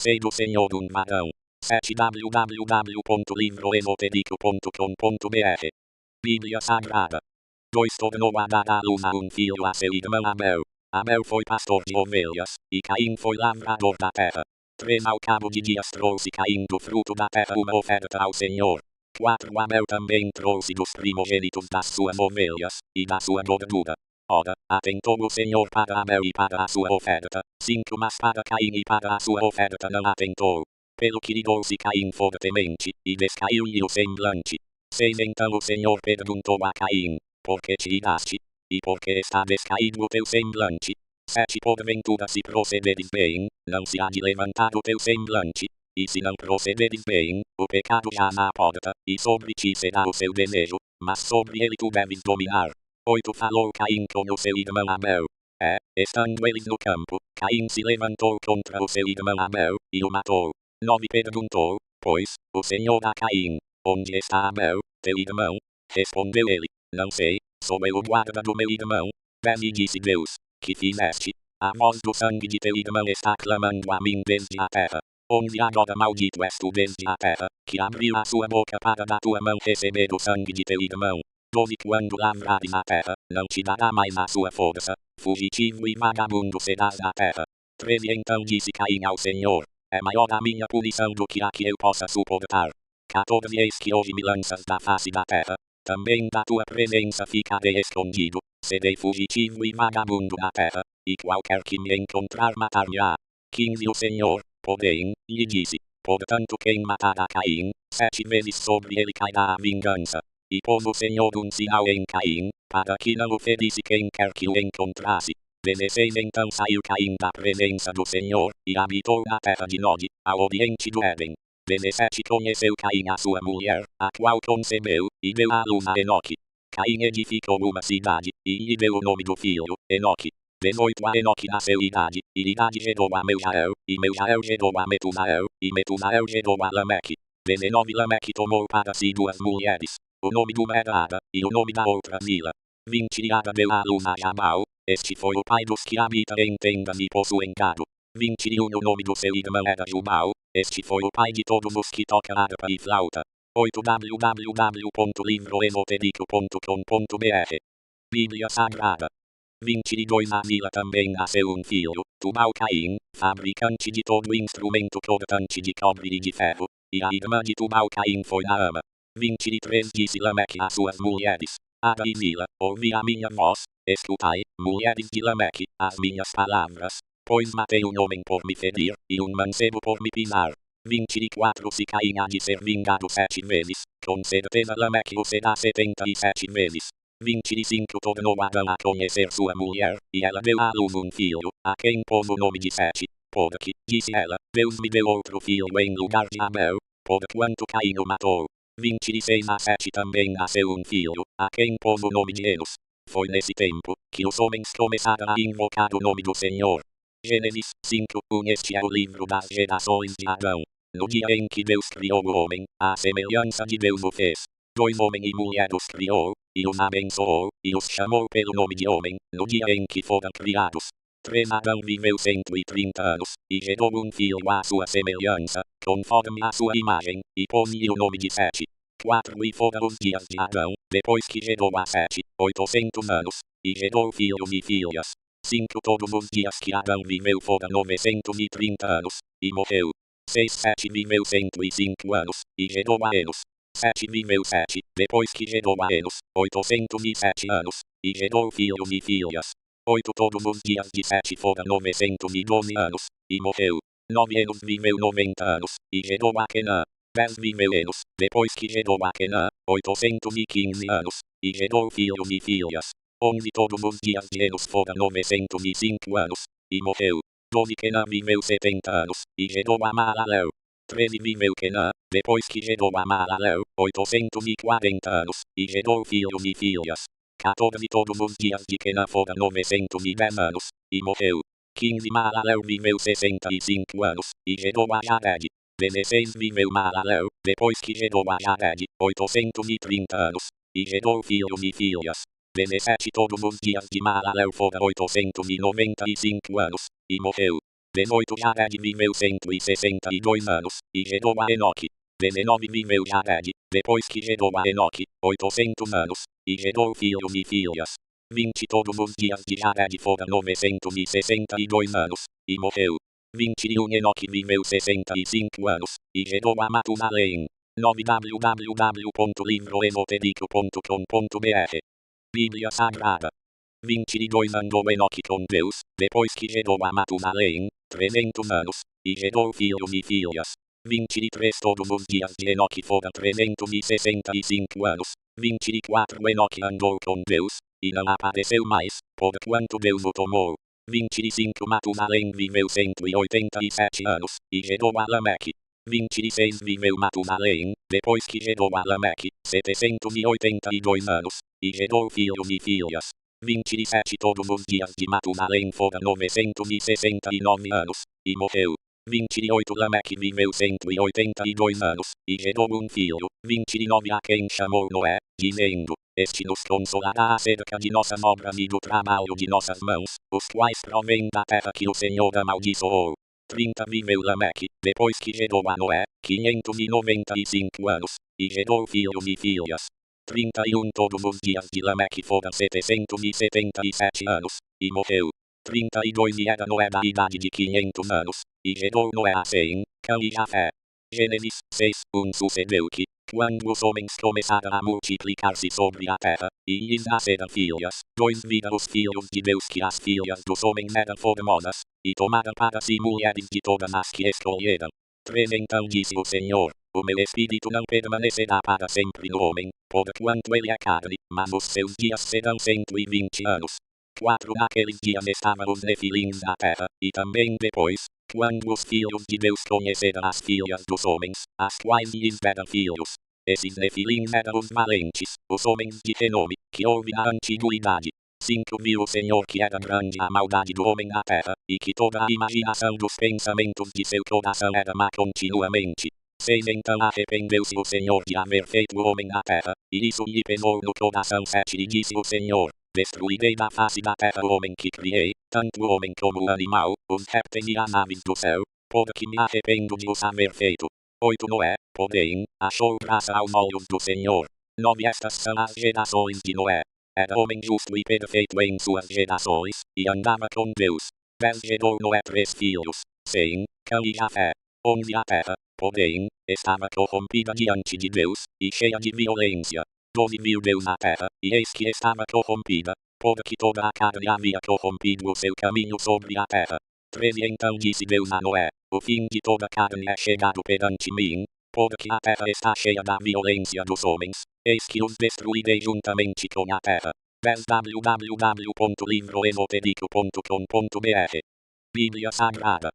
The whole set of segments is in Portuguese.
Sei do senhor um vagão. 7 www.livroenotedico.com.br Bíblia Sagrada. 2 tornou a dar à luz a um filho a seu irmão Abel. Abel foi pastor de ovelhas, e Caim foi lavrador da terra. 3 Ao cabo de dias trouxe Caim do fruto da terra uma oferta ao Senhor. 4 Abel também trouxe dos primogênitos das suas ovelhas, e da sua gordura. Ora, atentou o Senhor para Abel e para a sua oferta. 5 Mas para Caim e para a sua oferta não atentou. Pelo que irou-se Caim fortemente, e descaiu-lhe o semblante. 6 Então o Senhor perguntou a Caim: por que te iraste? E por que está descaído o teu semblante? 7 Porventura se procederes bem, não se há de levantar o teu semblante. E se não procederes bem, o pecado já na porta, e sobre ti será o seu desejo, mas sobre ele tu deves dominar. 8 Falou Caim com o seu irmão Abel. Estando eles no campo, Caim se levantou contra o seu irmão Abel, e o matou. 9 Perguntou, pois, o Senhor a Caim: onde está Abel, teu irmão? Respondeu ele: não sei, sou eu o guarda do meu irmão. 10 E disse Deus: que fizeste? A voz do sangue de teu irmão está clamando a mim desde a terra. 11 Agora maldito és tu desde a terra, que abriu a sua boca para da tua mão receber o sangue de teu irmão. 12 Quando lavrares a terra, não te dará mais a sua força, fugitivo e vagabundo serás na terra. 13 Então disse Caim ao Senhor: é maior a minha punição do que a que eu possa suportar. 14 Eis que hoje me lanças da face da terra, também da tua presença ficarei escondido, serei fugitivo e vagabundo na terra, e qualquer que me encontrar matar-me-á. 15 O Senhor, porém, lhe disse: portanto quem matar a Caim, 7 vezes sobre ele cairá a vingança. E pôs o Senhor um sinal em Caim, para que não o ferisse quem quer que o encontrasse. 16 Então saiu Caim da presença do Senhor, e habitou na terra de Nod, ao oriente do Éden. 17 Conheceu Caim a sua mulher, a qual concebeu, e deu à luz a Enoque. Caim edificou uma cidade, e lhe deu o nome do filho, Enoque. 18 A Enoque nasceu Idade, e Idade gerou a Meujael, e Meujael gerou a Metusael, e Metusael gerou a Lameque. 19 Lameque tomou para si 2 mulheres, o nome de uma era Ada, e o nome da outra Zila. 20 Ada deu à luz a Jabal, este foi o pai dos que habitam em tendas e possuem gado. 21 O nome do seu irmão era Jubal, este foi o pai de todos os que tocam harpa e flauta. 8 www.livroenotedico.com.br Bíblia Sagrada. 22 A Zila também nasceu um filho, Tubal-Caim, fabricante de todo instrumento cortante de cobre e de ferro, e a irmã de Tubal-Caim foi Naama. 23 Disse Lameque às suas mulheres: Ada e Zila, ouvi a minha voz, escutai, mulheres de Lameque, as minhas palavras, pois matei um homem por me ferir, e um mancebo por me pisar. 24 Se Caim há de ser vingado 7 vezes, com certeza Lameque o será 77 vezes. 25 Tornou Adão a conhecer sua mulher, e ela deu à luz um filho, a quem pôs o nome de Sete, porque, disse ela, Deus me deu outro filho em lugar de Abel, porquanto Caim o matou. 26 A Sete também nasceu um filho, a quem pôs o nome de Enos. Foi nesse tempo, que os homens começaram a invocar o nome do Senhor. Gênesis 5:1 Este é o livro das gerações de Adão. No dia em que Deus criou o homem, à semelhança de Deus o fez. 2 Homem e mulher os criou, e os abençoou, e os chamou pelo nome de homem, no dia em que foram criados. 3 Adão viveu 130 anos, e gerou um filho à sua semelhança, conforme a sua imagem, e pôs-lhe o nome de Sete. 4 E foram os dias de Adão, depois que gerou a Sete, 800 anos, e gerou filhos e filhas. 5 Todos os dias que Adão viveu foram 930 anos, e morreu. 6 Sete viveu 105 anos, e gerou a Enos. 7 viveu 7, depois que gerou a Enos, 807 anos, e gerou filhos e filhas. 8 Todos os dias de Sete foram 912 anos, e morreu. 9 Enos viveu 90 anos, e gerou a Quenã. 10 Viveu Enos, depois que gerou a Quenã, 815 anos, e gerou filhos e filhas. 11 Todos os dias de Enos foram 905 anos, e morreu. 12 Quenã viveu 70 anos, e gerou a Maalalel. 13 Viveu Quenã, depois que gerou a Maalalel, 840 anos, e gerou filhos e filhas. 14 Todos os dias de Quenã foram 910 anos, e morreu. 15 Maalalel viveu 65 anos, e gerou a Jared. 16 Viveu Maalalel, depois que gerou a Jared, 830 anos, e gerou filhos e filhas. 17 Todos os dias de Maalalel foram 895 anos, e morreu. 18 Jared viveu 162 anos, e gerou a Enoque. 19 viveu Jared, depois que gerou a Enoque, 800 anos, e gerou filhos e filhas. 20 Todos os dias de Jared foram 962 anos, e morreu. 21 Enoque viveu 65 anos, e gerou a Matusalém. 9 www.livroesotérico.com.br Bíblia Sagrada. 22 andou Enoque com Deus, depois que gerou a Matusalém, 300 anos, e gerou filhos e filhas. 23 Todos os dias de Enoque foram 365 anos. 24 Enoque andou com Deus, e não apareceu mais, porquanto Deus o tomou. 25 Matusalém viveu 187 anos, e gerou a Lameque. 26 viveu Matusalém, depois que gerou a Lameque, 782 anos, e gerou filhos e filhas. 27 Todos os dias de Matusalém foram 969 anos, e morreu. 28 Lameque viveu 182 anos, e gerou um filho. 29 A quem chamou Noé, dizendo: Este nos consolará acerca de nossas obras e do trabalho de nossas mãos, os quais provêm da terra que o Senhor amaldiçoou. 30 Viveu Lameque, depois que gerou a Noé, 595 anos, e gerou filhos e filhas. 31 Todos os dias de Lameque foram 777 anos, e morreu. 32 E era Noé da idade de 500 anos, e gerou Noé a Sem, Cã e Jafé. Gênesis 6, Sucedeu que, quando os homens começaram a multiplicar-se sobre a terra, e lhes nasceram filhas, 2 viram os filhos de Deus que as filhas dos homens eram formosas, e tomaram para si mulheres de todas as que escolheram. 3 Então disse o Senhor: O meu espírito não permanecerá para sempre no homem, porquanto ele é carne, mas os seus dias serão 120 anos. 4 Naqueles dias estavam os nefilins da terra, e também depois, quando os filhos de Deus conheceram as filhas dos homens, as quais lhes deram filhos. Esses nefilins eram os valentes, os homens de renome, que houve na antiguidade. 5 Viu o Senhor que era grande a maldade do homem na terra, e que toda a imaginação dos pensamentos de seu coração era má continuamente. 6 Então arrependeu-se o Senhor de haver feito o homem na terra, e isso lhe pesou no coração. 7 E disse o Senhor: Destruirei da face da terra o homem que criei, tanto o homem como o animal, os répteis e as aves do céu, porque me arrependo de os haver feito. 8 Noé, porém, achou graça aos olhos do Senhor. 9 Estas são as gerações de Noé. Era homem justo e perfeito em suas gerações, e andava com Deus. 10 Gerou Noé 3 filhos, Sem, Cã e Jafé. 11 A terra, porém, estava corrompida diante de Deus, e cheia de violência. 12 Viu Deus a terra, e eis que estava corrompida, porque toda a carne havia corrompido o seu caminho sobre a terra. 13 Então disse Deus a Noé: O fim de toda carne é chegado perante mim, porque a terra está cheia da violência dos homens, eis que os destruirei juntamente com a terra. 10 www.livroesotérico.com.br Bíblia Sagrada.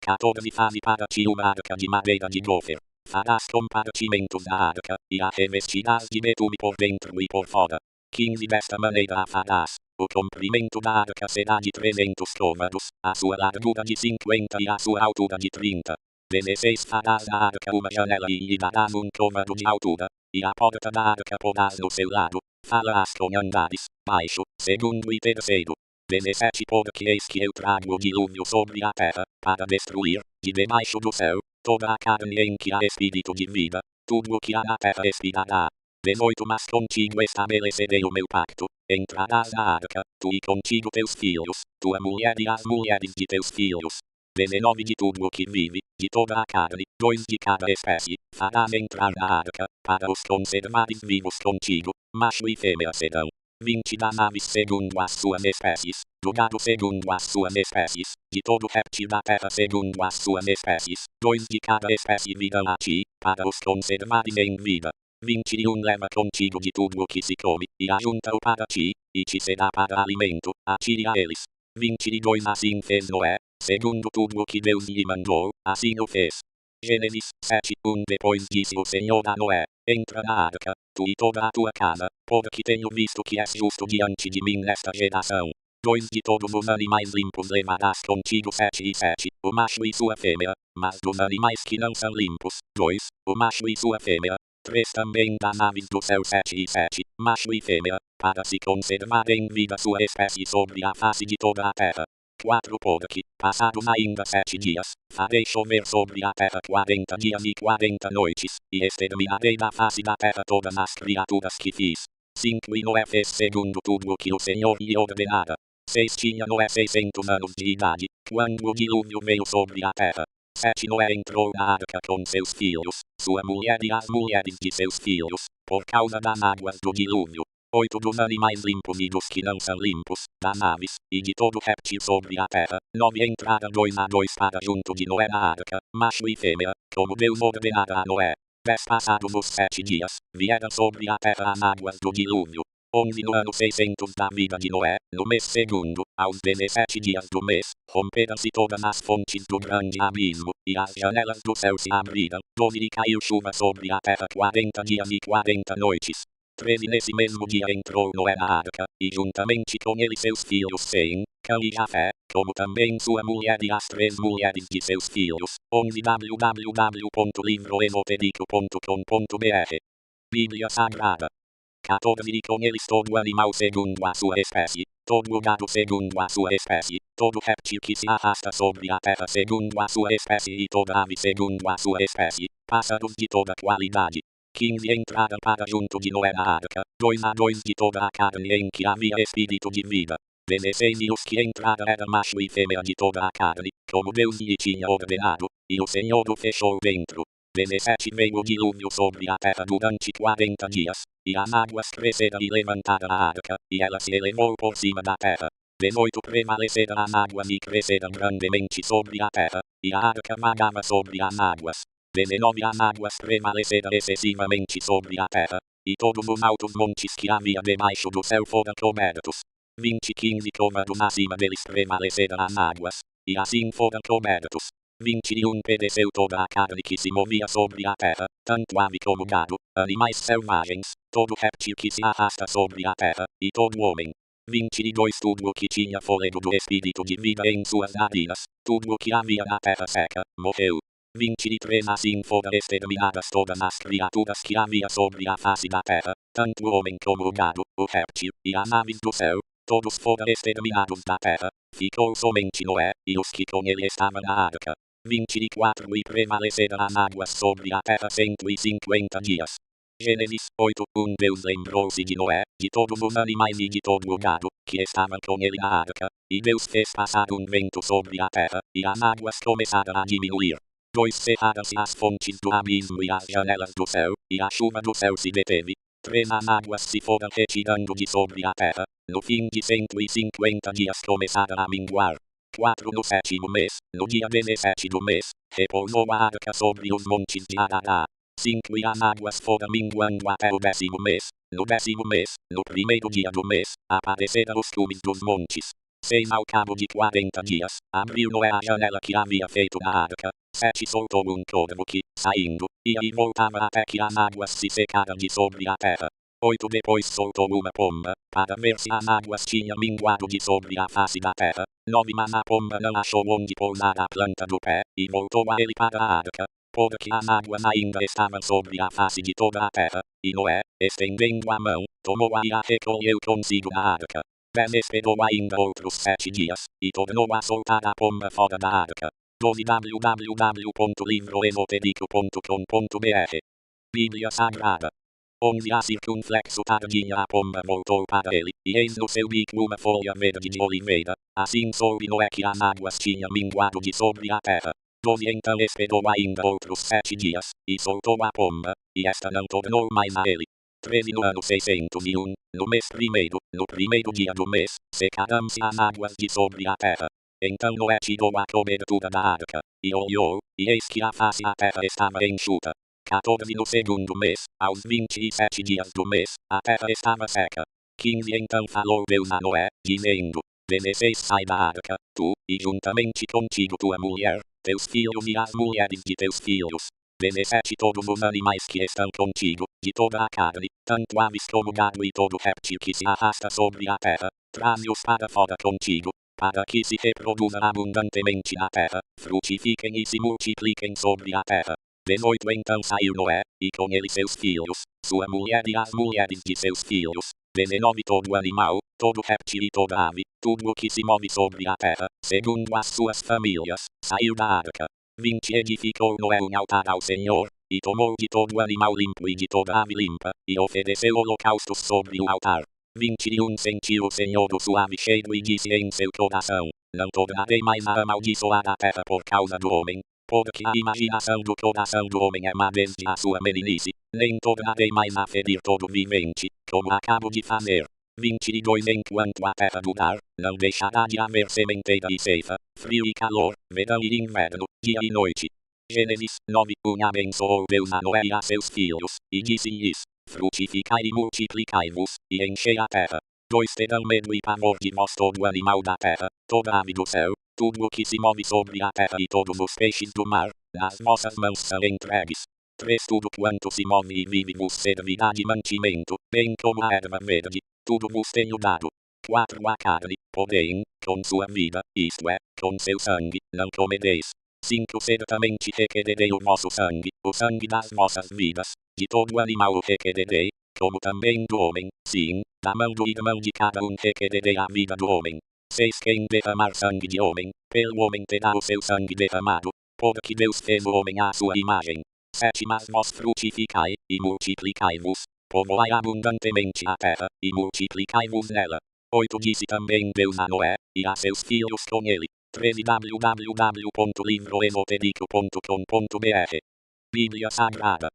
14 Faze para ti uma arca de madeira de gofer. Farás compartimentos da arca, e a revestirás de betume por dentro e por fora. 15 Desta maneira a farás. O comprimento da arca será de 300 côvados, a sua largura de 50 e a sua altura de 30. 16 Farás da arca uma janela e lhe darás um côvado de altura, e a porta da arca porás no seu lado. Falarás com andares, baixo, segundo e terceiro. 17 Porque eis que eu trago o dilúvio sobre a terra, para destruir, de debaixo do céu, toda a carne em que há espírito de vida, tudo o que há na terra expirará. 18 Mas contigo estabelecerei o meu pacto, entrarás na arca, tu e contigo teus filhos, tua mulher e as mulheres de teus filhos. 19 De tudo o que vive, de toda a carne, 2 de cada espécie, farás entrar na arca, para os conservares vivos contigo, macho e fêmea serão. 20 Das aves segundo as suas espécies, do gado segundo as suas espécies, de todo réptil da terra segundo as suas espécies, 2 de cada espécie virão a ti, para os conservares em vida. 21 Leva contigo de tudo o que se come, e ajunta-o para ti, e te será para alimento, a ti e a eles. 22 Assim fez Noé, segundo tudo o que Deus lhe mandou, assim o fez. Gênesis 7, 1 Depois disse o Senhor a Noé: Entra na arca, tu e toda a tua casa, porque tenho visto que és justo diante de mim nesta geração. 2 De todos os animais limpos levarás contigo 7 e 7, o macho e sua fêmea, mas dos animais que não são limpos, 2, o macho e sua fêmea. 3 Também das aves do céu 7 e 7, macho e fêmea, para se conservar em vida sua espécie sobre a face de toda a terra. 4 Porque, passados ainda 7 dias, farei chover sobre a terra 40 dias e 40 noites, e exterminarei da face da terra todas as criaturas que fiz. 5 E Noé fez segundo tudo o que o Senhor lhe ordenara. 6 Tinha Noé 600 anos de idade, quando o dilúvio veio sobre a terra. 7 Noé entrou na arca com seus filhos, sua mulher e as mulheres de seus filhos, por causa das águas do dilúvio. 8 Dos animais limpos e dos que não são limpos, das aves, e de todo réptil sobre a terra. 9 Entraram 2 a 2 para junto de Noé na arca, macho e fêmea, como Deus ordenara a Noé. 10 Passados os 7 dias, vieram sobre a terra as águas do dilúvio. 11 No ano 600 da vida de Noé, no mês segundo, aos 17 dias do mês, romperam-se todas as fontes do grande abismo, e as janelas do céu se abriram. 12 E caiu chuva sobre a terra 40 dias e 40 noites. 13 Nesse mesmo dia entrou Noé na arca, e juntamente com ele seus filhos Sem, Cã e Jafé, como também sua mulher e as 3 mulheres de seus filhos. 11 www.livroesotérico.com.br Bíblia Sagrada. 14 E com eles todo animal segundo a sua espécie, todo gado segundo a sua espécie, todo réptil que se arrasta sobre a terra segundo a sua espécie e toda ave segundo a sua espécie, pássaros de toda qualidade. 15 Entraram para junto de Noé na arca, 2 a 2 de toda a carne em que havia espírito de vida. 16 E os que entraram eram macho e fêmea de toda a carne, como Deus lhe tinha ordenado, e o Senhor o fechou dentro. 17 Veio o dilúvio sobre a terra durante 40 dias, e as águas cresceram e levantaram a arca, e ela se elevou por cima da terra. 18 Prevaleceram as águas e cresceram grandemente sobre a terra, e a arca vagava sobre as águas. 19 As águas prevaleceram excessivamente sobre a terra, e todos os altos montes que havia debaixo do céu foram cobertos. 20 15 Côvados acima deles prevaleceram as águas, e assim foram cobertos. 21 Pereceu toda a carne que se movia sobre a terra, tanto ave como gado, animais selvagens, todo réptil que se arrasta sobre a terra, e todo homem. 22 Tudo o que tinha fôlego do espírito de vida em suas narinas, tudo o que havia na terra seca, morreu. 23 Assim foram exterminadas todas as criaturas que havia sobre a face da terra, tanto o homem como o gado, o réptil, e as aves do céu, todos foram exterminados da terra. Ficou somente Noé, e os que com ele estavam na arca. 24 E prevaleceram as águas sobre a terra 150 dias. Gênesis 8 Deus lembrou-se de Noé, de todos os animais e de todo o gado, que estavam com ele na arca, e Deus fez passar vento sobre a terra, e as águas começaram a diminuir. 2 Cerraram-se as fontes do abismo e as janelas do céu, e a chuva do céu se deteve. 3 As águas se foram retirando de sobre a terra, no fim de 150 dias começaram a minguar. 4 No 7º mês, no dia 17 do mês, repousou a arca sobre os montes de Ararat. 5 E as águas foram minguando até o 10º mês. No 10º mês, no primeiro dia do mês, apareceram os cumes dos montes. 6 Ao cabo de 40 dias, abriu Noé a janela que havia feito na arca. 7 Soltou um corvo que, saindo, ia e voltava até que as águas se secaram de sobre a terra. 8 Depois soltou uma pomba, para ver se as águas tinham minguado de sobre a face da terra. 9 Mas a pomba não achou onde pousar a planta do pé, e voltou a ele para a arca, porque as águas ainda estavam sobre a face de toda a terra, e Noé, estendendo a mão, tomou-a e a recolheu consigo na arca. 10 Esperou ainda outros 7 dias, e tornou a soltar a pomba fora da arca. 12 www.livroesotérico.com.br Bíblia Sagrada. 11 A circunflexo tardinha a pomba voltou para ele, e eis no seu bico uma folha verde de oliveira, assim soube Noé que as águas tinham minguado de sobre a terra. 12 Então esperou ainda outros 7 dias, e soltou a pomba, e esta não tornou mais a ele. 13 No ano 601, no mês primeiro, no primeiro dia do mês, secaram-se as águas de sobre a terra. Então Noé tirou a cobertura da arca, e olhou, e eis que a face da terra estava enxuta. 14 No segundo mês, aos 27 dias do mês, a terra estava seca. 15 Então falou Deus a Noé, dizendo: 16 Sai da arca, tu, e juntamente contigo tua mulher, teus filhos e as mulheres de teus filhos. 17 Todos os animais que estão contigo, de toda a carne, tanto aves como gado e todo réptil que se arrasta sobre a terra, traze-os para fora contigo, para que se reproduzam abundantemente na terra, frutifiquem e se multipliquem sobre a terra. 18 Então saiu Noé, e com ele seus filhos, sua mulher e as mulheres de seus filhos. 19 Todo animal, todo réptil e toda ave, tudo o que se move sobre a terra, segundo as suas famílias, saiu da arca. 20 Edificou Noé um altar ao Senhor, e tomou de todo animal limpo e de toda ave limpa, e ofereceu holocaustos sobre o altar. 21 Sentiu o Senhor o suave cheiro e disse em seu coração: não tornarei mais a amaldiçoar a terra por causa do homem, porque a imaginação do coração do homem é má desde a sua meninice, nem tornarei mais a ferir todo vivente, como acabo de fazer. 22 Enquanto a terra durar, não deixará de haver sementeira e ceifa, frio e calor, verão e inverno, dia e noite. Gênesis 9. Abençoou Deus a Noé e a seus filhos, e disse-lhes: frutificai e multiplicai-vos, e enchei a terra. 2 Terão medo e pavor de vós todo animal da terra, toda ave do céu, tudo o que se move sobre a terra e todos os peixes do mar, nas vossas mãos são entregues. 3 Tudo quanto se move e vive vos servirá de mantimento, bem como a erva verde, tudo vos tenho dado. 4 A carne, porém, com sua vida, isto é, com seu sangue, não comereis. 5 Certamente requererei o vosso sangue, o sangue das vossas vidas, de todo animal o requererei, como também do homem, sim, da mão do irmão de cada requererei a vida do homem. 6 Quem derramar sangue de homem, pelo homem terá o seu sangue derramado, porque Deus fez o homem à sua imagem. 7 Mas vós frutificai, e multiplicai-vos, povoai abundantemente a terra, e multiplicai-vos nela. 8 Disse também Deus a Noé, e a seus filhos com ele. 13 www.livroesotérico.com.br Bíblia Sagrada.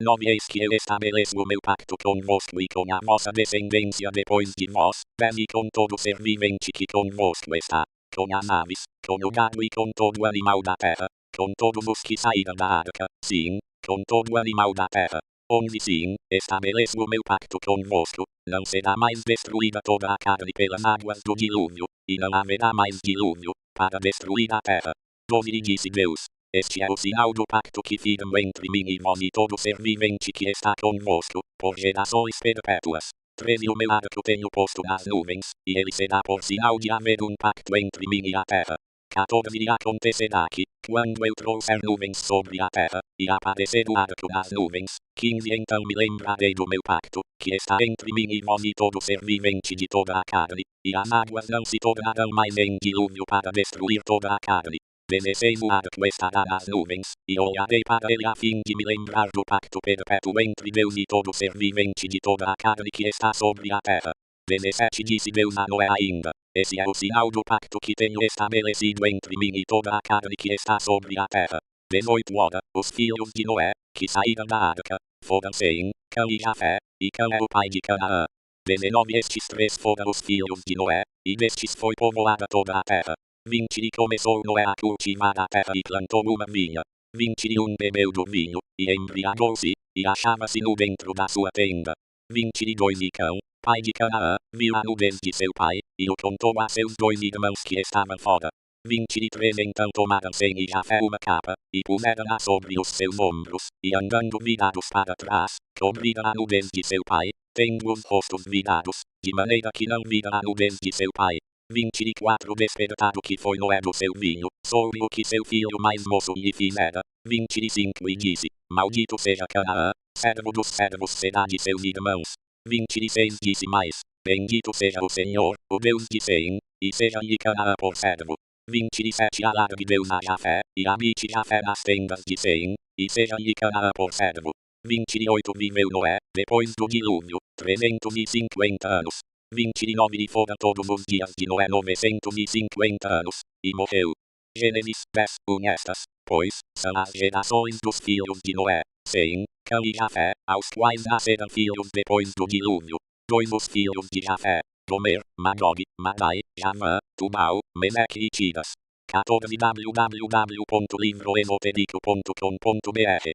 9 Eis que eu estabeleço o meu pacto convosco e com a vossa descendência depois de vós, 10 E com todo ser vivente que convosco está, com as aves, com o gado e com todo animal da terra, com todos os que saíram da arca, sim, com todo animal da terra. 11 Sim, estabeleço o meu pacto convosco, não será mais destruída toda a carne pelas águas do dilúvio, e não haverá mais dilúvio, para destruir a terra. 12 E disse Deus: este é o sinal do pacto que firmo entre mim e vós e todo ser vivente que está convosco, por gerações perpétuas. 13 O meu arco tenho posto nas nuvens, e ele será por sinal de haver um pacto entre mim e a terra. 14 E acontecerá que, quando eu trouxer nuvens sobre a terra, e aparecer o arco nas nuvens, 15 Então me lembrarei do meu pacto, que está entre mim e vós e todo ser vivente de toda a carne, e as águas não se tornarão mais em dilúvio para destruir toda a carne. 16 O arco estará nas nuvens, e olharei para ele a fim de me lembrar do pacto perpétuo entre Deus e todo ser vivente de toda a carne que está sobre a terra. 17 Disse Deus a Noé ainda: esse é o sinal do pacto que tenho estabelecido entre mim e toda a carne que está sobre a terra. 18 Ora, os filhos de Noé, que saíram da arca, foram Sem, Cã e Jafé, e Cã é o pai de Canaã. 19 Estes 3 foram os filhos de Noé, e destes foi povoada toda a terra. 20 E começou Noé a cultivar a terra e plantou uma vinha. 21 Bebeu do vinho, e embriagou-se, e achava-se nu dentro da sua tenda. 22 E Cão, pai de Canaã, viu a nudez de seu pai, e o contou a seus 2 irmãos que estavam fora. 23 Então tomaram Sem e Jafé uma capa, e puseram-na sobre os seus ombros, e andando virados para trás, cobriram a nudez de seu pai, tendo os rostos virados, de maneira que não viram a nudez de seu pai. 24 Despertado que foi Noé do seu vinho, soube o que seu filho mais moço lhe fizera. 25 E disse: maldito seja Canaã, servo dos servos será de seus irmãos. 26 Disse mais: bendito seja o Senhor, o Deus de Sem, e seja-lhe Canaã por servo. 27 Alargue Deus a Jafé, e habite Jafé nas tendas de Sem, e seja-lhe Canaã por servo. 28 Viveu Noé, depois do dilúvio, 350 anos. 29 E foram todos os dias de Noé 950 anos, e morreu. Gênesis 10 Estas, pois, são as gerações dos filhos de Noé, Sem, Cã e Jafé, aos quais nasceram filhos depois do dilúvio. 2 Os filhos de Jafé: Gomer, Magog, Madai, Javã, Tubal, Meseque e Tiras. 14 www.livroesotérico.com.br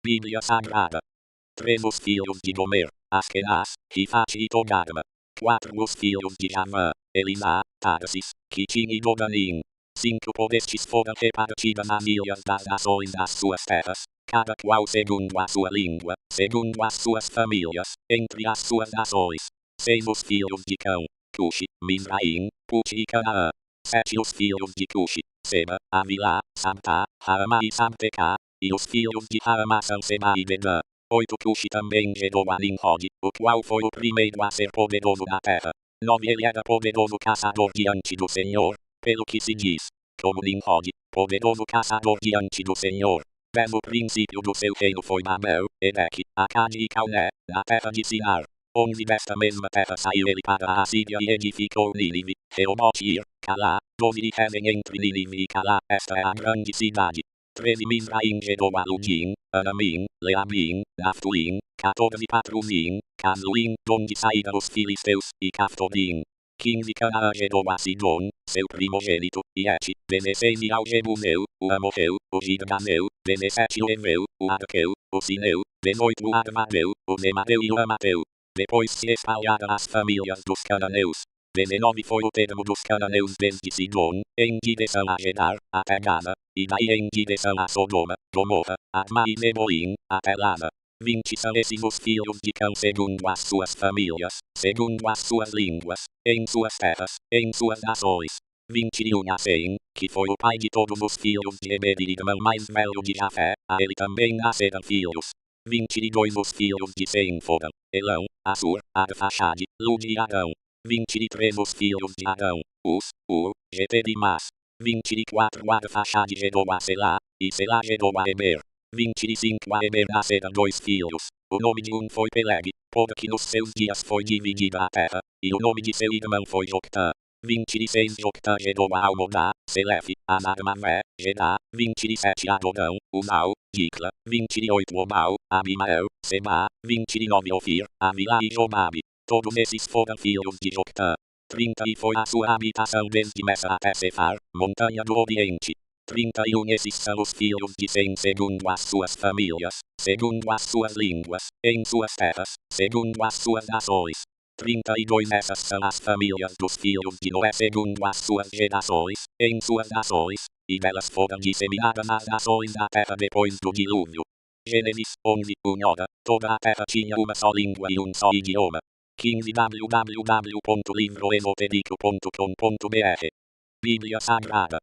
Bíblia Sagrada. 3 Os filhos de Gomer: Askenaz, Rifate e Togarma. 4 Os filhos de Javã: Elisá, Tarsis, Quitim e Dodanim. 5 Por estes foram repartidas as ilhas das nações das suas terras, cada qual segundo a sua língua, segundo as suas famílias, entre as suas nações. 6 Os filhos de Cão: Cuxi, Mizraim, Puti e Canaã. 7 Os filhos de Cuxi: Seba, Avilá, Sabtá, Raama e Sabtecá. E os filhos de Raama são Seba e Dedã. 8 Cuxi também gerou a Nimrod, o qual foi o primeiro a ser poderoso na terra. 9 Ele era poderoso caçador diante do Senhor, pelo que se diz, como Nimrod, poderoso caçador diante do Senhor. 10 O princípio do seu reino foi Babel, Ereque, Acade e Calné, na terra de Sinar. 11 Desta mesma terra saiu ele para a Assíria e edificou Nínive, Reobote e Ir, Calá. 12 E dizem entre Nínive e Calá, esta é a grande cidade. 13 Mizraim gerou a Ludim, Anamim, Leabim, Naftuim, 14 Patrumim, Casluim, donde saíram os filisteus, e Caftorim. 15 Canaã gerou a Sidom, seu primogênito, e Et, 16 ao Jebuseu, o Amorreu, o Girganeu, 17 o Eveu, o Arqueu, o Sineu, 18 o Arvadeu, o Zemadeu e o Amateu. Depois se espalharam as famílias dos cananeus. 19 Foi o termo dos cananeus desde Sidom, em direção a Gerar, até Gaza, e daí em direção a Sodoma, Gomorra, Adma e Zeboim, até Lada. 20 São esses os filhos de Cã segundo as suas famílias, segundo as suas línguas, em suas terras, em suas nações. 21 A Sem, que foi o pai de todos os filhos de Eber e irmão mais velho de Jafé, a ele também nasceram filhos. 22 Os filhos de Sem foram, Elão, Assur, Arfaxade, Lud e Arão. 23 Os filhos de Arão, Us, Ur, Geter e Mas. 24 Arfaxade gerou a Selá, e Selá gerou a Eber. 25 A Eber nasceram 2 filhos. O nome de um foi Peleg, porque nos seus dias foi dividida a terra, e o nome de seu irmão foi Joctã. 26 Joctã gerou a Almodá, Selefe, Anarmavé, Gedá. 27 Adorão, Uzal, Dicla. 28 Obal, Abimael, Seba. 29 Ofir, Avila e Jobabe. Todos esses foram filhos de Joctã. 30 E foi a sua habitação desde Messa até Sefar, montanha do Oriente. 31 Esses são os filhos de Sem segundo as suas famílias, segundo as suas línguas, em suas terras, segundo as suas nações. 32 Essas são as famílias dos filhos de Noé segundo as suas gerações, em suas nações, e delas foram disseminadas as nações da terra depois do dilúvio. Gênesis 11 Unhora, toda a terra tinha uma só língua e um só idioma. 15 www.livroesotérico.com.br Bíblia Sagrada.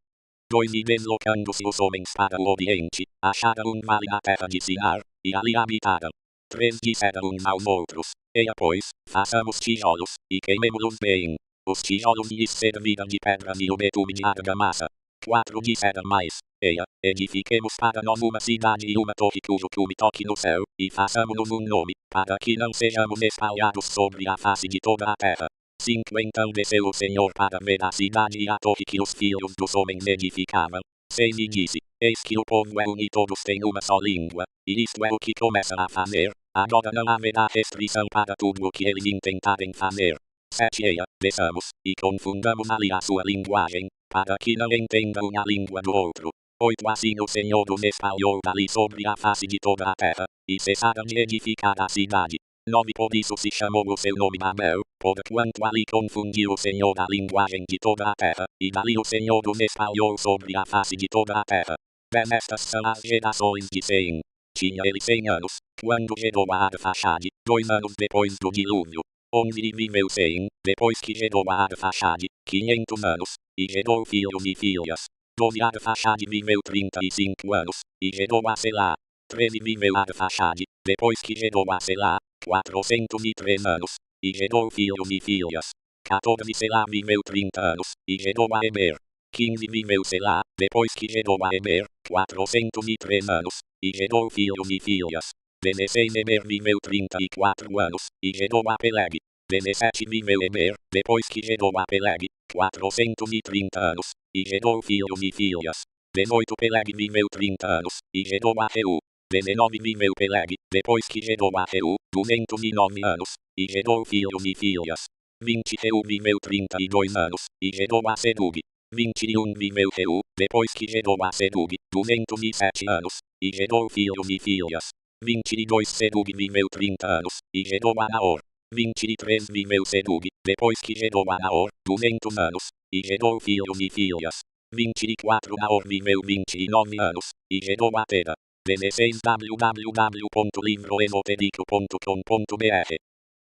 2 E deslocando-se os homens para o Oriente, acharam um vale na terra de Sinar, e ali habitaram. 3 Disseram uns aos outros, eia pois, façamos tijolos, e queimemo-los bem. Os tijolos lhes serviram de pedras e o betume de argamassa. 4 Disseram mais, eia, edifiquemos para nós uma cidade e uma torre cujo cume toque no céu, e façamos-nos um nome, para que não sejamos espalhados sobre a face de toda a terra. 5 Então desceu o Senhor para ver a cidade e a torre que os filhos dos homens edificavam. 6 E disse, eis que o povo é um e todos têm uma só língua, e isto é o que começam a fazer, agora não haverá restrição para tudo o que eles intentarem fazer. 7 Eia, desçamos, e confundamos ali a sua linguagem, para que não entendam a língua do outro. 8 Assim o Senhor os espalhou dali sobre a face de toda a terra, e cessaram de edificar a cidade. 9 Por isso se chamou o seu nome Babel, porquanto ali confundiu o Senhor a linguagem de toda a terra, e dali o Senhor os espalhou sobre a face de toda a terra. 10 Estas são as gerações de Sem. Tinha ele 100 anos, quando gerou a Arfaxade, 2 anos depois do dilúvio. 11 E viveu Sem, depois que gerou a Arfaxade, 500 anos, e gerou filhos e filhas. 12 Arfaxade viveu 35 anos, e gerou a Selá. 13 Viveu Arfaxade, depois que gerou a Selá, 403 anos, e gerou filhos e filhas. 14 Selá viveu 30 anos, e gerou a Eber. 15 Viveu Selá, depois que gerou a Eber, 403 anos, e gerou filhos e filhas. 16 Eber viveu 34 anos, e gerou a Peleg. 17 Viveu Eber, depois que gerou a Peleg, 430 anos, e gerou filhos e filhas. 18 Peleg viveu 30 anos, e gerou a Reu. 19 Viveu Peleg, depois que gerou a Reu, 209 anos, e gerou filhos e filhas. 20 Reu viveu 32 anos, e gerou a Serug. 21 Viveu Reu, depois que gerou a Serug, 207 anos, e gerou filhos e filhas. 22 Serug viveu 30 anos, e gerou a Naor. 23 Viveu Serug, depois que gerou a Naor, 200 anos, e gerou filhos e filhas. 24 Naor viveu 29 anos, e gerou a Tera. 16 www.livroesotérico.com.br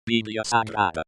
Bíblia Sagrada.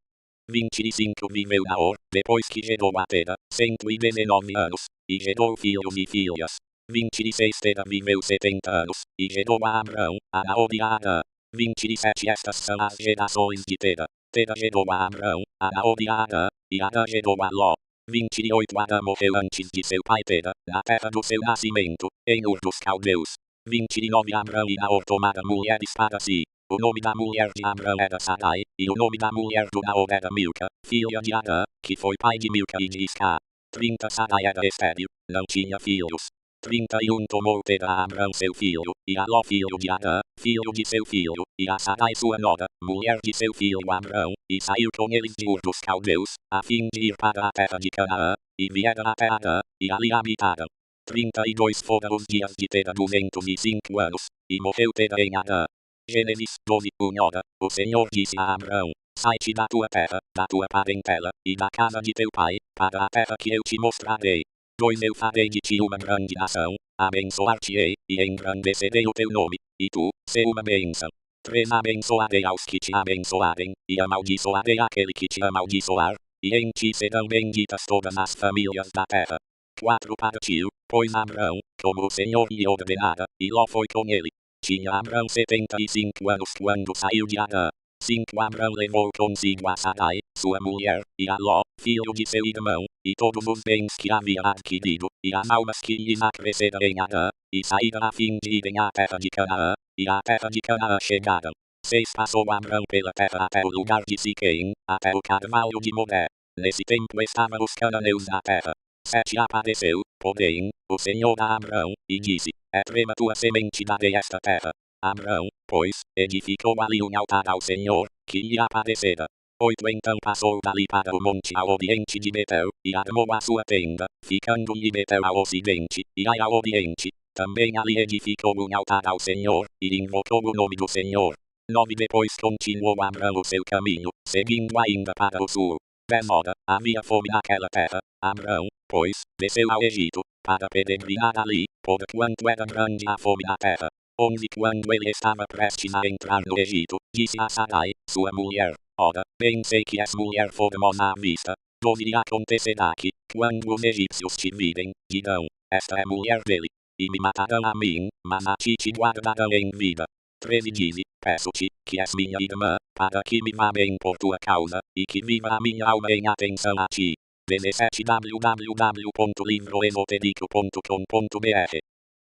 25 Viveu Naor, depois que gerou a Tera, 119 anos, e gerou filhos e filhas. 26 Tera viveu 70 anos, e gerou a Abrão, a Naor e a Arã. 27 Estas são as gerações de Tera. Teda gerou a Abrão, Anaod e a Adã, e Adã gerou a Ló. 28 Adã morreu antes de seu pai Tera, na terra do seu nascimento, em Ur dos Caldeus. 29 Abrão e Naor tomaram mulheres para si. O nome da mulher de Abrão era Sarai, e o nome da mulher do Naor era Milca, filha de Adã, que foi pai de Milca e de Isca. 30 Sarai era estéril, não tinha filhos. 31 tomou Tera a Abrão seu filho, e a Ló filho de Adã, filho de seu filho, e a Sarai sua nora, mulher de seu filho Abrão, e saiu com eles de Ur dos Caldeus, a fim de ir para a terra de Canaã, e vieram até Adã, e ali habitaram. 32 foram os dias de Tera 205 anos, e morreu Tera em Adã. Gênesis 12, 1 hora, o Senhor disse a Abrão, sai-te da tua terra, da tua parentela, e da casa de teu pai, para a terra que eu te mostrarei. 2 Eu farei de ti uma grande nação, abençoar-te-ei, e engrandecerei o teu nome, e tu, sê uma bênção. 3 Abençoarei aos que te abençoarem, e amaldiçoarei aquele que te amaldiçoar, e em ti serão benditas todas as famílias da terra. 4 Partiu, pois Abrão, como o Senhor lhe ordenara, e Ló foi com ele. Tinha Abrão 75 anos quando saiu de Adã. 5 Abrão levou consigo a Sarai, sua mulher, e a Ló, filho de seu irmão, e todos os bens que havia adquirido, e as almas que lhes acresceram em Adã, e saíram a fim de irem à terra de Canaã, e à terra de Canaã chegaram. 6 Passou Abrão pela terra até o lugar de Siquém, até o carvalho de Moré. Nesse tempo estavam os cananeus na terra. 7 Apareceu, porém, o Senhor a Abrão, e disse, é trema tua semente darei esta terra. Abrão, pois, edificou ali um altar ao Senhor, que lhe aparecera. 8 Então passou dali para o monte ao oriente de Betel, e armou a sua tenda, ficando-lhe Betel ao ocidente, e Ai ao oriente. Também ali edificou um altar ao Senhor, e invocou o nome do Senhor. 9 Depois continuou Abrão o seu caminho, seguindo ainda para o sul. 10 Hora, havia fome naquela terra. Abrão, pois, desceu ao Egito, para peregrinar ali, porquanto era grande a fome na terra. 11 Quando ele estava prestes a entrar no Egito, disse a Sarai, sua mulher, ora, bem sei que és mulher formosa à vista. 12 E acontecerá que, quando os egípcios te virem, dirão, esta é mulher dele, e me matarão a mim, mas a ti te guardarão em vida. 13 Dize, peço-te, que és minha irmã, para que me vá bem por tua causa, e que viva a minha alma em atenção a ti. 17 www.livroesotérico.com.br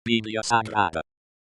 Bíblia Sagrada.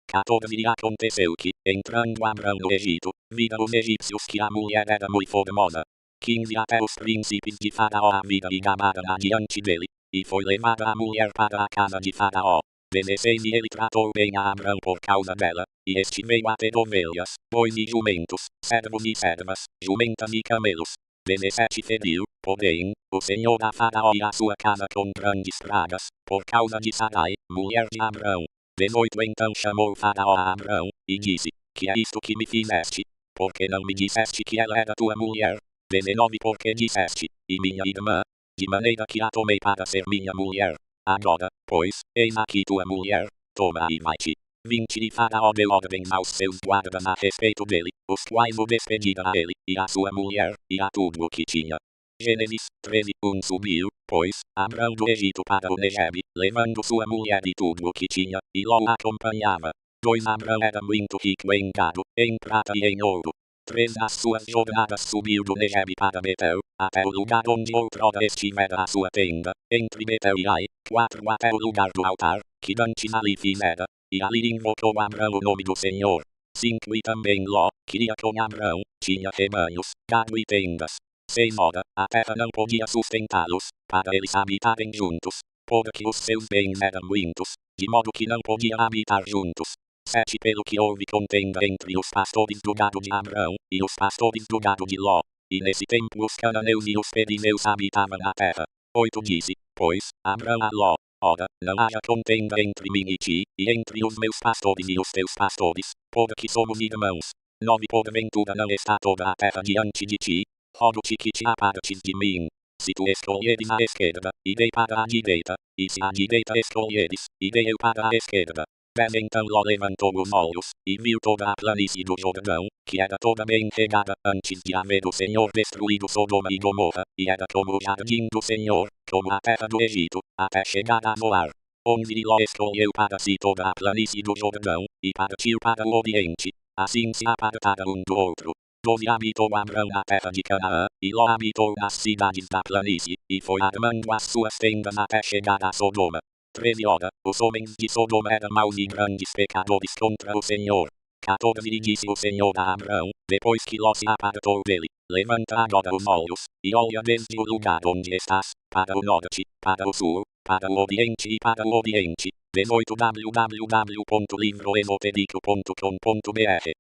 14 E aconteceu que, entrando Abrão no Egito, viram os egípcios que a mulher era muito formosa. 15 Até os príncipes de Faraó a viram e gabaram adiante dele, e foi levada a mulher para a casa de Faraó. 16 E ele tratou bem a Abrão por causa dela, e este veio a ter ovelhas, bois e jumentos, servos e servas, jumentas e camelos. 17 Feriu, porém, o Senhor a Faraó e a sua casa com grandes pragas, por causa de Sarai, mulher de Abrão. 18 Então chamou Faraó a Abrão, e disse, que é isto que me fizeste? Porque não me disseste que ela era tua mulher? 19 Porque disseste, e minha irmã, de maneira que a tomei para ser minha mulher. Agora, pois, eis aqui tua mulher, toma e vai-te. 20 E Faraó deu ordens aos seus guardas a respeito dele, os quais o despediram a ele, e a sua mulher, e a tudo o que tinha. Gênesis 13, 1 Subiu, pois, Abrão do Egito para o Negebe, levando sua mulher e tudo o que tinha, e Ló o acompanhava. 2 Abrão era muito rico em gado, em prata e em ouro. 3 Nas suas jornadas subiu do Negebe para Betel, até o lugar onde outrora estivera a sua tenda, entre Betel e Ai. 4 Até o lugar do altar, que dantes ali fizera, e ali invocou Abrão o nome do Senhor. 5 E também Ló, que ia com Abrão, tinha rebanhos, gado e tendas. 6 Hora, a terra não podia sustentá-los, para eles habitarem juntos, porque os seus bens eram muitos, de modo que não podiam habitar juntos. 7 Pelo que houve contenda entre os pastores do gado de Abrão, e os pastores do gado de Ló, e nesse tempo os cananeus e os perizeus habitavam a terra. 8 Disse, pois, Abrão a Ló, ora, não haja contenda entre mim e ti, e entre os meus pastores e os teus pastores, porque somos irmãos. 9 Porventura não está toda a terra diante de ti? Rogo-te que te apartes de mim. Se tu escolheres a esquerda, irei para a direita, e se a direita escolheres, irei eu para a esquerda. 10 Então Ló levantou os olhos, e viu toda a planície do Jordão, que era toda bem regada, antes de haver o Senhor destruído Sodoma e Gomorra, e era como o jardim do Senhor, como a terra do Egito, até chegar a Zoar. 11 E Ló escolheu para si toda a planície do Jordão, e partiu para o oriente. Assim se apartaram um do outro. 12 habitou Abrão na terra de Canaã, e Ló habitou nas cidades da planície, e foi armando as suas tendas até chegar a Sodoma. 13 Ora, os homens de Sodoma eram maus e grandes pecadores contra o Senhor. 14 E disse o Senhor a Abrão, depois que Ló se apartou dele, levanta agora os olhos, e olha desde o lugar onde estás, para o norte, para o sul, para o oriente e para o oriente. 18 www.livroesotérico.com.br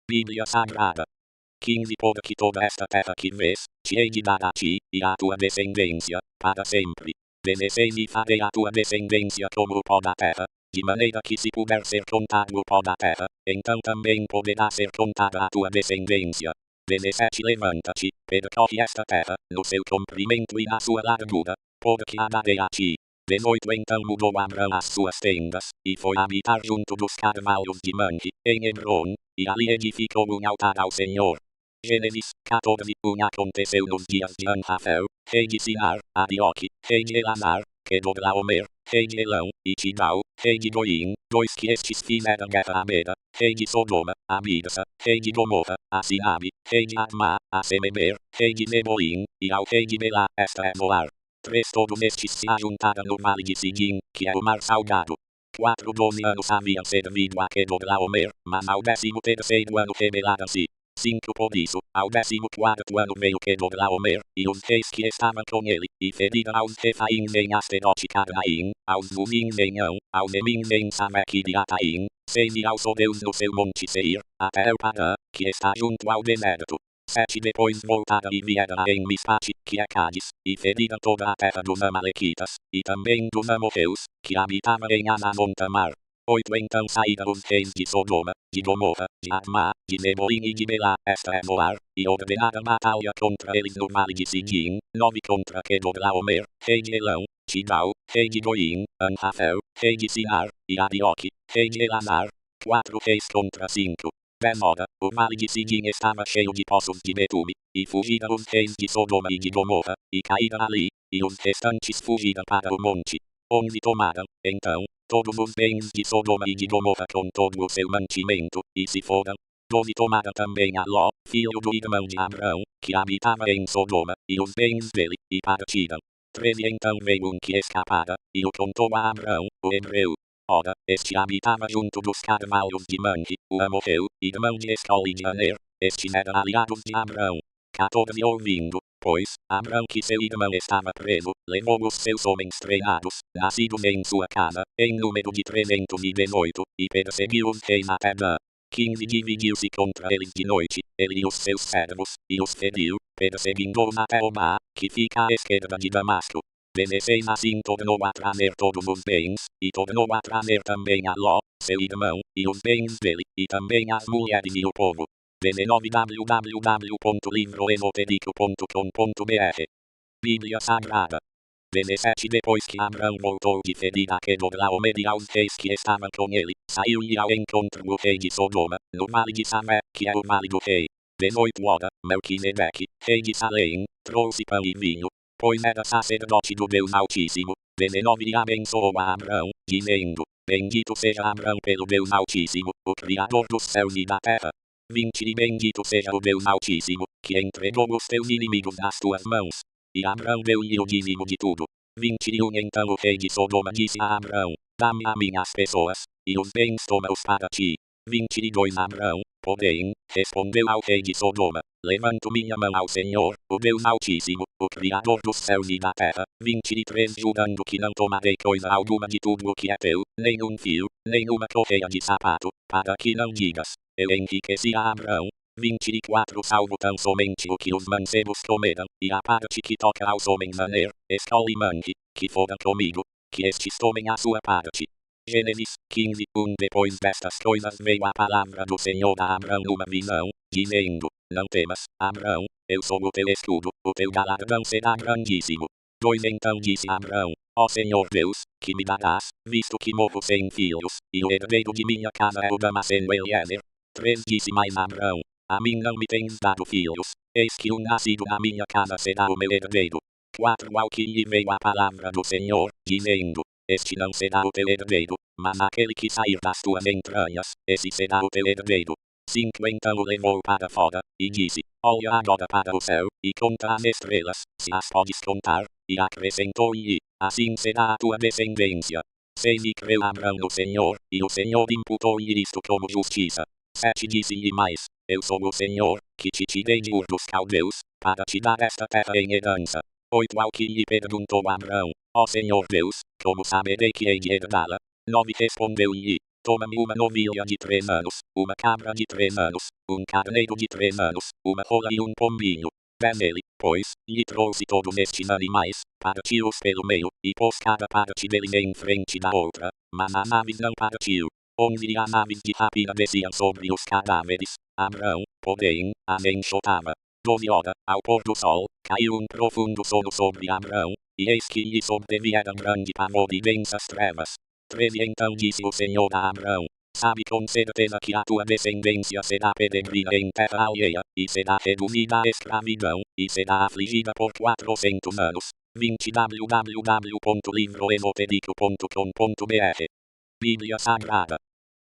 Bíblia Sagrada 15 Porque toda esta terra que vês, te hei de dar a ti, e à tua descendência, para sempre. 16 E farei a tua descendência como o pó da terra, de maneira que se puder ser contado o pó da terra, então também poderá ser contada a tua descendência. 17 Levanta-te, percorre esta terra, no seu comprimento e na sua largura, porque a darei a ti. 18 Então mudou Abrão as suas tendas, e foi habitar junto dos carvalhos de Manre, em Hebron, e ali edificou um altar ao Senhor. Gênesis 14 Aconteceu nos dias de Anrafel, rei de Sinar, Arioque, rei de Elasar, Kedorlaomer, rei de Elão, e Tidal, rei de Goim, dois que estes fizeram guerra a Bera, rei de Sodoma, a Birsa, rei de Gomorra, a Sinabe, rei de Admá, a Semeber, rei de Zeboim, e ao rei de Belá, esta é Zoar. 3 Todos estes se ajuntaram no vale de Sidim, que é o mar salgado. 4 12 anos haviam servido a Kedorlaomer, mas ao 13º ano rebelaram-se. 5 Por isso, ao 14º ano veio Kedorlaomer, e os reis que estavam com ele, e feriram aos Refaíns em Asterote Carnaim, aos Zumins em Ão, aos Emins em Sameque de Ataim, 6 E aos Odeus no seu monte Seir, até o Parã, que está junto ao deserto. 7 Depois voltaram e vieram a Mispate, que é Cádiz, e feriram toda a terra dos Amalequitas, e também dos amorreus, que habitavam em Azazon Tamar. 8 Então saíram os reis de Sodoma, de Gomorra, de Admá, de Zeboim e de Belá, esta é Zoar, e ordenaram batalha contra eles no vale de Sidim. 9 Contra Kedorlaomer, rei de Elão, Tidal, rei de Goim, Anrafel, rei de Sinar, e Arioque, rei de Elasar. 4 Reis contra 5. 10 Ora, o vale de Sidim estava cheio de poços de betume, e fugiram os reis de Sodoma e de Gomorra, e caíram ali, e os restantes fugiram para o monte. 11 Tomaram, então, todos os bens de Sodoma e de Gomorra com todo o seu mantimento, e se foram. 12 Tomaram também a Ló, filho do irmão de Abrão, que habitava em Sodoma, e os bens dele, e partiram. 13 Então veio um que escapara, e o contou a Abrão, o hebreu. Ora, este habitava junto dos carvalhos de Manre, o amorreu, irmão de Escol e de Aner, estes eram aliados de Abrão. 14 Ouvindo, pois, Abrão que seu irmão estava preso, levou os seus homens treinados, nascidos em sua casa, em número de 318, e perseguiu-os rei na terra. 15 Dividiu-se contra eles de noite, ele e os seus servos, e os feriu, perseguindo-os até Obá, que fica à esquerda de Damasco. 16 Assim tornou a trazer todos os bens, e tornou a trazer também a Ló, seu irmão, e os bens dele, e também as mulheres e o povo. 19 www.livroesotérico.com.br Bíblia Sagrada 17 Depois que Abrão voltou de ferir a Kedorlaomer e aos reis que estavam com ele, saiu-lhe ao encontro o rei de Sodoma, no vale de Samé, que é o vale do rei. 18 Ora, Melquisedeque, rei de Salém, trouxe pão e vinho, pois era sacerdote do Deus Altíssimo. 19 E abençoou a Abrão, dizendo, bendito seja Abrão pelo Deus Altíssimo, o Criador dos céus e da terra. 20 E bendito seja o Deus Altíssimo, que entregou os teus inimigos nas tuas mãos. E Abrão deu-lhe o dízimo de tudo. 21 Então o rei de Sodoma disse a Abrão, dá-me a minhas pessoas, e os bens toma-os para ti. 22 Abrão, porém, respondeu ao rei de Sodoma, levanto minha mão ao Senhor, o Deus Altíssimo, o Criador dos céus e da terra. 23 Jurando que não tomarei coisa alguma de tudo o que é teu, nem um fio, nem uma correia de sapato, para que não digas, eu enriqueci a Abrão. 24 Salvo tão somente o que os mancebos comeram, e a parte que toca aos homens Aner, Escol e Manre, que foram comigo, que estes tomem a sua parte. Gênesis 15 Depois destas coisas veio a palavra do Senhor a Abrão numa visão, dizendo, não temas, Abrão, eu sou o teu escudo, o teu galardão será grandíssimo. 2 Então disse Abrão, ó Senhor Deus, que me darás, visto que morro sem filhos, e o herdeiro de minha casa é o Damasceno Eliezer. 3 Disse mais Abrão, a mim não me tens dado filhos, eis que um nascido na minha casa será o meu herdeiro. 4 Ao que lhe veio a palavra do Senhor, dizendo, este não será o teu herdeiro, mas aquele que sair das tuas entranhas, esse será o teu herdeiro. 5 então o levou para fora, e disse, olha agora para o céu, e conta as estrelas, se as podes contar, e acrescentou-lhe, assim será a tua descendência. 6 E creu Abrão no Senhor, e o Senhor imputou-lhe isto como justiça. 7 Disse-lhe mais, eu sou o Senhor, que te tirei de Ur dos Caldeus, para te dar esta terra em herança. 8 Ao que lhe perguntou Abrão, ó Senhor Deus, como saberei que hei de herdá-la? 9 Respondeu-lhe, toma-me uma novilha de 3 anos, uma cabra de 3 anos, um carneiro de 3 anos, uma rola e um pombinho. 10 Ele, pois, lhe trouxe todos estes animais, partiu-os pelo meio, e pôs cada parte dele em frente da outra, mas as aves não partiu. 11 E as aves de rapina desciam sobre os cadáveres, Abrão, porém, as enxotava. 12 Ora, ao pôr do sol, caiu um profundo sono sobre Abrão, e eis que lhe sobrevieram grande pavor e densas trevas. 13 Então disse o Senhor a Abrão, sabe com certeza que a tua descendência será peregrina em terra alheia, e será reduzida à escravidão, e será afligida por 400 anos. 20 www.livroesotérico.com.br Bíblia Sagrada.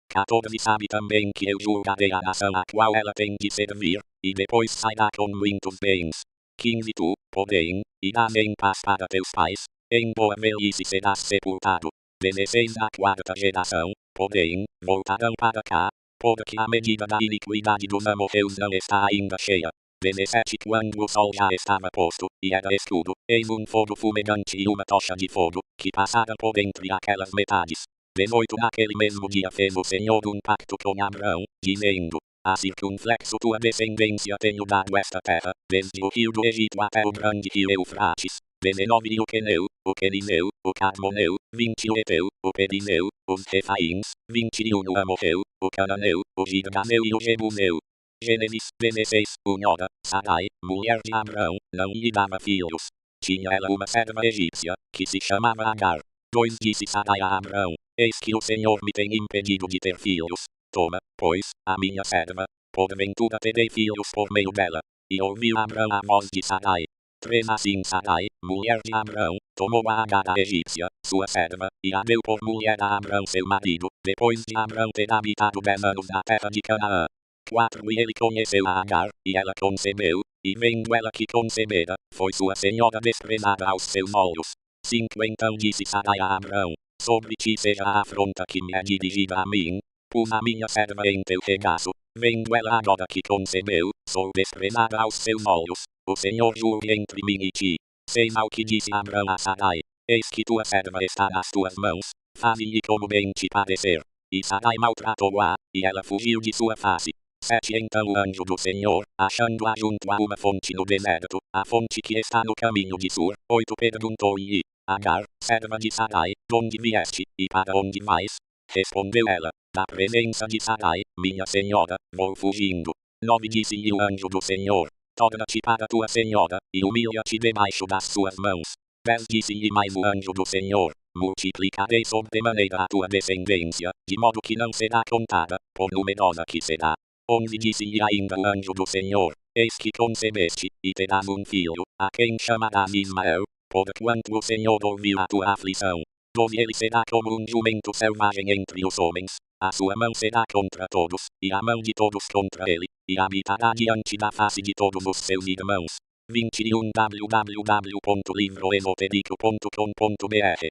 14 Sabe também que eu julgarei a nação a qual ela tem de servir, e depois sairá com muitos bens. 15 Tu, porém, irás em paz para teus pais, em boa velhice serás sepultado. 16 A quarta geração, porém, voltarão para cá, porque a medida da iniquidade dos amorreus não está ainda cheia. 17 Quando o sol já estava posto, e era escuro, eis um fogo fumegante e uma tocha de fogo, que passaram por entre aquelas metades. 18 Naquele mesmo dia fez o Senhor um pacto com Abrão, dizendo, a circunflexo tua descendência tenho dado esta terra, desde o rio do Egito até o grande rio Eufrates. 19 E o Queneu, o Querizeu, o Cadmoneu, 20 O Eteu, o Perizeu, os Refaíns, 21 O Amorreu, o Cananeu, o Girganeu e o Jebuseu. Gênesis 16 Ora, Sarai, mulher de Abrão, não lhe dava filhos. Tinha ela uma serva egípcia, que se chamava Agar. 2 Disse Sarai a Abrão, eis que o Senhor me tem impedido de ter filhos. Toma, pois, a minha serva, porventura terei filhos por meio dela. E ouviu Abrão a voz de Sarai. 3 Assim Sarai, mulher de Abrão, tomou a Agar a egípcia, sua serva, e a deu por mulher a Abrão seu marido, depois de Abrão ter habitado 10 anos na terra de Canaã. 4 E ele conheceu a Agar, e ela concebeu, e vendo ela que concebera, foi sua senhora desprezada aos seus olhos. 5 Então disse Sarai a Abrão, sobre ti seja a afronta que me é dirigida a mim, pus a minha serva em teu regaço, vendo ela agora que concebeu, sou desprezada aos seus olhos, o Senhor julgue entre mim e ti. 6 Ao que disse Abrão a Sarai, eis que tua serva está nas tuas mãos, faze-lhe como bem te parecer. E Sarai maltratou-a, e ela fugiu de sua face. 7 Então o anjo do Senhor, achando-a junto a uma fonte no deserto, a fonte que está no caminho de Sur. 8 Perguntou-lhe, Agar, serva de Sarai, donde vieste, e para onde vais? Respondeu ela, da presença de Sarai, minha senhora, vou fugindo. 9 Disse-lhe o anjo do Senhor, torna-te para tua senhora, e humilha-te debaixo das suas mãos. 10 Disse-lhe mais o anjo do Senhor, multiplicarei sobremaneira a tua descendência, de modo que não será contada, por numerosa que será. 11 Disse-lhe ainda o anjo do Senhor, eis que concebeste, e terás um filho, a quem chamarás Ismael, porquanto o Senhor ouviu a tua aflição. 12 Ele será como um jumento selvagem entre os homens, a sua mão será contra todos, e a mão de todos contra ele, e habitará diante da face de todos os seus irmãos. 21 www.livroesotérico.com.br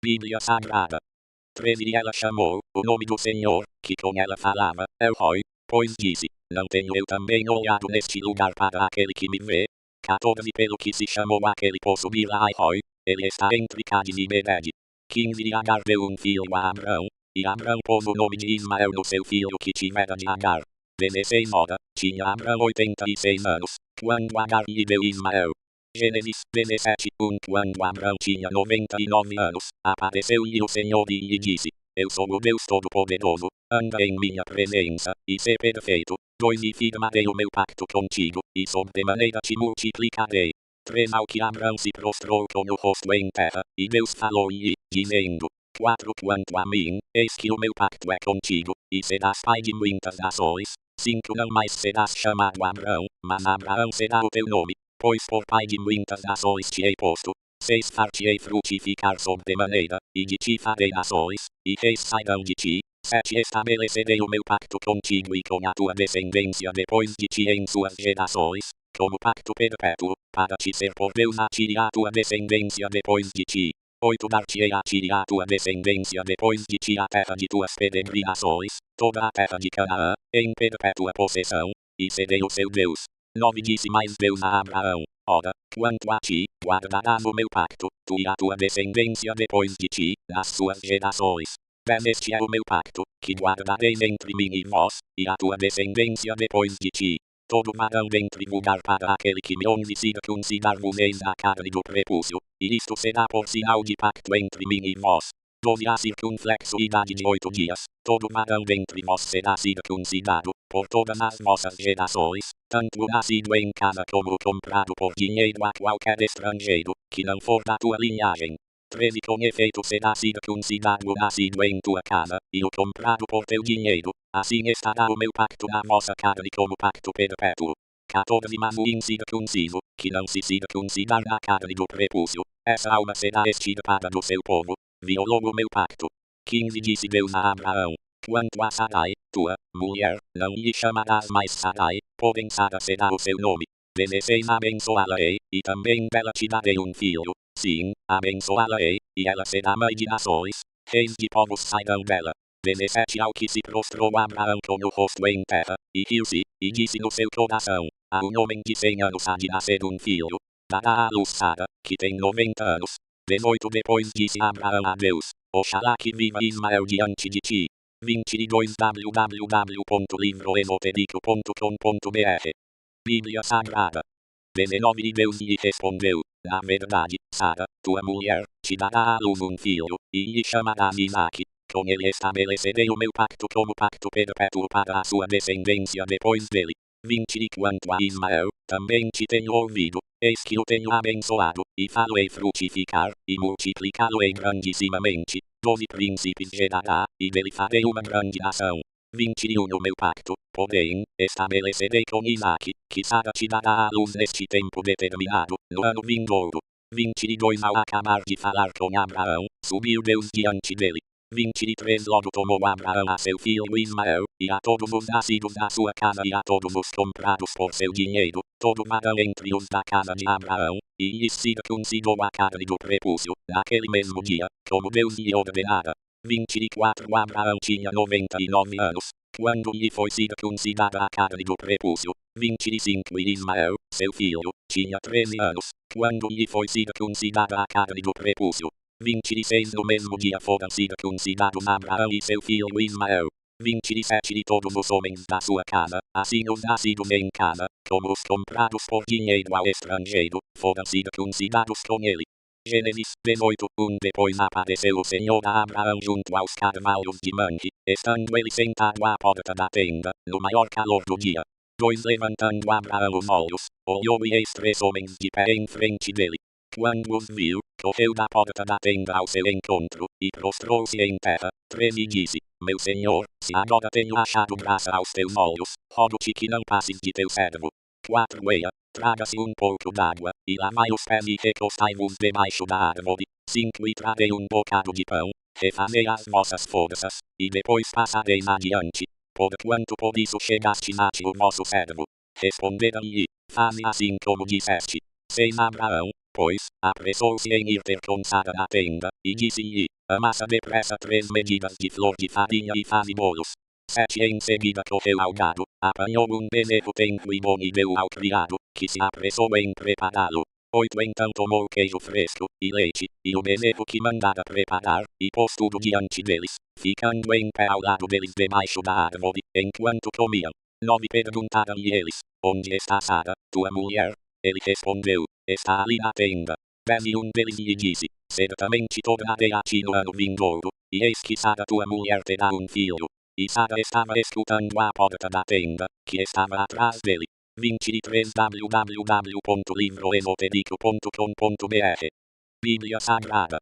Bíblia Sagrada. 13 E ela chamou o nome do Senhor, que com ela falava, El-Roi, pois disse, não tenho eu também olhado neste lugar para aquele que me vê? 14 Pelo que se chamou aquele poço Bilai-Roi, ele está entre Cádiz e Bered. 15 E Agar deu um filho a Abrão, e Abrão pôs o nome de Ismael no seu filho que tivera de Agar. 16 Ora, tinha Abrão 86 anos, quando Agar lhe deu Ismael. Gênesis 17 Quando Abrão tinha 99 anos, apareceu-lhe o Senhor e lhe disse, eu sou o Deus Todo-Poderoso, anda em minha presença, e sê perfeito. 2 E firmarei o meu pacto contigo, e sobremaneira te multiplicarei. 3 Ao que Abrão se prostrou com o rosto em terra, e Deus falou-lhe, dizendo, 4 Quanto a mim, eis que o meu pacto é contigo, e serás pai de muitas nações. 5 Não mais serás chamado Abrão, mas Abraão será o teu nome, pois por pai de muitas nações te hei posto. 6 Far-te-ei frutificar sobremaneira, e de ti farei nações, e reis sairão de ti. 7. Estabelecerei o meu pacto contigo e com a tua descendência depois de ti em suas gerações, como pacto perpétuo, para te ser por Deus a ti e a tua descendência depois de ti. 8. Dar-te-ei a ti e a tua descendência depois de ti a terra de tuas peregrinações, toda a terra de Canaã, em perpétua possessão, e serei o seu Deus. 9. Disse mais Deus a Abraão: Ora, quanto a ti, guardarás o meu pacto, tu e a tua descendência depois de ti, nas suas gerações. 10. Este é o meu pacto, que guardareis entre mim e vós, e a tua descendência depois de ti. Todo varão dentre vos dar para aquele que me ouve circuncidar-vos-eis a carne do prepúcio, e isto será por sinal de pacto entre mim e vós. 12. A circunflexuidade de 8 dias, todo varão dentre vós será circuncidado, por todas as vossas gerações, tanto o nascido em casa como o comprado por dinheiro a qualquer estrangeiro, que não for da tua linhagem. 13. Com efeito será circuncidado o nascido em tua casa, e o comprado por teu dinheiro, assim estará o meu pacto na vossa carne como pacto perpétuo. 14. Mas o incircunciso, que não se circuncidar na carne do prepúcio, essa alma será extirpada do seu povo, violou o meu pacto. 15. Disse Deus a Abraão: Quanto a Sarai, tua mulher, não lhe chamarás mais Sarai, porém Sara será o seu nome. 16. Abençoá-la-ei, e também dela te darei um filho. Sim, abençoá-la-ei, e ela será mãe de nações, reis de povos sairão dela. 17. Ao que se prostrou Abraão com o rosto em terra, e riu-se, e disse no seu coração: A um homem de 100 anos há de nascer um filho. Dará à luz Sara, que tem 90 anos. 18. Depois disse Abraão a Deus: Oxalá que viva Ismael diante de ti. 22. www.livroesotérico.com.br Bíblia Sagrada. 19. E Deus lhe respondeu: Na verdade, Sara, tua mulher, te dará à luz um filho, e lhe chamarás Isaque. Com ele estabelecerei o meu pacto como pacto perpétuo para a sua descendência depois dele. 20. E quanto a Ismael, também te tenho ouvido, eis que o tenho abençoado, e falo-ei frutificar, e multiplicá-lo-ei grandissimamente. 12. Príncipes gerará, e dele farei uma grande nação. 21. O meu pacto, porém, estabelecerei com Isaque, que Sara te dará à luz neste tempo determinado, no ano vindouro. 22. Ao acabar de falar com Abraão, subiu Deus diante dele. 23. Logo tomou Abraão a seu filho Ismael, e a todos os nascidos da sua casa e a todos os comprados por seu dinheiro, todo varão entre os da casa de Abraão, e lhes circuncidou a carne do prepúcio, naquele mesmo dia, como Deus lhe ordenara. 24. Abraão tinha 99 anos, quando lhe foi circuncidada a carne do prepúcio. 25. E Ismael, seu filho, tinha 13 anos, quando lhe foi circuncidada a carne do prepúcio. 26. No mesmo dia foram circuncidados Abraão e seu filho Ismael. 27. E todos os homens da sua casa, assim os nascidos em casa, como os comprados por dinheiro ao estrangeiro, foram circuncidados com ele. Gênesis 18. Depois apareceu o Senhor a Abraão junto aos carvalhos de Manre, estando ele sentado à porta da tenda, no maior calor do dia. 2. Levantando Abraão os olhos, olhou e eis 3 homens de pé em frente dele. Quando os viu, correu da porta da tenda ao seu encontro, e prostrou-se em terra. 3. E disse: Meu Senhor, se agora tenho achado graça aos teus olhos, rogo-te que não passes de teu servo. 4. Eia, traga-se um pouco d'água, e lavai os pés e recostai-vos debaixo da árvore. 5. E trarei um bocado de pão, refazei as vossas forças, e depois passareis adiante. Porquanto por isso chegastes a ti o vosso servo. Responderam-lhe: Faze assim como disseste. 6. Abraão, pois, apressou-se em ir ter com Sara à tenda, e disse-lhe: Amassa depressa 3 medidas de flor de farinha e faze bolos. 7. Em seguida correu ao gado, apanhou um bezerro tenro e bom e deu ao criado, que se apressou em prepará-lo. 8. Então tomou queijo fresco, e leite, e o bezerro que mandara preparar, e pôs tudo diante deles, ficando em pé ao lado deles debaixo da árvore, enquanto comiam. 9. Perguntaram-lhe eles: Onde está Sara, tua mulher? Ele respondeu: Está ali na tenda. 10. E um deles lhe disse: Certamente tornarei a ti no ano vindouro, e eis que Sara tua mulher terá um filho. E Sara estava escutando à porta da tenda, que estava atrás dele. 23. www.livroesotérico.com.br Bíblia Sagrada.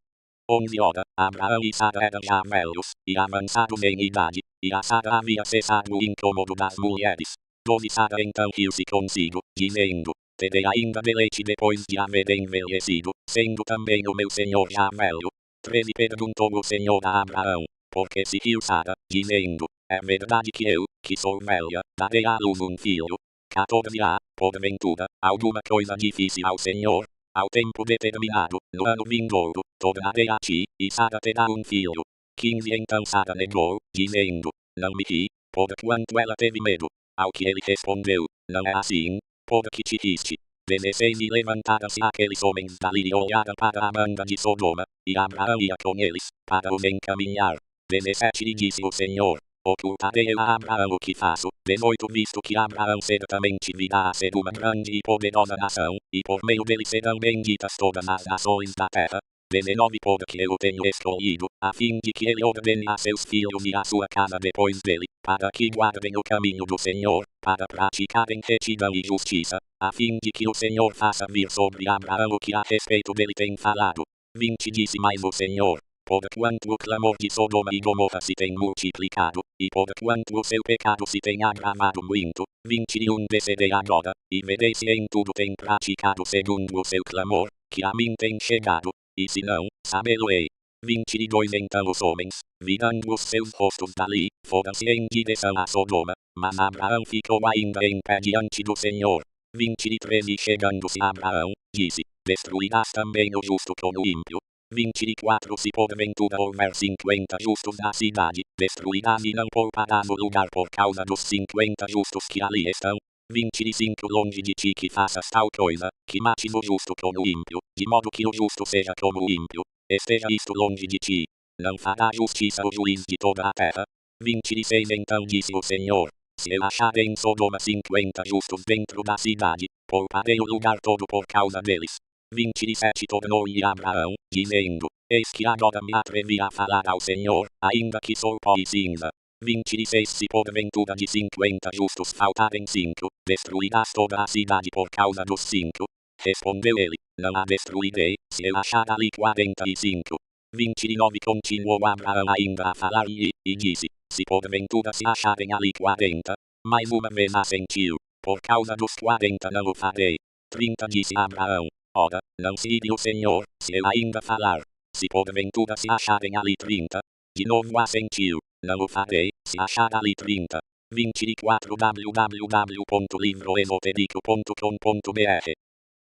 11. Ora, Abraão e Sara eram já velhos, e avançados em idade, e a Sara havia cessado o incômodo das mulheres. 12. Sara então riu-se consigo, dizendo: Terei ainda deleite depois de haver envelhecido, sendo também o meu senhor já velho. 13. Perguntou o Senhor a Abraão: porque seguiu Sara, dizendo: é verdade que eu, que sou velha, darei à luz um filho. 14 porventura, alguma coisa difícil ao Senhor? Ao tempo determinado, no ano vindouro, tornarei a ti, e Sara terá um filho. 15 Então Sara negou, dizendo: não me ri, porquanto ela teve medo. Ao que ele respondeu: não é assim, porque te riste. 16 E levantaram-se aqueles homens dali e olharam para a banda de Sodoma, e Abraão ia com eles, para os encaminhar. 17 E disse o Senhor: ocultarei eu a Abraão o que faço. 18 Visto que Abraão certamente virá a ser uma grande e poderosa nação, e por meio dele serão benditas todas as nações da terra. 19 Porque eu o tenho escolhido, a fim de que ele ordene a seus filhos e a sua casa depois dele, para que guardem o caminho do Senhor, para praticarem retidão e justiça, a fim de que o Senhor faça vir sobre Abraão o que a respeito dele tem falado. 20 Disse mais o Senhor: porquanto o clamor de Sodoma e Gomorra se tem multiplicado, e porquanto o seu pecado se tem agravado muito. 21 Descerei agora, e verei se em tudo tem praticado segundo o seu clamor, que a mim tem chegado, e se não, sabê-lo-ei. 22 Então os homens, virando os seus rostos dali, foram-se em direção a Sodoma, mas Abraão ficou ainda em pé diante do Senhor. 23 E chegando-se Abraão, disse: destruirás também o justo com o ímpio. 24 Se porventura houver 50 justos na cidade, destruirás e não pouparás o lugar por causa dos 50 justos que ali estão. 25 Longe de ti que faças tal coisa, que mates o justo com o ímpio, de modo que o justo seja como o ímpio. Esteja isto longe de ti. Não fará justiça o juiz de toda a terra. 26 Então disse o Senhor: se eu achar em Sodoma 50 justos dentro da cidade, pouparei o lugar todo por causa deles. 27 Tornou-lhe Abraão, dizendo: eis que agora me atrevi a falar ao Senhor, ainda que sou pó e cinza. 26 Se porventura de 50 justos faltarem 5, destruirás toda a cidade por causa dos 5. Respondeu ele: não a destruirei, se eu achar ali 45. 29 Continuou Abraão ainda a falar-lhe, e disse: se porventura se acharem ali 40, mais uma vez assentiu: por causa dos 40 não o farei. 30 Disse Abraão: ora, não se ire o Senhor, se eu ainda falar. Se porventura se acharem ali 30, de novo assentiu: não o farei, se achar ali 30. 24 www.livroesotérico.com.br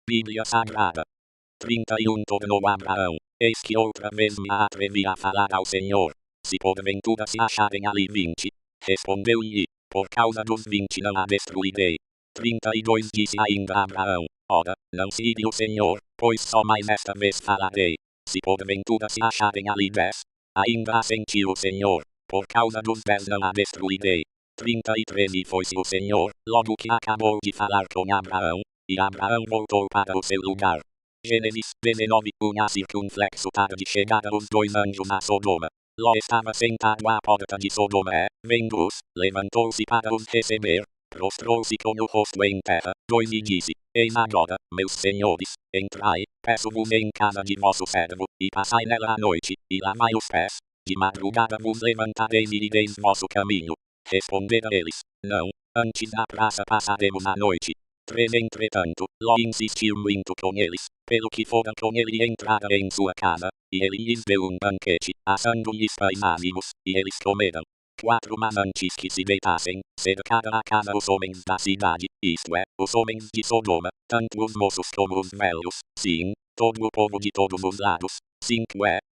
Bíblia Sagrada. 31 Tornou Abraão: eis que outra vez me atrevi a falar ao Senhor. Se porventura se acharem ali 20, respondeu-lhe: por causa dos 20 não a destruirei. 32 Disse ainda Abraão: ora, não se ire o Senhor, pois só mais esta vez falarei. Se porventura se acharem ali 10, ainda assentiu o Senhor: por causa dos 10 não a destruirei. 33 E foi-se o Senhor, logo que acabou de falar com Abraão, e Abraão voltou para o seu lugar. Gênesis 19 Uma circunflexo tarde chegaram os 2 anjos a Sodoma. Ló estava sentado à porta de Sodoma e, vendo-os, levantou-se para os receber, prostrou-se com o rosto em terra. 2 E disse: eis agora, meus senhores, entrai, peço-vos em casa de vosso servo, e passai nela a noite, e lavai os pés. De madrugada vos levantareis e ireis vosso caminho. Responderam eles: não, antes na praça passaremos a noite. 3 Entretanto, Ló insistiu muito com eles, pelo que foram com ele e entraram em sua casa, e ele lhes deu um banquete, assando-lhes pães ázimos, e eles comeram. 4 Mas antes que se deitassem, cercaram a casa os homens da cidade, isto é, os homens de Sodoma, tanto os moços como os velhos, sim, todo o povo de todos os lados. 5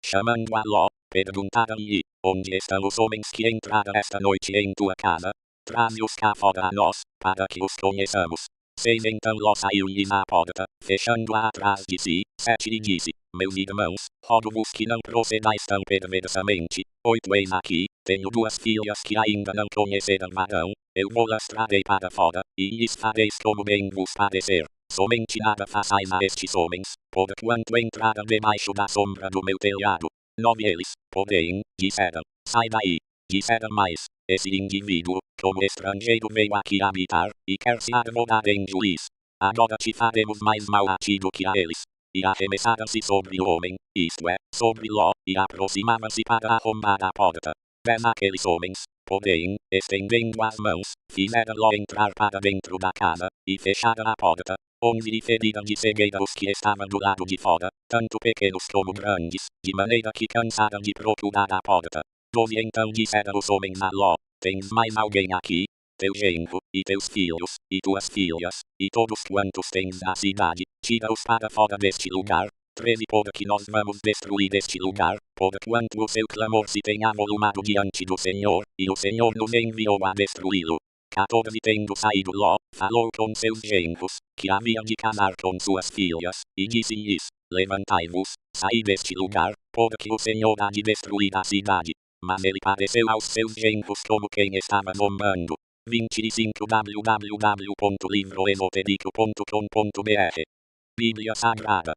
Chamando a Ló, perguntaram-lhe: onde estão os homens que entraram esta noite em tua casa? Traze-os cá fora a nós, para que os conheçamos. 6 Então Ló saiu-lhes à porta, fechando-a atrás de si. 7 E disse: meus irmãos, rogo-vos que não procedais tão perversamente. 8 Eis aqui, tenho 2 filhas que ainda não conheceram varão, eu vou-las trarei para fora, e lhes fareis como bem vos parecer. Somente nada façais a estes homens, porquanto entraram debaixo da sombra do meu telhado. 9 Eles, porém, disseram: sai daí. Disseram mais: esse indivíduo, como estrangeiro veio aqui habitar, e quer se arvorar em juiz. Agora te faremos mais mal a ti do que a eles. E arremessaram-se sobre o homem, isto é, sobre Ló, e aproximavam-se para arrombar a porta. 10 Aqueles homens, porém, estendendo as mãos, fizeram Ló entrar para dentro da casa, e fecharam a porta. 11 E feriram de cegueira os que estavam do lado de fora, tanto pequenos como grandes, de maneira que cansaram de procurar a porta. 12 Então dissera os homens a Ló: Tens mais alguém aqui? Teu genro, e teus filhos, e tuas filhas, e todos quantos tens na cidade, tira-os para fora deste lugar. 13 Porque nós vamos destruir este lugar, porquanto o seu clamor se tem avolumado diante do Senhor, e o Senhor nos enviou a destruí-lo. 14 Tendo saído Ló, falou com seus genros, que havia de casar com suas filhas, e disse-lhes: Levantai-vos, saí deste lugar, porque o Senhor há de destruir a cidade. Mas ele pareceu aos seus genros como quem estava zombando. 25 www.livroesotérico.com.br Bíblia Sagrada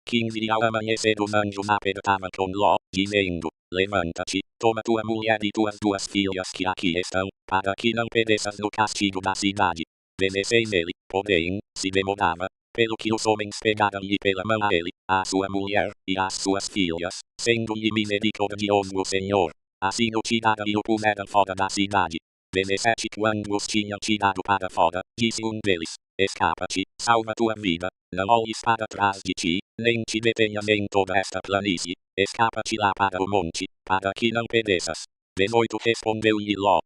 15 E ao amanhecer os anjos apertavam com Ló, dizendo: Levanta-te, toma tua mulher e tuas 2 filhas que aqui estão, para que não pereças no castigo da cidade. 16 Ele, porém, se demorava, pelo que os homens pegaram-lhe pela mão a ele, a sua mulher, e as suas filhas, sendo-lhe misericordioso o Senhor. Assim o tiraram e o puseram fora da cidade. 17 Quando os tinham tirado para fora, disse um deles: Escapa-te, salva tua vida, não olhes para trás de ti, nem te detenhas em toda esta planície, escapa-te lá para o monte, para que não pereças. 18 Respondeu-lhe Ló: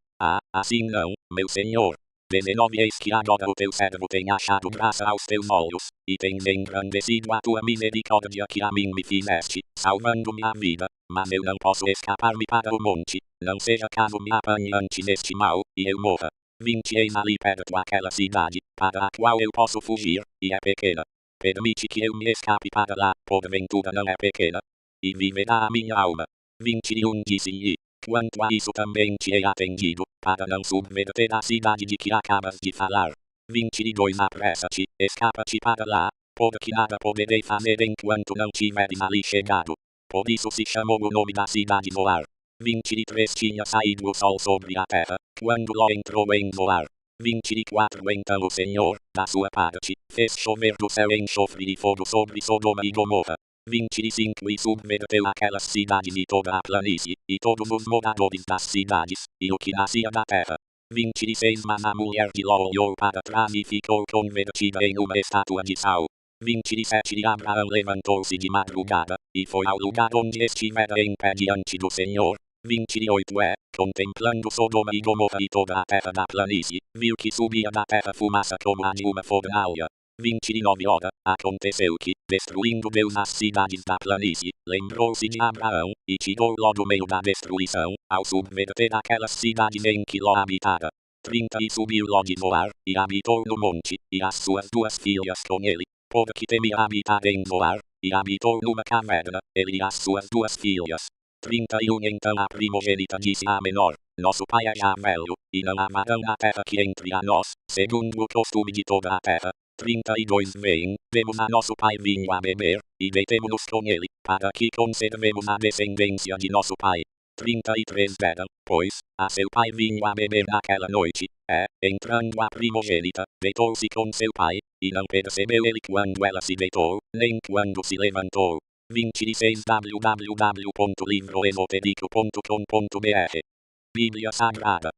assim não, meu senhor. 19 Eis que agora o teu servo tem achado graça aos teus olhos, e tens engrandecido a tua misericórdia que a mim me fizeste, salvando-me a vida, mas eu não posso escapar-me para o monte, não seja caso me apanhe antes neste mal, e eu morra. 20 Eis ali perto aquela cidade, para a qual eu posso fugir, e é pequena. Permite que eu me escape para lá, porventura não é pequena, e viverá a minha alma. 21 Disse-lhe: Quanto a isso também te hei atendido, para não subverter a cidade de que acabas de falar. 22 Apressa-te, escapa-te para lá, porque nada poderei fazer enquanto não tiveres ali chegado. Por isso se chamou o nome da cidade Zoar. 23 Tinha saído o sol sobre a terra, quando Ló entrou em Zoar. 24 Então o Senhor, da sua parte, fez chover do céu enxofre e fogo sobre Sodoma e Gomorra. 25 E subverteu aquelas cidades e toda a planície, e todos os moradores das cidades, e o que nascia da terra. 26 Mas a mulher de Ló olhou para trás e ficou convertida em uma estátua de sal. 27 E Abraão levantou-se de madrugada, e foi ao lugar onde estivera em pé diante do Senhor. 28 Contemplando Sodoma e Gomorra e toda a terra da planície, viu que subia da terra fumaça como a de uma fornalha. 29 Aconteceu que, destruindo Deus as cidades da planície, lembrou-se de Abraão, e tirou Ló do meio da destruição, ao subverter aquelas cidades em que Ló habitara. 30 E subiu Ló de Zoar, e habitou no monte, e as suas 2 filhas com ele, porque temia habitar em Zoar, e habitou numa caverna, ele e as suas 2 filhas. 31 Então a primogênita disse à menor: Nosso pai é já velho, e não há varão na terra que entre a nós, segundo o costume de toda a terra. 32 Vem, demos a nosso pai vinho a beber, e deitemo-nos com ele, para que conservemos a descendência de nosso pai. 33 Deram, pois, a seu pai vinho a beber naquela noite, entrando a primogênita, deitou-se com seu pai, e não percebeu ele quando ela se deitou, nem quando se levantou. 26 www.livroesotérico.com.br Bíblia Sagrada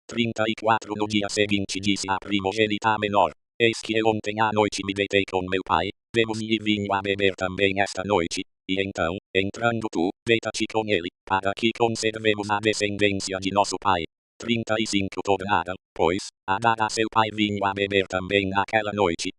34 No dia seguinte disse a primogênita a menor: Eis que eu ontem à noite me deitei com meu pai, demos-lhe vinho a beber também esta noite, e então, entrando tu, deita-te com ele, para que conservemos a descendência de nosso pai. 35 Tornaram, pois, a dar a seu pai vinho a beber também naquela noite,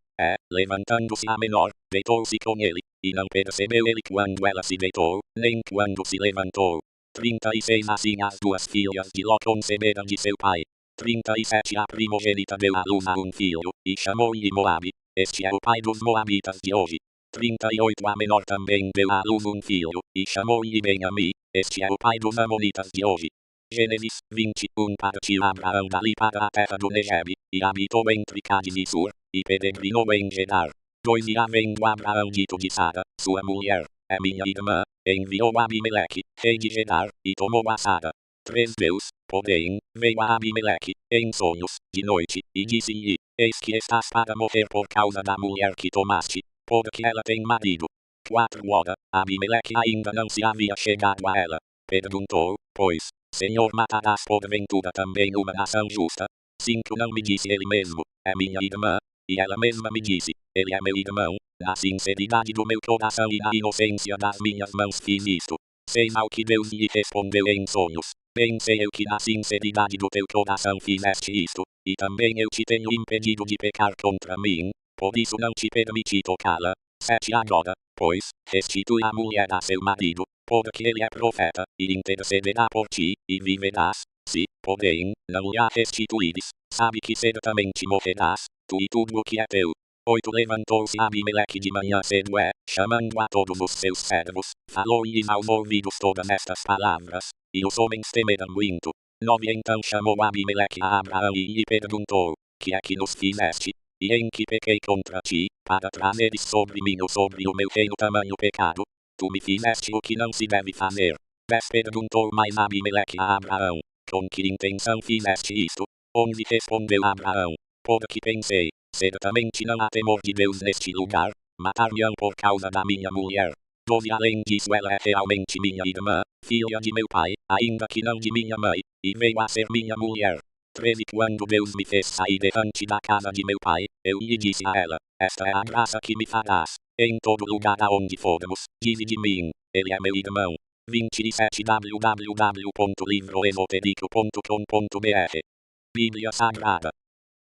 levantando-se a menor, deitou-se com ele, e não percebeu ele quando ela se deitou, nem quando se levantou. 36 Assim as 2 filhas de Ló conceberam de seu pai. 37 A primogênita deu à luz a um filho, e chamou-lhe Moabe. Este é o pai dos moabitas de hoje. 38 A menor também deu à luz um filho, e chamou-lhe Benjamim. Este é o pai dos amonitas de hoje. Gênesis 21 Partiu Abraão dali para a terra do Negebe, e habitou entre Cádiz e Sur, e peregrinou em Gerar. 2 E havendo Abraão dito de Sara, sua mulher: É minha irmã, enviou Abimeleque, rei de Gerar, e tomou a Sara. 3 Deus, porém, veio a Abimeleque, em sonhos, de noite, e disse-lhe: Eis que estás para morrer por causa da mulher que tomaste, porque ela tem marido. 4 Abimeleque ainda não se havia chegado a ela. Perguntou, pois: Senhor, matarás porventura também uma nação justa? 5 Não me disse ele mesmo: É minha irmã. E ela mesma me disse: Ele é meu irmão. Na sinceridade do meu coração e na inocência das minhas mãos fiz isto. 16 ao que Deus lhe respondeu em sonhos. Bem sei eu que na sinceridade do teu coração fizeste isto, e também eu te tenho impedido de pecar contra mim, por isso não te permiti tocá-la. 7 Agora, pois, restitui a mulher a seu marido, porque ele é profeta, e intercederá por ti, e viverás. Se, porém, não lhe a restituíres, sabe que certamente morrerás, tu e tudo o que é teu. 8 Levantou-se Abimeleque de manhã cedo chamando a todos os seus servos, falou-lhes aos ouvidos todas estas palavras, e os homens temeram muito. 9 Então chamou Abimeleque a Abraão e lhe perguntou, que é que nos fizeste? E em que pequei contra ti, para trazeres sobre mim ou sobre o meu reino tamanho pecado? Tu me fizeste o que não se deve fazer. 10 Perguntou mais Abimeleque a Abraão, com que intenção fizeste isto? 11 Respondeu Abraão, porque pensei, certamente não há temor de Deus neste lugar, matar-me-ão por causa da minha mulher. 12 Além disso ela é realmente minha irmã, filha de meu pai, ainda que não de minha mãe, e veio a ser minha mulher. 13 Quando Deus me fez sair diante da casa de meu pai, eu lhe disse a ela, esta é a graça que me farás, em todo lugar aonde formos, dize de mim, ele é meu irmão. 27 www.livroesotérico.com.br Bíblia Sagrada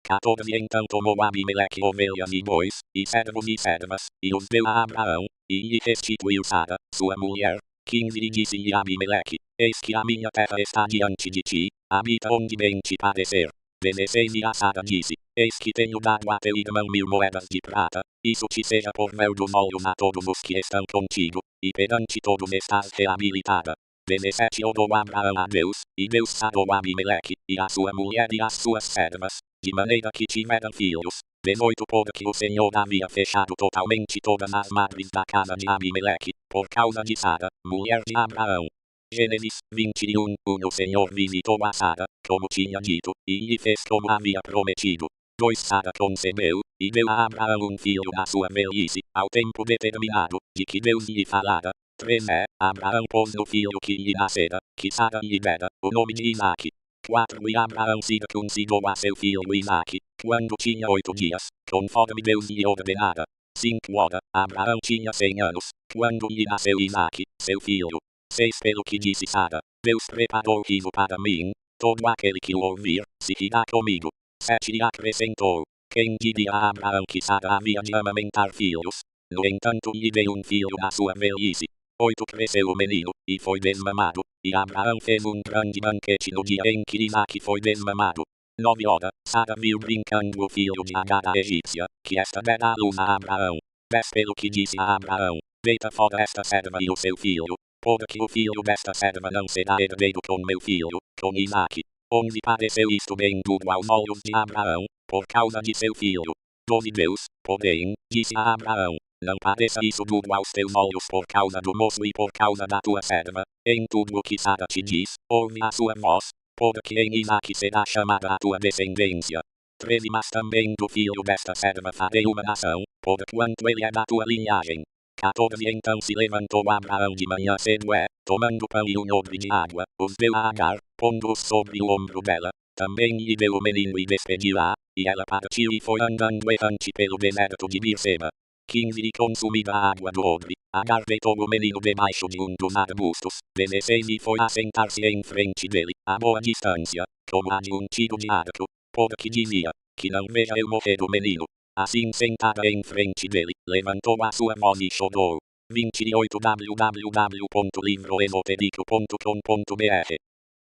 14 Então tomou Abimeleque ovelhas e bois, e servos e servas, e os deu a Abraão, e lhe restituiu Sara, sua mulher. 15 E disse-lhe Abimeleque, eis que a minha terra está diante de ti, habita onde bem te parecer. 16 E a Sara disse, eis que tenho dado a teu irmão 1000 moedas de prata, isso te seja por véu dos olhos a todos os que estão contigo, e perante todos estás reabilitada. 17 Orou Abraão a Deus, e Deus sarou Abimeleque, e a sua mulher e as suas servas, de maneira que tiveram filhos. 18 Porque o Senhor havia fechado totalmente todas as madres da casa de Abimeleque, por causa de Sara, mulher de Abraão. Gênesis 21 O Senhor visitou a Sara, como tinha dito, e lhe fez como havia prometido. 2 Sara concebeu, e deu a Abraão um filho na sua velhice, ao tempo determinado, de que Deus lhe falara. 3 Abraão pôs no filho que lhe nascera, que Sara lhe dera, o nome de Isaque. 4 E Abraão circuncidou a seu filho Isaque, quando tinha 8 dias, conforme Deus lhe ordenara. 5 Ora, Abraão tinha 100 anos, quando lhe nasceu Isaque, seu filho. 6 Pelo que disse Sara, Deus preparou riso para mim, todo aquele que o ouvir, se rirá comigo. 7 E acrescentou, quem diria a Abraão que Sara havia de amamentar filhos? No entanto lhe deu um filho na sua velhice. 8 Cresceu o menino, e foi desmamado, e Abraão fez um grande banquete no dia em que Isaque foi desmamado. 9 Ora, Sara viu brincando o filho de Agar a egípcia, que esta dera à luz a Abraão. 10 Pelo que disse a Abraão, deita fora esta serva e o seu filho, porque o filho desta serva não será herdeiro com meu filho, com Isaque. 11 Pareceu isto bem duro aos olhos de Abraão, por causa de seu filho. 12 Deus, porém, disse a Abraão, não pareça isso duro aos teus olhos por causa do moço e por causa da tua serva, em tudo o que Sara te diz, ouve a sua voz, porque em Isaque será chamada a tua descendência. 13 Mas também do filho desta serva farei uma nação, porquanto ele é da tua linhagem. 14 Então se levantou Abraão de manhã cedo tomando pão e um odre de água, os deu a Agar, pondo-os sobre o ombro dela, também lhe deu o menino e despediu-a, e ela partiu e foi andando errante pelo deserto de Berseba. 15 E consumida a água do odre, Agar deitou o menino debaixo de um dos arbustos. 16 E foi assentar-se em frente dele, a boa distância, como a de um tiro de arco, porque dizia, que não veja eu morrer o menino. Assim sentada em frente dele, levantou a sua voz e chorou. 28 www.livroesotérico.com.br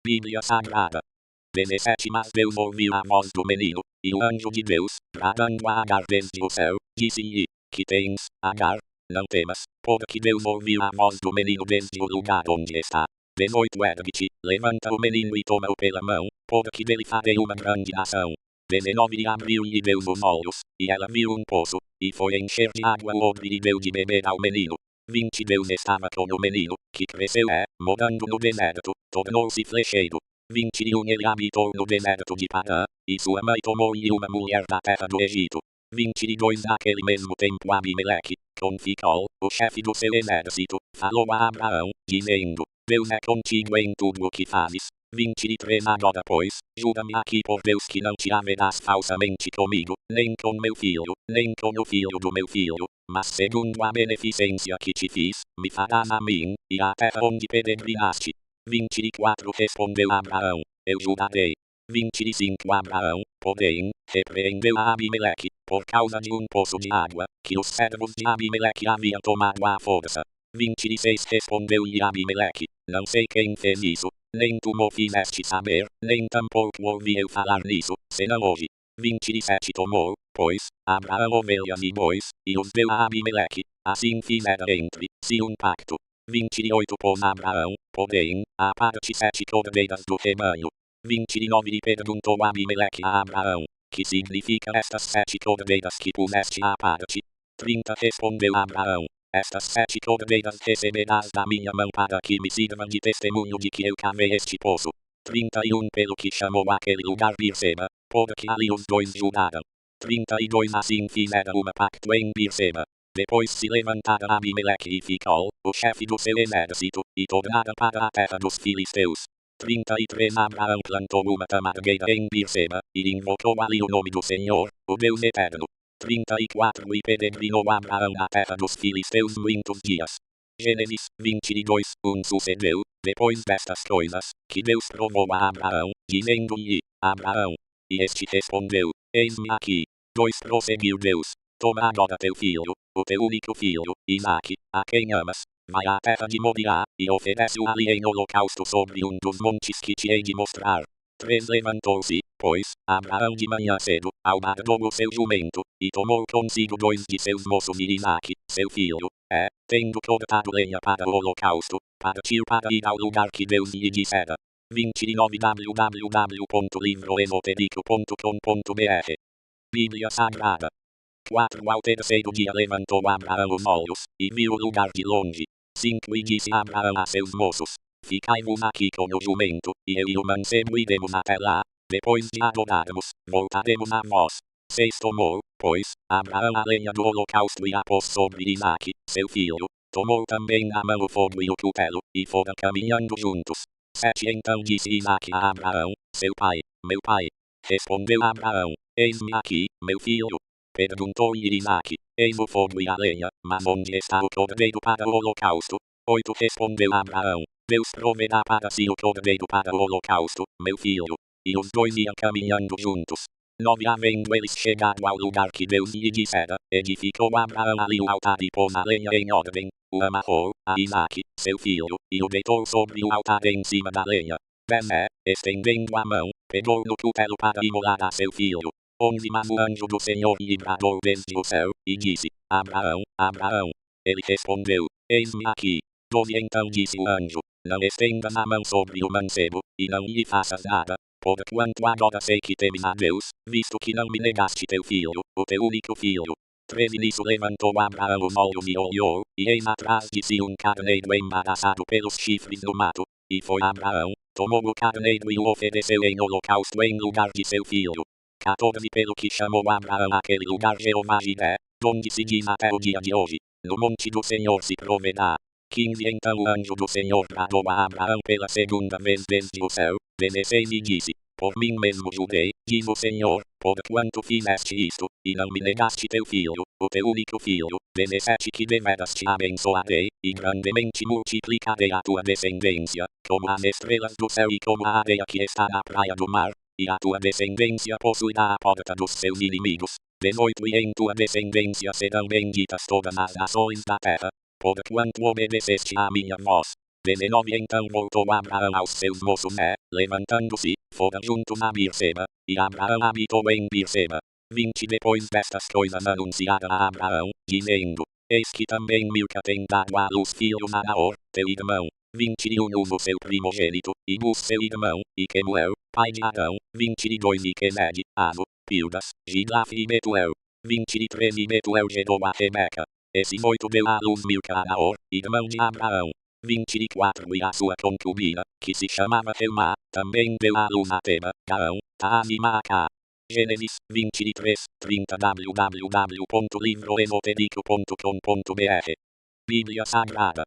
Bíblia Sagrada 17 Mas Deus ouviu a voz do menino, e o anjo de Deus, bradando a Agar desde o céu, disse-lhe, que tens, Agar? Não temas, porque Deus ouviu a voz do menino desde o lugar onde está. 18 Ergue-te, levanta o menino e toma-o pela mão, porque dele farei uma grande nação. 19 E abriu-lhe Deus os olhos, e ela viu um poço, e foi encher de água o odre e deu de beber ao menino. 20 Deus estava com o menino, que cresceu morando no deserto, tornou-se flecheiro. 21 Ele habitou no deserto de Parã, e sua mãe tomou-lhe uma mulher da terra do Egito. 22 Naquele mesmo tempo Abimeleque, com Ficol, o chefe do seu exército, falou a Abraão, dizendo, Deus é contigo em tudo o que fazes. 23 Agora pois, jura-me aqui por Deus que não te haverás falsamente comigo, nem com meu filho, nem com o filho do meu filho, mas segundo a beneficência que te fiz, me farás a mim, e a terra onde peregrinaste. 24 Respondeu Abraão, eu julgarei. 25 Abraão, porém, repreendeu a Abimeleque, por causa de um poço de água, que os servos de Abimeleque haviam tomado à força. 26 Respondeu-lhe Abimeleque, não sei quem fez isso, nem tu me fizeste saber, nem tampouco ouvi eu falar nisso, senão hoje. 27 Tomou, pois, Abraão ovelhas e bois, e os deu a Abimeleque, assim fizera entre si um pacto. 28 Pôs Abraão, porém, à parte 7 cordeiras do rebanho. 29 E perguntou Abimeleque a Abraão, que significa estas 7 cordeiras que puseste à parte? 30 Respondeu Abraão, estas 7 cordeiras receberás da minha mão para que me sirvam de testemunho de que eu cavei este poço. 31 Pelo que chamou aquele lugar Beerseba, porque ali os dois julgaram. 32 Assim fizeram uma pacto em Beerseba. Depois se levantara Abimeleque e Ficol, o chefe do seu exército, e tornara para a terra dos filisteus. 33 Abraão plantou uma tamargueira em Beerseba, e invocou ali o nome do Senhor, o Deus eterno. 34 E peregrinou Abraão na terra dos filisteus muitos dias. Gênesis 22, Sucedeu, depois destas coisas, que Deus provou a Abraão, dizendo-lhe, Abraão. E este respondeu, eis-me aqui. 2 Prosseguiu Deus, toma agora teu filho, o teu único filho, Isaque, a quem amas, vai à terra de Moriá, e oferece-o ali em holocausto sobre um dos montes que te hei de mostrar. 3 Levantou-se, pois, Abraão de manhã cedo, albardou o seu jumento, e tomou consigo 2 de seus moços e Isaque, seu filho, tendo cortado lenha para o holocausto, partiu para ir ao lugar que Deus lhe dissera. 29 www.livroesotérico.com.br Bíblia Sagrada. 4 Ao terceiro dia levantou Abraão os olhos, e viu o lugar de longe. 5 E disse Abraão a seus moços, ficai-vos aqui com o jumento, e eu e o mancebo iremos até lá, depois de adorarmos, voltaremos a vós. 6 Tomou, pois, Abraão a lenha do holocausto e a pôs sobre Isaque, seu filho, tomou também na mão o fogo e o cutelo, e foram caminhando juntos. 7 Então disse Isaque a Abraão, seu pai, meu pai. Respondeu Abraão, eis-me aqui, meu filho. Perguntou-lhe Isaque, eis o fogo e a lenha, mas onde está o cordeiro para o holocausto? 8 Respondeu Abraão, Deus proverá para si o cordeiro para o holocausto, meu filho. E os dois iam caminhando juntos. 9 Havendo eles chegado ao lugar que Deus lhe dissera, edificou Abraão ali o altar e pôs a lenha em ordem, o amarrou, a Isaque, seu filho, e o deitou sobre o altar em cima da lenha. 10 Estendendo a mão, pegou no cutelo para imolar a seu filho. 11 Mas o anjo do Senhor lhe bradou desde o céu, e disse, Abraão, Abraão. Ele respondeu, eis-me aqui. 12 Então disse o anjo, não estendas a mão sobre o mancebo, e não lhe faças nada, porquanto agora sei que temes a Deus, visto que não me negaste teu filho, o teu único filho. 13 Nisso levantou Abraão os olhos e olhou, e eis atrás de si um carneiro embaraçado pelos chifres do mato. E foi Abraão, tomou o carneiro e o ofereceu em holocausto em lugar de seu filho. 14 Pelo que chamou Abraão aquele lugar Jeová Jiré, donde se diz até o dia de hoje, no monte do Senhor se proverá. 15 Então o anjo do Senhor bradou a Abraão pela segunda vez desde o céu. 16 E disse, por mim mesmo jurei, diz o Senhor, porquanto fizeste isto, e não me negaste teu filho, o teu único filho. 17 Que deveras te abençoarei, e grandemente multiplicarei a tua descendência, como as estrelas do céu e como a areia que está na praia do mar. E a tua descendência possuirá a porta dos seus inimigos. 18 E em tua descendência serão benditas todas as nações da terra, porquanto obedeceste à minha voz. 19 Então voltou Abraão aos seus moços levantando-se, foram juntos a Beerseba, e Abraão habitou em Beerseba. 20 Depois destas coisas anunciaram a Abraão, dizendo, eis que também Milca tem dado à luz filhos a Naor, teu irmão. 21 Uso seu primogênito, e Bus seu irmão, e Quemuel, pai de Arão. 22 E Quezed, Azo, Pildas, Gidlaf e Betuel. 23 E Betuel gerou a Rebeca. Esses 8 deu à luz Milca a Naor, irmão de Abraão. 24 E a sua concubina, que se chamava Reumá, também deu à luz a Teba, Gaão, Taaz e Maacá. Gênesis 23, 30 www.livroesotérico.com.br Bíblia Sagrada.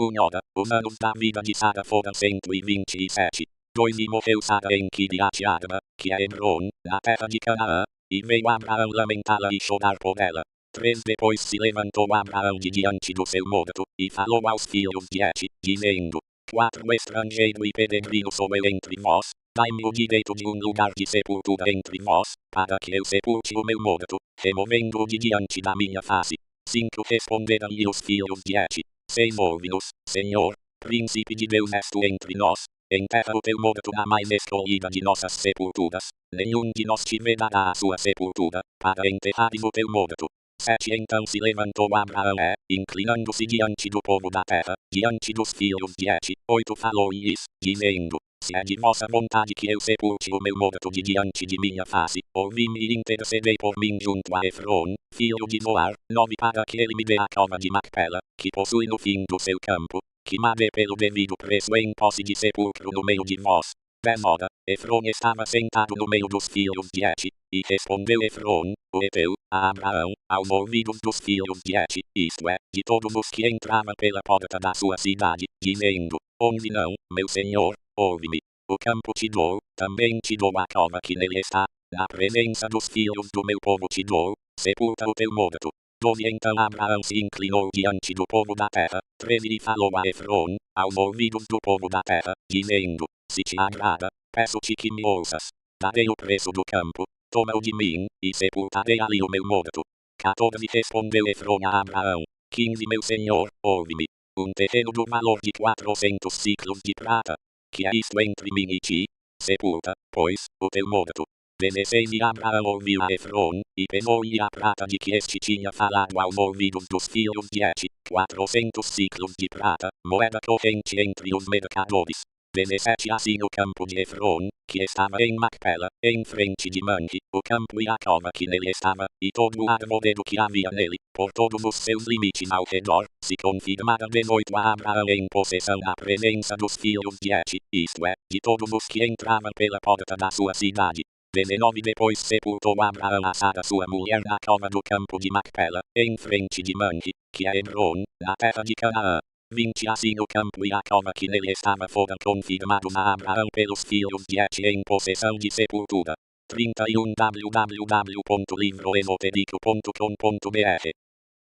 1 Os anos da vida de Sara foram 127. 2 E morreu Sara em Kiriat Arba, que é Hebron, na terra de Canaã, e veio Abraão lamentá-la e chorar por ela. 3 Depois se levantou Abraão de diante do seu morto, e falou aos filhos de Et, dizendo: 4 Estrangeiro e peregrino sou eu entre vós, dai-me o direito de lugar de sepultura entre vós, para que eu sepulte o meu morto, removendo-o de diante da minha face. 5 Responderam-lhe os filhos de Et: 6 Ouve-nos, Senhor, príncipe de Deus és tu entre nós, enterra o teu morto na mais escolhida de nossas sepulturas, nenhum de nós te vedará a sua sepultura, para enterrares o teu morto. 7 Então se levantou Abraão inclinando-se diante do povo da terra, diante dos filhos de Et. 8 Falou-lhes, dizendo: Se é de vossa vontade que eu sepulte o meu morto de diante de minha face, ouvi-me e intercedei por mim junto a Efron, filho de Zoar, 9 Para que ele me dê a cova de Macpela, que possui no fim do seu campo, que me dê pelo devido preço em posse de sepulcro no meio de vós. 10 Ora, Efron estava sentado no meio dos filhos de Et, e respondeu Efron, o Eteu, a Abraão, aos ouvidos dos filhos de Et, isto é, de todos os que entravam pela porta da sua cidade, dizendo: 11 Não, meu senhor, ouve-me. O campo te dou, também te dou a cova que nele está, na presença dos filhos do meu povo te dou, sepulta o teu morto. 12 Então Abraão se inclinou diante do povo da terra, 13 E falou a Efron, aos ouvidos do povo da terra, dizendo: Se te agrada, peço-te que me ouças. Darei o preço do campo, toma-o de mim, e sepultarei ali o meu morto. 14 Respondeu Efron a Abraão: 15 Meu senhor, ouve-me. Um terreno do valor de 400 ciclos de prata. Que é isto entre mim e ti? Sepulta, pois, o teu morto. 16 E Abraão ouviu a Efron, e pesou-lhe a prata de que este tinha falado aos ouvidos dos filhos de Et, 400 ciclos de prata, moeda corrente entre os mercadores. 17 Assim o campo de Efron, que estava em Macpela, em frente de Manre, o campo e a cova que nele estava, e todo o arvoredo que havia nele, por todos os seus limites ao redor, se confirmara 18 a Abraão em possessão na presença dos filhos de Et, isto é, de todos os que entravam pela porta da sua cidade. 19 Depois sepultou Abraão a Sara sua mulher na cova do campo de Macpela, em frente de Manre, que é Hebron, na terra de Canaã. 20 Assim o campo e a cova que nele estava foram confirmados a Abraão pelos filhos de Et em possessão de sepultura. 31 www.livroesotérico.com.br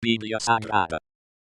Bíblia Sagrada.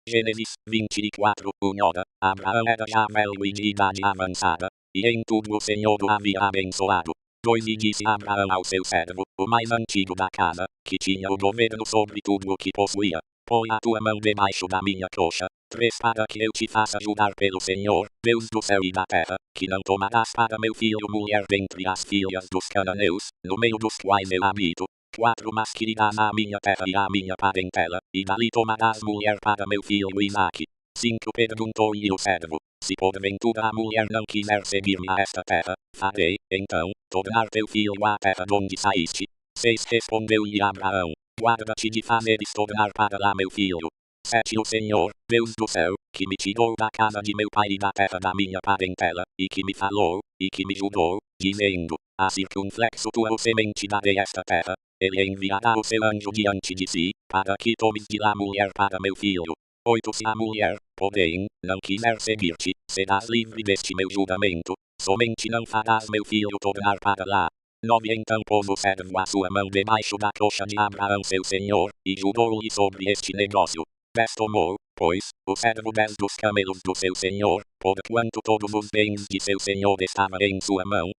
Gênesis 24 Ora, Abraão era já velho e de idade avançada, e em tudo o Senhor o havia abençoado. 2 E disse Abraão ao seu servo, o mais antigo da casa, que tinha o governo sobre tudo o que possuía: Põe a tua mão debaixo da minha coxa. 3 Para que eu te faça jurar pelo Senhor, Deus do céu e da terra, que não tomarás para meu filho mulher dentre as filhas dos cananeus, no meio dos quais eu habito. 4 Mas que irás à minha terra e à minha parentela, e dali tomarás mulher para meu filho Isaque. 5 Perguntou-lhe o servo: Se porventura a mulher não quiser seguir-me a esta terra, farei, então, tornar teu filho à terra de onde saíste. 6 Respondeu-lhe Abraão: Guarda-te de fazeres tornar para lá meu filho. 7 O Senhor, Deus do céu, que me tirou da casa de meu pai e da terra da minha parentela, e que me falou, e que me jurou, dizendo: A circunflexo tua semente darei esta terra. Ele enviará o seu anjo diante de si, para que tomes de lá mulher para meu filho. 8 Se a mulher, porém, não quiser seguir-te, serás livre deste meu juramento, somente não farás meu filho tornar para lá. 9 Então pôs o servo a sua mão debaixo da coxa de Abraão seu senhor, e jurou-lhe sobre este negócio. 10 Tomou, pois, o servo 10 dos camelos do seu senhor, porquanto todos os bens de seu senhor estavam em sua mão,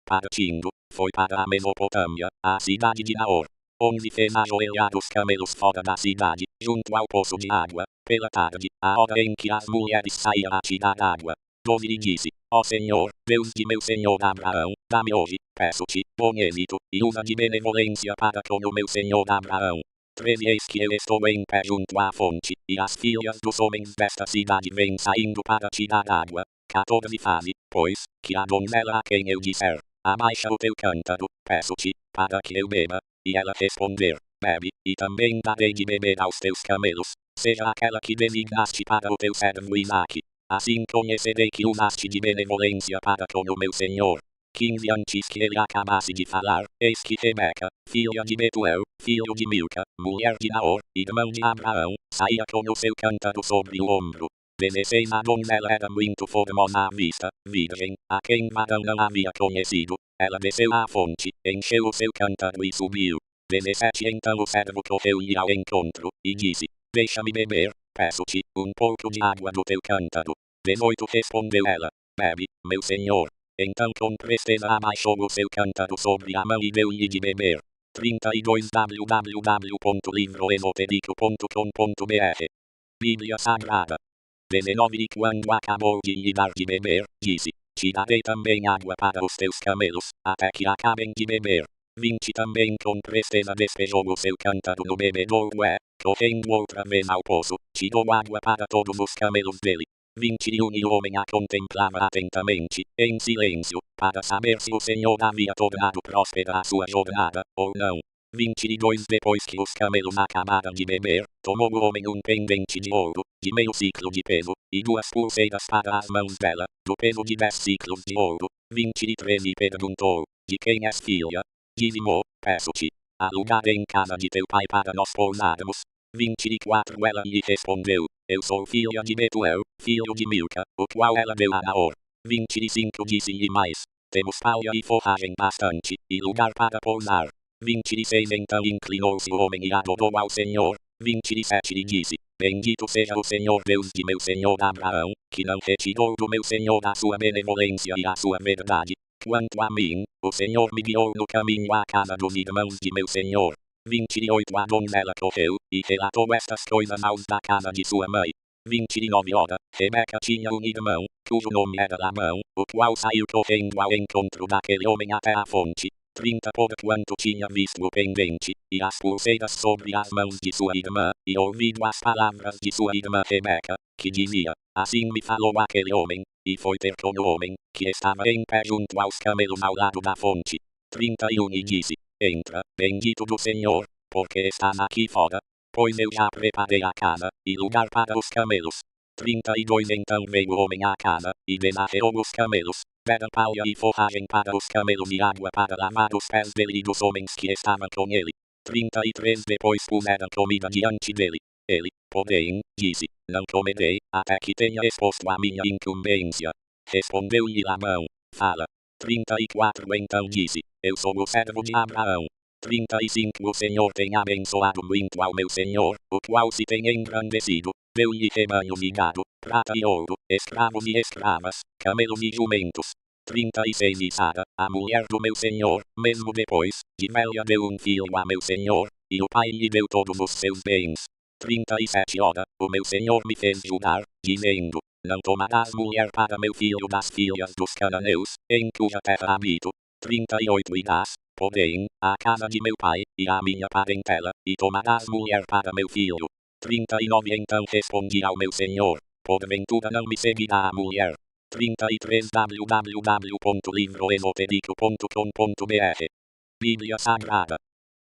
partindo, foi para a Mesopotâmia, a cidade de Naor. 11 Fez ajoelhar os camelos fora da cidade, junto ao poço de água, pela tarde, a hora em que as mulheres saíam a tirar água. 12 E disse: Ó Senhor, Deus de meu senhor Abraão, dá-me hoje, peço-te, bom êxito, e usa de benevolência para com o meu senhor Abraão. 13 Eis que eu estou em pé junto à fonte, e as filhas dos homens desta cidade vêm saindo para tirar água. 14 Faze, pois, que a donzela a quem eu disser: Abaixa o teu cântaro, peço-te, para que eu beba, e ela responder: Bebe, e também darei de beber aos teus camelos, seja aquela que designaste para o teu servo Isaque. Assim conhecerei que usaste de benevolência para com o meu senhor. 15 Antes que ele acabasse de falar, eis que Rebeca, filha de Betuel, filho de Milca, mulher de Naor, irmão de Abraão, saía com o seu cântaro sobre o ombro. 16 A donzela era muito formosa à vista, virgem, a quem varão não havia conhecido. Ela desceu à fonte, encheu o seu cântaro e subiu. Vezes 7 Então o servo correu-lhe ao encontro, e disse, deixa-me beber, peço-te, um pouco de água do teu cântaro. Vezes 8 Respondeu ela, bebe, meu senhor. Então com presteza abaixou o seu cântaro sobre a mão e deu-lhe de beber. 32 www.livroesotérico.com.br Bíblia Sagrada. 19 E quando acabou de lhe dar de beber, disse, te darei também água para os teus camelos, até que acabem de beber. 20 Também com presteza despejou o seu cântaro no bebedouro e, correndo outra vez ao poço, tirou água para todos os camelos dele. 21 E o homem a contemplava atentamente, em silêncio, para saber se o Senhor havia tornado próspera a sua jornada, ou não. 22 Depois que os camelos acabaram de beber, tomou o homem um pendente de ouro, de meio ciclo de peso, e 2 pulseiras para as mãos dela, do peso de 10 ciclos de ouro. 23 E perguntou, de quem és filha? Dizimou, peço-te, há lugar em casa de teu pai para nós pousarmos. 24 Ela lhe respondeu, eu sou filha de Betuel, filho de Milca, o qual ela deu a Naor. 25 Disse-lhe mais, temos palha e forragem bastante, e lugar para pousar. 26 Então inclinou-se o homem e adorou ao Senhor. 27 E disse, bendito seja o Senhor Deus de meu senhor Abraão, que não retirou do meu senhor a sua benevolência e a sua verdade. Quanto a mim, o Senhor me guiou no caminho à casa dos irmãos de meu senhor. 28 A donzela correu, e relatou estas coisas aos da casa de sua mãe. 29 Ora, Rebeca tinha um irmão, cujo nome era Labão, o qual saiu correndo ao encontro daquele homem até a fonte. 30 Porquanto tinha visto o pendente, e as pulseiras sobre as mãos de sua irmã, e ouvido as palavras de sua irmã Rebeca, que dizia, assim me falou aquele homem, e foi ter com o homem, que estava em pé junto aos camelos ao lado da fonte. 31 E disse, entra, bendito do Senhor, porque estás aqui fora, pois eu já preparei a casa, e lugar para os camelos. 32 Então veio o homem à casa, e desarreou os camelos, deram palha e forragem para os camelos e água para lavar os pés dele e dos homens que estavam com ele. 33 Depois puseram comida diante dele. Ele, porém, disse, não comerei, até que tenha exposto a minha incumbência. Respondeu-lhe Labão, fala. 34 Então disse, eu sou o servo de Abraão. 35 O Senhor tem abençoado muito ao meu senhor, o qual se tem engrandecido, deu-lhe rebanhos e gado, prata e ouro, escravos e escravas, camelos e jumentos. 36 E Sara, a mulher do meu senhor, mesmo depois, de velha deu um filho a meu senhor, e o pai lhe deu todos os seus bens. 37 Ora, o meu senhor me fez jurar, dizendo, não tomarás mulher para meu filho das filhas dos cananeus, em cuja terra habito. 38 E das, porém, à casa de meu pai, e à minha parentela, e tomarás mulher para meu filho. 39 Então respondi ao meu senhor, porventura não me seguirá a mulher. 33 www.livroesotérico.com.br Bíblia Sagrada.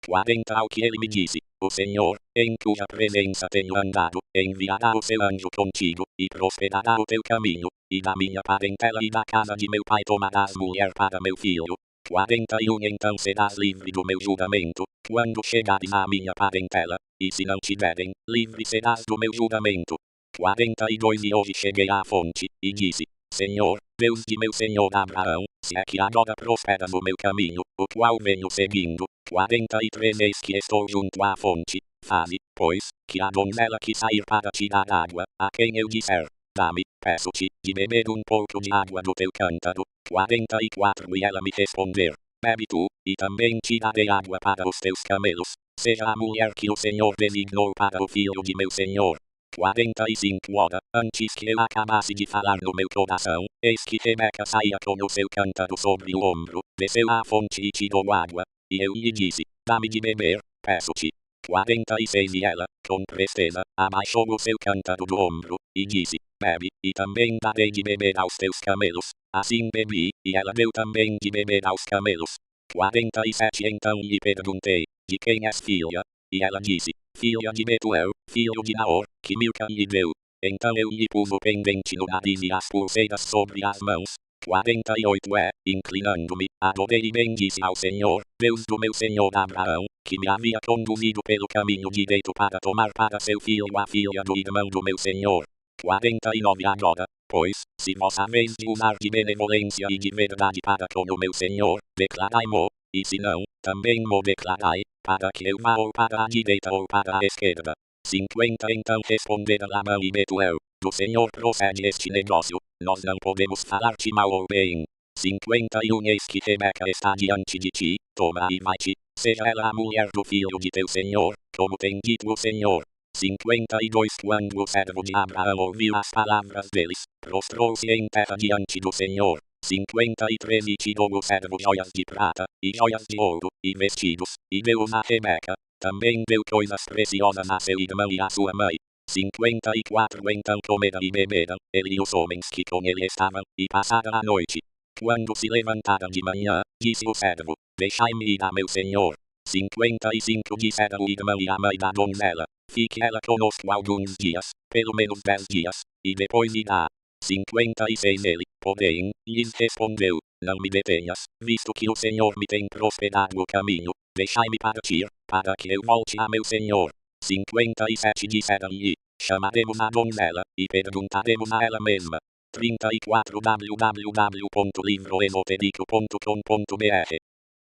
40 Ao que ele me disse, o Senhor, em cuja presença tenho andado, enviará o seu anjo contigo, e prosperará o teu caminho, e da minha parentela e da casa de meu pai tomarás mulher para meu filho. 41 Então serás livre do meu juramento, quando chegares à minha parentela, e se não tiverem, livre serás do meu juramento. 42 E hoje cheguei à fonte, e disse, Senhor, Deus de meu senhor Abraão, se é que agora prosperas o meu caminho, o qual venho seguindo. 43 Eis que estou junto à fonte, faze, pois, que a donzela que sair para tirar água, a quem eu disser, dá-me, peço-te, de beber um pouco de água do teu cântaro. 44 E ela me responder, bebe tu, e também te darei água para os teus camelos, seja a mulher que o Senhor designou para o filho de meu senhor. 45 Ora, antes que eu acabasse de falar no meu coração, eis que Rebeca saía com o seu cântaro sobre o ombro, desceu à fonte e tirou água, e eu lhe disse, dá-me de beber, peço-te. 46 E ela, com presteza, abaixou o seu cântaro do ombro, e disse, bebe, e também darei de beber aos teus camelos. Assim bebi, e ela deu também de beber aos camelos. 47 Então lhe perguntei, de quem és filha? E ela disse, filha de Betuel, filho de Naor, que Milca lhe deu. Então eu lhe pus o pendente no nariz e as pulseiras sobre as mãos. 48 Inclinando-me, adorei e bendisse ao Senhor, Deus do meu senhor Abraão, que me havia conduzido pelo caminho direito para tomar para seu filho a filha do irmão do meu senhor. 49 Agora, pois, se vós haveis de usar de benevolência e de verdade para com o meu senhor, declarai-mo, e se não, também mo declarai, para que eu vá ou para a direita ou para a esquerda. 50 Então responderá Labão e Betuel, do Senhor procede este negócio, nós não podemos falar-te mal ou bem. 51 Eis que Rebeca está diante de ti, toma e vai-te, seja ela a mulher do filho de teu senhor, como tem dito o Senhor. 52 Quando o servo de Abraão ouviu as palavras deles, prostrou-se em terra diante do Senhor. 53 E tirou o servo joias de prata, e joias de ouro, e vestidos, e deu-os a Rebeca. Também deu coisas preciosas a seu irmão e a sua mãe. 54 Então comeram e beberam, ele e os homens que com ele estavam, e passaram a noite. Quando se levantaram de manhã, disse o servo, deixai-me ir a meu senhor. 55 Disseram o irmão e a mãe da donzela, fique ela conosco alguns dias, pelo menos 10 dias, e depois irá. 56 Ele, porém, lhes respondeu, não me detenhas, visto que o Senhor me tem prosperado o caminho, deixai-me partir, para que eu volte a meu senhor. 57 Disseram-lhe, chamaremos a donzela, e perguntaremos a ela mesma. 34 www.livroesotérico.com.br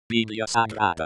Bíblia Sagrada.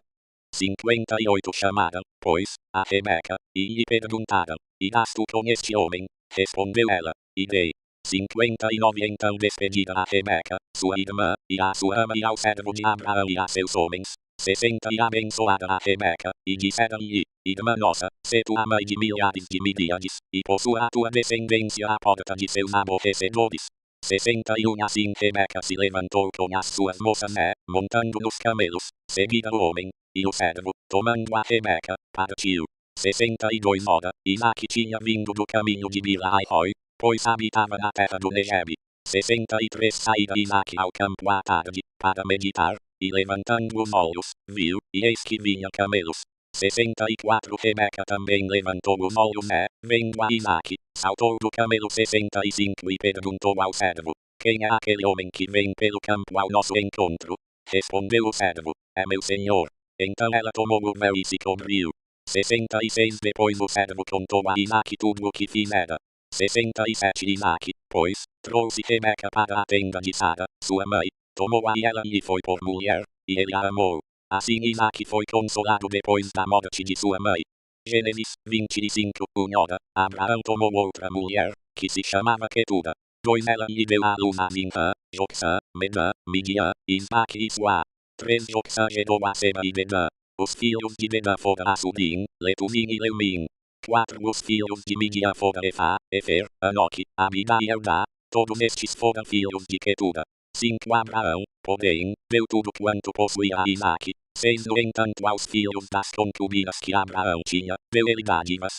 58 Chamaram, pois, a Rebeca, e lhe perguntaram, irás tu com este homem? Respondeu ela, irei. 59 Então despediram a Rebeca, sua irmã, e a sua ama e ao servo de Abraão e a seus homens. 60 E abençoaram a Rebeca, e disseram-lhe, irmã nossa, sê tu a mãe de milhares de miríades, e possua a tua descendência à porta de seus aborrecedores. 61 Assim Rebeca se levantou com as suas moças montando nos camelos, seguida o homem, e o servo, tomando a Rebeca, partiu. 62 Ora, Isaac tinha vindo do caminho de Bila-ai-roi, pois habitava na terra do Negebe. 63 Saíra Isaac ao campo à tarde, para meditar, e levantando os olhos, viu, e eis que vinha camelos. 64 Rebeca também levantou os olhos vendo a Isaac, saltou do camelo. 65 E perguntou ao servo, quem é aquele homem que vem pelo campo ao nosso encontro? Respondeu o servo, é meu senhor. Então ela tomou o véu e se cobriu. 66 Depois o servo contou a Isaac tudo o que fizera. 67 Isaac, pois, trouxe Rebeca para a tenda de Sara, sua mãe, tomou-a e ela lhe foi por mulher, e ele a amou. Assim Isaac foi consolado depois da morte de sua mãe. Gênesis 25 Ora, Abraão tomou outra mulher, que se chamava Quetura. 2 Ela lhe deu à luz a Zimrã, Joxã, Medã, Midian, Isbaque e Suá. 3 Joxã gerou a Seba e Dedã. Os filhos de Dedã foram Assudim, Letumim e Leumim. 4 Os filhos de Midian foram Efá, Efer, Anoque, Abidá e Eudá. Todos estes foram filhos de Quetura. 5 Abraão, porém, deu tudo quanto possuía a Isaac. 6 No entanto aos filhos das concubinas que Abraão tinha, deu ele dádivas,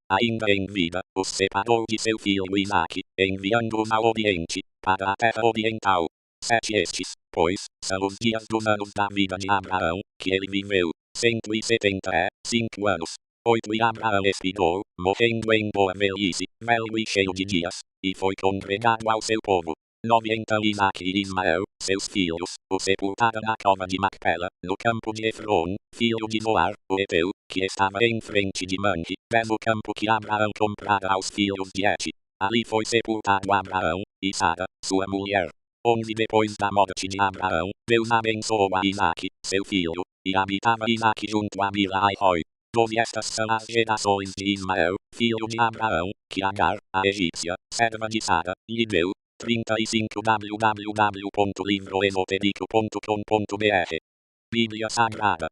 ainda em vida, os separou de seu filho Isaac, enviando-os ao Oriente, para a terra oriental. 7 Estes, pois, são os dias dos anos da vida de Abraão, que ele viveu, 175 anos. 8 E Abraão expirou, morrendo em boa velhice, velho e cheio de dias, e foi congregado ao seu povo. 9 Então Isaac e Ismael, seus filhos, o sepultaram na cova de Macpela, no campo de Efron, filho de Zoar, o Eteu, que estava em frente de Manre, 10 O campo que Abraão comprara aos filhos de Et. Ali foi sepultado Abraão, e Sara, sua mulher. 11 Depois da morte de Abraão, Deus abençoou a Isaac, seu filho, e habitava Isaac junto a Bila-ai-roi. 12 Estas são as gerações de Ismael, filho de Abraão, que Agar, a egípcia, serva de Sara, lhe deu. 35 www.livroesotérico.com.br Bíblia Sagrada.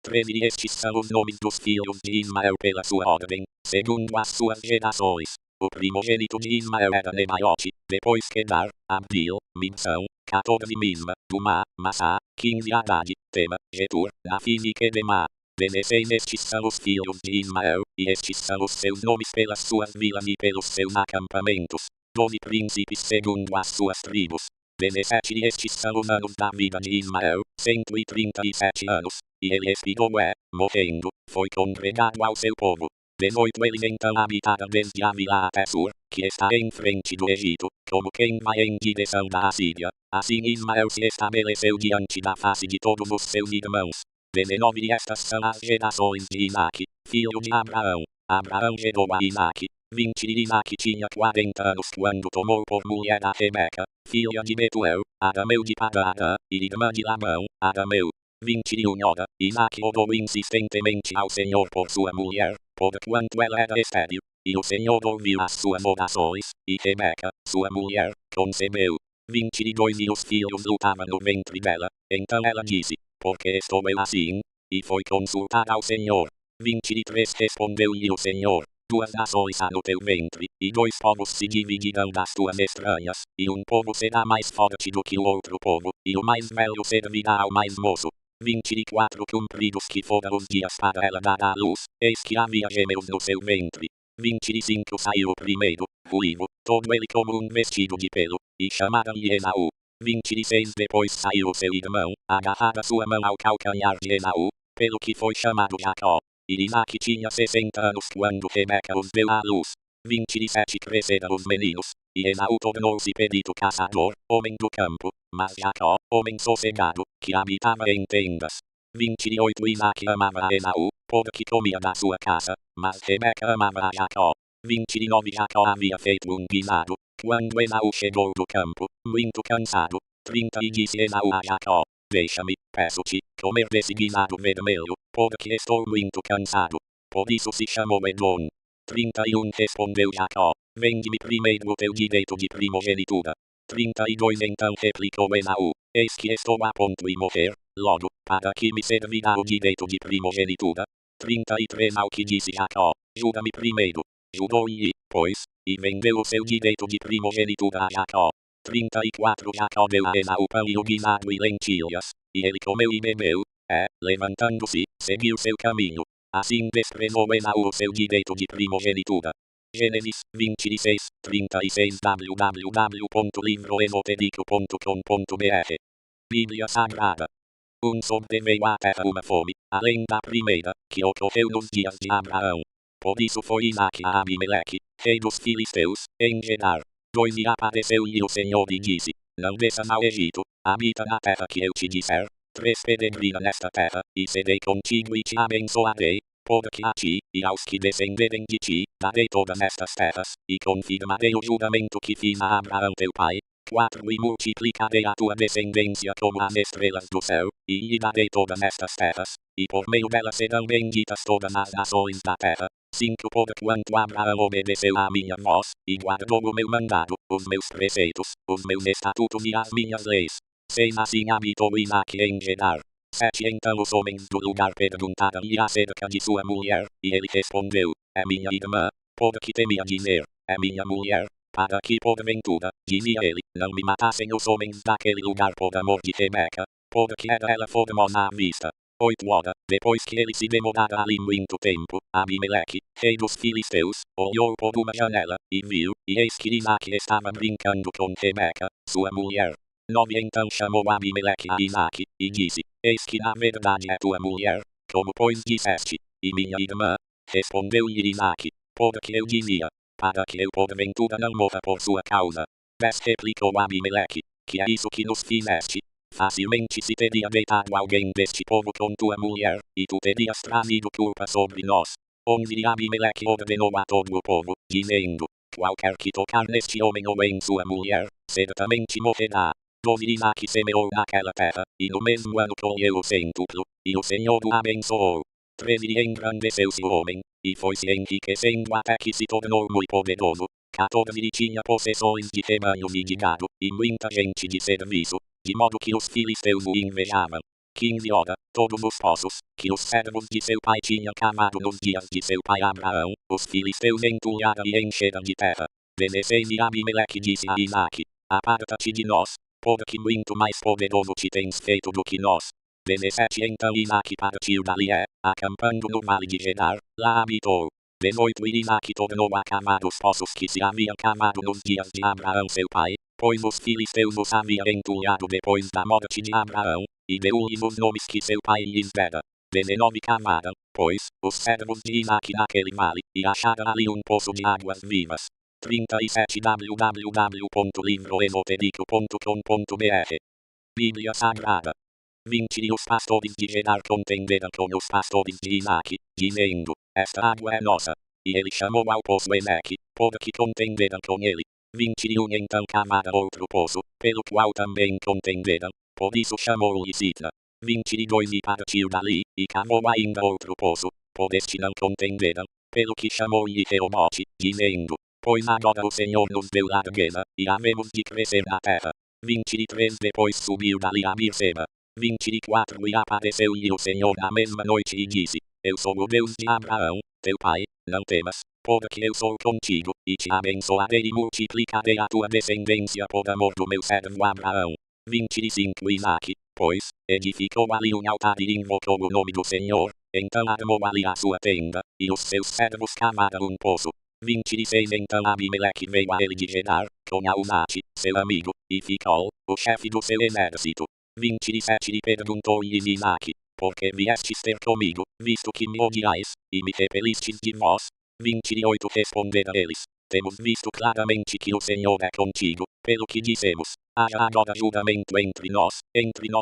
13 Estes são os nomes dos filhos de Ismael pela sua ordem, segundo as suas gerações. O primogênito de Ismael era Nebaiote, depois Kedar, Abdil, Mibsão, 14 Misma, Dumá, Massá, 15 Haddad, Tema, Getur, Nafis e Kedemá. 16 Estes são os filhos de Ismael, e estes são os seus nomes pelas suas vilas e pelos seus acampamentos. 12 príncipes segundo as suas tribos. 17 E estes são os anos da vida de Ismael, 137 anos, e ele expirou morrendo, foi congregado ao seu povo. 18 Eles então habitaram desde Avila até Sur, que está em frente do Egito, como quem vai em direção da Assíria. Assim Ismael se estabeleceu diante da face de todos os seus irmãos. 19 E estas são as gerações de Isaac, filho de Abraão. Abraão gerou a Isaac. 20 E Isaac tinha 40 anos quando tomou por mulher a Rebeca, filha de Betuel, arameu de Padã, e irmã de Labão, arameu. 21 hora, Isaac orou insistentemente ao Senhor por sua mulher, porquanto ela era estéril, e o Senhor ouviu as suas orações, e Rebeca, sua mulher, concebeu. 22 E os filhos lutavam no ventre dela, então ela disse, por que estou eu assim? E foi consultar ao Senhor. 23 Respondeu-lhe o Senhor, 2 nações há no teu ventre, e 2 povos se dividirão das tuas estranhas, e um povo será mais forte do que o outro povo, e o mais velho servirá ao mais moço. 24 Cumpridos que foram os dias para ela dar à luz, eis que havia gêmeos no seu ventre. 25 Saiu o primeiro, ruivo, todo ele como um vestido de pelo, e chamaram-lhe Esaú. 26 Depois saiu o seu irmão, agarrada sua mão ao calcanhar de Esaú, pelo que foi chamado Jacó. E Isaac tinha 60 anos quando Rebeca os deu à luz. 27 Cresceram os meninos, e Esaú tornou-se perito caçador, homem do campo, mas Jacó, homem sossegado, que habitava em tendas. 28 Isaac amava a Esaú, porque comia da sua caça, mas Rebeca amava a Jacó. 29 Jacó havia feito um guisado, quando Esaú chegou do campo, muito cansado. 30 E disse Esaú a Jacó, deixa-me, peço-te, comer desse guisado vermelho, porque estou muito cansado. Por isso se chamou Edom. 31 Respondeu Jacó, vende-me primeiro o teu direito de primogenitura. 32 Então replicou Esaú, eis que estou a ponto de morrer, logo, para que me servirá o direito de primogenitura? 33 Ao que disse Jacó, jura-me primeiro. Jurou-lhe, pois, e vendeu o seu direito de primogenitura a Jacó. 34 Jacó deu a Esaú pão e o guisado e lentilhas, e ele comeu e bebeu, levantando-se, seguiu seu caminho. Assim desprezou Esaú o seu direito de primogenitura. Gênesis 26, 36 www.livroesotérico.com.br Bíblia Sagrada. Sobreveio à terra uma fome, além da primeira, que ocorreu nos dias de Abraão. Por isso foi Isaac a Abimeleque, rei dos filisteus, em Gerar. 2 E apareceu-lhe o Senhor e disse, não desças ao Egito, habita na terra que eu te disser. 3 Peregrina nesta terra, e serei contigo e te abençoarei, porque a ti, e aos que descenderem de ti, darei todas estas terras, e confirmarei o juramento que fiz a Abraão teu pai. 4 E multiplicarei a tua descendência como as estrelas do céu, e lhe darei todas estas terras, e por meio delas serão benditas todas as nações da terra. 5 Porquanto Abraão obedeceu à minha voz, e guardou o meu mandado, os meus preceitos, os meus estatutos e as minhas leis. 6 Assim habitou Isaac em Gerar. 7 Então os homens do lugar perguntaram-lhe acerca de sua mulher, e ele respondeu, é minha irmã, porque temia dizer, é minha mulher, para que porventura, dizia ele, não me matassem os homens daquele lugar por amor de Rebeca, porque era ela formosa à vista. 8 Hora, depois que ele se demorara ali muito tempo, Abimeleque, rei dos filisteus, olhou por uma janela, e viu, e eis que Isaac estava brincando com Rebeca, sua mulher. 9 Então chamou Abimeleque a Isaac, e disse, eis que na verdade é tua mulher, como pois disseste, e minha irmã? Respondeu-lhe Isaac, porque eu dizia, para que eu porventura não morra por sua causa. 10 Replicou Abimeleque, que é isso que nos fizeste? Facilmente se teria deitado alguém deste povo com tua mulher, e tu terias trazido culpa sobre nós. 11 E Abimeleque ordenou a todo o povo, dizendo, qualquer que tocar neste homem ou em sua mulher, certamente morrerá. 12 Isaac semeou naquela terra, e no mesmo ano colheu o centuplo, e o Senhor o abençoou. 13 E engrandeceu-se o homem, e foi-se enriquecendo até que se tornou muito poderoso. 14 E tinha possessões de rebanhos e de gado, e muita gente de serviço, de modo que os filisteus o invejavam. 15 Hora, todos os poços, que os servos de seu pai tinham cavado nos dias de seu pai Abraão, os filisteus entulharam e encheram de terra. 16 E Abimeleque disse a Isaac, aparta-te de nós, porque muito mais poderoso te tens feito do que nós. 17 Então Isaac partiu dali, acampando no vale de Gerar, lá habitou. 18 E Isaac tornou a cavar os poços que se haviam cavado nos dias de Abraão seu pai, pois os filisteus os haviam entulhado depois da morte de Abraão, e deu-lhes os nomes que seu pai lhes dera. 19 Cavaram, pois, os servos de Isaac naquele vale, e acharam ali um poço de águas vivas. 37 www.livroesotérico.com.br Bíblia Sagrada. 20 E os pastores de Gerar contenderam com os pastores de Isaac, dizendo, esta água é nossa. E ele chamou ao poço Eneque, porque contenderam com ele. 21 Então cavaram outro poço, pelo qual também contenderam, por isso chamou-lhe Sitna. 22 e partiu dali, e cavou ainda outro poço, por este não contenderam, pelo que chamou-lhe Reobote, dizendo, pois agora o Senhor nos deu largueza, e havemos de crescer na terra. 23 Depois subiu dali a Berseba. 24 E apareceu-lhe o Senhor na mesma noite e disse, eu sou o Deus de Abraão, teu pai, não temas, porque eu sou contigo, e te abençoarei e multiplicarei a tua descendência por amor do meu servo Abraão. 25 Isaque, pois, edificou ali um altar e invocou o nome do Senhor, então armou ali a sua tenda, e os seus servos cavaram um poço. 26 Então Abimeleque veio a ele de Gerar, com Aunate, seu amigo, e Ficol, o chefe do seu exército. 27 E perguntou-lhe Isaque, por que viestes ter comigo, visto que me odiais, e me repelistes de vós? 28 Responderam eles, temos visto claramente que o Senhor é contigo, pelo que dissemos, haja agora julgamento entre nós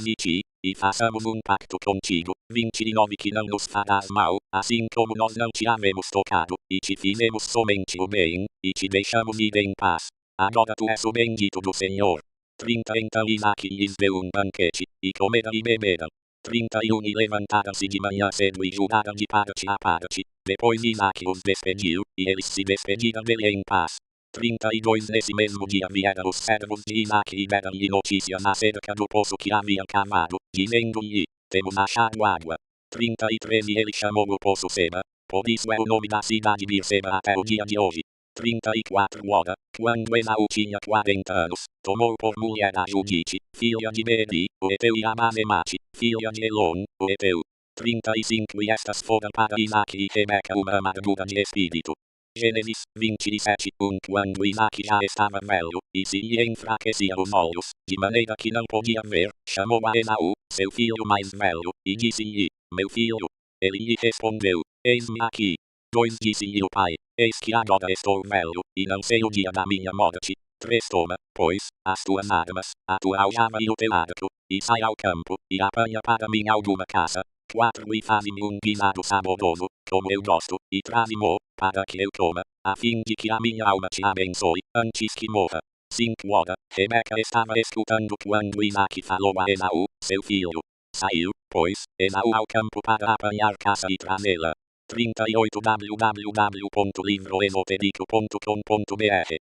e ti, e façamos um pacto contigo. 29 Que não nos farás mal, assim como nós não te havemos tocado, e te fizemos somente o bem, e te deixamos ir em paz. Agora tu és o bendito do Senhor. 30 Então Isaque lhes deu um banquete, e comeram e beberam. 31 E levantaram-se de manhã cedo e julgaram de parte a parte. Depois Isaque os despediu, e eles se despediram dele em paz. 32 Nesse mesmo dia vieram os servos de Isaque e deram-lhe notícias acerca do poço que haviam cavado, dizendo-lhe, temos achado água. 33 E ele chamou o poço Seba, por isso é o nome da cidade Berseba até o dia de hoje. 34 Ora, quando Esaú tinha 40 anos, tomou por mulher a Judite, filha de Beeri, o Eteu, e a Basemate, filha de Elon, o Eteu. 35 E estas foram para Isaque e Rebeca uma amargura de espírito. Gênesis 27 Quando Isaque já estava velho, e se lhe enfraquecia os olhos, de maneira que não podia ver, chamou a Esaú, seu filho mais velho, e disse-lhe, meu filho. Ele lhe respondeu, eis-me aqui. 2 Disse-lhe o pai, eis que agora estou velho, e não sei o dia da minha morte. 3 Toma, pois, as tuas armas, a tua aljava e o teu arco, e sai ao campo, e apanha para mim alguma caça. 4 E faze-me um guisado saboroso, como eu gosto, e traze-mo, para que eu coma, a fim de que a minha alma te abençoe, antes que morra. 5 Ora, Rebeca estava escutando quando Isaque falou a Esaú, seu filho. Saiu, pois, Esaú ao campo para apanhar caça e trazê-la. 38 www.livroesotérico.com.br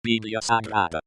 Bíblia Sagrada.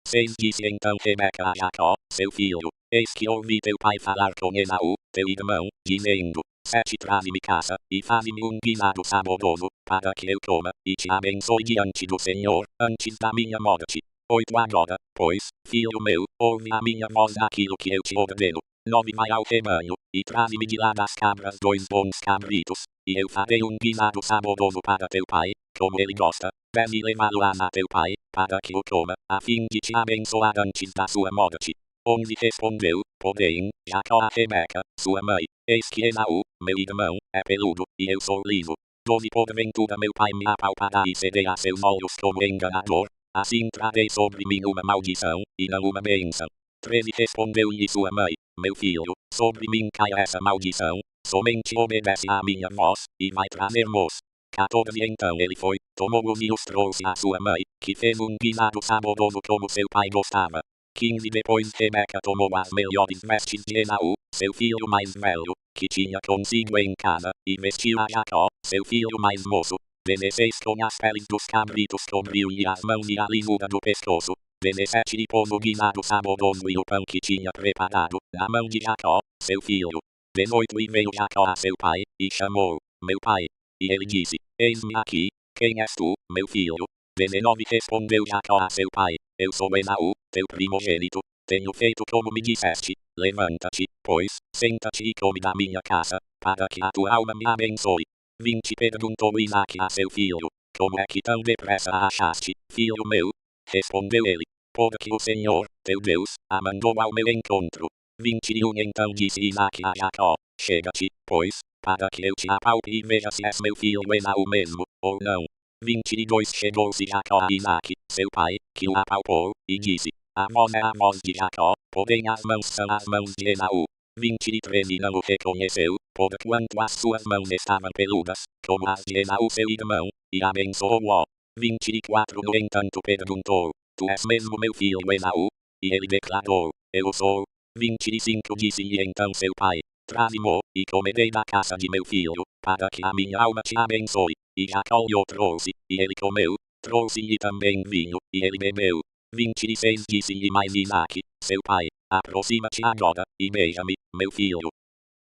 6 Disse então Rebeca a Jacó, seu filho, eis que ouvi teu pai falar com Esaú, teu irmão, dizendo, 7 Traze-me caça, e faze-me um guisado saboroso, para que eu coma, e te abençoe diante do Senhor, antes da minha morte. 8 Agora, pois, filho meu, ouve a minha voz naquilo que eu te ordeno. 9 Vai ao rebanho, e traze-me de lá das cabras 2 bons cabritos, e eu farei um guisado saboroso para teu pai, como ele gosta. 10 E levá-lo-ás a teu pai, para que o coma, a fim de te abençoar antes da sua morte. 11 Respondeu, porém, Jacó a Rebeca, sua mãe, eis que Esaú, meu irmão, é peludo, e eu sou liso. 12 Porventura meu pai me apalpará e cederei a seus olhos como enganador, assim trarei sobre mim uma maldição, e não uma bênção. 13 Respondeu-lhe sua mãe, meu filho, sobre mim cai essa maldição, somente obedece à minha voz, e vai trazer-mos. 14 Então ele foi, tomou-os e os trouxe à sua mãe, que fez um guisado saboroso como seu pai gostava. 15 Depois Rebeca tomou as melhores vestes de Esaú, seu filho mais velho, que tinha consigo em casa, e vestiu a Jacó, seu filho mais moço. 16 Com as peles dos cabritos cobriu-lhe as mãos e a lisura do pescoço. 17 E pôs o guisado saboroso e o pão que tinha preparado, na mão de Jacó, seu filho. 18 E veio Jacó a seu pai, e chamou, meu pai. E ele disse, eis-me aqui, quem és tu, meu filho? 19 Respondeu Jacó a seu pai, eu sou Esaú, teu primogênito, tenho feito como me disseste, levanta-te, pois, senta-te e come da minha caça, para que a tua alma me abençoe. 20 Perguntou Isaque a seu filho, como é que tão depressa a achaste, filho meu? Respondeu ele, porque o Senhor, teu Deus, a mandou ao meu encontro. 21 Então disse Isaque a Jacó, chega-te, pois, para que eu te apalpe e veja se és meu filho Esaú mesmo, ou não. 22 Chegou-se Jacó a Isaque, seu pai, que o apalpou, e disse, a voz é a voz de Jacó, porém as mãos são as mãos de Esaú. 23 E não o reconheceu, porquanto as suas mãos estavam peludas, como as de Esaú seu irmão, e abençoou-o. 24 No entanto perguntou, tu és mesmo meu filho Esaú? E ele declarou, eu sou. 25 Disse-lhe então seu pai: Traze-mo, e comerei da casa de meu filho, para que a minha alma te abençoe. E Jacó lhe o trouxe, e ele comeu. Trouxe-lhe também vinho, e ele bebeu. 26 Disse-lhe mais Isaque, seu pai: Aproxima-te agora, e beija-me, meu filho.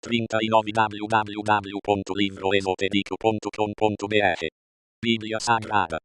39 www.livroesotérico.com.br Bíblia Sagrada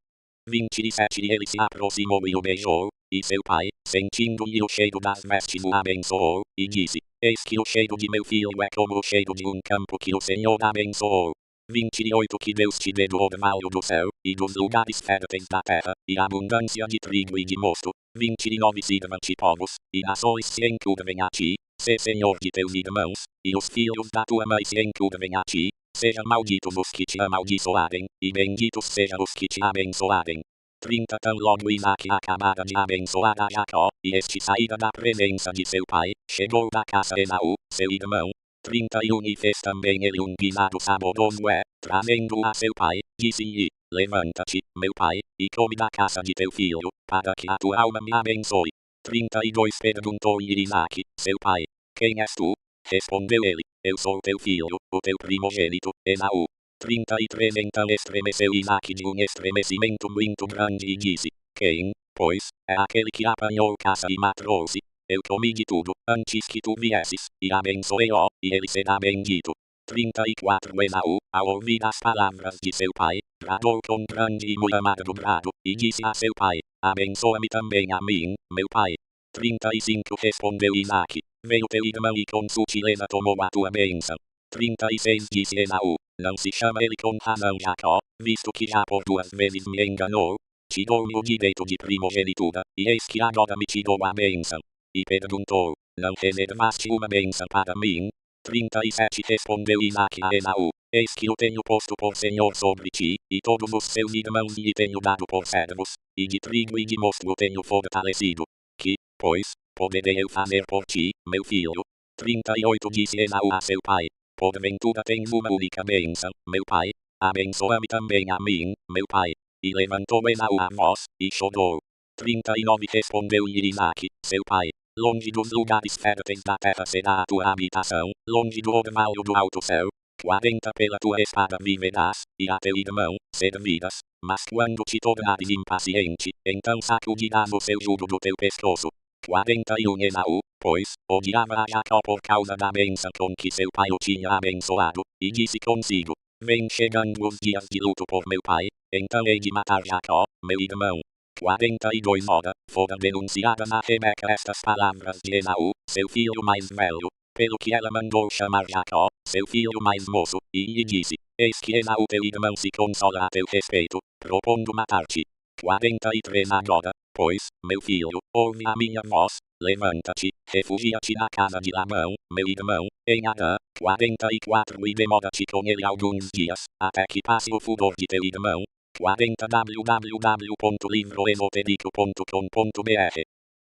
27 E ele se aproximou e o beijou, e seu pai, sentindo-lhe o cheiro das vestes, o abençoou, e disse: Eis que o cheiro de meu filho é como o cheiro de um campo que o Senhor abençoou. 28 Que Deus te dê do orvalho do céu, e dos lugares férteis da terra, e abundância de trigo e de mosto. 29 Sirva-te povos, e nações se encurvem a ti, sê senhor de teus irmãos, e os filhos da tua mãe se encurvem a ti. Sejam malditos os que te amaldiçoarem, e benditos sejam os que te abençoarem. 30 Tão logo Isaque acabara de abençoar a Jacó, e este saíra da presença de seu pai, chegou da casa Esaú, seu irmão. 31 E fez também ele um guisado saboroso trazendo-o a seu pai, disse-lhe: Levanta-te, meu pai, e come da casa de teu filho, para que a tua alma me abençoe. 32 Perguntou-lhe Isaque, seu pai: Quem és tu? Respondeu ele: Eu sou teu filho, o teu primogênito, Esaú. 33 Então estremeceu Isaque de um estremecimento muito grande e disse: Quem, pois, é aquele que apanhou caça e matou-se? Eu comi de tudo, antes que tu viesses, e abençoei-o, e ele será bendito. 34 Esaú, ao ouvir as palavras de seu pai, bradou com grande e muito amargo brado, e disse a seu pai: Abençoa-me também a mim, meu pai. 35 Respondeu Isaque: Veio teu irmão e com sutileza tomou a tua bênção. 36 Disse Esaú: Não se chama ele com razão Jacó, visto que já por 2 vezes me enganou. Te dou-me o direito de primogenitura, e eis que agora me te dou a bênção. E perguntou: Não reservaste uma bênção para mim? 37 Respondeu Isaque a Esaú: Eis que o tenho posto por senhor sobre ti, e todos os seus irmãos lhe tenho dado por servos, e de trigo e de mosto o tenho fortalecido. Que, pois, poderei eu fazer por ti, meu filho? 38 Disse Esaú a seu pai: Porventura tens uma única bênção, meu pai? Abençoa-me também a mim, meu pai. E levantou Esaú a voz, e chorou. 39 Respondeu-lhe Isaque, seu pai: Longe dos lugares férteis da terra será a tua habitação, longe do orvalho do alto céu. 40 Pela tua espada viverás, e a teu irmão servirás. Mas quando te tornares impaciente, então sacudirás o seu jugo do teu pescoço. 41 Esaú, pois, odiava a Jacó por causa da bênção com que seu pai o tinha abençoado, e disse consigo: Vem chegando os dias de luto por meu pai, então hei de matar Jacó, meu irmão. 42 Ora, foram denunciadas a Rebeca estas palavras de Esaú, seu filho mais velho, pelo que ela mandou chamar Jacó, seu filho mais moço, e lhe disse: Eis que Esaú teu irmão se consola a teu respeito, propondo matar-te. 43 Agora, pois, meu filho, ouve a minha voz, levanta-te, refugia-te na casa de Labão, meu irmão, em Harã. 44 E demora-te com ele alguns dias, até que passe o furor de teu irmão. 40 www.livroesotérico.com.br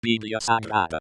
Bíblia Sagrada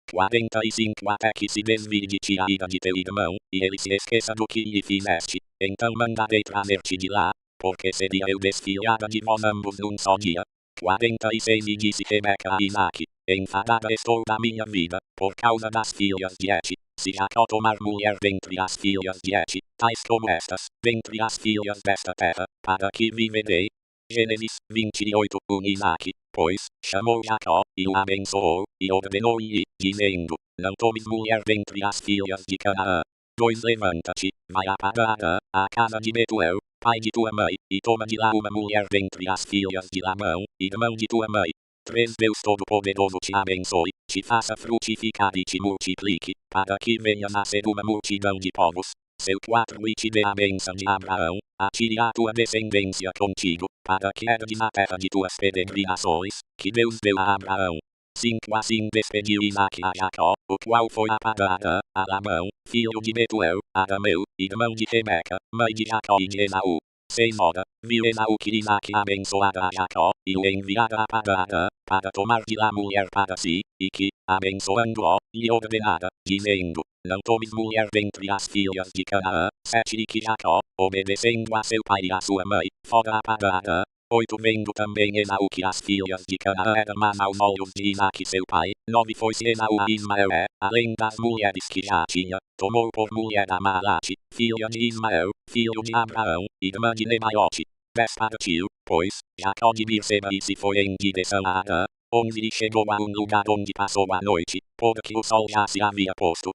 45 Até que se desvie de ti a ira de teu irmão, e ele se esqueça do que lhe fizeste, então mandarei trazer-te de lá, porque seria eu desfiada de vós ambos num só dia. 46 E disse Rebeca a Isaque: Enfadada estou da minha vida, por causa das filhas de Et. Se Jacó tomar mulher dentre as filhas de Et, tais como estas, dentre as filhas desta terra, para que viverei? Gênesis 28 Isaque, pois, chamou Jacó, e o abençoou, e ordenou-lhe, dizendo: Não tomes mulher dentre as filhas de Canaã. 2 Levanta-te, vai a Padã, à casa de Betuel, pai de tua mãe, e toma de lá uma mulher dentre as filhas de Labão, irmão de tua mãe. 3 Deus Todo-Poderoso te abençoe, te faça frutificar e te multiplique, para que venhas a ser uma multidão de povos. Seu 4 E te dê a bênção de Abraão, a ti e a tua descendência contigo, para que herdes a terra de tuas peregrinações, que Deus deu a Abraão. 5 Assim despediu Isaque a Jacó, o qual foi a Padã, a Labão, filho de Betuel, arameu, irmão de Rebeca, mãe de Jacó e de Esaú. 6 Ora, viu Esaú que Isaque abençoara a Jacó, e o enviara a Padã, para tomar de lá mulher para si, e que, abençoando-o, lhe ordenara, dizendo: Não tomes mulher dentre as filhas de Canaã. 7 E que Jacó, obedecendo a seu pai e a sua mãe, fora a Padã. 8 vendo também Esaú que as filhas de Canaã eram más aos olhos de Isaque seu pai. 9 foi-se Esaú a Ismael além das mulheres que já tinha, tomou por mulher a Malate, filha de Ismael, filho de Abraão, irmã de Nebaiote. 10 partiu, pois, Jacó de Berseba e se foi em direção a Harã, onde chegou a lugar onde passou a noite, porque o sol já se havia posto.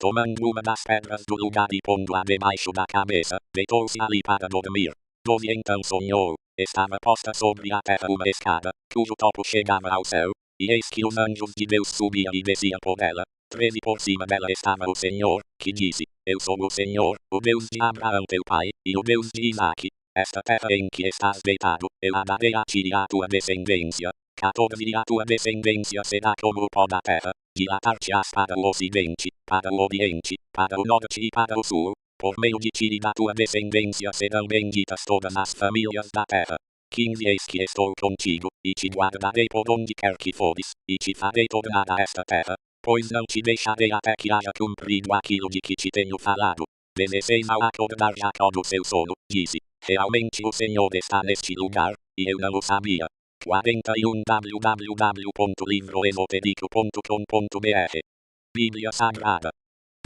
Tomando uma das pedras do lugar e pondo-a debaixo da cabeça, deitou-se ali para dormir. 12 Então sonhou, estava posta sobre a terra uma escada, cujo topo chegava ao céu, e eis que os anjos de Deus subiam e desciam por ela. 13 Por cima dela estava o Senhor, que disse, eu sou o Senhor, o Deus de Abraão teu pai, e o Deus de Isaque. Esta terra em que estás deitado, eu a darei a ti e à tua descendência. 14 E a tua descendência será como o pó da terra, dilatar-te-ás para o ocidente, para o oriente, para o norte e para o sul. Por meio de ti e da tua descendência serão benditas todas as famílias da terra. 15 Eis que estou contigo, e te guardarei por onde quer que fores, e te farei tornar a esta terra, pois não te deixarei até que haja cumprido aquilo de que te tenho falado. 16 Ao acordar Jacó do seu sono, disse, realmente o Senhor está neste lugar, e eu não o sabia. 41 www.livroesotérico.com.br Bíblia Sagrada.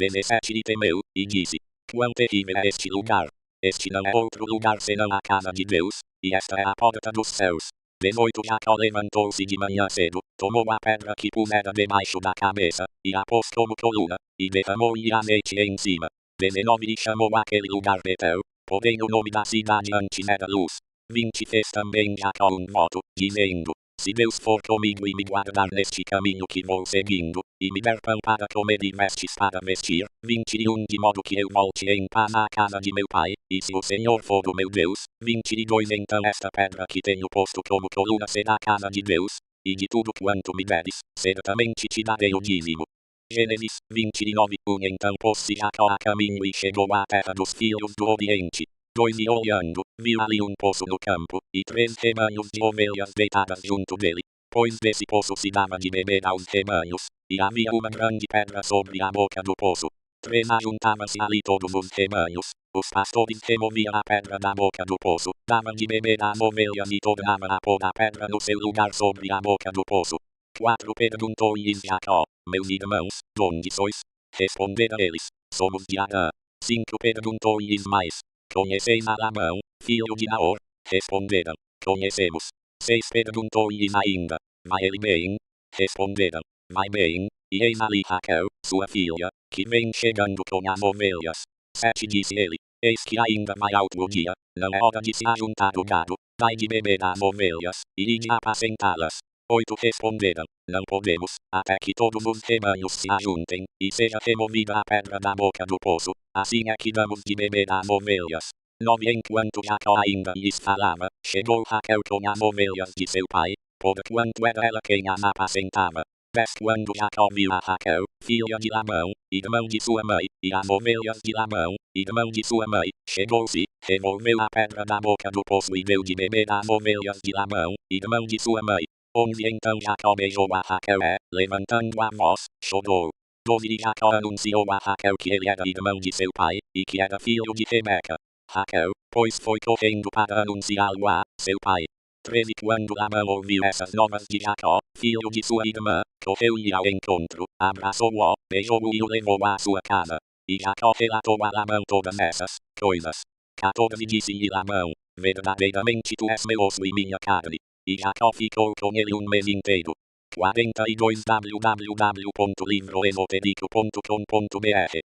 17 E temeu, e disse, quão terrível é este lugar. Este não é outro lugar senão a casa de Deus, e esta é a porta dos céus. 18 Jacó levantou-se de manhã cedo, tomou a pedra que pusera debaixo da cabeça, e a pôs como coluna, e derramou-lhe azeite em cima. 19 E chamou aquele lugar Betel, porém o nome da cidade antes era Luz. 20 Fez também Jacó um voto, dizendo, se Deus for comigo e me guardar neste caminho que vou seguindo, e me der pão para comer e vestes para vestir, 21 De modo que eu volte em paz à casa de meu pai, e se o Senhor for o meu Deus, 22 Então esta pedra que tenho posto como coluna será a casa de Deus, e de tudo quanto me deres, certamente te darei o dízimo. Gênesis 29 Então pôs-se Jacó a caminho e chegou à terra dos filhos do Oriente. 2 E olhando, viu ali um poço no campo, e 3 rebanhos de ovelhas deitadas junto dele, pois desse poço se dava de beber aos rebanhos, e havia uma grande pedra sobre a boca do poço. 3 Ajuntavam-se ali todos os rebanhos, os pastores removiam a pedra da boca do poço, davam de beber às ovelhas e tornavam a pôr a pedra no seu lugar sobre a boca do poço. 4 Perguntou-lhes Jacó, meus irmãos, donde sois? Responderam eles, somos de Harã. 5 Perguntou-lhes mais, conheceis a Labão, filho de Naor? Responderam, conhecemos. 6 Perguntou-lhes ainda, vai ele bem? Responderam, vai bem, e eis ali Raquel, sua filha, que vem chegando com as ovelhas. 7 Disse ele, eis que ainda vai alto o dia, não é hora de se ajuntar o gado, dai de beber às ovelhas, e ide apacentá-las. 8 Responderam, não podemos, até que todos os rebanhos se ajuntem, e seja removida a pedra da boca do poço, assim é que damos de beber às ovelhas. 9 Enquanto Jacó ainda lhes falava, chegou Raquel com as ovelhas de seu pai, porquanto era ela quem as apacentava. 10 Quando Jacó viu a Raquel, filha de Labão, irmão de sua mãe, e as ovelhas de Labão, irmão de sua mãe, chegou-se, removeu a pedra da boca do poço e deu de beber às ovelhas de Labão, irmão de sua mãe. 11 Então Jacó beijou a Raquel levantando a voz, chorou. 12 E Jacó anunciou a Raquel que ele era irmão de seu pai, e que era filho de Rebeca. Raquel, pois foi correndo para anunciá-lo a seu pai. 13 Quando Labão ouviu essas novas de Jacó, filho de sua irmã, correu-lhe ao encontro, abraçou-o, beijou-o e o levou à sua casa. E Jacó relatou a Labão todas essas coisas. 14 Disse-lhe Labão, verdadeiramente tu és meu osso e minha carne. E Jacó ficou com ele um mês inteiro. 42 www.livroesotérico.com.br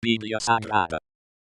Bíblia Sagrada.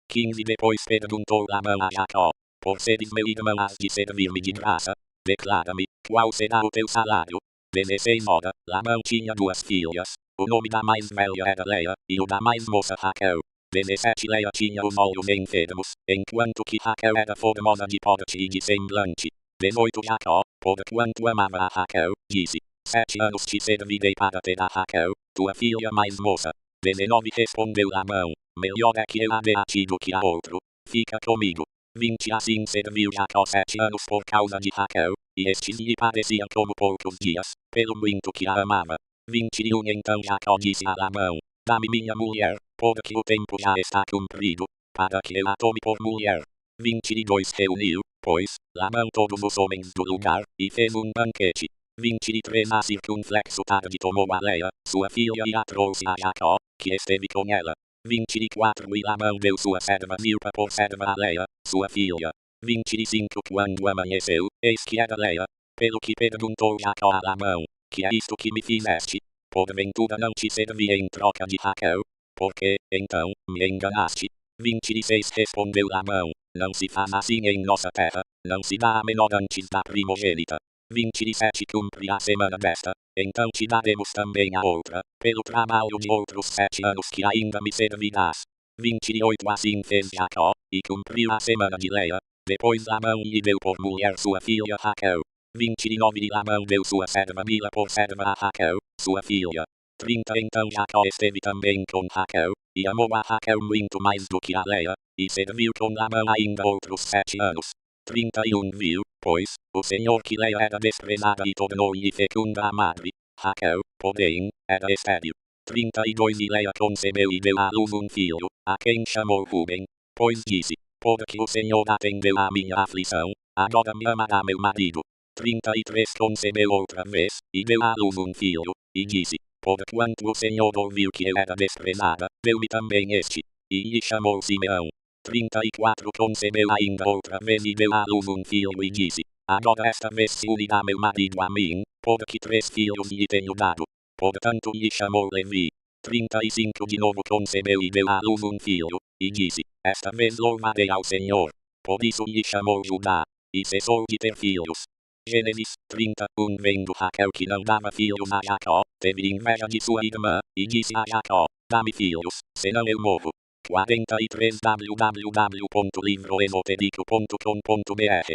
15 Depois perguntou Labão a Jacó, por seres meu irmão has de servir-me de graça? Declara-me, qual será o teu salário? 16 Ora, Labão tinha 2 filhas, o nome da mais velha era Leia, e o da mais moça Raquel. 17 Leia tinha os olhos enfermos, enquanto que Raquel era formosa de porte e de semblante. 18 Jacó, porquanto amava a Raquel, disse, 7 anos te servirei para ter a Raquel, tua filha mais moça. 19 Respondeu Labão, melhor é que eu a dê a ti do que a outro, fica comigo. 20 Assim serviu Jacó 7 anos por causa de Raquel, e estes lhe pareciam como poucos dias, pelo muito que a amava. 21 Então Jacó disse a Labão, dá-me minha mulher, porque o tempo já está cumprido, para que eu a tome por mulher. 22 reuniu, pois, Labão todos os homens do lugar, e fez banquete. 23 A circunflexo tarde tomou a Leia, sua filha e a trouxe a Jacó, que esteve com ela. 24 E Labão deu sua serva Zilpa por serva a Leia, sua filha. 25 Quando amanheceu, eis que era Leia. Pelo que perguntou Jacó a Labão, que é isto que me fizeste? Porventura não te servi em troca de Raquel? Porque, então, me enganaste? 26 Respondeu Labão, não se faz assim em nossa terra, não se dá a menor antes da primogênita. 27 Cumpre a semana desta, então te daremos também a outra, pelo trabalho de outros 7 anos que ainda me servirás. 28 Assim fez Jacó, e cumpriu a semana de Leia. Depois Labão lhe deu por mulher sua filha Raquel. 29 E Labão deu sua serva Bila por serva a Raquel, sua filha. 30 Então Jacó esteve também com Raquel, e amou a Raquel muito mais do que a Leia, e serviu com Labão ainda outros 7 anos. 31 Viu, pois, o Senhor que Leia era desprezada e tornou-lhe fecunda a madre. Raquel, porém, era estéril. 32 E Leia concebeu e deu à luz filho, a quem chamou Ruben, pois disse, porque o Senhor atendeu à minha aflição, agora me amará meu marido. 33 Concebeu outra vez, e deu à luz filho, e disse, porquanto o Senhor ouviu que eu era desprezada, deu-me também este, e lhe chamou Simeão. 34 Concebeu ainda outra vez e deu à luz filho e disse, agora esta vez se unirá meu marido a mim, porque 3 filhos lhe tenho dado. Portanto lhe chamou Levi. 35 De novo concebeu e deu à luz filho, e disse, esta vez louvarei ao Senhor. Por isso lhe chamou Judá, e cessou de ter filhos. Gênesis 31 Vendo Raquel que não dava filhos a Jacó, teve inveja de sua irmã, e disse a Jacó, dá-me filhos, senão eu morro. 43 www.livroesotérico.com.br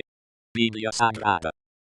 Bíblia Sagrada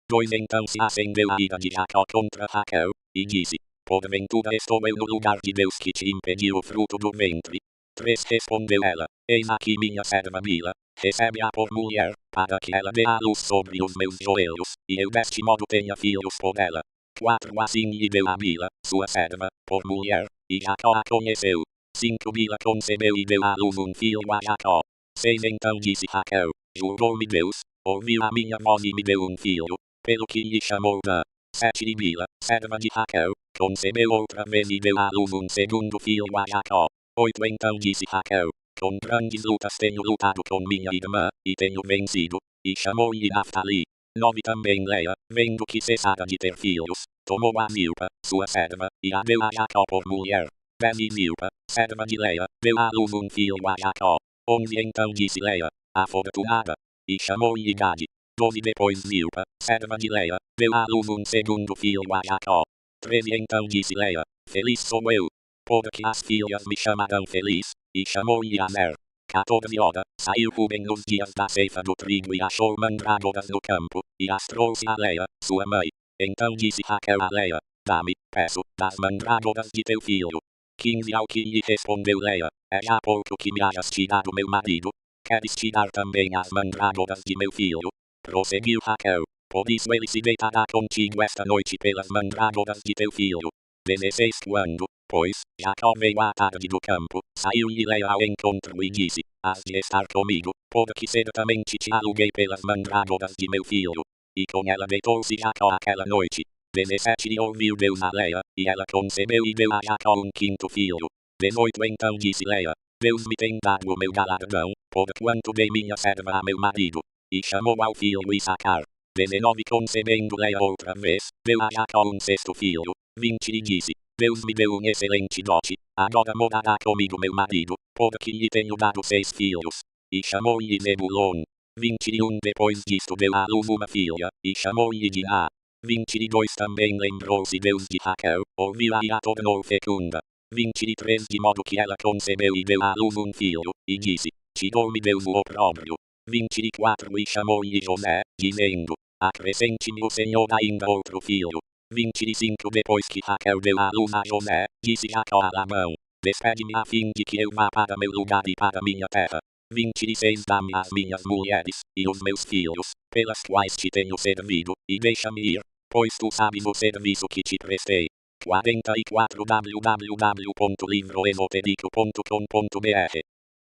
2 Então se acendeu a ira de Jacó contra Raquel, e disse, porventura estou eu no lugar de Deus que te impediu o fruto do ventre? 3 Respondeu ela, eis aqui minha serva Bila, recebe-a por mulher, para que ela dê a luz sobre os meus joelhos, e eu deste modo tenha filhos por ela. 4 Assim lhe deu a Bila, sua serva, por mulher, e Jacó a conheceu. 5 Bila concebeu e deu à luz filho a Jacó. 6 Então disse Raquel, jurou-me Deus, ouviu a minha voz e me deu filho, pelo que lhe chamou Dan. 7 Bila, serva de Raquel, concebeu outra vez e deu à luz segundo filho a Jacó. 8 Então disse Raquel, com grandes lutas tenho lutado com minha irmã, e tenho vencido, e chamou-lhe Naftali. 9 Também Leia, vendo que cessara de ter filhos, tomou a Zilpa, sua serva, e a deu a Jacó por mulher. 10 E Zilpa, serva de Leia, deu à luz filho a Jacó. 11 Então disse Leia, afortunada, e chamou-lhe Gade. 12 Depois Zilpa, serva de Leia, deu à luz segundo filho a Jacó. 13 Então disse Leia, feliz sou eu, porque as filhas me chamarão feliz, e chamou-lhe Aner. 14 Ora, saiu Ruben nos dias da ceifa do trigo e achou mandrágoras no campo, e as trouxe a Leia, sua mãe. Então disse Raquel a Leia, dá-me, peço, das mandrágoras de teu filho. 15 Ao que lhe respondeu Leia, é já pouco que me hayas tirado meu marido, queres tirar também as mandrágoras de meu filho? Prosseguiu Raquel, por isso ele se deitará contigo esta noite pelas mandrágoras de teu filho. 16 Quando, pois, Jacó veio à tarde do campo, saiu-lhe Leia ao encontro e disse, has de estar comigo, porque certamente te aluguei pelas mandrágoras de meu filho. E com ela deitou-se Jacó aquela noite. 17 E ouviu Deus a Leia, e ela concebeu e deu a Jacó quinto filho. 18 Então disse Leia, Deus me tem dado o meu galardão, porquanto dei minha serva a meu marido. E chamou ao filho Issacar. 19 Concebendo Leia outra vez, deu a Jacó sexto filho. 20 E disse, Deus me deu excelente dote, agora morará comigo meu marido, porque lhe tenho dado 6 filhos. E chamou-lhe Zebulon. 21 Depois disto deu à luz uma filha, e chamou-lhe Diná. 22 Também lembrou-se Deus de Raquel, ouviu-a e a tornou fecunda. 23 De modo que ela concebeu e deu à luz filho, e disse, tirou-me Deus o opróbrio. 24 E chamou-lhe José, dizendo, acrescente-me o Senhor ainda outro filho. 25 Depois que Raquel deu à luz a José, disse Jacó a Labão, despede-me a fim de que eu vá para meu lugar e para minha terra. 26 Dá-me as minhas mulheres, e os meus filhos, pelas quais te tenho servido, e deixa-me ir, pois tu sabes o serviço que te prestei. 44 www.livroesotérico.com.br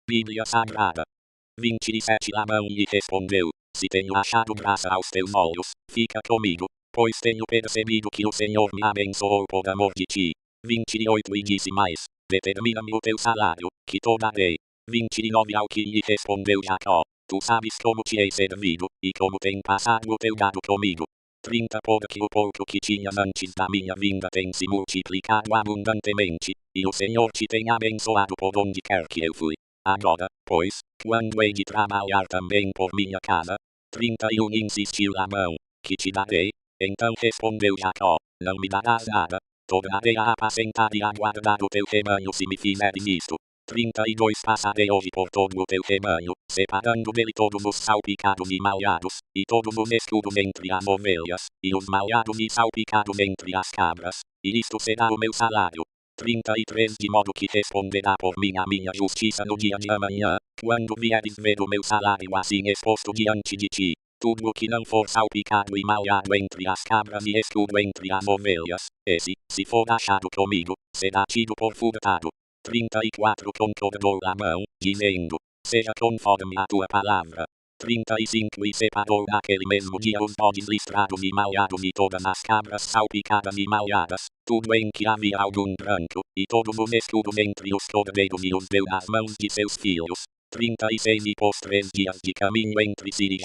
Bíblia Sagrada 27 Labão lhe respondeu: se tenho achado graça aos teus olhos, fica comigo, pois tenho percebido que o Senhor me abençoou por amor de ti. 28 E disse mais: determina-me o teu salário, que te darei. 29 Ao que lhe respondeu Jacó: tu sabes como te hei servido, e como tem passado o teu gado comigo. 30 Porque o pouco que tinhas antes da minha vinda tem se multiplicado abundantemente, e o Senhor te tem abençoado por onde quer que eu fui. Agora, pois, quando hei de trabalhar também por minha casa? 31 Insistiu Labão: que te darei? Então respondeu Jacó: não me darás nada, tornarei a apacentar e a guardar o teu rebanho se me fizeres isto. 32 Passarei hoje por todo o teu rebanho, separando dele todos os salpicados e malhados, e todos os escudos entre as ovelhas, e os malhados e salpicados entre as cabras, e isto será o meu salário. 33 De modo que responderá por mim a minha justiça no dia de amanhã, quando vieres ver o meu salário assim exposto diante de ti. Tudo o que não for salpicado e malhado entre as cabras e escudo entre as ovelhas, esse, se for achado comigo, será tido por furtado. 34 Concordou Labão, dizendo: seja conforme a tua palavra. 35 E separou naquele mesmo dia os bodes listrados e malhados e todas as cabras salpicadas e malhadas, tudo em que havia algum branco, e todos os escudos entre os cordeiros e os deu nas mãos de seus filhos. 36 E pôs 3 dias de caminho entre si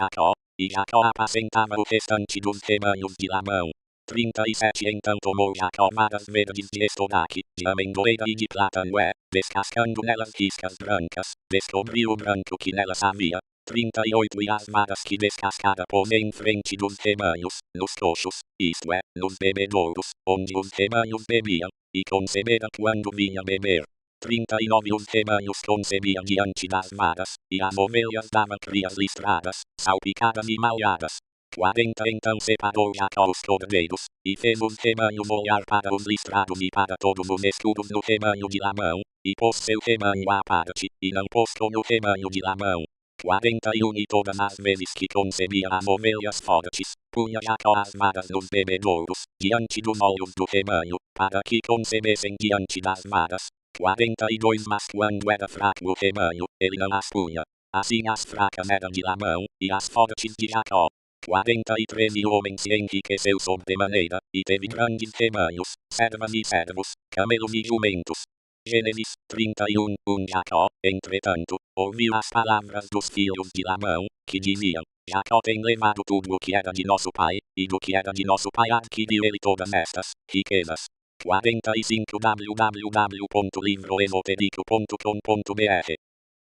e Jacó apacentava o restante dos rebanhos de Labão. 37 Então tomou Jacó varas verdes de estoraque, de amendoeira e de plátano descascando nelas riscas brancas, descobriu o branco que nelas havia. 38 E as varas que descascara pôs em frente dos rebanhos, nos coxos, isto é, nos bebedouros, onde os rebanhos bebiam, e concebera quando vinha beber. 39 Os rebanhos concebiam diante das varas, e as ovelhas davam crias listradas, salpicadas e malhadas. 40 Então separou Jacó os cordeiros, e fez os rebanhos olhar para os listrados e para todos os escudos no rebanho de Labão, e pôs seu rebanho à parte, e não pôs com o rebanho de Labão. 41 E todas as vezes que concebia as ovelhas fortes, punha Jacó as varas nos bebedouros, diante dos olhos do rebanho, para que concebessem diante das varas. 42 Mas quando era fraco o rebanho, ele não as punha. Assim as fracas eram de Labão, e as fortes de Jacó. 43 E o homem se enriqueceu sobremaneira, e teve grandes rebanhos, servas e servos, camelos e jumentos. Gênesis 31 Jacó, entretanto, ouviu as palavras dos filhos de Labão, que diziam: Jacó tem levado tudo o que era de nosso pai, e do que era de nosso pai adquiriu ele todas estas riquezas. 45 www.livroesotérico.com.br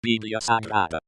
Bíblia Sagrada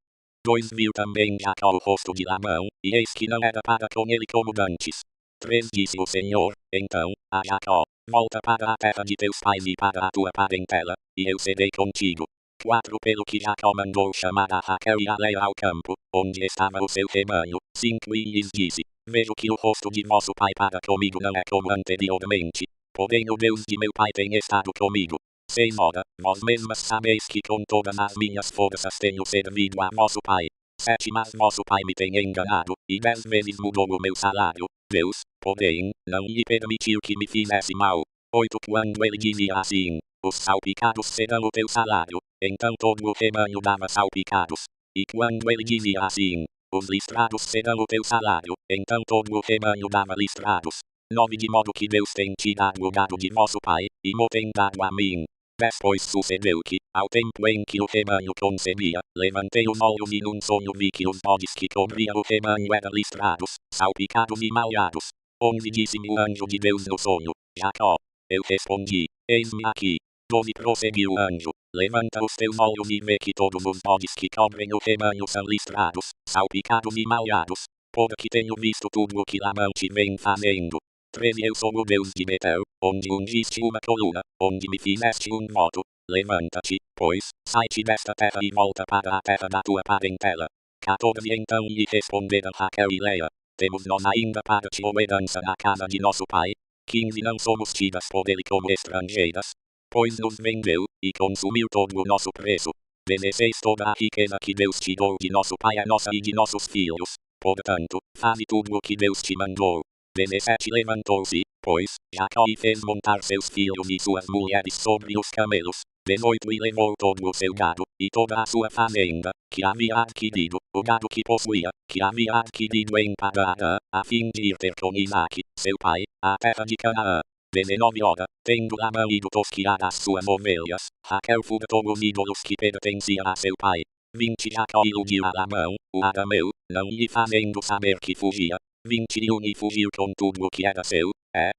2 Viu também Jacó o rosto de Labão, e eis que não era para com ele como dantes. 3 Disse o Senhor, então, a Jacó: volta para a terra de teus pais e para a tua parentela, e eu serei contigo. 4 Pelo que Jacó mandou chamar a Raquel e a Leia ao campo, onde estava o seu rebanho. 5 E lhes disse: vejo que o rosto de vosso pai para comigo não é como anteriormente, porém o Deus de meu pai tem estado comigo. 6 Ora, vós mesmas sabeis que com todas as minhas forças tenho servido a vosso pai. 7 Mas vosso pai me tem enganado, e 10 vezes mudou o meu salário. Deus, porém, não lhe permitiu que me fizesse mal. 8 Quando ele dizia assim: os salpicados serão o teu salário, então todo o rebanho dava salpicados. E quando ele dizia assim: os listrados serão o teu salário, então todo o rebanho dava listrados. 9 De modo que Deus tem te dado o gado de vosso pai, e mo tem dado a mim. Depois sucedeu que, ao tempo em que o rebanho concebia, levantei os olhos e num sonho vi que os bodes que cobriam o rebanho eram listrados, salpicados e malhados. 11 Disse-me o anjo de Deus no sonho: Jacó. Eu respondi: eis-me aqui. 12 Prosseguiu o anjo: levanta os teus olhos e vê que todos os bodes que cobrem o rebanho são listrados, salpicados e malhados. Porque tenho visto tudo o que Labão te vem fazendo. 13 Eu sou o Deus de Betel, onde ungiste uma coluna, onde me fizeste um voto. Levanta-te, pois, sai-te desta terra e volta para a terra da tua parentela. 14 Então lhe responderam Raquel e Leia: temos nós ainda para ti uma herança na casa de nosso pai. 15 Não somos tidas por ele como estrangeiras, pois nos vendeu, e consumiu todo o nosso preço. 16 Toda a riqueza que Deus te deu de nosso pai é nossa e de nossos filhos. Portanto, faze tudo o que Deus te mandou. 17 Levantou-se, pois, Jacó e fez montar seus filhos e suas mulheres sobre os camelos, 18 e levou todo o seu gado, e toda a sua fazenda, que havia adquirido, o gado que possuía, que havia adquirido em Padã, a fim de ir ter com Isaque, seu pai, à terra de Canaã. 19 Ora, tendo Labão ido tosquiar as suas ovelhas, Raquel furtou os ídolos que pertenciam a seu pai. 20 Jacó iludiu a Labão, o arameu, não lhe fazendo saber que fugia. 21 E fugiu com tudo o que era seu,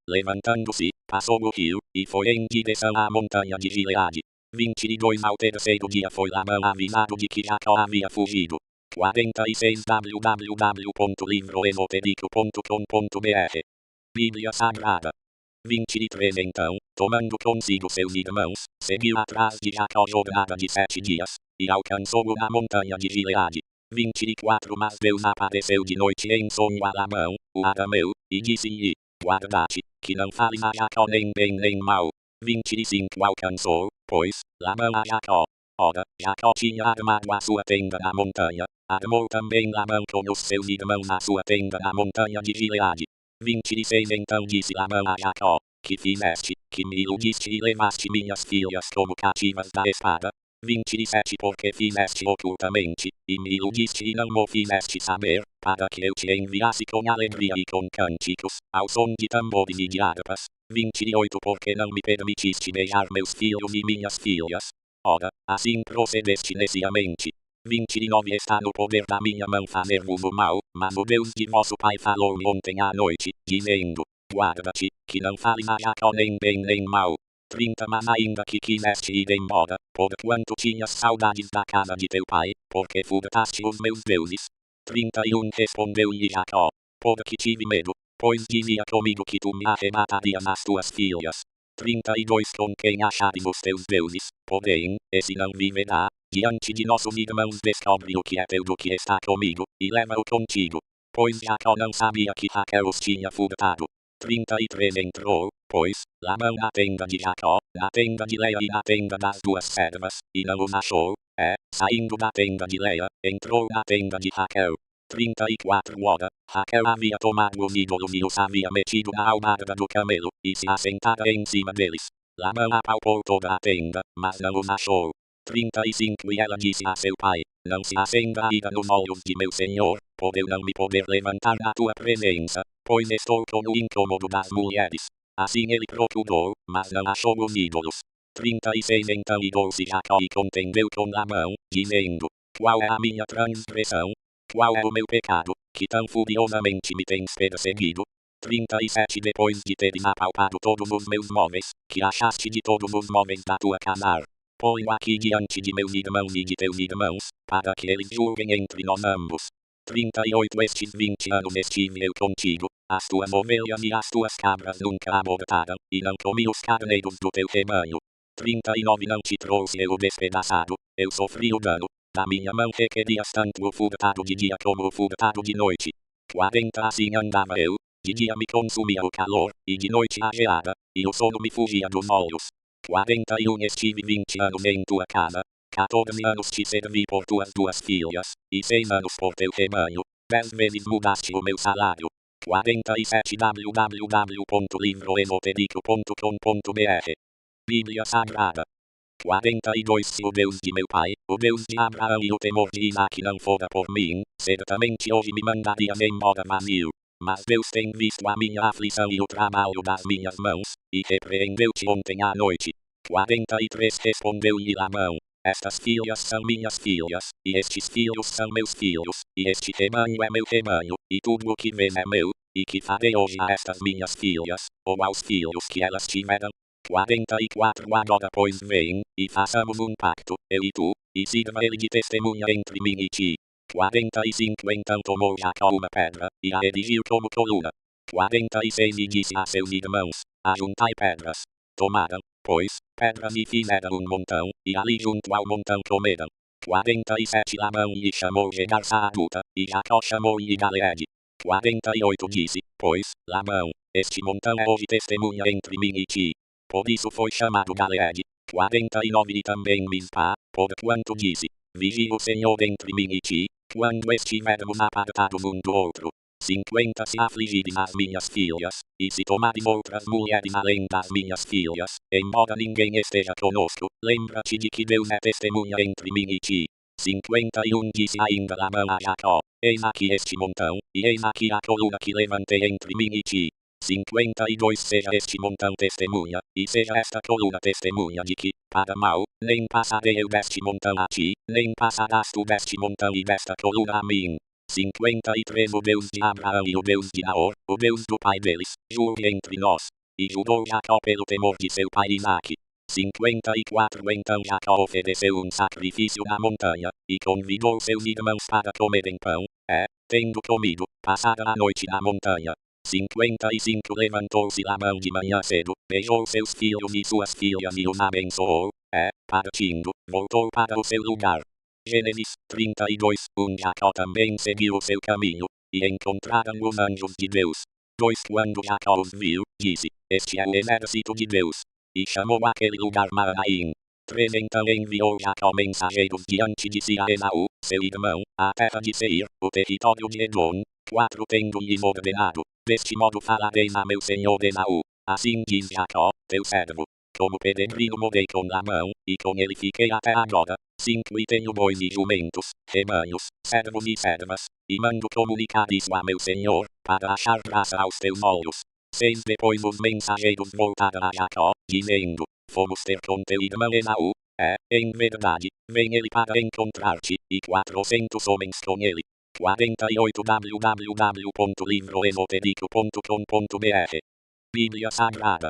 levantando-se, passou o rio, e foi em direção à montanha de Gileade. 22 Ao terceiro dia foi Labão avisado de que Jacó havia fugido. 46 www.livroesotérico.com.br Bíblia Sagrada. 23 Então, tomando consigo seus irmãos, seguiu atrás de Jacó jornada de 7 dias, e alcançou-o na montanha de Gileade. 24 Mas Deus apareceu de noite em sonho a Labão, o arameu, e disse-lhe: Guarda-te, que não fales a Jacó nem bem nem mal. 25 Alcançou, pois, Labão a Jacó. Ora, Jacó tinha armado a sua tenda na montanha, armou também Labão com os seus irmãos a sua tenda na montanha de Gileade. 26 Então disse Labão a Jacó: Que fizeste, que me iludiste e levaste minhas filhas como cativas da espada? 27 Porque fizeste ocultamente, e me iludiste e não me fizeste saber, para que eu te enviasse com alegria e com cânticos, ao som de tambores e de harpas. 28 Porque não me permitiste beijar meus filhos e minhas filhas? Ora, assim procedeste neciamente. 29 Está no poder da minha mão fazer-vos o mal, mas o Deus de vosso pai falou-me ontem à noite, dizendo: Guarda-te, que não fales a Jacó nem bem nem mal. 30 Mas ainda que quiseste ir embora, porquanto tinhas saudades da casa de teu pai, porque furtaste os meus deuses. 31 Respondeu-lhe Jacó: Porque tive medo, pois dizia comigo que tu me arrebatarias as tuas filhas. 32 Com quem achares os teus deuses, porém, esse não viverá. Diante de nossos irmãos descobre o que é teu do que está comigo, e leva-o contigo. Pois Jacó não sabia que Raquel os tinha furtado. 33 Entrou, pois, Labão na tenda de Jacó, na tenda de Leia e na tenda das duas servas, e não os achou. Saindo da tenda de Leia, entrou na tenda de Raquel. 34 Ora, Raquel havia tomado os ídolos e os havia metido na albarda do camelo, e se assentara em cima deles. Labão apalpou toda a tenda, mas não os achou. 35 E ela disse a seu pai: Não se acenda a ira nos olhos de meu senhor, por eu não me poder levantar na tua presença, pois estou com o incômodo das mulheres. Assim ele procurou, mas não achou os ídolos. 36 Então irou-se Jacó e contendeu com Labão, dizendo: Qual é a minha transgressão? Qual é o meu pecado, que tão furiosamente me tens perseguido? 37 Depois de teres apalpado todos os meus móveis, que achaste de todos os móveis da tua casa, põe-o aqui diante de meus irmãos e de teus irmãos, para que eles julguem entre nós ambos. 38 Estes 20 anos estive eu contigo, as tuas ovelhas e as tuas cabras nunca abortaram, e não comi os carneiros do teu rebanho. 39 Não te trouxe eu despedaçado, eu sofri o dano, da minha mão requerias tanto o furtado de dia como o furtado de noite. 40 Assim andava eu, de dia me consumia o calor, e de noite a geada, e o sono me fugia dos olhos. 41 Estive 20 anos em tua casa, 14 anos te servi por tuas duas filhas, e 6 anos por teu rebanho, 10 vezes mudaste o meu salário. 47 www.livroesotérico.com.br Bíblia Sagrada. 42 Se o Deus de meu pai, o Deus de Abraão e o temor de Isaque não fora por mim, certamente hoje me mandarias embora vazio. Mas Deus tem visto a minha aflição e o trabalho das minhas mãos, e repreendeu-te ontem à noite. 43 Respondeu-lhe Labão: Estas filhas são minhas filhas, e estes filhos são meus filhos, e este rebanho é meu rebanho, e tudo o que vês é meu, e que farei hoje a estas minhas filhas, ou aos filhos que elas tiveram? 44 Agora pois vem, e façamos um pacto, eu e tu, e sirva ele de testemunha entre mim e ti. 45 Então tomou Jacó uma pedra, e a erigiu como coluna. 46 E disse a seus irmãos: Ajuntai pedras. Tomaram, pois, pedras e fizeram um montão, e ali junto ao montão comeram. 47 Labão lhe chamou Jegar adulta, e Jacó chamou-lhe Galeede. 48 Disse, pois, Labão: Este montão é hoje testemunha entre mim e ti. Por isso foi chamado Galeede. 49 E também Mispa, porquanto disse: Vigie o Senhor entre mim e ti, quando estivermos apartados um do outro. 50 se afligidem as minhas filhas, e se tomarem outras mulheres além das minhas filhas, embora ninguém esteja conosco, lembra-te de que Deus é testemunha entre mim e ti. 51 Disse ainda Labão a Jacó: Eis aqui este montão, e eis aqui a coluna que levantei entre mim e ti. 52 Seja este montão testemunha, e seja esta coluna testemunha de que, para mal, nem passarei eu deste montão a ti, nem passarás tu deste montão e desta coluna a mim. 53 O Deus de Abraão e o Deus de Naor, o Deus do pai deles, julgue entre nós. E julgou Jacó pelo temor de seu pai Isaque. 54 Então Jacó ofereceu um sacrifício na montanha, e convidou seus irmãos para comerem pão, tendo comido, passada a noite na montanha. 55 Levantou-se Labão de manhã cedo, beijou seus filhos e suas filhas e os abençoou, partindo, voltou para o seu lugar. Gênesis 32 Jacó também seguiu o seu caminho, e encontraram os anjos de Deus. 2 Quando Jacó os viu, disse: Este é o exército de Deus. E chamou aquele lugar Maanaim. 3 Então enviou Jacó mensageiros diante de si a Esaú, seu irmão, à terra de Seir, o território de Edom. 4 Tendo-lhes ordenado: Deste modo falareis a meu senhor Esaú. Assim diz Jacó, teu servo: Como peregrino morei com Labão, e com ele fiquei até agora. 5 E tenho bois e jumentos, rebanhos, servos e servas, e mando comunicar isso a meu senhor, para achar graça aos teus olhos. 6 Depois os mensageiros voltaram a Jacó, dizendo: Fomos ter com teu irmão Esaú. Em verdade, vem ele para encontrar-te, e 400 homens com ele. 48 www.livroesotérico.com.br Bíblia Sagrada.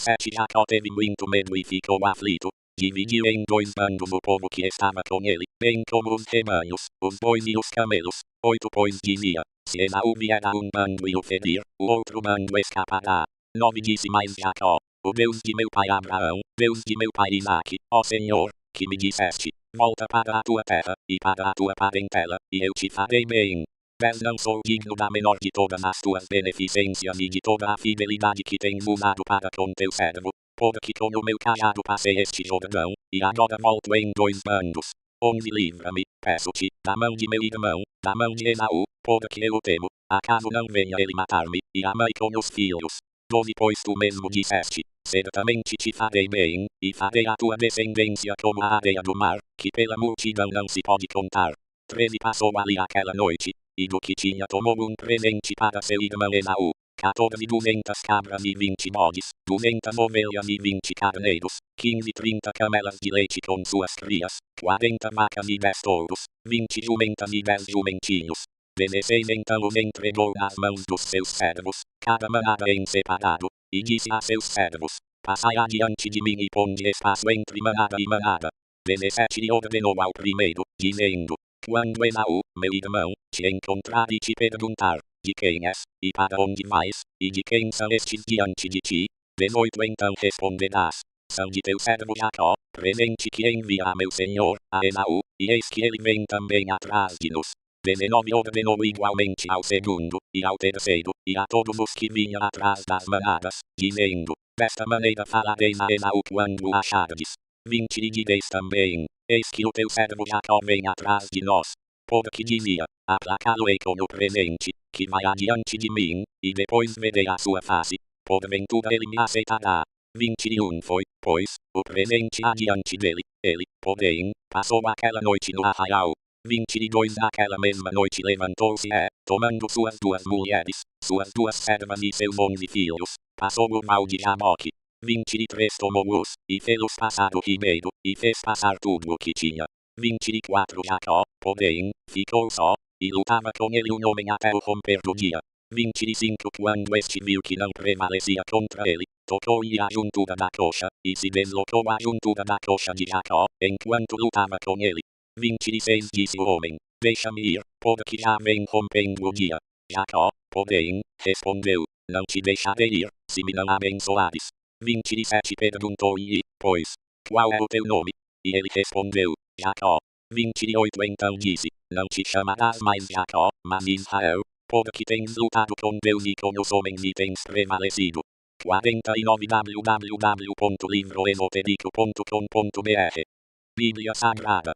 7 Jacó teve muito medo e ficou aflito. Dividiu em 2 bandos o povo que estava com ele, bem como os rebanhos, os bois e os camelos. 8 Pois dizia: Se Esaú vier a um bando e o ferir, o outro bando escapará. 9 Disse mais Jacó: O Deus de meu pai Abraão, Deus de meu pai Isaque, ó Senhor, que me disseste: Volta para a tua terra, e para a tua parentela, e eu te farei bem. 10 Não sou digno da menor de todas as tuas beneficências e de toda a fidelidade que tens usado para com teu servo, porque com o meu cajado passei este Jordão, e agora volto em 2 bandos. 11 Livra-me, peço-te, da mão de meu irmão, da mão de Esaú, porque eu o temo, acaso não venha ele matar-me, e a mãe com os filhos. 12 Pois tu mesmo disseste: Certamente te farei bem, e farei a tua descendência como a areia do mar, que pela multidão não se pode contar. 13 Passou ali aquela noite, e do que tinha tomou um presente para seu irmão Esaú: 14 200 cabras e 20 bodes, 200 ovelhas e 20 carneiros, 15 30 camelas de leite com suas crias, 40 vacas e 10 touros, 20 jumentas e 10 jumentinhos. 16 Então os entregou nas mãos dos seus servos, cada manada em separado, e disse a seus servos: Passai adiante de mim e ponde espaço entre manada e manada. 17 E ordenou ao primeiro, dizendo: Quando Esaú, meu irmão, te encontrar e te perguntar: De quem és, e para onde vais, e de quem são estes diante de ti? 18 Então responderás: São de teu servo Jacó, presente que envia a meu senhor, a Esaú, e eis que ele vem também atrás de nos. 19 Ordenou igualmente ao segundo, e ao terceiro, e a todos os que vinham atrás das manadas, dizendo: Desta maneira falareis a Esaú quando o achardes. 20 E direis também: Eis que o teu servo Jacó vem atrás de nós. Porque dizia: Aplacá-lo-ei com o presente, que vai adiante de mim, e depois verei a sua face. Porventura ele me aceitará. 21 Foi, pois, o presente adiante dele. Ele, porém, passou aquela noite no arraial. 22 Naquela mesma noite levantou-se tomando suas 2 mulheres, suas 2 servas e seus 11 filhos, passou o val de Jaboque. 23 Tomou-os, e fê-los passar o ribeiro, e fez passar tudo o que tinha. 24 Jacó, porém, ficou só, e lutava com ele um homem até o romper do dia. 25 Quando este viu que não prevalecia contra ele, tocou-lhe a juntura da coxa, e se deslocou a juntura da coxa de Jacó, enquanto lutava com ele. 26 Disse o homem: Deixa-me ir, porque já vem rompendo o dia. Jacó, porém, respondeu: Não te deixarei ir, se me não abençoares. 27 Perguntou-lhe, pois: Qual é o teu nome? E ele respondeu: Jacó. 28 Então disse: Não te chamarás mais Jacó, mas Israel, porque tens lutado com Deus e com os homens e tens prevalecido. 49 www.livroesotérico.com.br Bíblia Sagrada.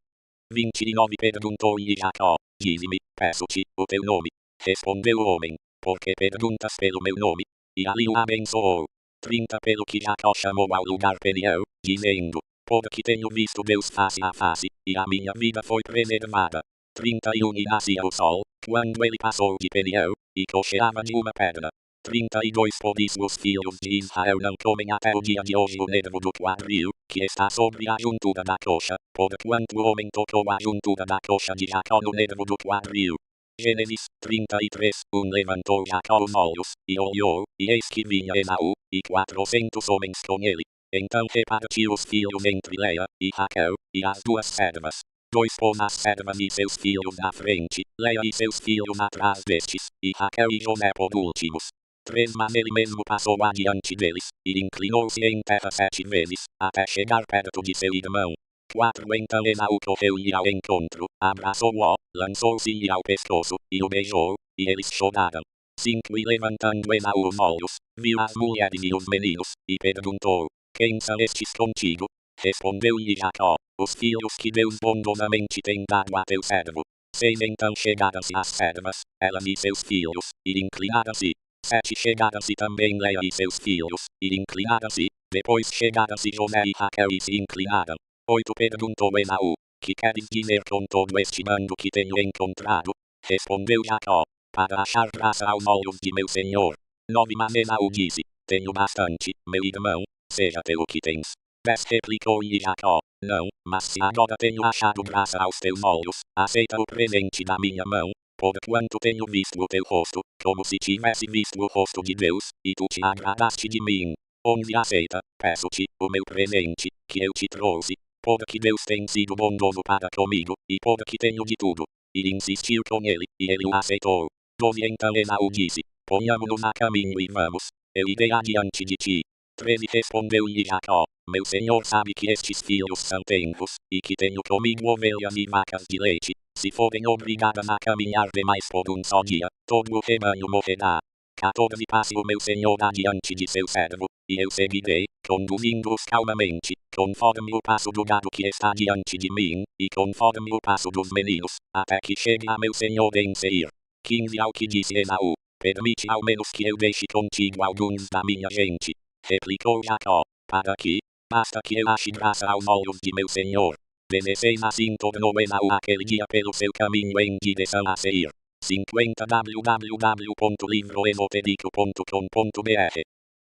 29 Perguntou-lhe Jacó: Dize-me, peço-te, o teu nome. Respondeu o homem, porque perguntas pelo meu nome? E ali o abençoou. 30 Pelo que Jacó chamou ao lugar Peniel, dizendo, pode que tenho visto Deus face a face, e a minha vida foi preservada. 31 E nascia o sol, quando ele passou de Peniel, e cocheava de uma pedra. 32 Por isso os filhos de Israel não comem até o dia de hoje o nervo do quadril, que está sobre a juntura da coxa, porquanto o homem tocou a juntura da coxa de Jacó no nervo do quadril. Gênesis 33 Levantou Jacó os olhos, e olhou, e eis que vinha Esaú, e 400 homens com ele. Então repartiu os filhos entre Leia, e Raquel, e as duas servas. 2 Pôs as servas e seus filhos na frente, Leia e seus filhos atrás destes, e Raquel e José por últimos. 3 Mas ele mesmo passou adiante deles, e inclinou-se em terra 7 vezes, até chegar perto de seu irmão. 4 Então Esaú correu-lhe ao encontro, abraçou-o, lançou-se-lhe ao pescoço, e o beijou, e eles choraram. 5 E levantando Esaú os olhos, viu as mulheres e os meninos, e perguntou, quem são estes contigo? Respondeu-lhe Jacó, os filhos que Deus bondosamente tem dado a teu servo. 6 Então chegaram-se as servas, elas e seus filhos, e inclinaram-se. 7 Chegaram-se também Leia e seus filhos, e inclinaram-se. Depois chegaram-se José e Raquel e se inclinaram. 8 Perguntou Esaú, que queres dizer com todo este bando que tenho encontrado? Respondeu Jacó, para achar graça aos olhos de meu senhor. 9 Mas Esaú disse, tenho bastante, meu irmão, seja teu o que tens. 10 Replicou-lhe Jacó, não, mas se agora tenho achado graça aos teus olhos, aceita o presente da minha mão, porquanto tenho visto o teu rosto, como se tivesse visto o rosto de Deus, e tu te agradaste de mim. 11 Aceita, peço-te, o meu presente, que eu te trouxe, porque Deus tem sido bondoso para comigo, e porque tenho de tudo. E insistiu com ele, e ele o aceitou. 12 Então Esaú disse, ponhamo-nos a caminho e vamos, eu irei adiante de ti. 13 Respondeu-lhe Jacó, meu senhor sabe que estes filhos são tenros, e que tenho comigo ovelhas e vacas de leite. Se forem obrigadas a caminhar demais por um só dia, todo o rebanho morrerá. 14 Passe o meu senhor adiante de seu servo, e eu seguirei, conduzindo-os calmamente, conforme o passo do gado que está diante de mim, e conforme o passo dos meninos, até que chegue a meu senhor em Seir. 15 Ao que disse Esaú, permite ao menos que eu deixe contigo alguns da minha gente. Replicou Jacó, para que? Basta que eu ache graça aos olhos de meu senhor. 16 Assim tornou Esaú aquele dia pelo seu caminho em direção a Seir. 50 www.livroesotérico.com.br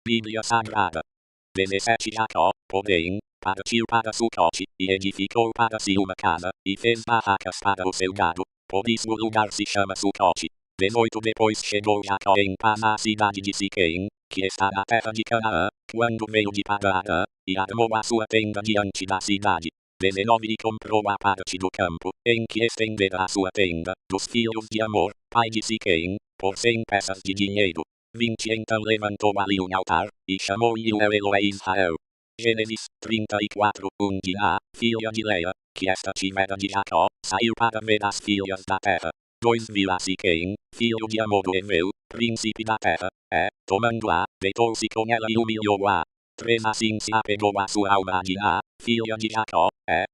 Bíblia Sagrada. 17 Jacó, porém, partiu para Sucote, e edificou para si uma casa, e fez barracas para o seu gado, por isso o lugar se chama Sucote. 18 Depois chegou Jacó em paz à cidade de Siquém, que está na terra de Canaã, quando veio de Padã, e armou a sua tenda diante da cidade. 19 E comprou a parte do campo, em que estendera a sua tenda, dos filhos de Amor, pai de Siquém, por 100 peças de dinheiro. 20 Então levantou ali um altar, e chamou-lhe o Eloé Israel. Gênesis 34 Diná, filha de Leia, que esta tivera de Jacó, saiu para ver as filhas da terra. 2 Viu a Siquém, filho de Amor do Eveu, príncipe da terra, tomando-a, deitou-se com ela e humilhou-a. 3 Assim se apegou a sua alma a Diná, filha de Jacó,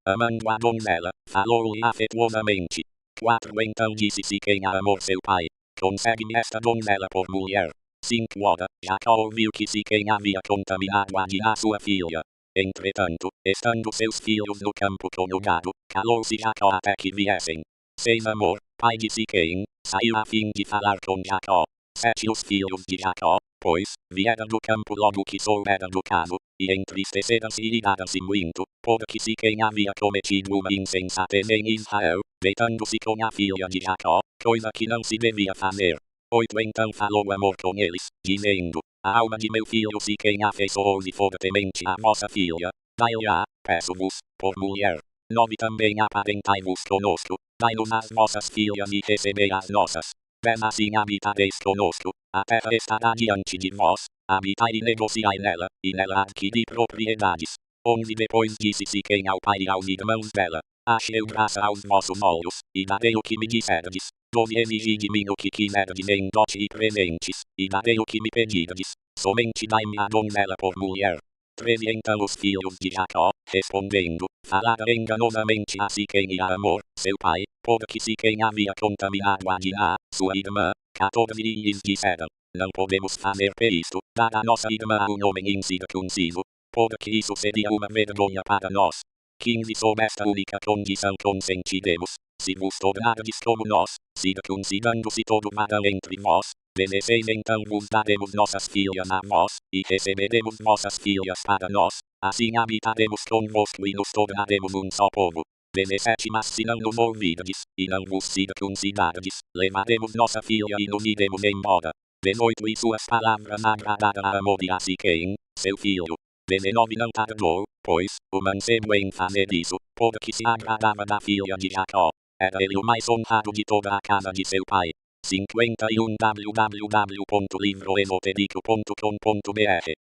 amando a donzela, falou-lhe afetuosamente. 4 Então disse Siquém a Amor seu pai, consegue-me esta donzela por mulher. 5 Ora, Jacó ouviu que Siquém havia contaminado a Diná sua filha. Entretanto, estando seus filhos no campo com o gado, calou-se Jacó até que viessem. 6 Amor, pai de Siquém, saiu a fim de falar com Jacó. 7 Os filhos de Jacó, pois, vieram do campo logo que souberam do caso, e entristeceram-se e iraram-se muito, porque Siquém havia cometido uma insensatez em Israel, deitando-se com a filha de Jacó, coisa que não se devia fazer. 8 Então falou Amor com eles, dizendo, a alma de meu filho Siquém afeiçoou-se fortemente à vossa filha, dai-lhe-a, peço-vos, por mulher. 9 Também aparentai-vos conosco, dai-nos as vossas filhas e recebei as nossas. 10 Assim habitareis conosco, a terra estará diante de vós, habitai e negociai nela, e nela adquiri propriedades. 11 Depois disse Siquém ao pai e aos irmãos dela, achei graça aos vossos olhos, e darei o que me disserdes. 12 Exigi de mim o que quiserdes em dote e presentes, e darei o que me pedirdes, somente dai-me a donzela por mulher. 13 Então os filhos de Jacó, respondendo, falaram enganosamente a Siquém e a Amor, seu pai, pode que se quem havia contaminado a Dina, sua irmã, 14 lhes disseram, não podemos fazer isto, dada a nossa irmã a um homem incircunciso, pode que isso seria uma vergonha para nós. 15 Sob esta única condição consentiremos, se vos tornardes como nós, circuncidando-se todo varão entre vós, 16 Então vos daremos nossas filhas a vós, e receberemos vossas filhas para nós, assim habitaremos convosco e nos tornaremos um só povo. 17 Mas se não nos ouvirdes, e não vos circuncidardes, levaremos nossa filha e nos iremos embora. 18 E suas palavras agradaram a Amor e a Siquém, seu filho. 19 Não tardou, pois, o mancebo em fazer isso, porque se agradava da filha de Jacó. Era ele o mais honrado de toda a casa de seu pai. 51 www.livroesotérico.com.br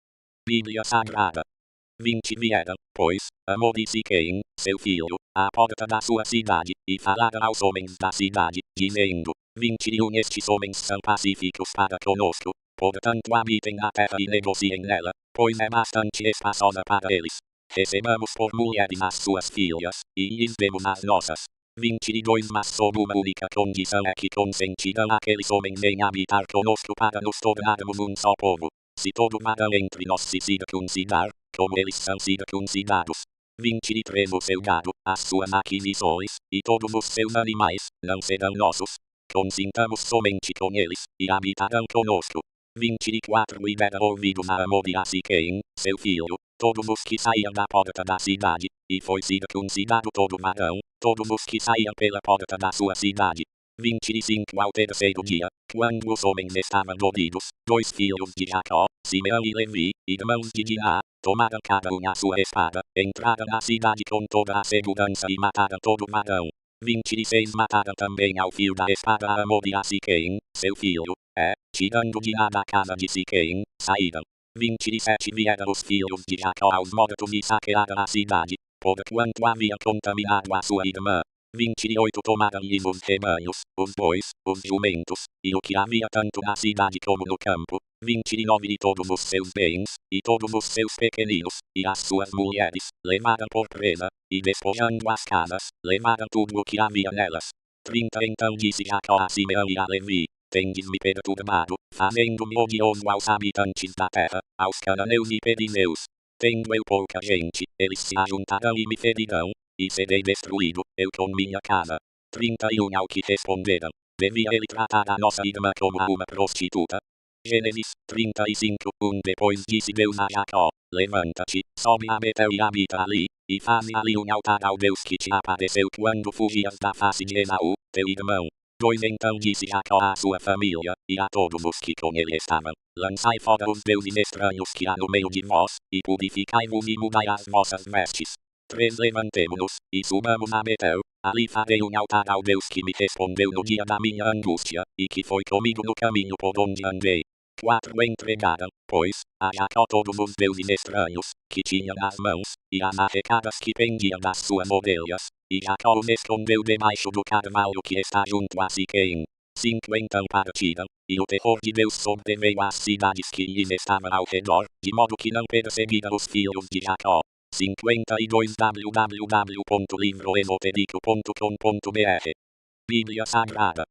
Bíblia Sagrada. 20 Vieram, pois, Amor e Siquém, seu filho, à porta da sua cidade, e falaram aos homens da cidade, dizendo, 21 Estes homens são pacíficos para conosco, portanto habitem a terra e negociem nela, pois é bastante espaçosa para eles. Recebamos por mulheres as suas filhas, e lhes demos as nossas. 22 Mas sob uma única condição é que consentirão aqueles homens em habitar conosco para nos tornarmos um só povo. Se todo varão entre nós se circuncidar, como eles são circuncidados. 23 O seu gado, as suas aquisições, e todos os seus animais, não serão nossos. Consintamos somente com eles, e habitarão conosco. 24 E deram ouvidos a Amor e a Siquém, seu filho, todos os que saíam da porta da cidade, e foi circuncidado todo varão, todos os que saíam pela porta da sua cidade. 25 Ao terceiro dia, quando os homens estavam reunidos, 2 filhos de Jacó, Simeão e Levi, irmãos de Diná, tomaram cada um a sua espada, entraram na cidade com toda a segurança e mataram todo varão. 26 Mataram também ao fio da espada a Amor e a Siquém, seu filho, tirando Diná da casa de Siquém, saíram. 27 Vieram os filhos de Jacó aos mortos e saquearam a cidade, porquanto havia contaminado a sua irmã. 28 Tomaram-lhes os rebanhos, os bois, os jumentos, e o que havia tanto na cidade como no campo. 29 E todos os seus bens, e todos os seus pequeninos, e as suas mulheres, levaram por presa, e despojando as casas, levaram tudo o que havia nelas. 30 Então disse Jacó a Simeão e a Levi, tendes-me perturbado, fazendo-me odioso aos habitantes da terra, aos cananeus e perizeus. Tendo eu pouca gente, eles se ajuntarão e me ferirão, e serei destruído, eu com minha casa. 31 Ao que responderam, devia ele tratar a nossa irmã como a uma prostituta? Gênesis 35 Depois disse Deus a Jacó, levanta-te, sobe a Betel e habita ali, e faze ali um altar ao Deus que te apareceu quando fugias da face de Esaú, teu irmão. 2 Então disse Jacó à sua família, e a todos os que com ele estavam, lançai fora os deuses estranhos que há no meio de vós, e purificai-vos e mudai as vossas vestes. 3 Levantemo-nos, e subamos a Betel, ali farei um altar ao Deus que me respondeu no dia da minha angústia, e que foi comigo no caminho por onde andei. 4 Entregaram, pois, a Jacó todos os deuses estranhos, que tinha nas mãos, e as arrecadas que pendiam das suas orelhas, e Jacó os escondeu debaixo do carvalho que está junto a Siquém. 5 Então partiram, e o terror de Deus sobreveio às cidades que lhes estavam ao redor, de modo que não perseguiram os filhos de Jacó. 52 www.livroesotérico.com.br Bíblia Sagrada.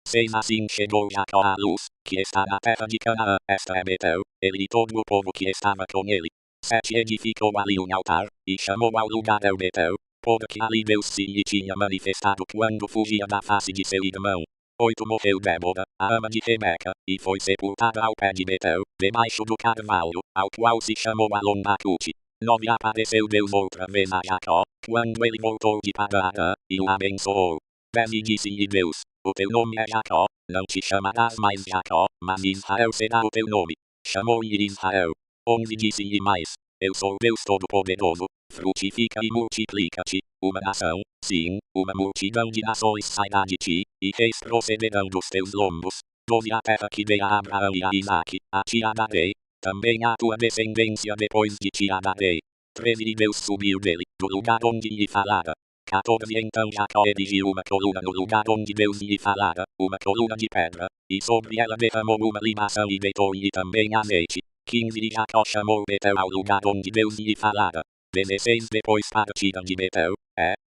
6 Assim chegou Jacó à luz, que está na terra de Canaã, esta é Betel, ele e todo o povo que estava com ele. 7 Edificou ali um altar, e chamou ao lugar El Betel, porque ali Deus se lhe tinha manifestado quando fugia da face de seu irmão. 8 Morreu Débora, a ama de Rebeca, e foi sepultada ao pé de Betel, debaixo do carvalho, ao qual se chamou Alon-Bacute. 9 Apareceu Deus outra vez a Jacó, quando ele voltou de Padã, e o abençoou. 10 E disse-lhe Deus, o teu nome é Jacó, não te chamarás mais Jacó, mas Israel será o teu nome. Chamou-lhe Israel. 11 Disse-lhe mais, eu sou Deus Todo-Poderoso, frutifica e multiplica-te, uma nação, sim, uma multidão de nações sairá de ti, e reis procederão dos teus lombos. 12 A terra que dei a Abraão e a Isaque, a ti a darei, também a tua descendência depois de ti a darei. 13 E Deus subiu dele, do lugar onde lhe falara. 14 Então Jacó erigiu uma coluna no lugar onde Deus lhe falara, uma coluna de pedra, e sobre ela derramou uma libação e deitou-lhe também azeite. 15 E Jacó chamou Betel ao lugar onde Deus lhe falara. 16 depois partida de Betel,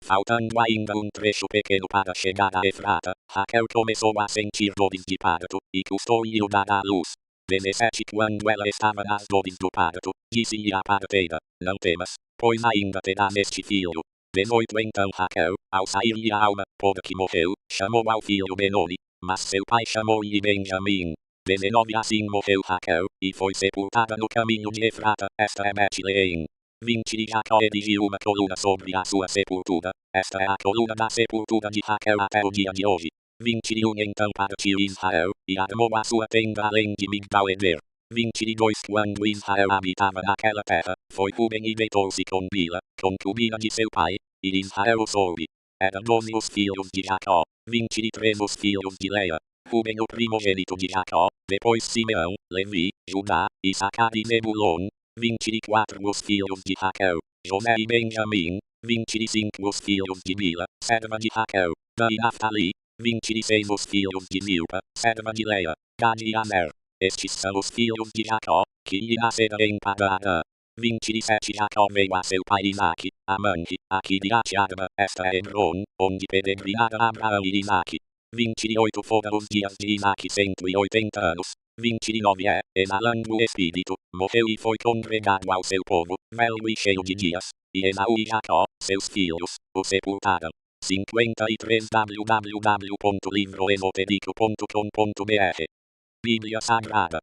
faltando ainda trecho pequeno para chegar a Efrata, Raquel começou a sentir dores de parto, e custou-lhe dar à luz. 17 Quando ela estava nas dores do parto, disse-lhe a parteira, não temas, pois ainda terás este filho. 18 Então Raquel, ao sair-lhe a alma, porque morreu, chamou ao filho Benoni, mas seu pai chamou-lhe Benjamim. 19 Assim morreu Raquel, e foi sepultada no caminho de Efrata, esta é Betleém. 20 de Jacó erigiu uma coluna sobre a sua sepultura, esta é a coluna da sepultura de Raquel até o dia de hoje. 21 Então partiu Israel, e armou a sua tenda além de Migdal-Eder. 22 Quando Israel habitava naquela terra, foi Ruben e deitou-se com Bila, concubina de seu pai, e Israel o soube. Eram 12 os filhos de Jacó, 23 os filhos de Leia. Ruben o primogênito de Jacó, depois Simeão, Levi, Judá, Issacar e Zebulon. 24 os filhos de Raquel, José e Benjamim. 25 os filhos de Bila, serva de Raquel, Dan e Naftali. 26 os filhos de Milca, serva de Leia, Gad e Aser. Estes são os filhos de Jacó, que lhe nasceram em Padã. 27 Jacó veio a seu pai Isaque, amante, a Kiriat-Arba, esta é Hebron, onde peregrinaram Abraão e Isaque. 28 Foram os dias de Isaque 180 anos. 29 Exalando o espírito, morreu e foi congregado ao seu povo, velho e cheio de dias, e Esaú e Jacó, seus filhos, o sepultaram. 53 www.livroesotérico.com.br Bíblia Sagrada.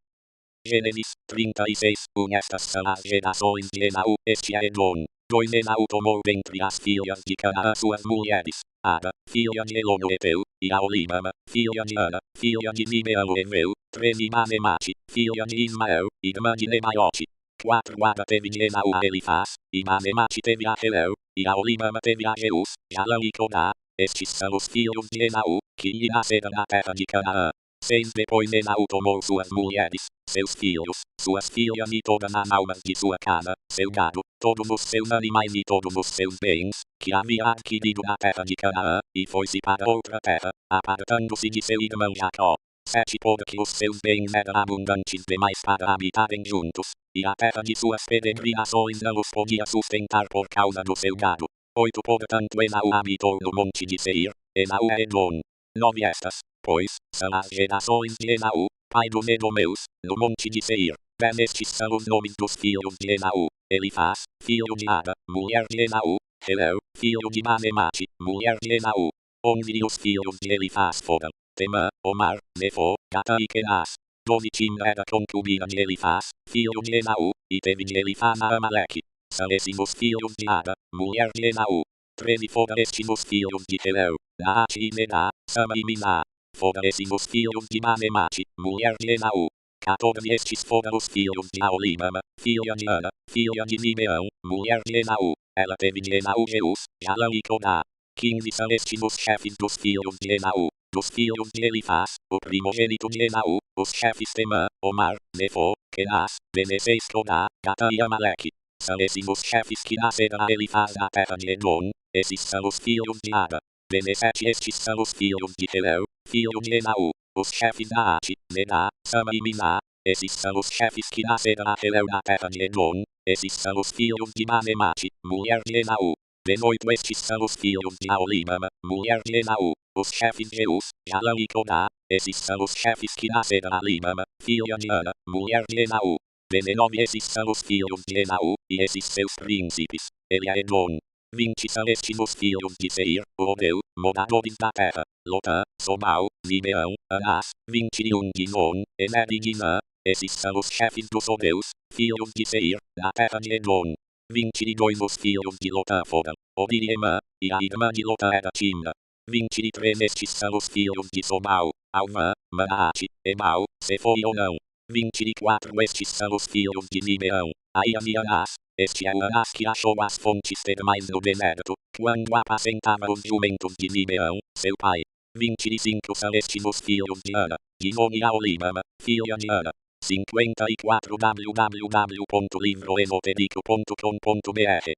Gênesis 36. Estas são as gerações de Esaú, este é Edom. 2 Esaú tomou dentre as filhas de Canaã suas mulheres, Ada, filha de Elon o Eteu, e Aolibama, filha de Ana, filha de Zibeão o Eveu. 13 Basemate, filha de Ismael, irmã de Nebaiote. 4 Ada teve de Esaú a Elifaz, e Basemate teve a Releu, e Aolibama teve a Jeus, Jalão e Codá. Estes são os filhos de Esaú, que lhe nasceram na terra de Canaã. 6 Depois Esaú tomou suas mulheres, seus filhos, suas filhas e todas as almas de sua casa, seu gado, todos os seus animais e todos os seus bens, que havia adquirido na terra de Canaã, e foi-se para outra terra, apartando-se de seu irmão Jacó. 7 Porque os seus bens eram abundantes demais para habitarem juntos, e a terra de suas peregrinações não os podia sustentar por causa do seu gado. 8 Portanto Esaú habitou no monte de Seir, Esaú é Edom. 9 Estas, pois, são as gerações de Esaú, pai dos Edomeus, no monte de Seir. 10 Estes são os nomes dos filhos de Esaú: Elifaz, filho de Ada, mulher de Esaú. Releu, filho de Basemate, mulher de Esaú. 11 E os filhos de Elifaz foram Temã, Omar, Zefo, Gata e Kenaz. 12 Timna era concubina de Elifaz, filho de Esaú, e teve de Elifaz a Amaleque. São esses os filhos de Ada, mulher de Esaú. 13 Foram estes os filhos de Releu, Naate e Zedá, Sama e Miná. Foram esses os filhos de Basemate, mulher de Esaú. 14 Estes foram os filhos de Aolibama, filha de Ana, filha de Zibeão, mulher de Esaú. Ela teve de Esaú Jeus, Jalão e Codá. 15 São estes os chefes dos filhos de Esaú, dos filhos de Elifaz, o primogênito de Esaú, os chefes Temã, Omar, Zefo, Kenaz. 16 Codá, Gata e Amaleque. São esses os chefes que nasceram a Elifaz na terra de Edom. Esses são os filhos de Ada. 17 Estes são os filhos de Releu, filho de Esaú, os chefes da Naate, Zedá, Sama e Miná. Esses são os chefes que nasceram a Releu na terra de Edom. Esses são os filhos de Basemate, mulher de Esaú. 18 Estes são os filhos de Aolibama, mulher de Esaú, os chefes Jeus, Jalão e Codá. Esses são os chefes que nasceram a Libama, filha de Ana, mulher de Esaú. 19 Esses são os filhos de Esaú, e esses seus príncipes, ele é Edom. 20 São estes os filhos de Seir, Odeu, moradores da terra, Lotã, Sobal, Zibeão, Anás. 21 Dizon, Ezer e Dizã. Esses são os chefes dos Odeus, filhos de Seir, na terra de Edom. 22 Os filhos de Lotã foram Odir e Emã, e a irmã de Lotã era Timna. 23 Estes são os filhos de Sobal, Alvã, Manaate, Ebal, Sefo e Onão. 24 Estes são os filhos de Zibeão, Aias e Anás. Este é o Anás que achou as fontes termais no deserto, quando apacentava os jumentos de Zibeão, seu pai. 25 São estes os filhos de Ana, Dizon e Aolibama, filha de Ana. 54 www.livroesotérico.com.br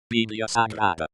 Bíblia Sagrada.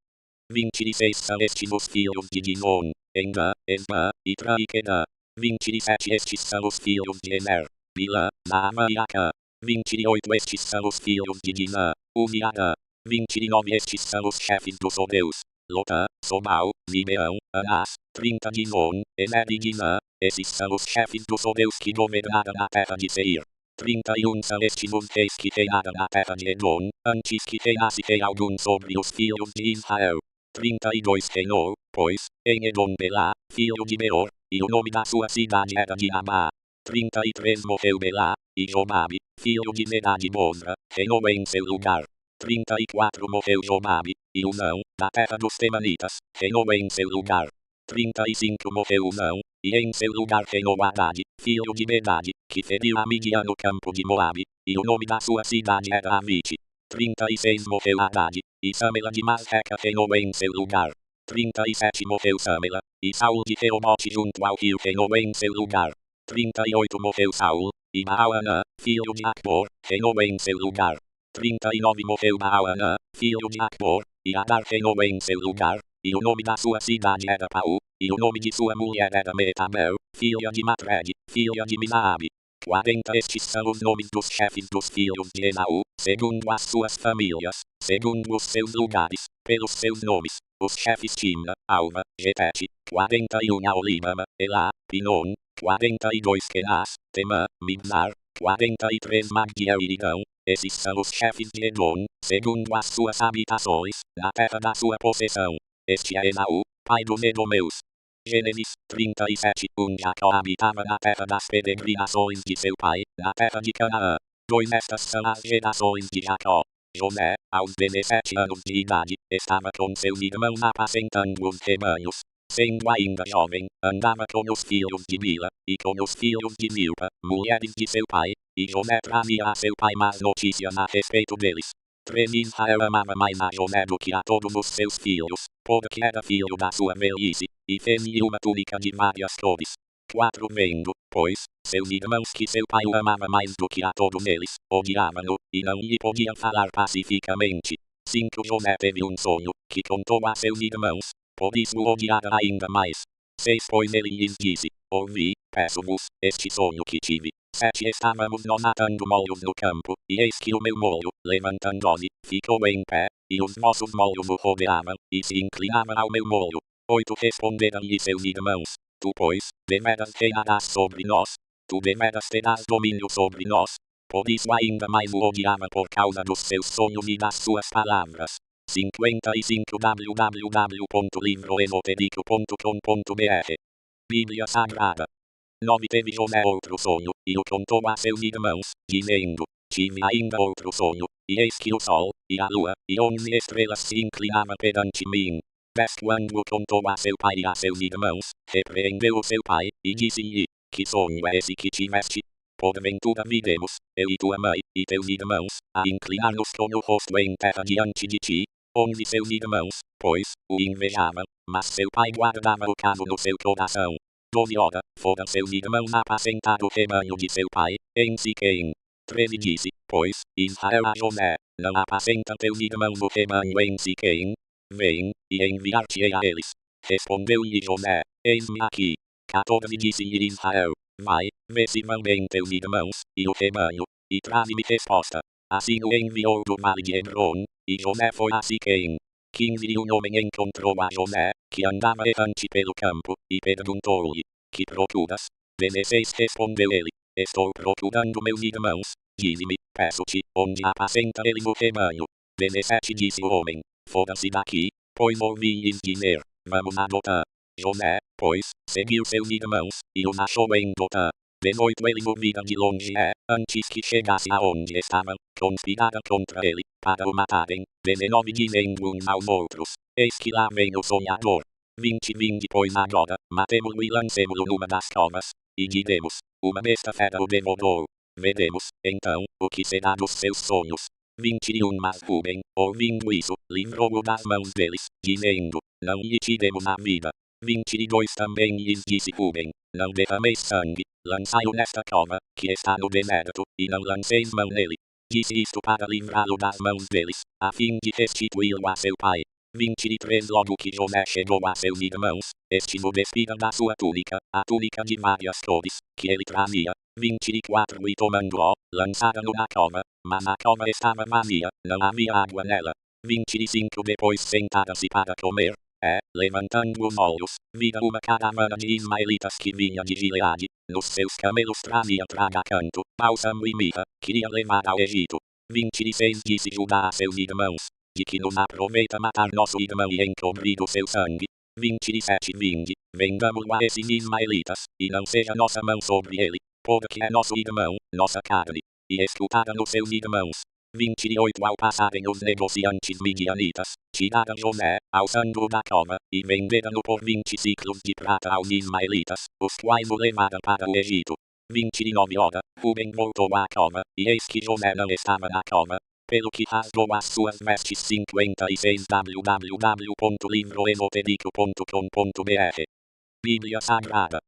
26 São estes os filhos de Dizon, Engã, Esbã, Itra e Quedã. 27 Estes são os filhos de Ezer, Bilã, Naama e Acã. 28 Estes são os filhos de Dizã, Uzi e Adã. 29 Estes são os chefes dos Odeus: Lotã, Sobal, Zibeão, Anás, 30 Gizon, Ezer e Gizã. Esses são os chefes dos Odeus que governaram a terra de Seir. 31 são estes os reis que reinaram na terra de Edom, antes que reinasse rei algum sobre os filhos de Israel. 32 reinou, pois, em Edom Belá, filho de Beor, e o nome da sua cidade era Dinabá. 33 morreu Belá, e Jobabe, filho de Zedá de Bosra, reinou em seu lugar. 34 morreu Jobabe, e Uzão, da terra dos Temanitas, reinou em seu lugar. 35 morreu Uzão, e em seu lugar reinou Haddad, filho de Bedade, que feriu a Midian no campo de Moabe, e o nome da sua cidade era Avite. 36 morreu Haddad, e Samela de Masreca reinou em seu lugar. 37 morreu Samela, e Saul de Reobote junto ao rio reinou em seu lugar. 38 morreu Saul, e Baal-Anã, filho de Acbor, reinou em seu lugar. 39 morreu Baal-Anã, filho de Acbor, e Adar reinou em seu lugar, e o nome da sua cidade era Pau, e o nome de sua mulher era Metabel, filha de Matred, filha de Minaabe. 40 Estes são os nomes dos chefes dos filhos de Esaú, segundo as suas famílias, segundo os seus lugares, pelos seus nomes. Os chefes Timna, Alva, Getete, 41 Aolibama, Elá, Pinon, 42 Kenaz, Temã, Mibzar, 43 Magdiel e Idão. Esses são os chefes de Edom, segundo as suas habitações, na terra da sua possessão. Este é Esaú, pai dos Edomeus. Gênesis 37. Jacó habitava na terra das peregrinações de seu pai, na terra de Canaã. 2 Estas são as gerações de Jacó. José, aos 17 anos de idade, estava com seus irmãos apacentando os rebanhos. Sendo ainda jovem, andava com os filhos de Bila, e com os filhos de Zilpa, mulheres de seu pai, e José trazia a seu pai más notícias a respeito deles. 3 Israel amava mais a José do que a todos os seus filhos, porque era filho da sua velhice, e fez-lhe uma túnica de várias cores. 4 Vendo, pois, seus irmãos que seu pai o amava mais do que a todos eles, odiavam-no, e não lhe podiam falar pacificamente. 5 José teve um sonho, que contou a seus irmãos, por isso o odiaram ainda mais. 6 Pois ele lhes disse: Ouvi, peço-vos, este sonho que tive. 7 Estávamos nós atando molhos no campo, e eis que o meu molho, levantando-se, ficou em pé, e os vossos molhos o rodeavam, e se inclinavam ao meu molho. 8 Responderam-lhe seus irmãos: Tu, pois, deveras reinarás sobre nós, tu deveras terás domínio sobre nós. Por isso ainda mais o odiava por causa dos seus sonhos e das suas palavras. 55 www.livroesotérico.com.br Bíblia Sagrada. 9 Teve José outro sonho, e o contou a seus irmãos, dizendo: Tive ainda outro sonho, e eis que o sol, e a lua, e 11 estrelas se inclinavam perante mim. 10 Quando o contou a seu pai e a seus irmãos, repreendeu o seu pai, e disse-lhe: Que sonho é esse que tiveste? Porventura viremos, eu e tua mãe, e teus irmãos, a inclinar-nos com o rosto em terra diante de ti. 11 Seus irmãos, pois, o invejavam, mas seu pai guardava o caso no seu coração. 12 Ora, foram seus irmãos apacentar o rebanho de seu pai, em Siquém. 13 Disse, pois, Israel a José: Não apacentam teus irmãos o rebanho em Siquém? Vem, e enviar-te-ei a eles. Respondeu-lhe José: Eis-me aqui. 14 Disse-lhe Israel: Vai, vê se vão bem teus irmãos, e o rebanho, e traze-me resposta. Assim o enviou do vale de Hebron, e José foi a Siquém. 15 E um homem encontrou a José, que andava errante pelo campo, e perguntou-lhe: Que procuras? 16 Respondeu ele: Estou procurando meus irmãos. Dize-me, peço-te, onde apacenta eles o rebanho. 17 Disse o homem: Foram-se daqui, pois ouvi-lhes dizer: Vamos a Dotã. José, pois, seguiu seus irmãos, e os achou em Dotã. 18 Eles o viram de longe antes que chegasse aonde estavam, conspiraram contra ele, para o matarem. 19 Dizendo uns aos outros: Eis que lá vem o sonhador. 20 Vinde pois agora, matemo-lo e lancemo-lo numa das covas, e diremos: Uma besta fera o devorou. Veremos, então, o que será dos seus sonhos. 21 Mas Rubem, ouvindo isso, livrou-o das mãos deles, dizendo: Não lhe tiremos a vida. 22 Também lhes disse Rubem: Não derrameis sangue, lançai-o nesta cova, que está no deserto, e não lanceis mão nele. Disse isto para livrá-lo das mãos deles, a fim de restituí-lo a seu pai. 23 Logo que José chegou a seus irmãos, estes o despiram da sua túnica, a túnica de várias cores, que ele trazia. 24 E tomando-o, lançaram-no na cova, mas a cova estava vazia, não havia água nela. 25 Depois sentada-se para comer, levantando os olhos, vira uma caravana de ismaelitas que vinha de Gileade, nos seus camelos trazia traga canto, bálsamo e mirra, queria levar ao Egito. 26 Disse Judá a seus irmãos, de que nos aproveita matar nosso irmão e encobrir o seu sangue. 27 Vinde, vendamos-lo a esses ismaelitas, e não seja nossa mão sobre ele, porque é nosso irmão, nossa carne. E escutaram os seus irmãos. 28 Ao passarem os negociantes midianitas, tiraram José, alçando-o da cova, e venderam-no por 20 ciclos de prata aos ismaelitas, os quais o levaram para o Egito. 29 Ora, Rubem voltou à cova, e eis que José não estava na cova, pelo que rasgou as suas vestes. 56 www.livroesotérico.com.br Bíblia Sagrada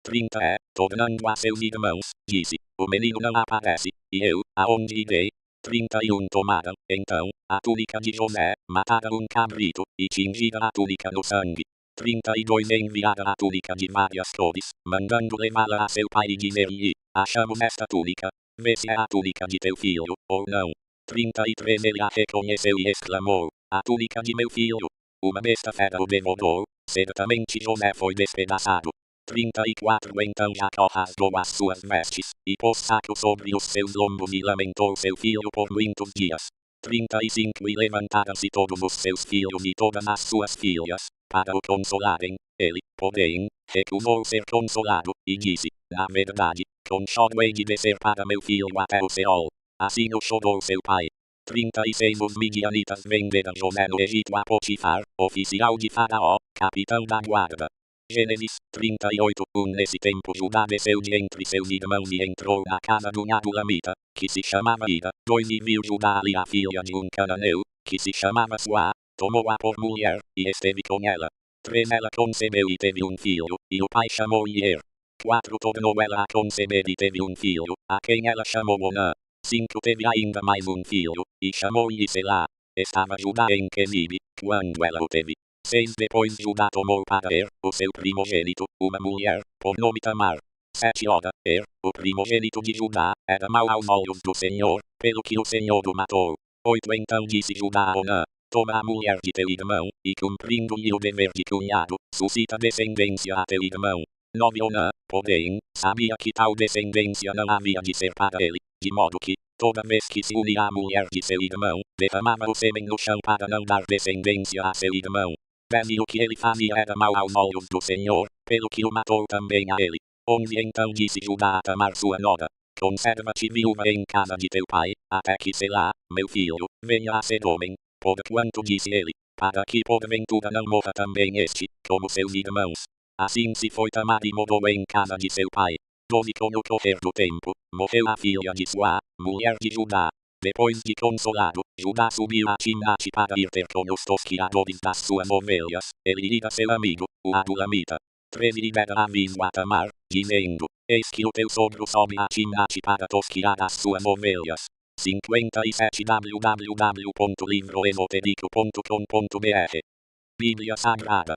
30 Tornando a seus irmãos, disse, o menino não aparece, e eu, aonde irei? 31 Tomaram, então, a túnica de José, mataram um cabrito, e tingiram a túnica no sangue. 32 Enviaram a túnica de várias cores, mandando levá-la a seu pai e dizer-lhe, achamos esta túnica, vê se é a túnica de teu filho, ou não. 33 Ele a reconheceu e exclamou, a túnica de meu filho. Uma besta fera o devorou, certamente José foi despedaçado. 34 Então Jacó rasgou as suas vestes, e pôs saco sobre os seus lombos e lamentou seu filho por muitos dias. 35 E levantaram-se todos os seus filhos e todas as suas filhas, para o consolarem. Ele, porém, recusou ser consolado, e disse, na verdade, com choro hei de descer para meu filho até o Seol. Assim o chorou seu pai. 36 Os midianitas venderam José no Egito a Potifar, oficial de Faraó, capitão da guarda. Gênesis 38 Nesse tempo Judá desceu de entre seus irmãos e entrou na casa de um adulamita, que se chamava Ira. 2 E viu Judá ali a filha de um cananeu, que se chamava Suá, tomou-a por mulher, e esteve com ela. 3 Ela concebeu e teve um filho, e o pai chamou Ir. 4 Tornou ela a conceber e teve um filho, a quem ela chamou Onã. 5 Teve ainda mais um filho, e chamou-lhe Selá. Estava Judá em Quenibe, quando ela o teve. 6 Depois Judá tomou para o seu primogênito, uma mulher, por nome Tamar. 7 Ora, o primogênito de Judá, era mau aos olhos do Senhor, pelo que o Senhor o matou. 8 Então disse Judá a Onã, toma a mulher de teu irmão, e cumprindo-lhe o dever de cunhado, suscita descendência a teu irmão. 9 Onã, porém, sabia que tal descendência não havia de ser para ele, de modo que, toda vez que se unia à mulher de seu irmão, derramava o sêmen no chão para não dar descendência a seu irmão. 10 E o que ele fazia era mau aos olhos do Senhor, pelo que o matou também a ele. 11 Então disse Judá a Tamar sua nora, conserva-te viúva em casa de teu pai, até que Selá, meu filho, venha a ser homem, porquanto disse ele, para que porventura não morra também este, como seus irmãos. Assim se foi Tamar e morou em casa de seu pai. 12 Com o correr do tempo, morreu a filha de Suá, mulher de Judá. Depois de consolado, Judá subiu a Timnate para ir ter com os tosquiadores das suas ovelhas, ele ira seu amigo, o adulamita. 13 E dera aviso a Tamar, dizendo, eis que o teu sogro sobe a Timnate para tosquiar as suas ovelhas. 57 www.livroesotérico.com.br Bíblia Sagrada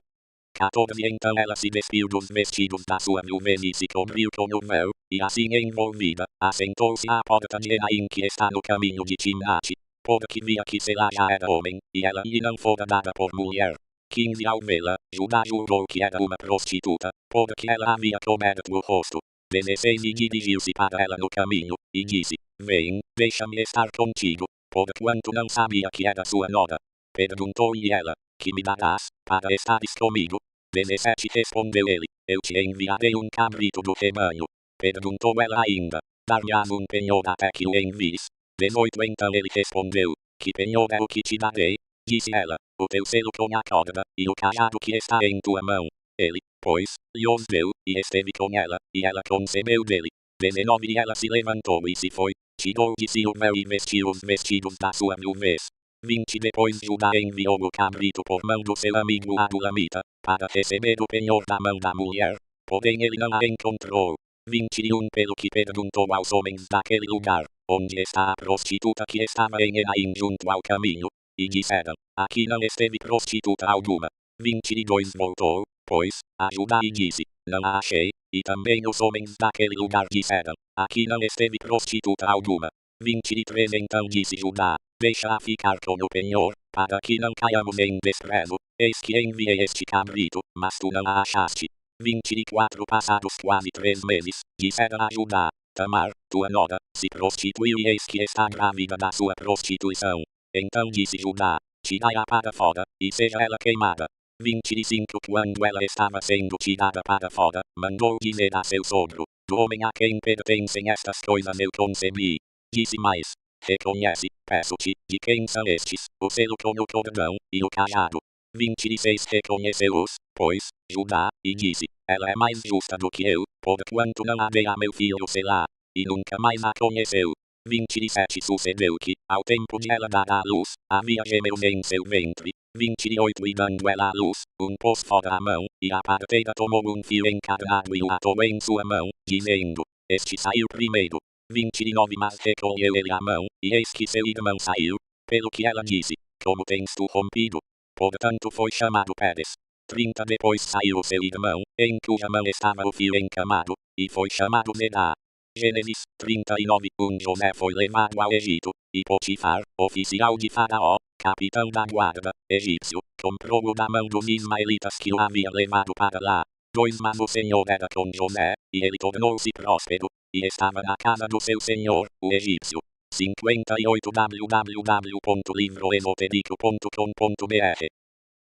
14 Então ela se despiu dos vestidos da sua viuvez e se cobriu com o véu, e assim envolvida, assentou-se à porta de Enaim que está no caminho de Timnate, porque via que Selá já era homem, e ela lhe não fora dada por mulher. 15 Ao vê-la, Judá julgou que era uma prostituta, porque ela havia coberto o rosto. 16 E dirigiu-se para ela no caminho, e disse, vem, deixa-me estar contigo, porquanto não sabia que era sua nora. Perguntou-lhe ela, que me darás, para estares comigo? 17 Respondeu ele, eu te enviarei um cabrito do rebanho. Perguntou ela ainda, dar-me-ás um penhor até que o envies? 18 Então ele respondeu, que penhor é o que te darei? Disse ela, o teu selo com a corda, e o cajado que está em tua mão. Ele, pois, lhe os deu, e esteve com ela, e ela concebeu dele. 19 E ela se levantou e se foi, tirou de si o véu e vestiu os vestidos da sua viuvez. 20 Depois Judá enviou o cabrito por mão do seu amigo adulamita, para receber o penhor da mão da mulher, porém ele não a encontrou. 21 Pelo que perguntou aos homens daquele lugar, onde está a prostituta que estava em Enaim junto ao caminho, e disseram, aqui não esteve prostituta alguma. 22 Voltou, pois, a Judá e disse, não a achei, e também os homens daquele lugar disseram, aqui não esteve prostituta alguma. 23 Então disse Judá, deixa-a ficar com o penhor, para que não caiamos em desprezo, eis que enviei este cabrito, mas tu não a achaste. 24 Passados quase 3 meses, dissera a Judá: Tamar, tua nora, se prostituiu e eis que está grávida da sua prostituição. Então disse Judá: Tirai-a para fora, e seja ela queimada. 25 Quando ela estava sendo tirada para fora, mandou dizer a seu sogro: Do homem a quem pertencem estas coisas eu concebi. Disse mais: Reconhece, peço-te, de quem são estes, o selo com o cordão, e o cajado. 26 Reconheceu-os, pois, Judá, e disse: Ela é mais justa do que eu, porquanto não amei a meu filho Selá. E nunca mais a conheceu. 27 Sucedeu que, ao tempo de ela dar à luz, havia gêmeos em seu ventre. 28 E dando ela à luz, pôs fora a mão, e a parteira tomou fio encarnado e o atou em sua mão, dizendo: Este saiu primeiro. 29 Mas recolheu ele a mão, e eis que seu irmão saiu, pelo que ela disse: Como tens tu rompido? Portanto foi chamado Pérez. 30 Depois saiu seu irmão, em cuja mão estava o fio encamado, e foi chamado Zedá. Gênesis 39 José foi levado ao Egito, e Potifar, oficial de Faraó, capitão da guarda, egípcio, comprou-o da mão dos ismaelitas que o havia levado para lá. 2 Mas o Senhor era com José, e ele tornou-se próspero, e estava na casa do seu senhor, o egípcio. 58 www.livroesotérico.com.br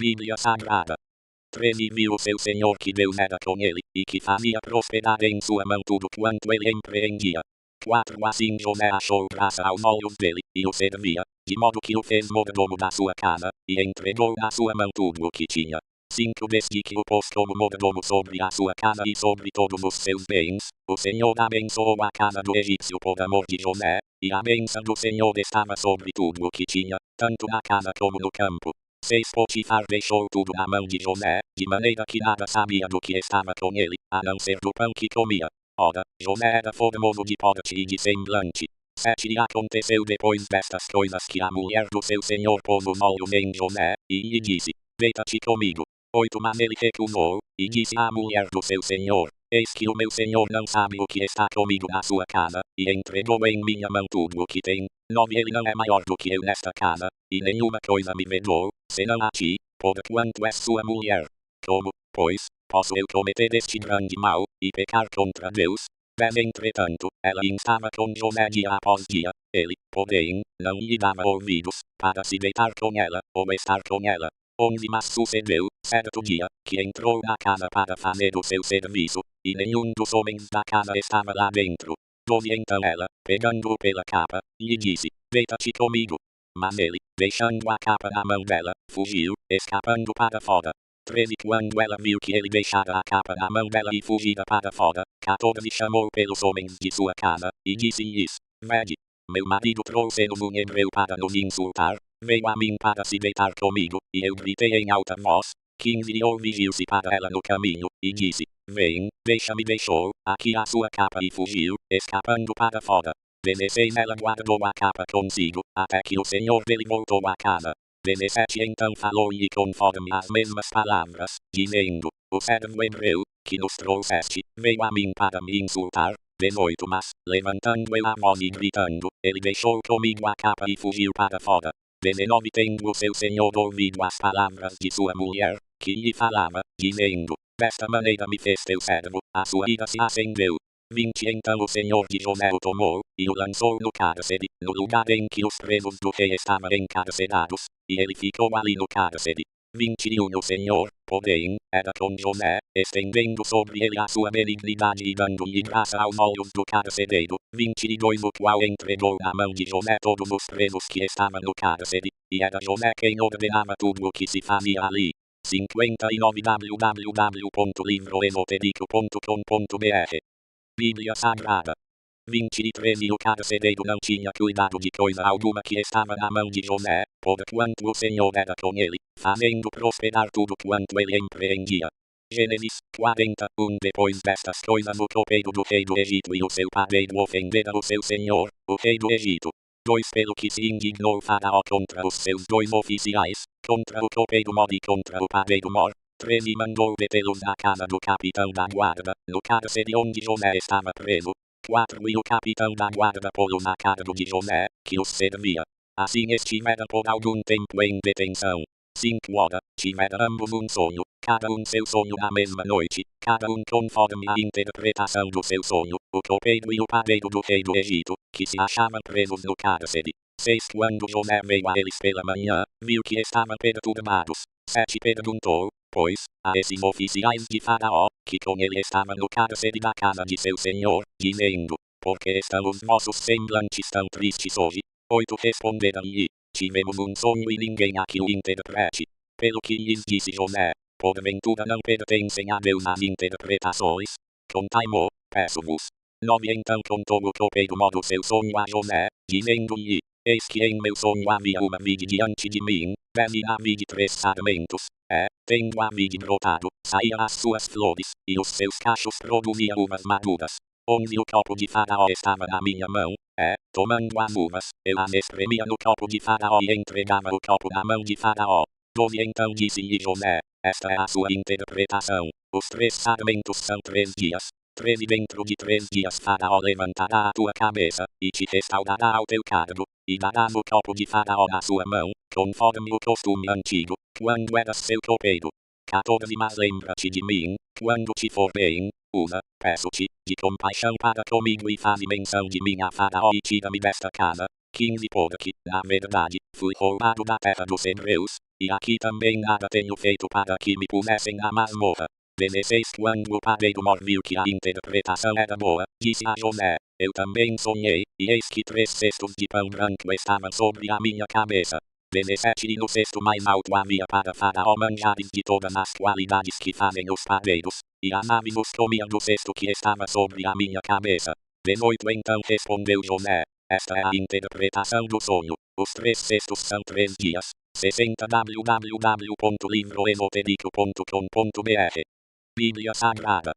Bíblia Sagrada. 13 Viu o seu senhor que Deus era com ele, e que fazia prosperar em sua mão tudo quanto ele empreendia. 4 Assim José achou graça aos olhos dele, e o servia, de modo que o fez mordomo da sua casa, e entregou na sua mão tudo o que tinha. 5 Desde que o pôs como mordomo sobre a sua casa e sobre todos os seus bens, o Senhor abençoou a casa do egípcio por amor de José, e a bênção do Senhor estava sobre tudo o que tinha, tanto na casa como no campo. 6 Potifar deixou tudo na mão de José, de maneira que nada sabia do que estava com ele, a não ser do pão que comia. Ora, José era formoso de porte e de semblante. 7 E aconteceu depois destas coisas que a mulher do seu senhor pôs os olhos em José, e lhe disse: Deita-te comigo. 8 Mas ele recusou, e disse à mulher do seu senhor: Eis que o meu senhor não sabe o que está comigo na sua casa, e entregou em minha mão tudo o que tem. 9 Ele não é maior do que eu nesta casa, e nenhuma coisa me vedou, senão a ti, porquanto és sua mulher. Como, pois, posso eu cometer este grande mal, e pecar contra Deus? 10 Entretanto, ela instava com José dia após dia, ele, porém, não lhe dava ouvidos, para se deitar com ela, ou estar com ela. 11 Mas sucedeu, certo dia, que entrou na casa para fazer o seu serviço, e nenhum dos homens da casa estava lá dentro. 12 Então ela, pegando-o pela capa, lhe disse: Deita-te comigo. Mas ele, deixando a capa na mão dela, fugiu, escapando para fora. 13 Quando ela viu que ele deixara a capa na mão dela e fugira para fora, 14 Chamou pelos homens de sua casa, e disse-lhes: Vede, meu marido trouxe-nos hebreu para nos insultar, veio a mim para se deitar comigo, e eu gritei em alta voz. 15 E ouviu-se para ela no caminho, e disse: Vem, deixa-me. Deixou aqui a sua capa e fugiu, escapando para fora. 16 Ela guardou a capa consigo, até que o senhor dele voltou a casa. 17 Então falou-lhe conforme as mesmas palavras, dizendo: O servo hebreu, que nos trouxeste, veio a mim para me insultar. 18 Mas, levantando ele a voz e gritando, ele deixou comigo a capa e fugiu para fora. 19 Tendo o seu senhor ouvido as palavras de sua mulher, que lhe falava, dizendo: Desta maneira me fez teu servo, a sua ira se acendeu. 20 Então o senhor de José o tomou, e o lançou no cárcere, no lugar em que os presos do rei estavam encarcerados, e ele ficou ali no cárcere. 21 O senhor, porém, era com José, estendendo sobre ele a sua benignidade e dando-lhe graça aos olhos do carcereiro. 22 O qual entregou na mão de José todos os presos que estavam no cárcere, e era José quem ordenava tudo o que se fazia ali. 59 www.livroesotérico.com.br Bíblia Sagrada. 23 E o carcereiro não tinha cuidado de coisa alguma que estava na mão de José, porquanto o Senhor era com ele, fazendo prosperar tudo quanto ele empreendia. Gênesis 40 Depois destas coisas o copeiro do rei do Egito e o seu padeiro ofenderam o seu senhor, o rei do Egito. 2 Pelo que se indignou Faraó contra os seus 2 oficiais, contra o copeiro Mor e contra o padeiro Mor. 13 Mandou detê-los na casa do capitão da guarda, no cárcere onde José estava preso. 4 E o capitão da guarda pô-los na casa de José, que os servia. Assim estivera por algum tempo em detenção. 5 horas, tiveram ambos um sonho, cada um seu sonho na mesma noite, cada um conforme a interpretação do seu sonho, o copeiro e o padeiro do rei do Egito, que se achavam presos no cárcere. 6 Quando José veio a eles pela manhã, viu que estavam perturbados. 7 Perguntou, pois, a esses oficiais de Faraó, que com ele estavam no cárcere da casa de seu senhor, dizendo, por que estão os vossos semblantes tão tristes hoje? 8 Responderam-lhe, tivemos um sonho e ninguém aqui o interprete. Pelo que lhes disse José, porventura não pertencem a Deus as interpretações? Contai-mo, peço-vos. 9 Então contou o copeiro modo seu sonho a José, dizendo-lhe, eis que em meu sonho havia uma vide diante de mim, e na vide 3 sarmentos, tendo a vide brotado, saíam as suas flores, e os seus cachos produziam uvas maduras. 11 O copo de Faraó estava na minha mão, tomando as uvas, eu as espremia no copo de Faraó e entregava o copo na mão de Faraó. 12 Então disse-lhe José, esta é a sua interpretação, os 3 sarmentos são 3 dias. 13 Dentro de 3 dias Faraó levantará a tua cabeça, e te restaurará ao teu cargo, e darás o copo de Faraó na sua mão, conforme o costume antigo, quando eras seu copeiro. 14 Mas lembra-te de mim, quando te for bem, usa, peço-te, de compaixão para comigo e faze menção de mim a Faraó e tira-me desta casa. 15 Porque, na verdade, fui roubado da terra dos hebreus, e aqui também nada tenho feito para que me pusessem na masmorra. 16 Quando o padeiro mor viu que a interpretação era boa, disse a José, eu também sonhei, e eis que 3 cestos de pão branco estavam sobre a minha cabeça. 17 E no cesto mais alto havia para Faraó manjares de todas as qualidades que fazem os padeiros, e as aves os comiam do cesto que estava sobre a minha cabeça. 18 Então respondeu José, esta é a interpretação do sonho, os 3 cestos são 3 dias. 60 www.livroesotérico.com.br Bíblia Sagrada.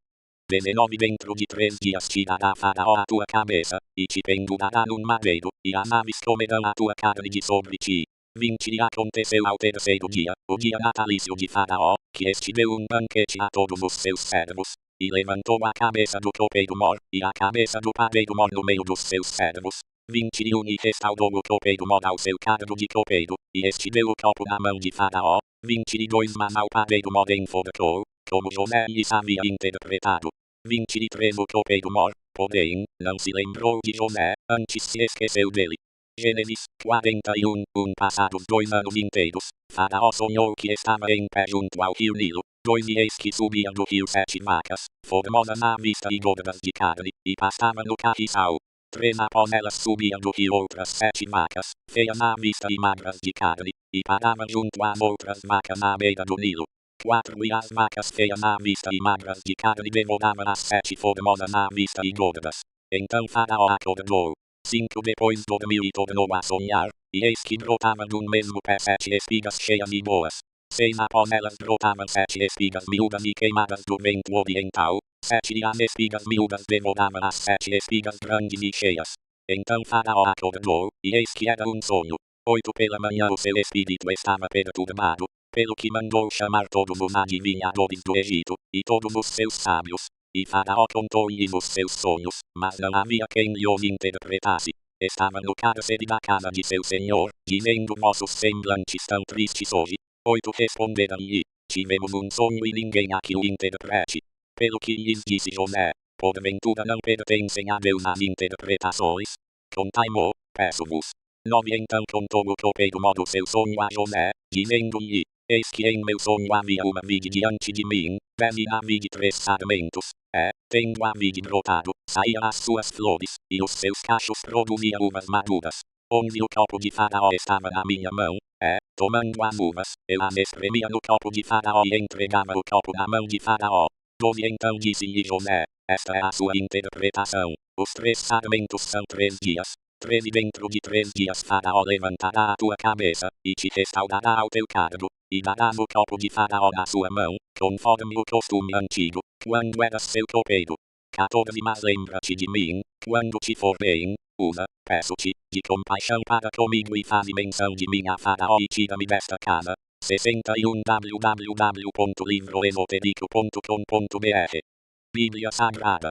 19 Dentro de 3 dias tirará Faraó a tua cabeça, e te pendurará num madeiro, e as aves comerão a tua carne de sobre ti. 20 E aconteceu ao terceiro dia, o dia natalício de Faraó, que este deu um banquete a todos os seus servos, e levantou a cabeça do copeiro mor, e a cabeça do padeiro mor no meio dos seus servos. 21 E restaurou o copeiro mor ao seu cargo de copeiro, e este deu o copo na mão de Faraó. 22 Mas ao padeiro mor enforcou, como José lhes havia interpretado. 23 O copeiro mor, porém, não se lembrou de José, antes se esqueceu dele. Gênesis 41 Passados 2 anos inteiros, Faraó sonhou que estava em pé junto ao rio Nilo, 2 E eis que subiam do rio 7 vacas, formosas à vista e gordas de carne, e pastavam no carriçal. 3 Após elas subiam do rio outras 7 vacas, feias à vista e magras de carne, e paravam junto às outras vacas à beira do Nilo. 4 E as vacas feias à vista e magras de carne devoravam as 7 formosas à vista e gordas. Então Faraó acordou. 5 Depois dormiu e tornou a sonhar, e eis que brotavam de um mesmo pé 7 espigas cheias e boas. 6 Após elas brotavam 7 espigas miúdas e queimadas do vento oriental. 7 E as espigas miúdas devoravam as 7 espigas grandes e cheias. Então Faraó acordou, e eis que era um sonho. 8 Pela manhã o seu espírito estava perturbado, pelo que mandou chamar todos os adivinhadores do Egito, e todos os seus sábios. E Faraó contou-lhes os seus sonhos, mas não havia quem lhe os interpretasse. Estava no cárcere da casa de seu senhor, dizendo vossos semblantes tão tristes hoje. 8 Responderam-lhe, tivemos um sonho e ninguém aqui o interprete. Pelo que lhes disse José, porventura não pertencem a Deus as interpretações? Contai-mo, peço-vos. 9 Então contou o copeiro modo seu sonho a José, dizendo-lhe, eis que em meu sonho havia uma vide diante de mim, e na vide 3 sarmentos, tendo a vide brotado, saíam as suas flores, e os seus cachos produziam uvas maduras. 11 O copo de Faraó estava na minha mão, tomando as uvas, eu as espremia no copo de Faraó e entregava o copo na mão de Faraó. 12 Então disse-lhe José, esta é a sua interpretação, os 3 sarmentos são 3 dias. 13 Dentro de 3 dias Faraó levantará a tua cabeça, e te restaurará ao teu cargo, e darás o copo de Faraó na sua mão, conforme o costume antigo, quando eras seu copeiro. 14 Mas lembra-te de mim, quando te for bem, usa, peço-te, de compaixão para comigo e faze menção de mim a Faraó e tira-me desta casa. 61 www.livroesotérico.com.br Bíblia Sagrada.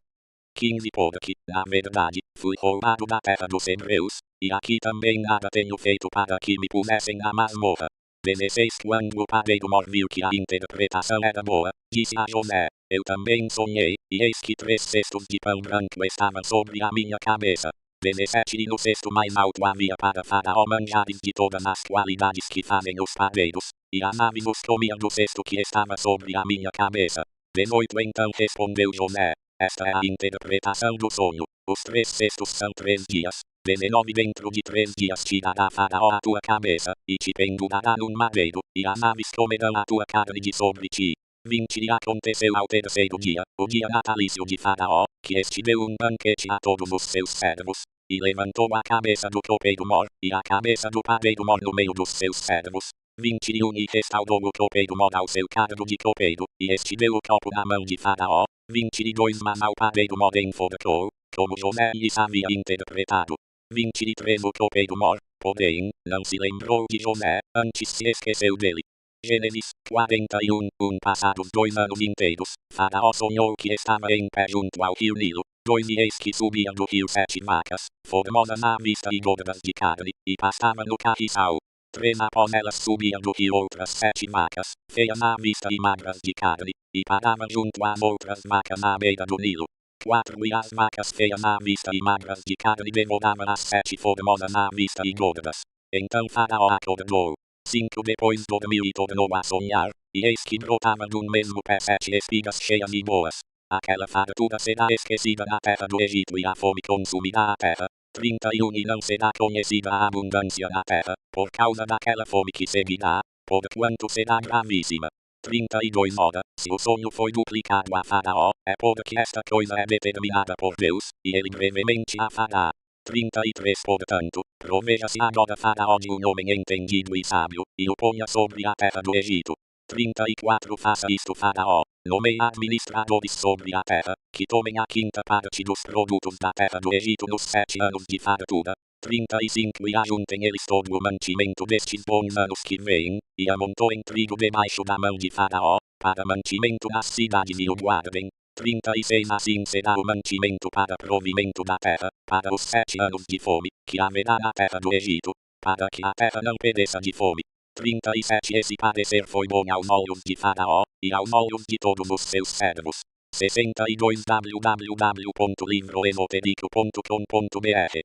15 Porque, na verdade, fui roubado da terra dos hebreus, e aqui também nada tenho feito para que me pusessem na masmorra. 16 Quando o padeiro viu que a interpretação era boa, disse a José, eu também sonhei, e eis que 3 cestos de pão branco estavam sobre a minha cabeça. 17 E no cesto mais alto havia para Faraó manjares de todas as qualidades que fazem os padeiros, e as aves os comiam do cesto que estava sobre a minha cabeça. 18 Então respondeu José, esta é a interpretação do sonho, os 3 cestos são 3 dias. 19 Dentro de 3 dias tirará Faraó a tua cabeça, e te pendurará num madeiro, e as aves comerão a tua carne de sobre ti. 20 E aconteceu ao terceiro dia, o dia natalício de Faraó, que este deu um banquete a todos os seus servos, e levantou a cabeça do copeiro-mor, e a cabeça do padeiro-mor no meio dos seus servos. 21 E restaurou o copeiro-mor ao seu cargo de copeiro, e este deu o copo na mão de Faraó. 22 Mas ao padeiro-mor enforcou, como José lhes havia interpretado. 23 O copeiro-mor, porém, não se lembrou de José, antes se esqueceu dele. Gênesis 41 Passados 2 anos inteiros, Faraó sonhou que estava em pé junto ao rio Nilo. 2 E eis que subiam do rio 7 vacas, formosas à vista e gordas de carne, e pastavam no carriçal. 3 Após elas subiam do rio outras 7 vacas, feias à vista e magras de carne, e paravam junto às outras vacas à beira do Nilo. 4 E as vacas feias à vista e magras de carne devoravam as 7 formosas à vista e gordas. Então Faraó acordou. 5 Depois dormiu e tornou a sonhar, e eis que brotava de um mesmo pé 7 espigas cheias e boas. Aquela fartura será esquecida na terra do Egito e a fome consumirá a terra. 31 E não será conhecida a abundância na terra, por causa daquela fome que seguirá, porquanto será gravíssima. 32 Ora, se o sonho foi duplicado a Faraó, é porque esta coisa é determinada por Deus, e ele brevemente a fará. 33 Portanto, proveja-se agora Faraó de um homem entendido e sábio, e o ponha sobre a terra do Egito. 34 Faça isto Faraó, nomeie administradores sobre a terra, que tomem a quinta parte dos produtos da terra do Egito nos 7 anos de fartura. 35 E ajuntem eles todo o mantimento destes bons anos que vêm, e amontoem trigo debaixo da mão de Faraó, para mantimento das cidades e o guardem. 36 Assim será o mantimento para provimento da terra, para os 7 anos de fome, que haverá na terra do Egito, para que a terra não pereça de fome. 37 Esse parecer foi bom aos olhos de Faraó, e aos olhos de todos os seus servos. 62 www.livroesotérico.com.br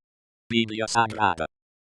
Bíblia Sagrada.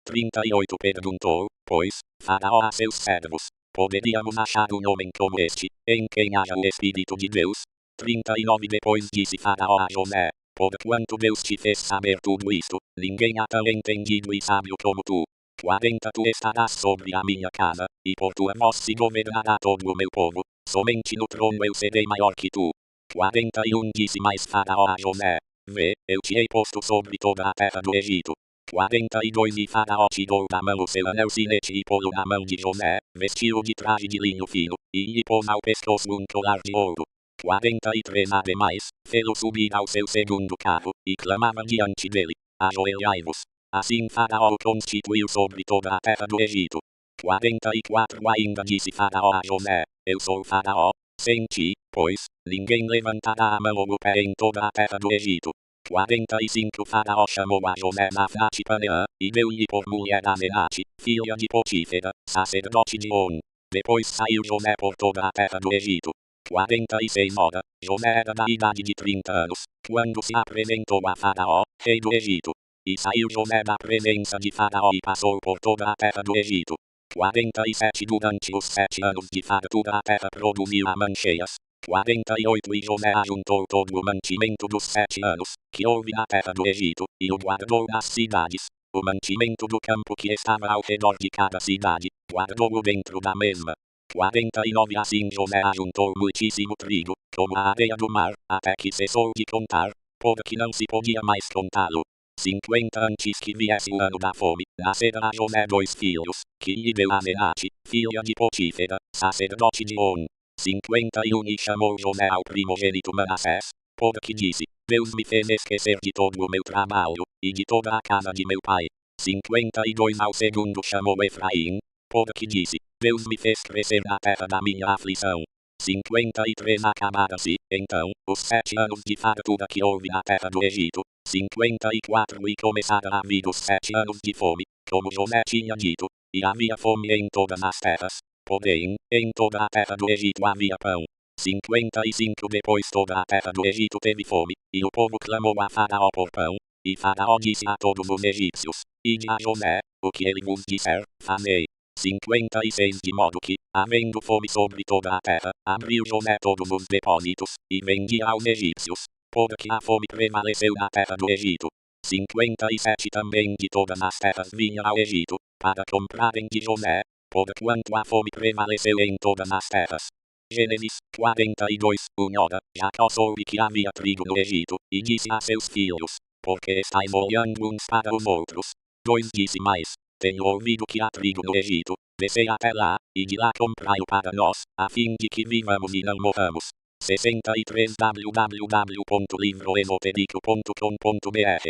38 Perguntou, pois, Faraó a seus servos, poderíamos achar um homem como este, em quem haja o Espírito de Deus? 39 Depois disse Faraó a José, porquanto Deus te fez saber tudo isto, ninguém há tão entendido e sábio como tu. 40 Tu estarás sobre a minha casa, e por tua voz se governará todo o meu povo, somente no trono eu serei maior que tu. 41 Disse mais Faraó a José, vê, eu te hei posto sobre toda a terra do Egito. 42 E Faraó tirou da mão o seu anel sinete e pô-lo na mão de José, vestiu-o de traje de linho fino, e lhe pôs ao pescoço um colar de ouro. 43 Ademais, fê-lo subir ao seu segundo carro, e clamava diante dele, ajoelhai-vos. Assim Faraó o constituiu sobre toda a terra do Egito. 44 Ainda disse Faraó a José, eu sou Faraó, sem ti, pois, ninguém levantará a mão ou o pé em toda a terra do Egito. 45 Faraó chamou a José Zaphnath-Paneã, e deu-lhe por mulher a Asenate, filha de Potífera, sacerdote de On. Depois saiu José por toda a terra do Egito. 46 Ora, José era da idade de 30 anos, quando se apresentou a Faraó, rei do Egito. E saiu José da presença de Faraó e passou por toda a terra do Egito. 47 Durante os 7 anos de fartura a terra produziu mancheias. 48 E José ajuntou todo o mantimento dos 7 anos, que houve na terra do Egito, e o guardou nas cidades. O mantimento do campo que estava ao redor de cada cidade, guardou-o dentro da mesma. 49 Assim José ajuntou muitíssimo trigo, como a areia do mar, até que cessou de contar, porque não se podia mais contá-lo. 50 Antes que viesse o ano da fome, nasceram a José 2 filhos, que lhe deu Asenate, filha de Potífera, sacerdote de On. 51 E chamou José ao primogênito Manassés, porque disse, Deus me fez esquecer de todo o meu trabalho, e de toda a casa de meu pai. 52 Ao segundo chamou Efraim, porque disse, Deus me fez crescer na terra da minha aflição. 53 acabaram-se, então, os 7 anos de fartura que houve na terra do Egito. 54 e começaram a vir os 7 anos de fome, como José tinha dito, e havia fome em todas as terras. Porém, em toda a terra do Egito havia pão. 55 Depois toda a terra do Egito teve fome, e o povo clamou a Faraó por pão, e Faraó disse a todos os egípcios: Ide a José, o que ele vos disser, fazei. 56 De modo que, havendo fome sobre toda a terra, abriu José todos os depósitos, e vendia aos egípcios, porque a fome prevaleceu na terra do Egito. 57 Também de todas as terras vinha ao Egito, para comprarem de José, porquanto a fome prevaleceu em todas as terras. Gênesis 42 Ora, Jacó soube que havia trigo no Egito, e disse a seus filhos: Porque estáis olhando uns para os outros? 2 Disse mais: Tenho ouvido que há trigo no Egito, descei até lá, e de lá comprai-o para nós, a fim de que vivamos e não morramos. 63 www.livroesotérico.com.br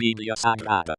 Bíblia Sagrada.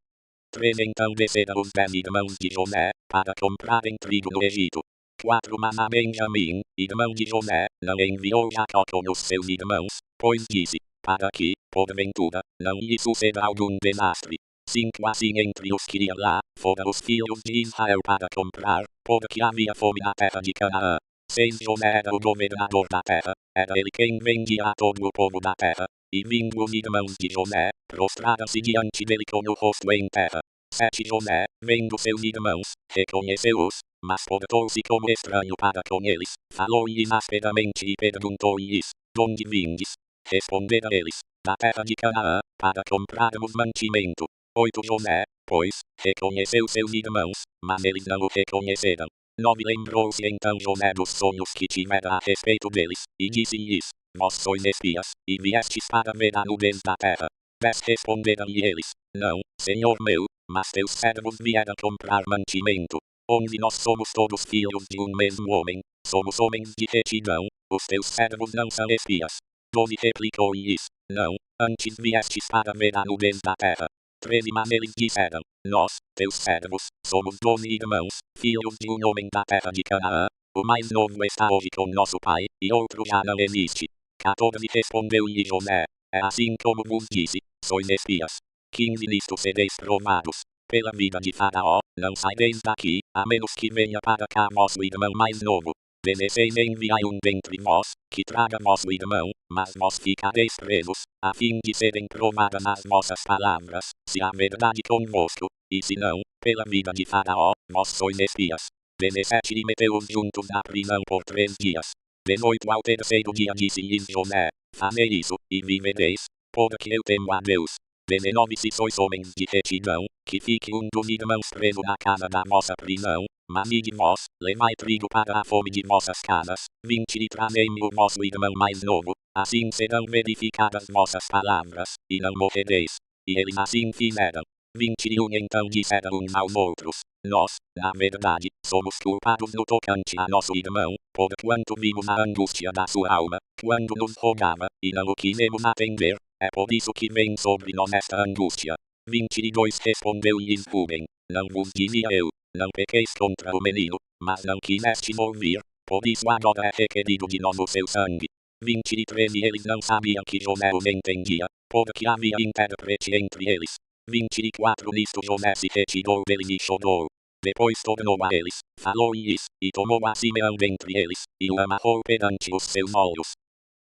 3 Então desceram os 10 irmãos de José, para comprarem trigo no Egito. 4 Mas a Benjamim, irmão de José, não enviou Jacó com os seus irmãos, pois disse: Para que, porventura, não lhe suceda algum desastre. 5 Assim entre os que iam lá, foram os filhos de Israel para comprar, porque havia fome na terra de Canaã. 6 José era o governador da terra, era ele quem vendia a todo o povo da terra, e vindo os irmãos de José, prostraram-se diante dele com o rosto em terra. 7 José, vendo seus irmãos, reconheceu-os, mas portou-se como estranho para com eles, falou-lhes asperamente e perguntou-lhes: Donde vindes? Responderam eles: Da terra de Canaã, para comprarmos mantimento. 8 José, pois, reconheceu seus irmãos, mas eles não o reconheceram. 9 Lembrou-se então José dos sonhos que tivera a respeito deles, e disse-lhes: Vós sois espias, e viestes para ver a nudez da terra. 10 Responderam-lhe eles: Não, Senhor meu, mas teus servos vieram comprar mantimento. 11 Nós somos todos filhos de um mesmo homem, somos homens de retidão, os teus servos não são espias. 12 Replicou-lhes: Não, antes viestes para ver a nudez da terra. 13 Mas eles disseram: Nós, teus servos, somos 12 irmãos, filhos de um homem da terra de Canaã. O mais novo está hoje com nosso pai, e outro já não existe. 14 Respondeu-lhe José: É assim como vos disse, sois espias. 15 Nisto sereis provados. Pela vida de Faraó, não saireis daqui, a menos que venha para cá vosso irmão mais novo. 16 Enviai um dentre vós, que traga vosso irmão, mas vós ficareis presos, a fim de serem provadas as vossas palavras, se há verdade convosco, e se não, pela vida de Faraó, vós sois espias. 17 E meteu-os juntos na prisão por 3 dias. 18 Ao terceiro dia disse-lhes José: Fazei isso, e vivereis, porque eu temo a Deus. 19 Se sois homens de retidão, que fique um dos irmãos preso na casa da vossa prisão, mas ide vós, levai trigo para a fome de vossas casas. 20 E trazei-me o vosso irmão mais novo, assim serão verificadas vossas palavras, e não morrereis. E eles assim fizeram. 21 Então disseram uns aos outros: Nós, na verdade, somos culpados no tocante a nosso irmão, porquanto vimos a angústia da sua alma, quando nos rogava, e não o quisemos atender. É por isso que vem sobre nós esta angústia. 22 Respondeu-lhes Rubem: Não vos dizia eu, não pequeis contra o menino, mas não quisestes ouvir, por isso agora é requerido de nós o seu sangue. 23 E eles não sabiam que José os entendia, porque havia intérprete entre eles. 24 Nisto José se retirou deles e chorou. Depois tornou a eles, falou-lhes, e tomou a Simeão dentre eles, e o amarrou perante os seus olhos.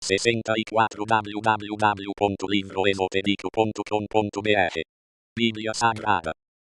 64 www.livroesotérico.com.br Bíblia Sagrada.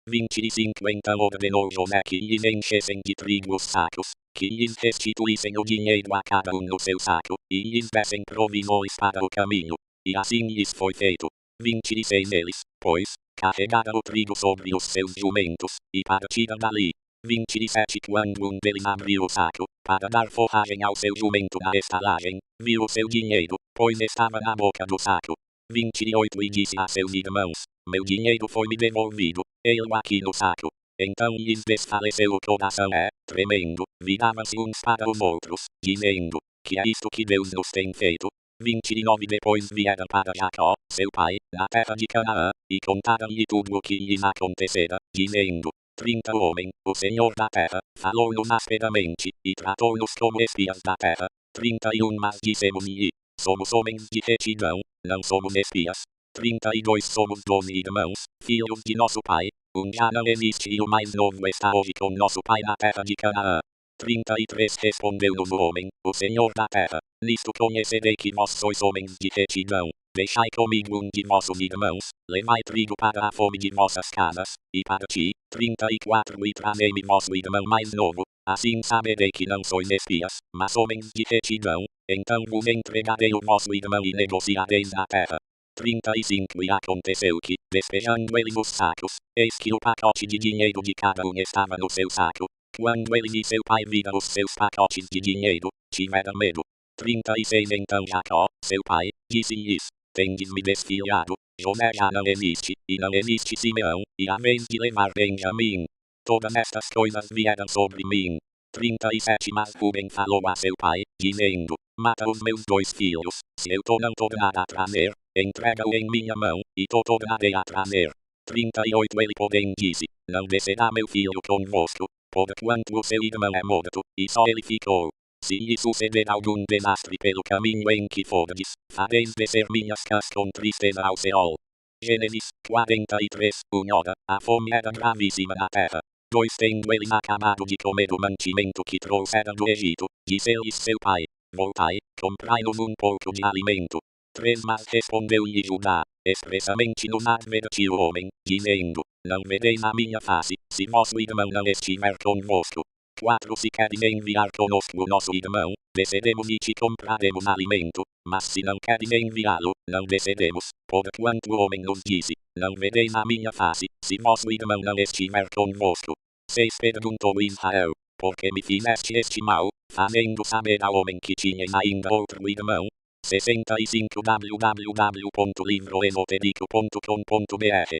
25 Então ordenou José que lhes enchessem de trigo os sacos, que lhes restituíssem o dinheiro a cada um no seu saco, e lhes dessem provisões para o caminho. E assim lhes foi feito. 26 Eles, pois, carregaram o trigo sobre os seus jumentos, e partiram dali. 27 Quando um deles abriu o saco, para dar forragem ao seu jumento na estalagem, viu o seu dinheiro, pois estava na boca do saco. 28 E disse a seus irmãos: Meu dinheiro foi-me devolvido, ele aqui no saco. Então lhes desfaleceu o coração tremendo, viravam-se uns para os outros, dizendo: Que é isto que Deus nos tem feito? 29 Depois vieram para Jacó, seu pai, na terra de Canaã, e contaram-lhe tudo o que lhes acontecera, dizendo: 30 Homem, o Senhor da terra, falou-nos asperamente, e tratou-nos como espias da terra. 31 Mas dissemos-lhe: somos homens de retidão, não somos espias. 32 Somos 12 irmãos, filhos de nosso pai. Um já não existe e o mais novo está hoje com nosso pai na terra de Canaã. 33 Respondeu-nos o homem, o Senhor da terra: nisto conhecerei que vós sois homens de retidão. Deixai comigo um de vossos irmãos, levai trigo para a fome de vossas casas, e para ti, 34 E trazei-me vosso irmão mais novo, assim saberei que não sois espias, mas homens de retidão. Então vos entregarei o vosso irmão e negociareis a terra. 35 E aconteceu que, despejando eles os sacos, eis que o pacote de dinheiro de cada um estava no seu saco. Quando ele e seu pai viram os seus pacotes de dinheiro, tiveram medo. 36 Então Jacó, seu pai, disse-lhes: tendes-me desfilhado, José já não existe, e não existe Simeão, e a vez de levar Benjamim. Todas estas coisas vieram sobre mim. 37 Mas Rubem falou a seu pai, dizendo: mata os meus 2 filhos, se eu não tornar a trazer, entrega-o em minha mão, e tornarei a trazer. 38 Ele porém disse: não descerá meu filho convosco, porquanto o seu irmão é morto, e só ele ficou. Se lhe suceder algum desastre pelo caminho em que fordes, fareis descer minhas cas com tristeza ao Seol. Gênesis 43 Ora, a fome era gravíssima na terra. 2 Tendo eles acabado de comer o mantimento que trouxeram do Egito, disse-lhes seu pai: voltai, comprai-nos um pouco de alimento. 3 Mas respondeu-lhe Judá, expressamente nos advertiu o homem, dizendo: não vereis a minha face, se vosso irmão não estiver convosco. 4 Se queres enviar conosco o nosso irmão, desceremos e te compraremos alimento, mas se não queres enviá-lo, não desceremos, porquanto o homem nos disse: não vereis a minha face, se vosso irmão não estiver convosco. 6 Perguntou Israel: por que me fizeste este mal, fazendo saber ao homem que tinhas ainda outro irmão? 65 www.livroesotérico.com.br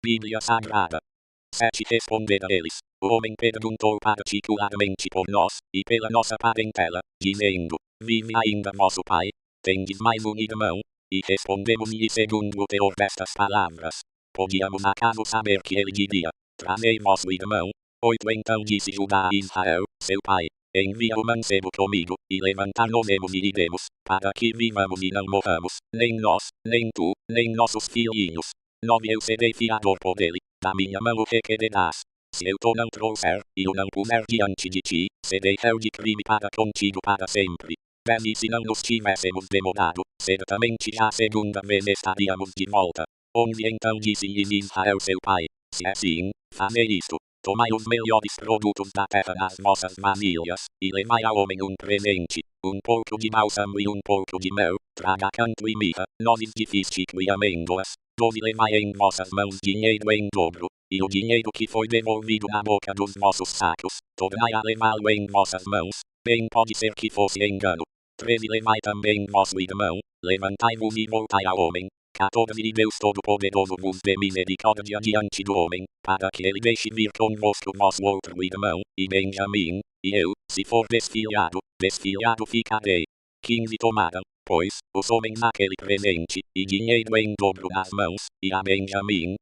Bíblia Sagrada. 7 Responderam eles: o homem perguntou particularmente por nós, e pela nossa parentela, dizendo: vive ainda vosso pai? Tendes mais um irmão? E respondemos-lhe segundo o teor destas palavras. Podíamos acaso saber que ele diria: trazei vosso irmão? 8 Então disse Judá a Israel, seu pai: envia o mancebo comigo, e levantar-nos-emos e iremos, para que vivamos e não morramos, nem nós, nem tu, nem nossos filhinhos. 9 Eu serei fiador por ele, da minha mão o requererás. Se eu não trouxer, e o não puser diante de ti, serei réu de crime para contigo para sempre. 10 E se não nos tivéssemos demorado, certamente já a segunda vez estaríamos de volta. 11 Então disse-lhe Israel seu pai: se é assim, fazei isto. Tomai os melhores produtos da terra nas vossas vasilhas, e levai ao homem um presente, um pouco de bálsamo e um pouco de mel, traga canto e mirra, nozes de fístico e amêndoas. 12 Levai em vossas mãos dinheiro em dobro, e o dinheiro que foi devolvido na boca dos vossos sacos, tornai a levá-lo em vossas mãos, bem pode ser que fosse engano. 13 Levai também vosso irmão, levantai-vos e voltai ao homem. 14 E Deus Todo-Poderoso vos dê misericórdia diante do homem, para que ele deixe vir convosco vosso outro irmão, e Benjamim, e eu, se for desfilhado ficarei. 15 Tomaram, pois, os homens aquele presente, e dinheiro em dobro nas mãos, e a Benjamim,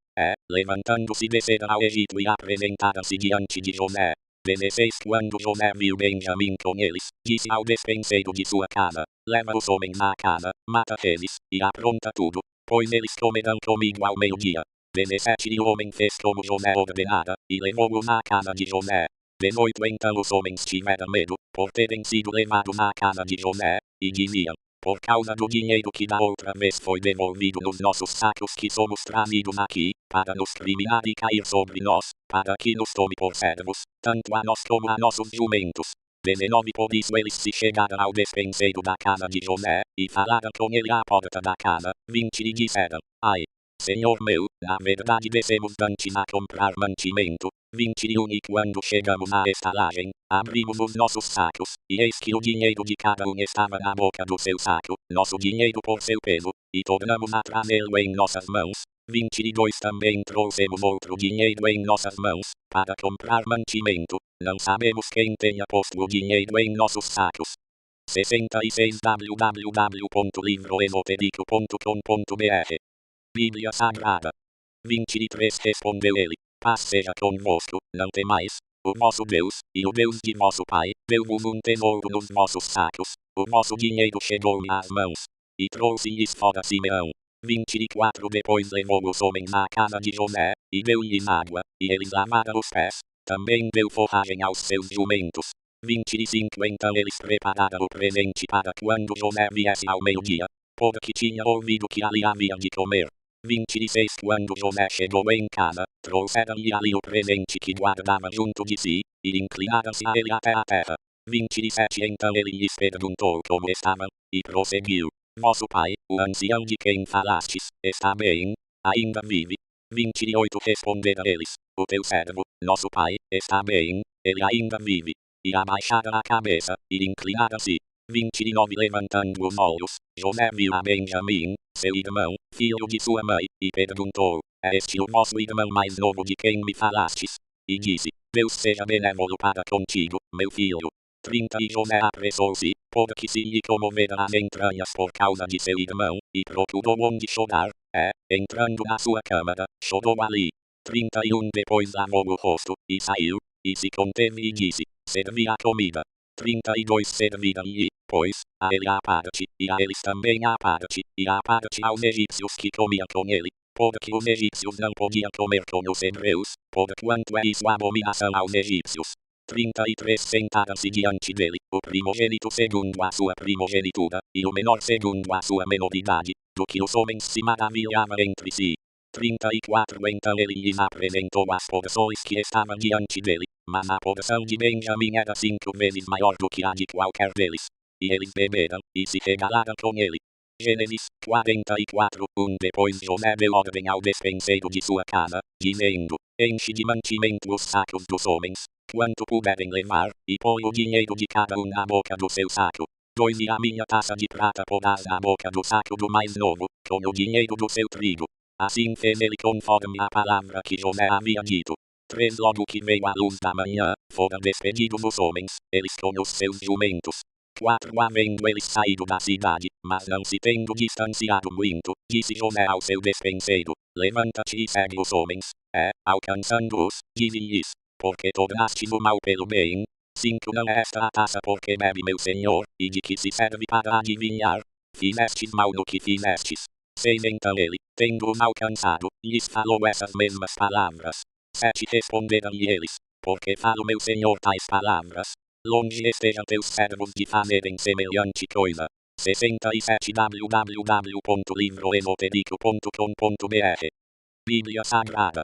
levantando-se desceram ao Egito e apresentaram-se diante de José. 16 Quando José viu Benjamim com eles, disse ao despenseiro de sua casa: leva os homens à casa, mata eles, e apronta tudo, pois eles comerão comigo ao meio-dia. 17 E o homem fez como José ordenara, e levou-os à casa de José. 18 Então os homens tiveram medo, por terem sido levados à casa de José, e diziam: por causa do dinheiro que da outra vez foi devolvido nos nossos sacos que somos trazidos aqui, para nos criminar e cair sobre nós, para que nos tome por servos, tanto a nós como a nossos jumentos. 19 Por isso eles se chegaram ao despenseiro da casa de José, e falaram com ele à porta da casa. 20 E disseram: ai, Senhor meu, na verdade descemos dantes a comprar mantimento. 21 E quando chegamos à estalagem, abrimos os nossos sacos, e eis que o dinheiro de cada um estava na boca do seu saco, nosso dinheiro por seu peso, e tornamos a trazê-lo em nossas mãos. 22 Também trouxemos outro dinheiro em nossas mãos, para comprar mantimento, não sabemos quem tenha posto o dinheiro em nossos sacos. 66 www.livroesotérico.com.br Bíblia Sagrada. 23 Respondeu ele: paz seja convosco, não temais, o vosso Deus, e o Deus de vosso pai, deu-vos um tesouro nos vossos sacos. o nosso dinheiro chegou-me às mãos. E trouxe-lhes fora Simeão. 24 Depois levou os homens à casa de José, e deu-lhes água, e eles lavaram os pés. Também deu forragem aos seus jumentos. 25 Então eles prepararam o presente para quando José viesse ao meio-dia, porque tinha ouvido que ali havia de comer. 26 Quando José chegou em casa, trouxeram-lhe ali o presente que guardava junto de si, e inclinaram-se a ele até a terra. 27 Então ele lhes perguntou como estavam, e prosseguiu: Nosso pai, o ancião de quem falastes, está bem? Ainda vive? 28 Responderam eles: O teu servo, nosso pai, está bem, ele ainda vive. E abaixaram a cabeça, e inclinaram-se. 29 Levantando os olhos, José viu a Benjamim, seu irmão, filho de sua mãe, e perguntou: É este o nosso irmão mais novo de quem me falastes? E disse: Deus seja benévolo para contigo, meu filho. 30 E José apressou-se, porque se lhe comoveram as entranhas por causa de seu irmão, e procurou onde chorar, entrando na sua câmara, chorou ali. 31 Depois lavou o rosto, e saiu, e se conteve e disse: Servi a comida. 32 Serviram-lhe, pois, a ele à parte, e a eles também à parte, e à parte aos egípcios que comiam com ele, porque os egípcios não podiam comer com os hebreus, porquanto é isso abominação aos egípcios. 33 Sentaram-se diante dele, o primogênito segundo a sua primogenitura, e o menor segundo a sua menoridade, do que os homens se maravilhavam entre si. 34 Então ele lhes apresentou as porções que estavam diante dele, mas a porção de Benjamim era 5 vezes maior do que a de qualquer deles. E eles beberam, e se regalaram com ele. Gênesis 44 Depois José deu ordem ao despenseiro de sua casa, dizendo: Enche de mantimento os sacos dos homens, quanto puderem levar, e põe o dinheiro de cada na boca do seu saco. 2 E a minha taça de prata porás na boca do saco do mais novo, com o dinheiro do seu trigo. Assim fez ele conforme a palavra que José havia dito. 3 Logo que veio a luz da manhã, foram despedidos os homens, eles com os seus jumentos. 4 Havendo eles saído da cidade, mas não se tendo distanciado muito, disse José ao seu despenseiro: Levanta-te e segue os homens. Alcançando-os, dize-lhes: Porque tornastes o mal pelo bem? 5 Não é esta a taça porque bebe meu senhor, e de que se serve para adivinhar? Fizestes mal no que fizestes. 6 Então ele, tendo-os alcançado, lhes falou essas mesmas palavras. 7 Responderam-lhe eles: Porque fala o meu senhor tais palavras? Longe estejam teus servos de fazerem semelhante coisa. 67 www.livroesotérico.com.br Bíblia Sagrada.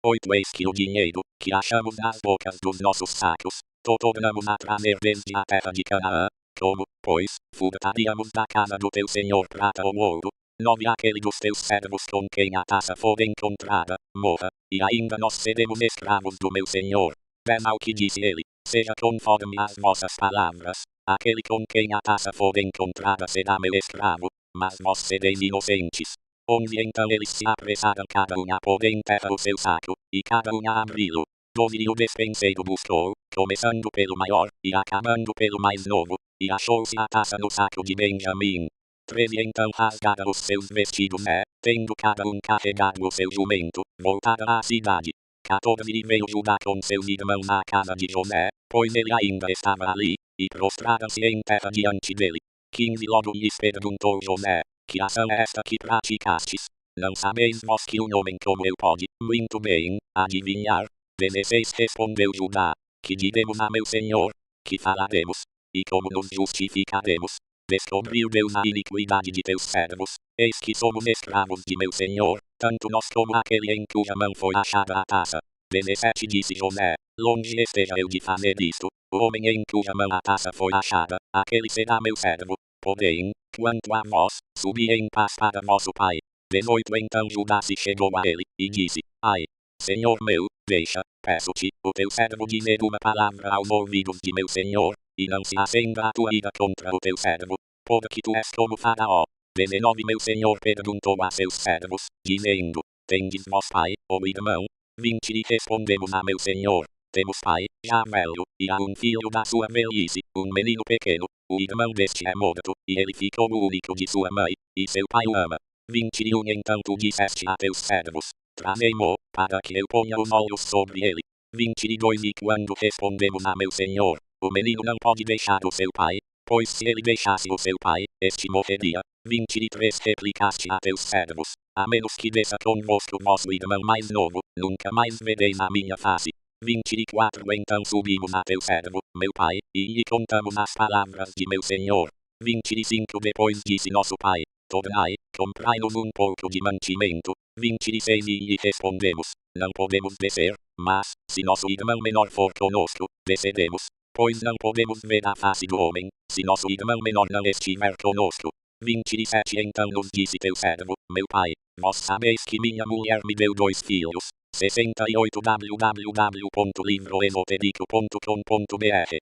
8 Eis que o dinheiro, que achamos nas bocas dos nossos sacos, tornamos a trazer desde a terra de Canaã. Como, pois, furtaríamos da casa do teu senhor prata ou ouro? 9 Aquele dos teus servos com quem a taça for encontrada, morra, e ainda nós seremos escravos do meu senhor. 10 Ao que disse ele: Seja conforme as vossas palavras, aquele com quem a taça for encontrada será meu escravo, mas vós sereis inocentes. 11 Então eles se apressaram cada um a pôr em terra o seu saco, e cada um a abri-lo. 12 E o despenseiro buscou, começando pelo maior, e acabando pelo mais novo, e achou-se a taça no saco de Benjamim. 13 Então rasgaram os seus vestidos tendo cada um carregado o seu jumento, voltaram à cidade. 14 E veio Judá com seus irmãos à casa de José, pois ele ainda estava ali, e prostraram-se em terra diante dele. 15 Logo lhes perguntou José: Que ação é esta que praticastes? Não sabeis vós que um homem como eu pode, muito bem, adivinhar? 16 Respondeu Judá: Que diremos a meu senhor? Que falaremos? E como nos justificaremos? Descobriu Deus a iniquidade de teus servos, eis que somos escravos de meu senhor, tanto nós como aquele em cuja mão foi achada a taça. 17 Disse José: Longe esteja eu de fazer isto, o homem em cuja mão a taça foi achada, aquele será meu servo. Porém, quanto a vós, subi em paz para vosso pai. 18 Então Judá se chegou a ele, e disse: Ai, senhor meu, deixa, peço-te, o teu servo dizer uma palavra aos ouvidos de meu senhor, e não se acenda a tua ira contra o teu servo, porque tu és como Faraó. 19 Meu senhor perguntou a seus servos, dizendo: Tendes vós pai, ou irmão? 20 E respondemos a meu senhor: Temos pai, já velho, e há um filho da sua velhice, um menino pequeno, o irmão deste é morto, e ele ficou o único de sua mãe, e seu pai o ama. 21 Então tu disseste a teus servos: Trazei-mo, para que eu ponha os olhos sobre ele. 22 E quando respondemos a meu senhor: O menino não pode deixar o seu pai, Pois se ele deixasse o seu pai, este morreria. 23 Replicaste a teus servos, a menos que desça convosco vosso irmão mais novo, nunca mais vereis a minha face. 24 Então subimos a teu servo, meu pai, e lhe contamos as palavras de meu senhor. 25 Depois disse nosso pai: tornai, comprai-nos um pouco de mantimento. 26 E lhe respondemos: não podemos descer, mas, se nosso irmão menor for conosco, desceremos, pois não podemos ver a face do homem, se nosso irmão menor não estiver conosco. 27 Então nos disse teu servo, meu pai: vós sabeis que minha mulher me deu 2 filhos. 68 www.livroesotérico.com.br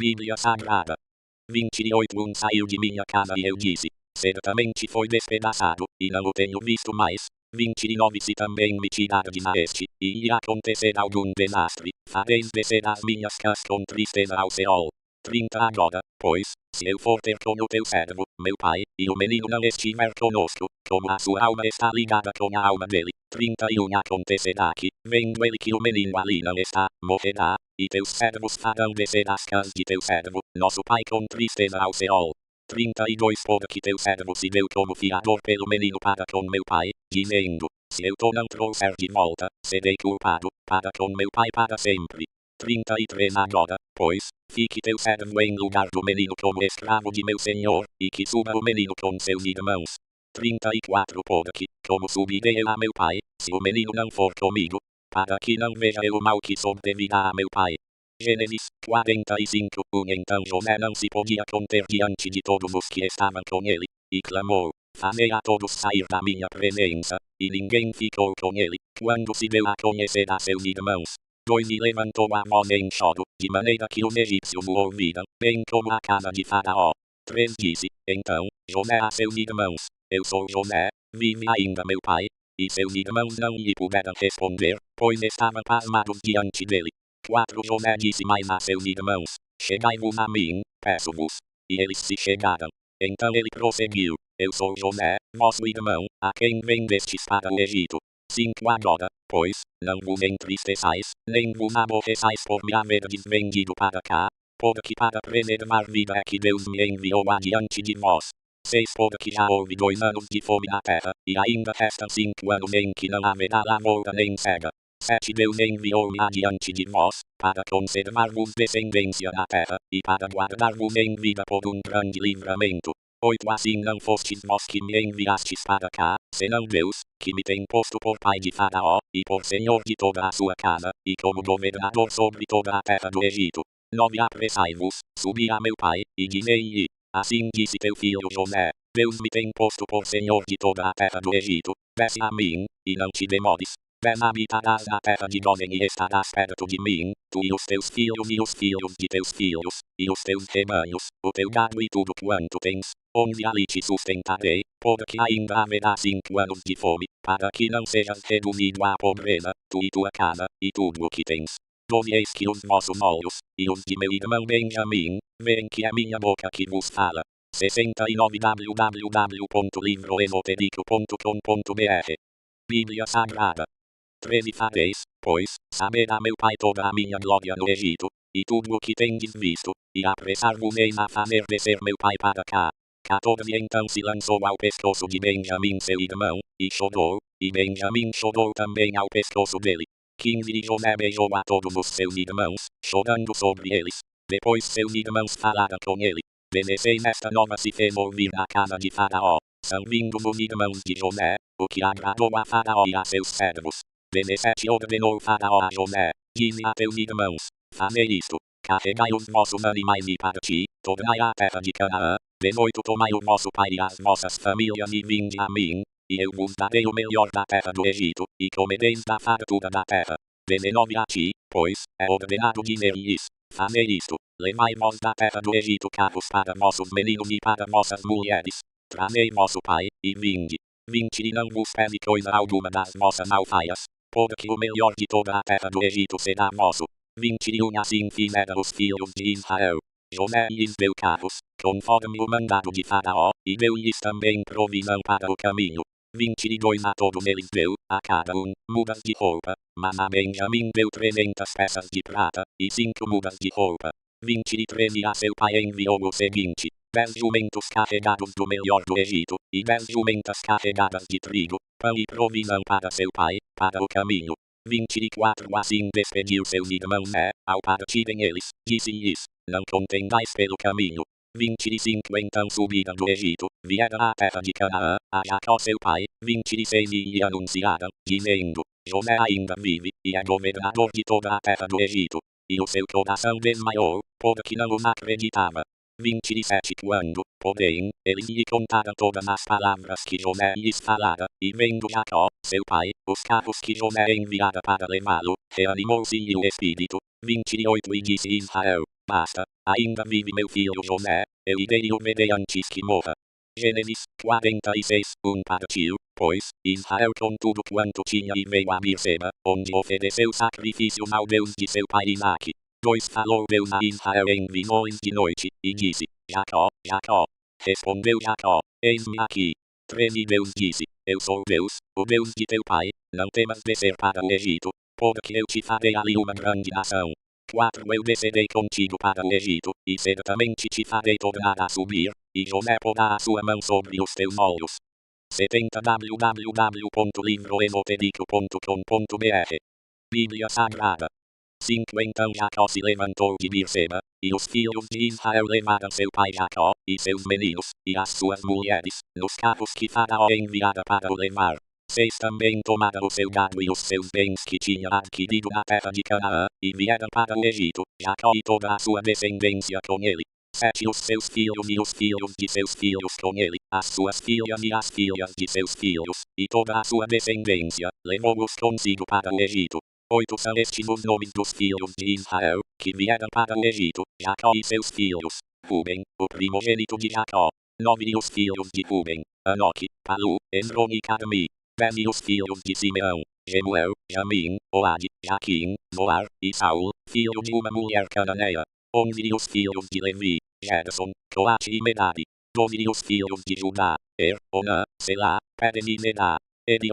Bíblia Sagrada. 28 Saiu de minha casa e eu disse: certamente foi despedaçado, e não o tenho visto mais. 29 Se também me tirardes a este, e lhe acontecer algum desastre, fareis descer as minhas cãs com tristeza ao Seol. 30 Agora, pois, se eu for ter com o teu servo, meu pai, e o menino não estiver conosco, como a sua alma está ligada com a alma dele, 31 Acontecerá que, vendo ele que o menino ali não está, morrerá, e teus servos farão descer as cãs de teu servo, nosso pai com tristeza ao Seol. 32 Porque teu servo se deu como fiador pelo menino para com meu pai, dizendo: se eu não trouxer de volta, serei culpado, para com meu pai para sempre. 33 Agora, pois, fique teu servo em lugar do menino como escravo de meu senhor, e que suba o menino com seus irmãos. 34 Porque, como subirei eu a meu pai, se o menino não for comigo, para que não veja eu o mal que sobrevirá a meu pai. Gênesis 45 Então José não se podia conter diante de todos os que estavam com ele, e clamou: fazei a todos sair da minha presença, e ninguém ficou com ele, quando se deu a conhecer a seus irmãos. 2 E levantou a voz em choro, de maneira que os egípcios o ouviram, bem como a casa de Faraó. 3 Disse, então, José a seus irmãos: eu sou José, vive ainda meu pai? E seus irmãos não lhe puderam responder, pois estavam pasmados diante dele. 4 José disse mais a seus irmãos: chegai-vos a mim, peço-vos. E eles se chegaram. Então ele prosseguiu: eu sou José, vosso irmão, a quem vendestes para o Egito. 5 Agora, pois, não vos entristeçais, nem vos aborreçais por me haverdes vendido para cá, porque para preservar vida é que Deus me enviou adiante de vós. 6 Porque já houve 2 anos de fome na terra, e ainda restam 5 anos em que não haverá lavoura nem cega. 7 Deus enviou-me adiante de vós, para conservar-vos descendência na terra, e para guardar-vos em vida por um grande livramento. 8 Assim não fostes vós que me enviastes para cá, senão Deus, que me tem posto por pai de Faraó, e por senhor de toda a sua casa, e como governador sobre toda a terra do Egito. 9 Apressai-vos, subi a meu pai, e dizei-lhe: assim disse teu filho José: Deus me tem posto por senhor de toda a terra do Egito, desce a mim, e não te demores. 10 Habitarás na terra de Gósen e estarás perto de mim, tu e os teus filhos e os filhos de teus filhos, e os teus rebanhos, o teu gado e tudo quanto tens. 11 Ali te sustentarei, porque ainda haverá 5 anos de fome, para que não sejas reduzido à pobreza, tu e tua casa, e tudo o que tens. 12 Eis que os vossos olhos, e os de meu irmão Benjamim, veem que é minha boca que vos fala. 69 www.livroesotérico.com.br Bíblia Sagrada. 13 Fareis, pois, saber a meu pai toda a minha glória no Egito, e tudo o que tendes visto, e apressar-vos-eis a fazer descer meu pai para cá. 14 Então se lançou ao pescoço de Benjamim seu irmão, e chorou, e Benjamim chorou também ao pescoço dele. 15 E José beijou a todos os seus irmãos, chorando sobre eles. Depois seus irmãos falaram com ele. 16 Esta nova se fez ouvir na casa de Faraó. São vindos os irmãos de José, o que agradou a Faraó e a seus servos. 17 Ordenou Faraó a José: dize a teus irmãos: fazei isto, carregai os vossos animais e parti, tornai à terra de Canaã. 18 Tomai o vosso pai e as vossas famílias e vinde a mim, e eu vos darei o melhor da terra do Egito, e comereis da fartura da terra. 19 A ti, pois, é ordenado dizer-lhes: fazei isto, levai vós da terra do Egito carros para vossos meninos e para vossas mulheres. Trazei vosso pai, e vinde. 20 E não vos pese coisa alguma das vossas alfaias, porque o melhor de toda a terra do Egito será vosso. 21 Assim fizeram os filhos de Israel. José lhes deu carros, conforme o mandado de Faraó, e deu-lhes também provisão para o caminho. 22 A todos eles deu, a cada um, mudas de roupa, mas a Benjamim deu 300 peças de prata, e 5 mudas de roupa. 23 a seu pai enviou o seguinte: 10 jumentos carregados do melhor do Egito, e 10 jumentas carregadas de trigo, pão e provisão para seu pai, para o caminho. 24 Assim despediu seus irmãos ao partirem eles, disse-lhes: não contendais pelo caminho. 25 Então subiram do Egito, vieram à terra de Canaã, a Jacó seu pai. 26 E lhe anunciaram, dizendo: José ainda vive, e é governador de toda a terra do Egito. E o seu coração desmaiou, porque não os acreditava. 27 Quando, porém, eles lhe contaram todas as palavras que José lhes falara, e vendo Jacó, seu pai, os carros que José enviara para levá-lo, reanimou-se-lhe o espírito. 28 E disse Israel: basta, ainda vive meu filho José, eu irei o ver antes que morra. Gênesis 46 Partiu, pois, Israel com tudo quanto tinha e veio a Berseba, onde ofereceu sacrifícios ao Deus de seu pai Isaque. 2 Falou Deus a Israel em visões de noite, e disse: Jacó, Jacó. Respondeu Jacó: eis-me aqui. 3 E Deus disse: eu sou Deus, o Deus de teu pai, não temas descer para o Egito, porque eu te farei ali uma grande nação. 4 Eu descerei contigo para o Egito, e certamente te farei tornar a subir, e José porá a sua mão sobre os teus olhos. 70 www.livroesotérico.com.br Bíblia Sagrada. 5 Então Jacó se levantou de Berseba, e os filhos de Israel levaram seu pai Jacó, e seus meninos, e as suas mulheres, nos carros que Faraó enviara para o levar. 6 Também tomaram o seu gado e os seus bens que tinha adquirido na terra de Canaã, e vieram para o Egito, Jacó e toda a sua descendência com ele. 7 Os seus filhos e os filhos de seus filhos com ele, as suas filhas e as filhas de seus filhos, e toda a sua descendência, levou-os consigo para o Egito. 8 São estes os nomes dos filhos de Israel, que vieram para o Egito, Jacó e seus filhos. Ruben, o primogênito de Jacó. 9 E os filhos de Ruben: Anoque, Palu, Esrom e Carmi. 10 E os filhos de Simeão: Jemuel, Jamim, Oade, Jaquim, Zoar, e Saul, filho de uma mulher cananeia. 11 E os filhos de Levi: Gerson, Coate e Merari. 12 E os filhos de Judá: Onã, Selá, Peren e Zedá.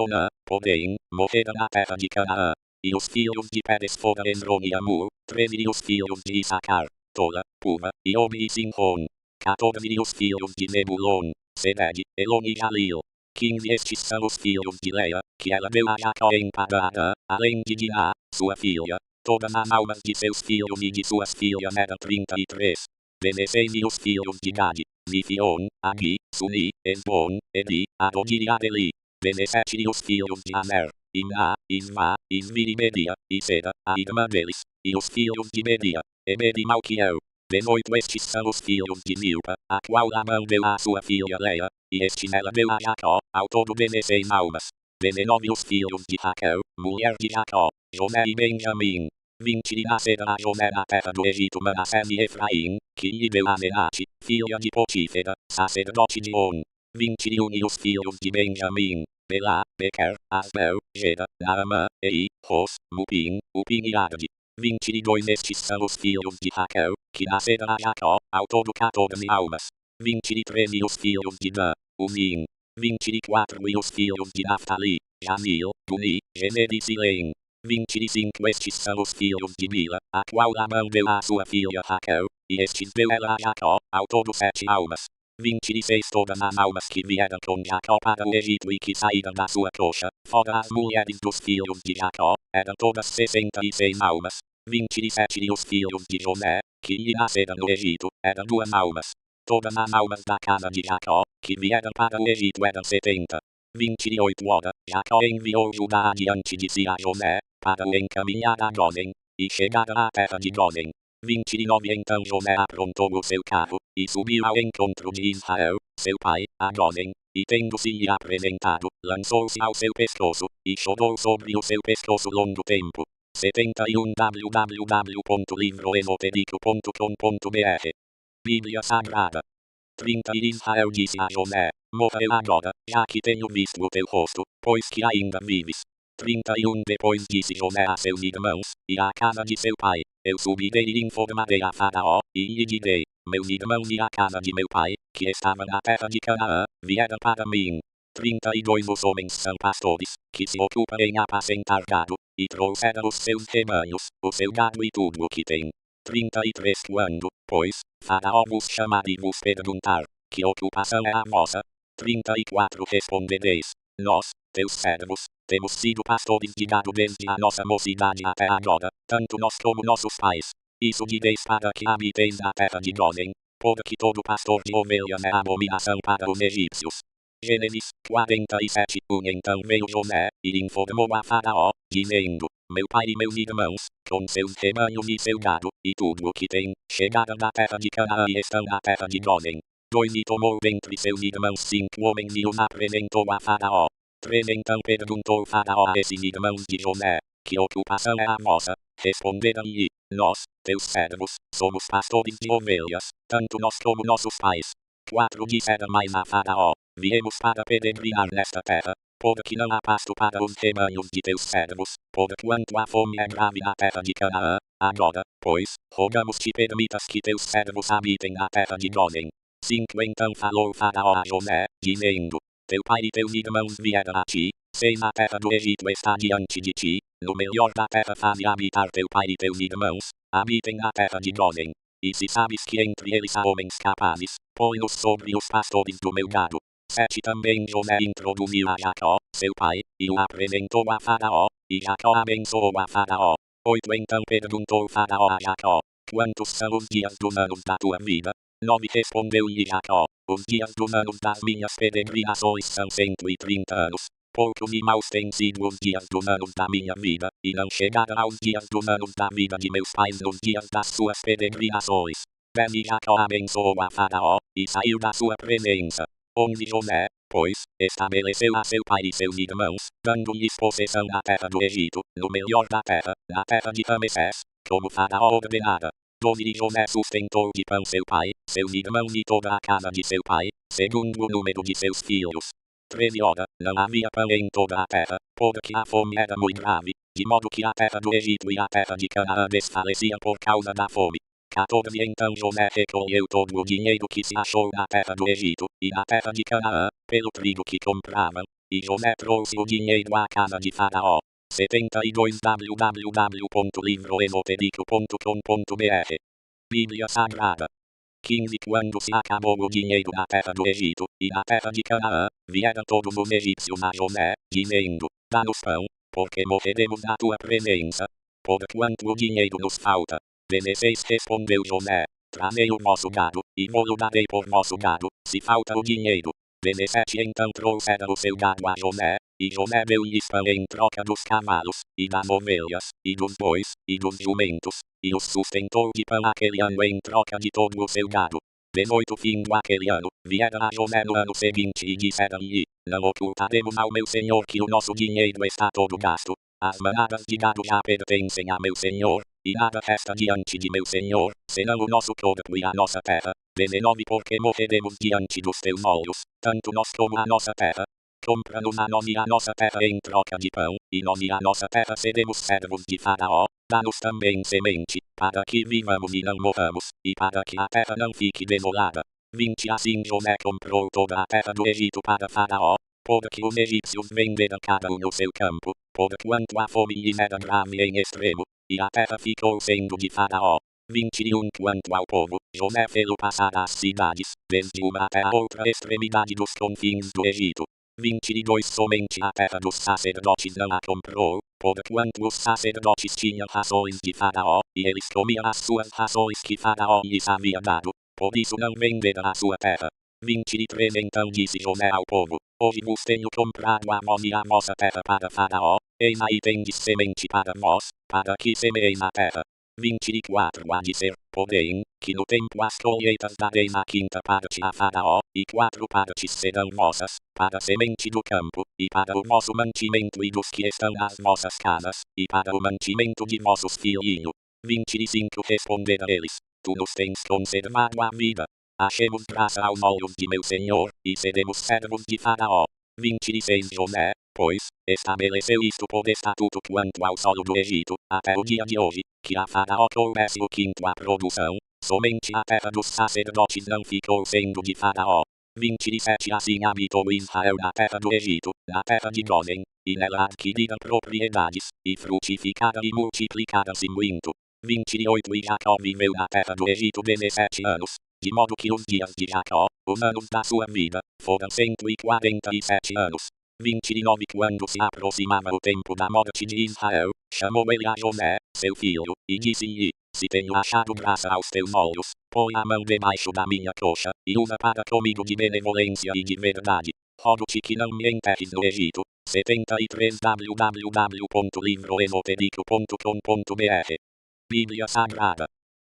Onã, porém, morrera na terra de Canaã. E os filhos de Peres foram Esrom e Amur. 13 E os filhos de Issacar: Tola, Puva, Iobe e Sinron. 14 E os filhos de Zebulon: Sered, Elon e Jalil. 15 Estes são os filhos de Leia, que ela deu a Jacó em Padã, além de Diná, sua filha. Todas as almas de seus filhos e de suas filhas eram 33. 16 E os filhos de Gade: Zifion, Agi, Suni, Esbon, Edi, Adodir e Adeli. 17 E os filhos de Aner: Imná, Isvá, Isvi e Bedia, e Seda, a irmã deles. E os filhos de Bedia: Ebed e Malquiel. 18 Estes são os filhos de Zilpa, a qual Labão deu à sua filha Leia, e este ela deu a Jacó, ao todo 16 almas. 19 Os filhos de Raquel, mulher de Jacó: José e Benjamim. 20 E nasceram a José na terra do Egito Manassés e Efraim, que lhe deu a Menate, filha de Potífera, sacerdote de On. 21 E os filhos de Benjamim: Belá, Bequer, Asbel, Gera, Naamã, Ei, Ros, Mupim, Upim e Arde. 22 Estes são os filhos de Raquel, que nasceram a Jacó, ao todo 14 almas. 23 E os filhos de Dan: Uzim. 24 E os filhos de Naftali: Jamil, Guni, Gener e Silém. 25 Estes são os filhos de Bila, a qual Labão deu à sua filha Raquel, e estes deu ela a Jacó, ao todo 7 almas. 26 Todas as almas que vieram com Jacó para o Egito e que saíram da sua coxa, fora as mulheres dos filhos de Jacó, eram todas 66 almas. 27 E os filhos de José, que lhe nasceram no Egito, eram 2 almas. Todas as almas da casa de Jacó, que vieram para o Egito eram 70. 28 Ora, Jacó enviou Judá adiante de si a José, para o encaminhar a Gósen, e chegaram à terra de Gósen. 29 Então José aprontou o seu carro, e subiu ao encontro de Israel, seu pai, a Gósen, e tendo-se-lhe apresentado, lançou-se ao seu pescoço, e chorou sobre o seu pescoço longo tempo. 71 www.livroesotérico.com.br Bíblia Sagrada. 30 E Israel disse a José: morreu agora, já que tenho visto o teu rosto, pois que ainda vives. 31 Depois disse José a seus irmãos, e à casa de seu pai: eu subirei e informarei a Faraó, e lhe direi: meus irmãos e a casa de meu pai, que estava na terra de Canaã, vieram para mim. 32 Os homens são pastores, que se ocupam em apacentar gado, e trouxeram os seus rebanhos, o seu gado e tudo o que tem. 33 Quando, pois, Faraó vos chamar e vos perguntar, que ocupação é a vossa? 34 Respondereis, nós, teus servos, temos sido pastores de gado desde a nossa mocidade até agora, tanto nós como nossos pais. Isso direis para que habiteis na terra de Gósen, porque todo pastor de ovelhas é abominação para os egípcios. Gênesis 47 Então veio José, e informou a Faraó, dizendo, meu pai e meus irmãos, com seus rebanhos e seu gado, e tudo o que tem, chegaram da terra de Canaã e estão na terra de Gósen. 2 E tomou dentre seus irmãos 5 homens e os apresentou a Faraó. 3 Então perguntou Faraó a esses irmãos de José, que ocupação é a vossa? Responderam-lhe, nós, teus servos, somos pastores de ovelhas, tanto nós como nossos pais. 4 Disseram mais a Faraó, viemos para peregrinar nesta terra, porque não há pasto para os rebanhos de teus servos, porquanto a fome é grave na terra de Canaã. Agora, pois, rogamos-te permitas que teus servos habitem na terra de Gósen. 5 Então falou Faraó a José, dizendo, teu pai e teus irmãos vieram a ti, 6 A terra do Egito está diante de ti, no melhor da terra faze habitar teu pai e teus irmãos, habitem na terra de Gósen. E se sabes que entre eles há homens capazes, põe-nos sobre os pastores do meu gado. 7 Também José introduziu a Jacó, seu pai, e o apresentou a Faraó, e Jacó abençoou a Faraó. 8 Então perguntou Faraó a Jacó, quantos são os dias dos anos da tua vida? 9 Respondeu-lhe Jacó, os dias dos anos das minhas peregrinações são 130 anos. Poucos e maus têm sido os dias dos anos da minha vida, e não chegaram aos dias dos anos da vida de meus pais nos dias das suas peregrinações. 10 E Jacó abençoou a Faraó, e saiu da sua presença. 11 José, pois, estabeleceu a seu pai e seus irmãos, dando-lhes possessão na terra do Egito, no melhor da terra, na terra de Ramessés, como Faraó ordenara. 12 E José sustentou de pão seu pai, seus irmãos e toda a casa de seu pai, segundo o número de seus filhos. 13 Ora, não havia pão em toda a terra, porque a fome era muito grave, de modo que a terra do Egito e a terra de Canaã desfaleciam por causa da fome. 14 Então José recolheu todo o dinheiro que se achou na terra do Egito, e na terra de Canaã, pelo trigo que compravam, e José trouxe o dinheiro à casa de Faraó. 72 www.livroesotérico.com.br Bíblia Sagrada 15 Quando se acabou o dinheiro na terra do Egito, e na terra de Canaã, vieram todos os egípcios a José, dizendo, dá-nos pão, porque morreremos na tua presença, porquanto o dinheiro nos falta. 16 Respondeu José, trazei o vosso gado, e vou-lo darei por vosso gado, se falta o dinheiro. 17 Então trouxeram o seu gado a José, e José deu-lhes pão em troca dos cavalos, e das ovelhas, e dos bois, e dos jumentos, e os sustentou de pão aquele ano em troca de todo o seu gado. 18 Findo aquele ano, vieram a José no ano seguinte e disseram-lhe, não ocultaremos ao meu senhor que o nosso dinheiro está todo gasto, as manadas de gado já pertencem a meu senhor, e nada resta diante de meu senhor, senão o nosso corpo e a nossa terra. 19 Porque morreremos diante dos teus olhos, tanto nós como a nossa terra. Compra-nos a nós e a nossa terra em troca de pão, e nós e a nossa terra seremos servos de Faraó. Dá-nos também semente, para que vivamos e não morramos, e para que a terra não fique desolada. 20 Assim José comprou toda a terra do Egito para Faraó, porque os egípcios venderam cada um no seu campo, porquanto a fome lhes era grave em extremo, e a terra ficou sendo de Faraó. 21 Quanto ao povo, José fez-o passar às cidades, desde uma até a outra extremidade dos confins do Egito. 22 Somente a terra dos sacerdotes não a comprou, porquanto os sacerdotes tinham rações de Faraó, e eles comiam as suas rações que Faraó lhes havia dado, por isso não venderam a sua terra. 23 Então disse José ao povo, hoje vos tenho comprado a vós e a vossa terra para Faraó, eis aí tendes semente para vós, para que semeeis a terra. 24 Há de ser, porém, que no tempo as colheitas darei na quinta parte a Faraó, e 4 partes serão vossas, para a semente do campo, e para o vosso mantimento e dos que estão nas vossas casas, e para o mantimento de vossos filhinhos. 25 Responderam eles, tu nos tens conservado a vida. Achemos graça aos olhos de meu senhor, e seremos servos de Faraó. 26 José, pois, estabeleceu isto por estatuto quanto ao solo do Egito, até o dia de hoje, que a Faraó coubesse o quinto à produção, somente a terra dos sacerdotes não ficou sendo de Faraó. 27 Assim habitou Israel na terra do Egito, na terra de Gósen, e nela adquiriram propriedades, e frutificaram e multiplicaram-se muito. 28 E Jacó viveu na terra do Egito 17 anos, de modo que os dias de Jacó, os anos da sua vida, foram 147 anos. 29 Quando se aproximava o tempo da morte de Israel, chamou ele a José, seu filho, e disse-lhe: Se tenho achado graça aos teus olhos, põe a mão debaixo da minha coxa, e usa para comigo de benevolência e de verdade. Rogo-te que não me enterres no Egito. 73 www.livroesotérico.com.br Bíblia Sagrada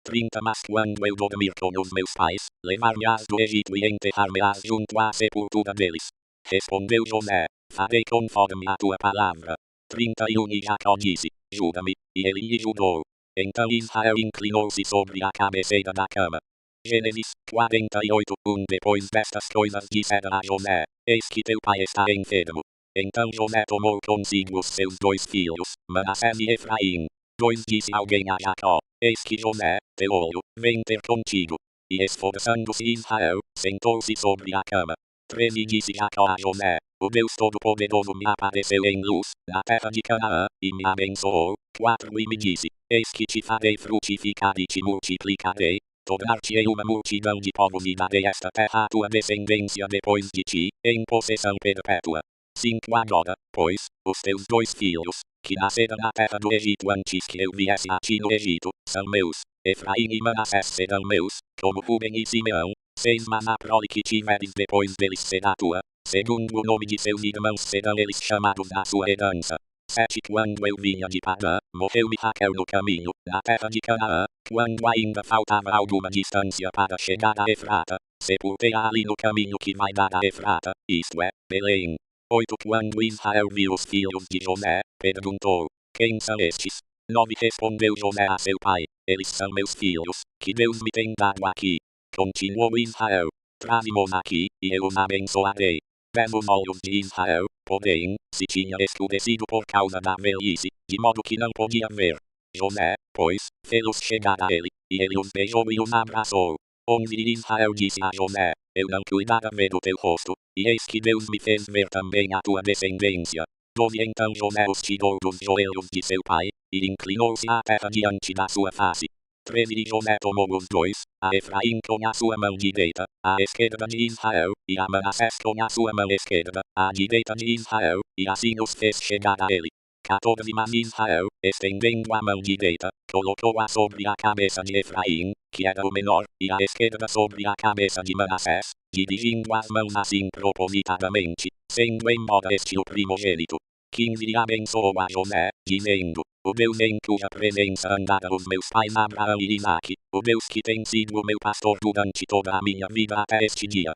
30 Mas quando eu dormir com os meus pais, levar-me-ás do Egito e enterrar-me-ás junto à sepultura deles. Respondeu José: Farei conforme a tua palavra. 31 E Jacó disse: Jura-me, e ele lhe jurou. Então Israel inclinou-se sobre a cabeceira da cama. Gênesis 48 Depois destas coisas dissera a José: Eis que teu pai está enfermo. Então José tomou consigo os seus 2 filhos, Manassés e Efraim. 2 Disse alguém a Jacó: Eis que José, teu olho, vem ter contigo. E esforçando-se Israel, sentou-se sobre a cama. 3 E disse Jacó a José: O Deus Todo-Poderoso me apareceu em luz, na terra de Canaã, e me abençoou. 4 E me disse: Eis que te farei frutificar e te multiplicarei. Tornar-te-ei uma multidão de povos e darei esta terra à tua descendência depois de ti, em possessão perpétua. 5 Agora, pois, os teus 2 filhos, que nasceram na terra do Egito antes que eu viesse a ti no Egito, são meus. Efraim e Manassés serão meus, como Ruben e Simeão. 6 Mas a prole que tiveres depois deles será tua. Segundo o nome de seus irmãos serão eles chamados da sua herança. 7 Quando eu vinha de Padã, morreu-me Raquel no caminho, na terra de Canaã, quando ainda faltava alguma distância para chegar a Efrata. Sepultei-a ali no caminho que vai dar a Efrata, isto é, Belém. 8 Quando Israel viu os filhos de José, perguntou: Quem são estes? 9 Respondeu José a seu pai: Eles são meus filhos, que Deus me tem dado aqui. Continuou Israel: Traze-mos aqui, e eu os abençoarei. 10 Os olhos de Israel, porém, se tinha escurecido por causa da velhice, de modo que não podia ver. José, pois, fê-los chegar a ele, e ele os beijou e os abraçou. 11 E Israel disse a José: Eu não cuidara ver o teu rosto, e eis que Deus me fez ver também a tua descendência. 12 Então José os tirou dos joelhos de seu pai, e inclinou-se à terra diante da sua face. 13 E José tomou os 2, a Efraim com a sua mão direita, à esquerda de Israel, e a Manassés com a sua mão esquerda, à direita de Israel, e assim os fez chegar a ele. 14 Mas Israel, estendendo a mão direita, colocou-a sobre a cabeça de Efraim, que era o menor, e a esquerda sobre a cabeça de Manassés, dirigindo as mãos assim propositadamente, sendo embora este o primogênito. 15 E abençoou a José, dizendo: O Deus em cuja presença andaram os meus pais Abraão e Isaque, o Deus que tem sido o meu pastor durante toda a minha vida até este dia.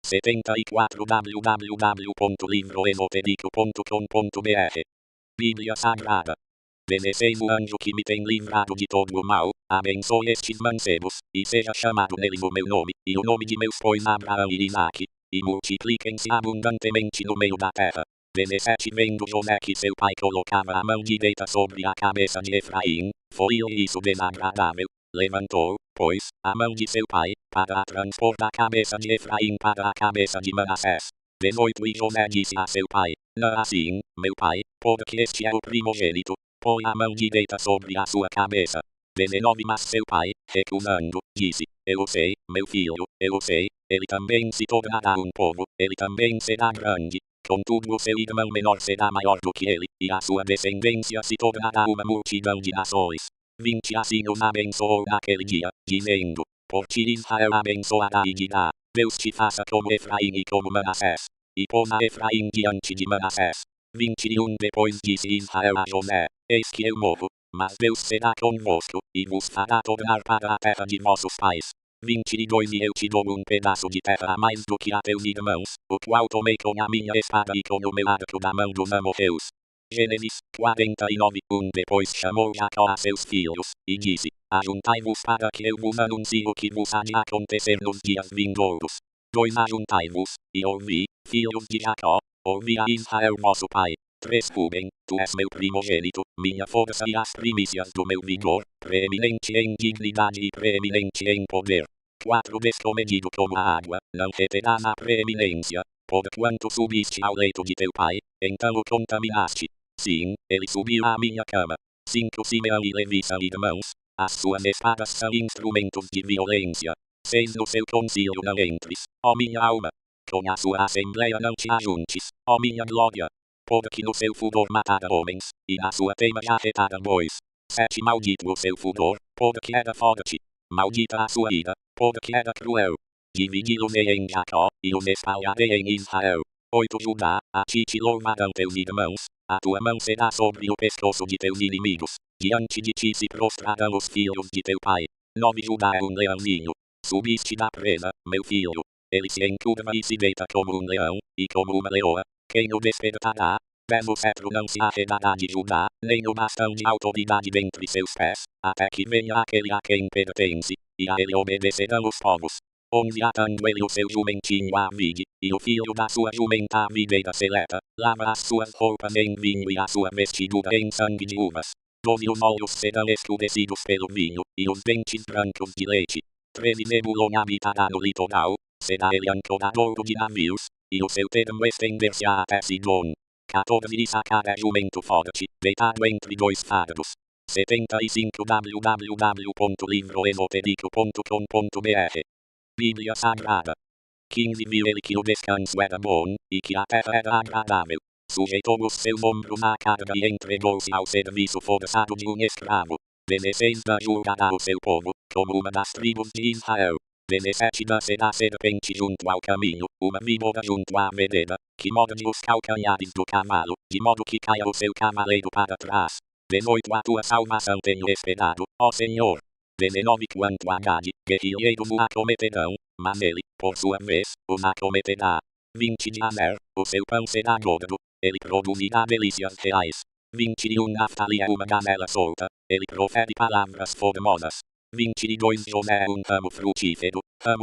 74 www.livroesotérico.com.br Bíblia Sagrada 16 O anjo que me tem livrado de todo o mal, abençoe estes mancebos, e seja chamado neles o meu nome, e o nome de meus pais Abraão e Isaque, e multipliquem-se abundantemente no meio da terra. 17 Vendo José que seu pai colocava a mão direita sobre a cabeça de Efraim, foi-lhe isso desagradável. Levantou, pois, a mão de seu pai, para a transpor da cabeça de Efraim para a cabeça de Manassés. 18 E José disse a seu pai: Não assim, meu pai, porque este é o primogênito, põe a mão direita sobre a sua cabeça. 19 Mas seu pai, recusando, disse: Eu sei, meu filho, eu sei, ele também se tornará um povo, ele também será grande. Contudo o seu irmão menor será maior do que ele, e a sua descendência se tornará uma multidão de nações. 20 Assim os abençoou naquele dia, dizendo: Por ti Israel abençoará e dirá: Deus te faça como Efraim e como Manassés. E pôs a Efraim diante de Manassés. 21 Depois disse Israel a José: Eis que eu morro, mas Deus será convosco, e vos fará tornar para a terra de vossos pais. 22 E eu te dou um pedaço de terra a mais do que a teus irmãos, o qual tomei com a minha espada e com o meu arco da mão dos amorreus. Gênesis 49 Depois chamou Jacó a seus filhos, e disse: Ajuntai-vos para que eu vos anuncie o que vos há de acontecer nos dias vindouros. 2 Ajuntai-vos, e ouvi, filhos de Jacó, ouvi a Israel vosso pai. 3 Ruben, tu és meu primogênito, minha força e as primícias do meu vigor, preeminente em dignidade e preeminente em poder. 4 Descomedido como a água, não reterás a preeminência, porquanto subiste ao leito de teu pai, então o contaminaste. Sim, ele subiu à minha cama. 5 Simeão e Levi são irmãos, As suas espadas são instrumentos de violência. 6. No seu concílio não entres, ó minha alma. Com a sua assembleia não te ajuntes, ó minha glória. Pode que no seu furor matada homens, e na sua teima já retada bois. 7. Maldito o seu furor, pode que era forte. Maldita a sua ira, pode que era cruel. Dividi-los-ei em Jacó, e os espalharei em Israel. 8. Judá, a ti te louvarão teus irmãos, a tua mão será sobre o pescoço de teus inimigos. Diante de ti se prostrarão os filhos de teu pai. 9. Judá é um leãozinho. Subiste da presa, meu filho. Ele se encurva e se deita como um leão, e como uma leoa. Quem o despertará? 10. O cetro não se arredará de Judá, nem o bastão de autoridade dentre seus pés, até que venha aquele a quem pertence, e a ele obedecerão os povos. 11. Atando ele o seu jumentinho à vide, e o filho da sua jumenta à videira seleta, lava as suas roupas em vinho e a sua vestidura em sangue de uvas. 12. Os olhos serão escurecidos pelo vinho, e os dentes brancos de leite. 13. Zebulon habitará no litoral, será ele ancoradouro de navios, e o seu termo estender-se-á até Sidom. 14. Issacar é jumento forte, deitado entre dois fardos. 75. www.livroesotérico.com.br Bíblia Sagrada. 15. Viu ele que o descanso era bom, e que a terra era agradável. Sujeitou os seus ombros à carga e entregou-se ao serviço forçado de um escravo. 16. Julgará o seu povo, como uma das tribos de Israel. 17. Será serpente junto ao caminho, uma víbora junto à vereda, que morde os calcanhares do cavalo, de modo que caia o seu cavaleiro para trás. 18. A tua salvação tenho esperado, ó Senhor. 19. Quanto a Gade, guerrilheiros o acometerão, mas ele, por sua vez, os acometerá. 20. De Aner, o seu pão será gordo, ele produzirá delícias reais. 21. Naftali é uma gazela solta, ele profere palavras formosas. 22. José é um ramo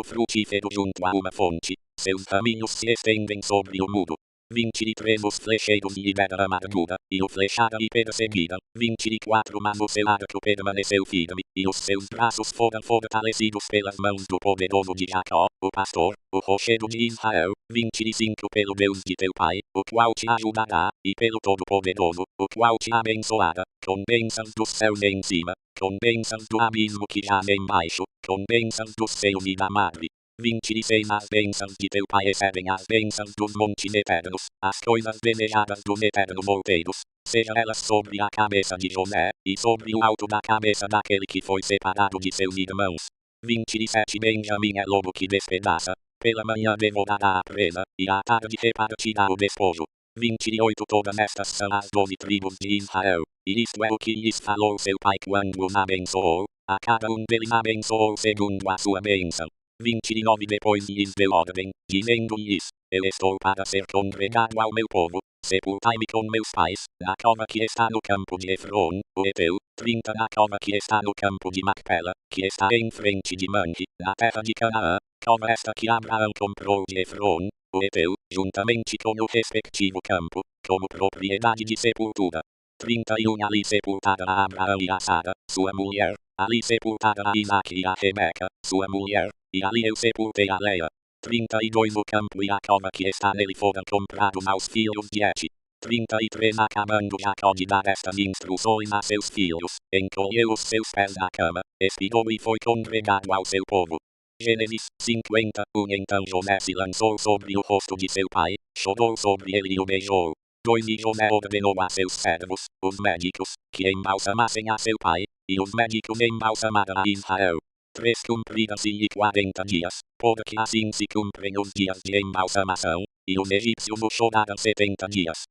frutífero junto a uma fonte, seus raminhos se estendem sobre o muro. 23. Os flecheiros lhe deram amargura, e o flecharam e perseguiram. 24. Mas o seu arco permaneceu firme, e os seus braços foram fortalecidos pelas mãos do poderoso de Jacó, o pastor, o rochedo de Israel. 25. Pelo Deus de teu pai, o qual te ajudará, e pelo Todo-Poderoso, o qual te abençoará, com bênçãos dos céus em cima, com bênçãos do abismo que jaz embaixo, com bênçãos dos seios e da madre. 26. As bênçãos de teu pai excedem as bênçãos dos montes eternos, as coisas desejadas dos eternos volteiros, seja elas sobre a cabeça de José, e sobre o alto da cabeça daquele que foi separado de seus irmãos. 27. Benjamim é lobo que despedaça, pela manhã devorará a presa, e à tarde repartirá o despojo. 28. Todas estas são as 12 tribos de Israel, e isto é o que lhes falou seu pai quando os abençoou, a cada um deles abençoou segundo a sua bênção. 29. Depois lhes deu ordem, dizendo-lhes, eu estou para ser congregado ao meu povo, sepultai-me com meus pais, na cova que está no campo de Efron, o Eteu. 30. Na cova que está no campo de Macpela, que está em frente de Manre, na terra de Canaã, cova esta que Abraão comprou de Efron, o Eteu, juntamente com o respectivo campo, como propriedade de sepultura. 31. Ali sepultada a Abraão e a Sara, sua mulher, ali sepultada a Isaac e a Rebeca, sua mulher, e ali eu sepultei a Leia. 32. O campo e a cova que está nele foram comprados aos filhos de Et. 33. Acabando Jacó de dar estas instruções a seus filhos, encolheu os seus pés da cama, expirou e foi congregado ao seu povo. Gênesis 51. Então José se lançou sobre o rosto de seu pai, chorou sobre ele e o beijou. 2. E José ordenou a seus servos, os médicos, que embalsamassem a seu pai, e os médicos embalsamaram a Israel. 3. Cumpriram-se-lhe 40 dias, porque assim se cumprem os dias de embalsamação, e os egípcios o choraram 70 dias.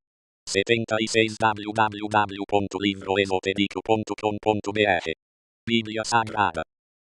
76. www.livroesotérico.com.br Bíblia Sagrada.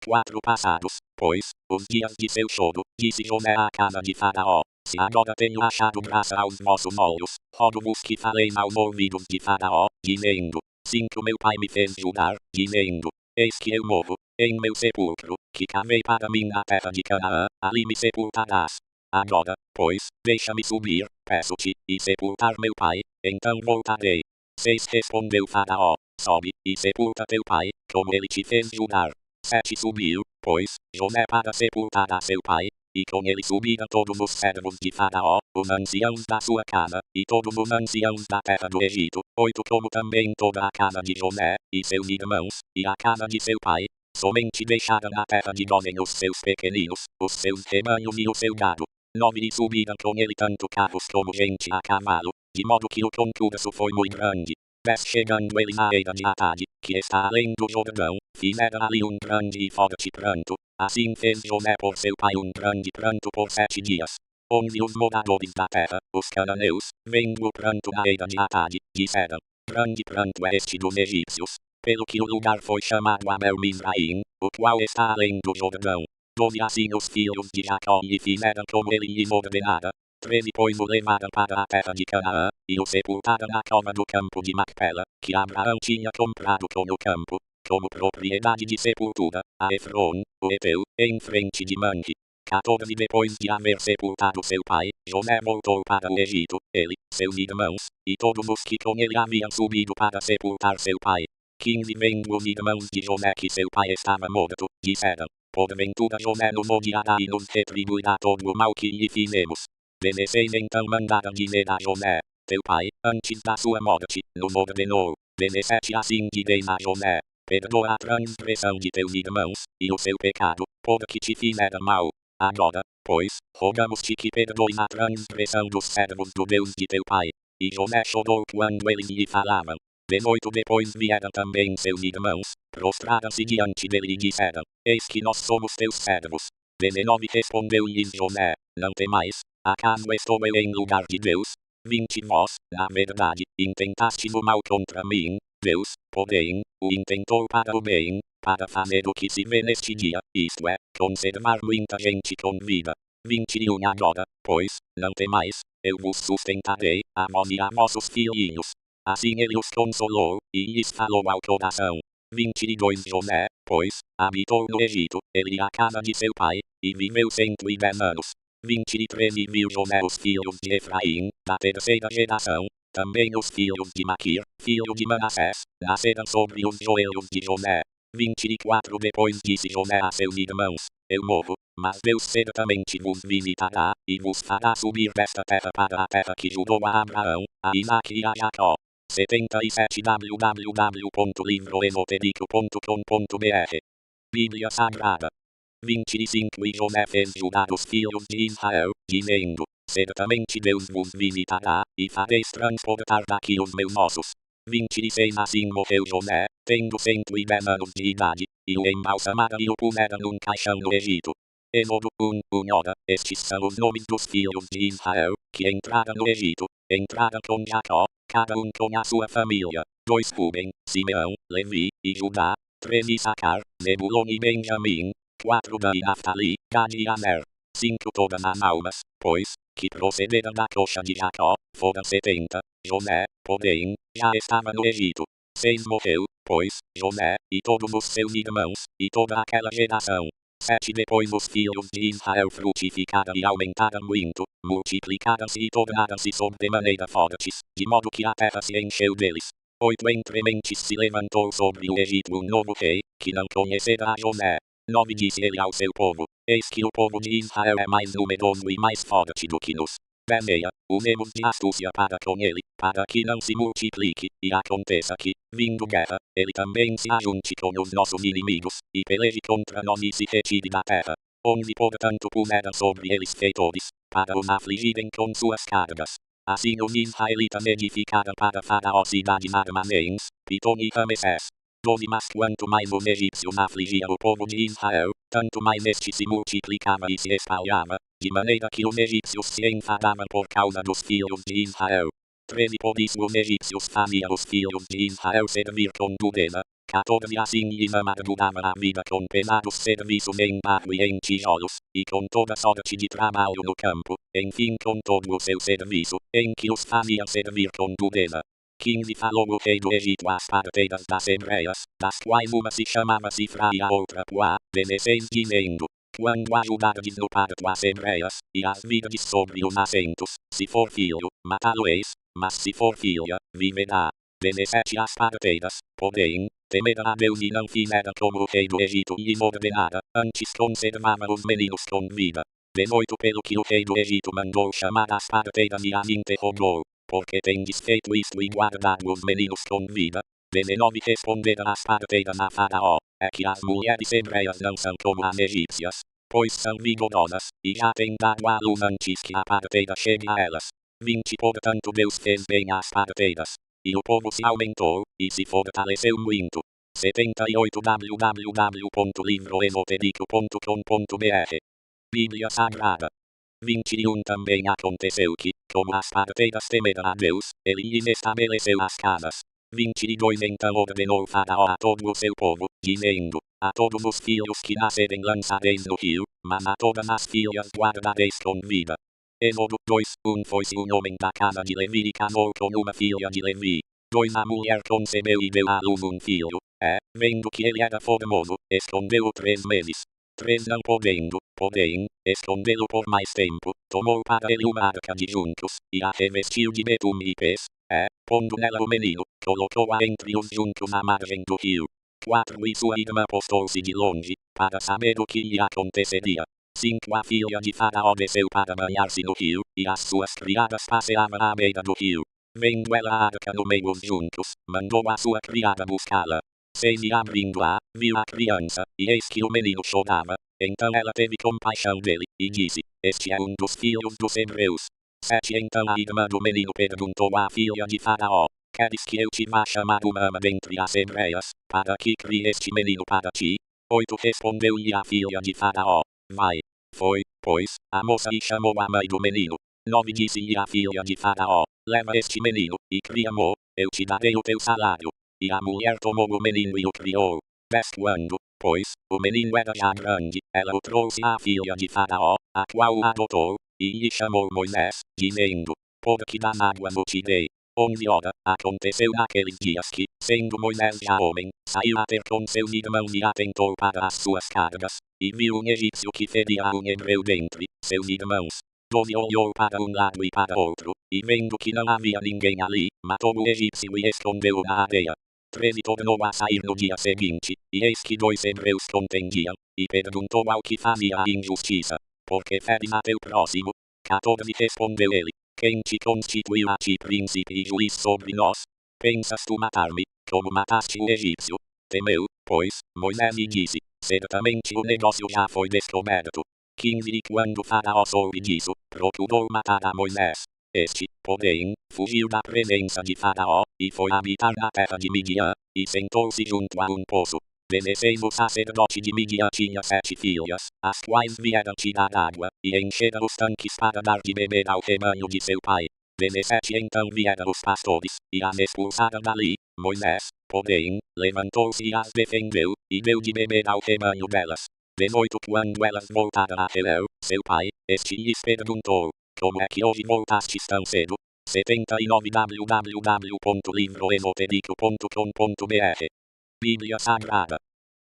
4. Passados, pois, os dias de seu choro, disse José à casa de Faraó, se agora tenho achado graça aos vossos olhos, rogo-vos que faleis aos ouvidos de Faraó, dizendo, 5. Meu pai me fez jurar, dizendo, eis que eu morro, em meu sepulcro, que cavei para mim na terra de Canaã, ali me sepultarás. Agora, pois, deixa-me subir, peço-te, e sepultar meu pai, então voltarei. 6. Respondeu Faraó, sobe, e sepulta teu pai, como ele te fez jurar. 7. Subiu, pois, José para sepultar a seu pai, e com ele subiram todos os servos de Faraó, os anciãos da sua casa, e todos os anciãos da terra do Egito, 8 como também toda a casa de José, e seus irmãos, e a casa de seu pai. Somente deixaram na terra de Gósen os seus pequeninos, os seus rebanhos e o seu gado. 9 e subiram com ele tanto carros como gente a cavalo, de modo que o concurso foi muito grande. 10 chegando ele na eira de Atade, que está além do Jordão, fizeram ali um grande e forte pranto. Assim fez José por seu pai um grande pranto por 7 dias. 11 os moradores da terra, os cananeus, vendo o pranto na eira de Atade, disseram: grande pranto é este dos egípcios. Pelo que o lugar foi chamado Abel Mizraim, o qual está além do Jordão. 12 assim os filhos de Jacó lhe fizeram como ele lhes ordenara. 13 pois o levaram para a terra de Canaã, e o sepultaram na cova do campo de Macpela, que Abraão tinha comprado com o campo, como propriedade de sepultura, a Efron, o Eteu, em frente de Manre. 14 depois de haver sepultado seu pai, José voltou para o Egito, ele, seus irmãos, e todos os que com ele haviam subido para sepultar seu pai. 15 vendo os irmãos de José que seu pai estava morto, disseram: porventura José nos odiará e nos retribuirá todo o mal que lhe fizemos. 16 então mandaram dizer a José: teu pai, antes da sua morte, nos ordenou. 17 assim direis a José: perdoa a transgressão de teus irmãos, e o seu pecado, porque te fizeram mal. Agora, pois, rogamos-te que perdoes a transgressão dos servos do Deus de teu pai. E José chorou quando eles lhe falavam. 18 depois vieram também seus irmãos, prostraram-se diante dele e disseram: eis que nós somos teus servos. 19 respondeu-lhes José: não temais, acaso estou eu em lugar de Deus? 20 vós, na verdade, intentastes o mal contra mim, Deus, porém, o intentou para o bem, para fazer o que se vê neste dia, isto é, conservar muita gente com vida. 21 agora, pois, não temais, eu vos sustentarei, a vós e a vossos filhinhos. Assim ele os consolou, e lhes falou ao coração. 22 José, pois, habitou no Egito, ele e a casa de seu pai, e viveu 110 anos. 23 e viu José os filhos de Efraim, da terceira geração, também os filhos de Maquir, filho de Manassés, nasceram sobre os joelhos de José. 24 depois disse José a seus irmãos: eu morro, mas Deus certamente vos visitará, e vos fará subir desta terra para a terra que jurou a Abraão, a Isaque e a Jacó. 77 www.livroesoterico.com.br Bíblia Sagrada 25 E José fez jurar os filhos de Israel, dizendo: certamente Deus vos visitará, e fareis transportar daqui os meus ossos. 26 Assim morreu José, tendo 110 anos de idade, e o embalsamaram e o puseram num caixão no Egito. Êxodo 1, ora, estes são os nomes dos filhos de Israel, que entraram no Egito, entraram com Jacó, cada um com a sua família. 2 Ruben, Simeão, Levi, e Judá. 3 Issacar, Zebulon e Benjamim. 4 Dan e Naftali, Gad e Aser. 5 Todas as almas, pois, que procederam da coxa de Jacó, foram 70. José, porém, já estava no Egito. 6 Morreu, pois, José, e todos os seus irmãos, e toda aquela geração. 7 Depois os filhos de Israel frutificaram e aumentaram muito, multiplicaram-se e tornaram-se sobremaneira fortes, de modo que a terra se encheu deles. 8 Entre mentes se levantou sobre o Egito um novo rei, que não conhecera a José. 9 Disse ele ao seu povo: eis que o povo de Israel é mais numeroso e mais forte do que nos. 10 Usemos de astúcia para com ele, para que não se multiplique, e aconteça que, vindo guerra, ele também se ajunte com os nossos inimigos, e peleje contra nós e se retire da terra. 11 Portanto puseram sobre eles feitores, para os afligirem com suas cargas. Assim os israelitas edificaram para Faraó cidades armazéns, Pitom e Ramessés. 12 Mas quanto mais os egípcios afligiam o povo de Israel, tanto mais este se multiplicava e se espalhava, de maneira que os egípcios se enfadavam por causa dos filhos de Israel. 13 Por isso os egípcios faziam os filhos de Israel servir com dureza. 14 Assim lhes amargurava a vida com pesados serviços em barro e em tijolos, e com toda sorte de trabalho no campo, enfim com todo o seu serviço, em que os faziam servir com dureza. 15 Falou o rei do Egito às parteiras das hebreias, das quais uma se chamava Sifra e a outra Puá. 16 Dizendo: quando ajudardes no parto as hebreias, e as virdes sobre os assentos, se for filho, matá-lo-eis, mas se for filha, viverá. 17 As parteiras, porém, temeram a Deus e não fizeram como o rei do Egito lhes ordenara, antes conservava os meninos com vida. 18 Pelo que o rei do Egito mandou chamar as parteiras e as interrogou: porque tendes feito isto e guardado os meninos com vida? 19 Responderam as parteiras a Faraó: é que as mulheres hebreias não são como as egípcias, pois são vigorosas, e já têm dado à luz antes que a parteira chegue a elas. 20 Portanto Deus fez bem às parteiras, e o povo se aumentou, e se fortaleceu muito. 78 www.livroesotérico.com.br Bíblia Sagrada 21 Também aconteceu que, como as parteiras temeram a Deus, ele lhes estabeleceu as casas. 22 Então ordenou Faraó a todo o seu povo, dizendo: a todos os filhos que nascerem lançareis no rio, mas a todas as filhas guardareis com vida. Êxodo 2, foi-se um homem da casa de Levi e casou com uma filha de Levi. 2 A mulher concebeu e deu à luz um filho, vendo que ele era formoso, escondeu-o 3 meses. 3 Não podendo, porém, escondê-lo por mais tempo, tomou para ele uma arca de juncos, e a revestiu de betume e pés, pondo nela o menino, colocou-a entre os juncos à margem do rio. 4 E sua irmã postou-se de longe, para saber o que lhe aconteceria. 5 A filha de Faraó desceu para banhar-se no rio, e as suas criadas passeavam à beira do rio. Vendo ela a arca no meio dos juncos, mandou a sua criada buscá-la. 6 E abrindo-a, viu a criança, e eis que o menino chorava. Então ela teve compaixão dele, e disse: este é um dos filhos dos hebreus. 7 Então a irmã do menino perguntou à filha de Faraó: queres que eu te vá chamar uma ama dentre as hebreias, para que crie este menino para ti? 8 Respondeu-lhe a filha de Faraó: vai. Foi, pois, a moça e chamou a mãe do menino. 9 Disse-lhe a filha de Faraó: leva este menino, e cria-mo, eu te darei o teu salário. E a mulher tomou o menino e o criou. 10 Quando, pois, o menino era já grande, ela o trouxe à filha de Faraó, a qual o adotou, e lhe chamou Moisés, dizendo: porque das águas o tirei. 11 Ora, aconteceu naqueles dias que, sendo Moisés já homem, saiu a ter com seus irmãos e atentou para as suas cargas, e viu um egípcio que feria a um hebreu dentre seus irmãos. 12 Olhou para um lado e para outro, e vendo que não havia ninguém ali, matou o egípcio e escondeu-o na areia. 13 Tornou a sair no dia seguinte, e eis que 2 hebreus contendiam, e perguntou ao que fazia a injustiça: porque feres a teu próximo? 14 Respondeu ele: quem te constituiu a ti príncipe e juiz sobre nós? Pensas tu matar-me, como mataste o egípcio? Temeu, pois, Moisés e disse: certamente o negócio já foi descoberto. 15 E quando Faraó soube disso, procurou matar a Moisés. Este, porém, fugiu da presença de Faraó, e foi habitar na terra de Midian, e sentou-se junto a um poço. 16 O sacerdote de Midian tinha 7 filhas, as quais vieram tirar água, e encheram os tanques para dar de beber ao rebanho de seu pai. 17 Então vieram os pastores, e as expulsaram dali. Moisés, porém, levantou-se e as defendeu, e deu de beber ao rebanho delas. 18 Quando elas voltaram a Reuel, seu pai, este lhes perguntou: como é que hoje voltastes tão cedo? 79 www.livroesotérico.com.br Bíblia Sagrada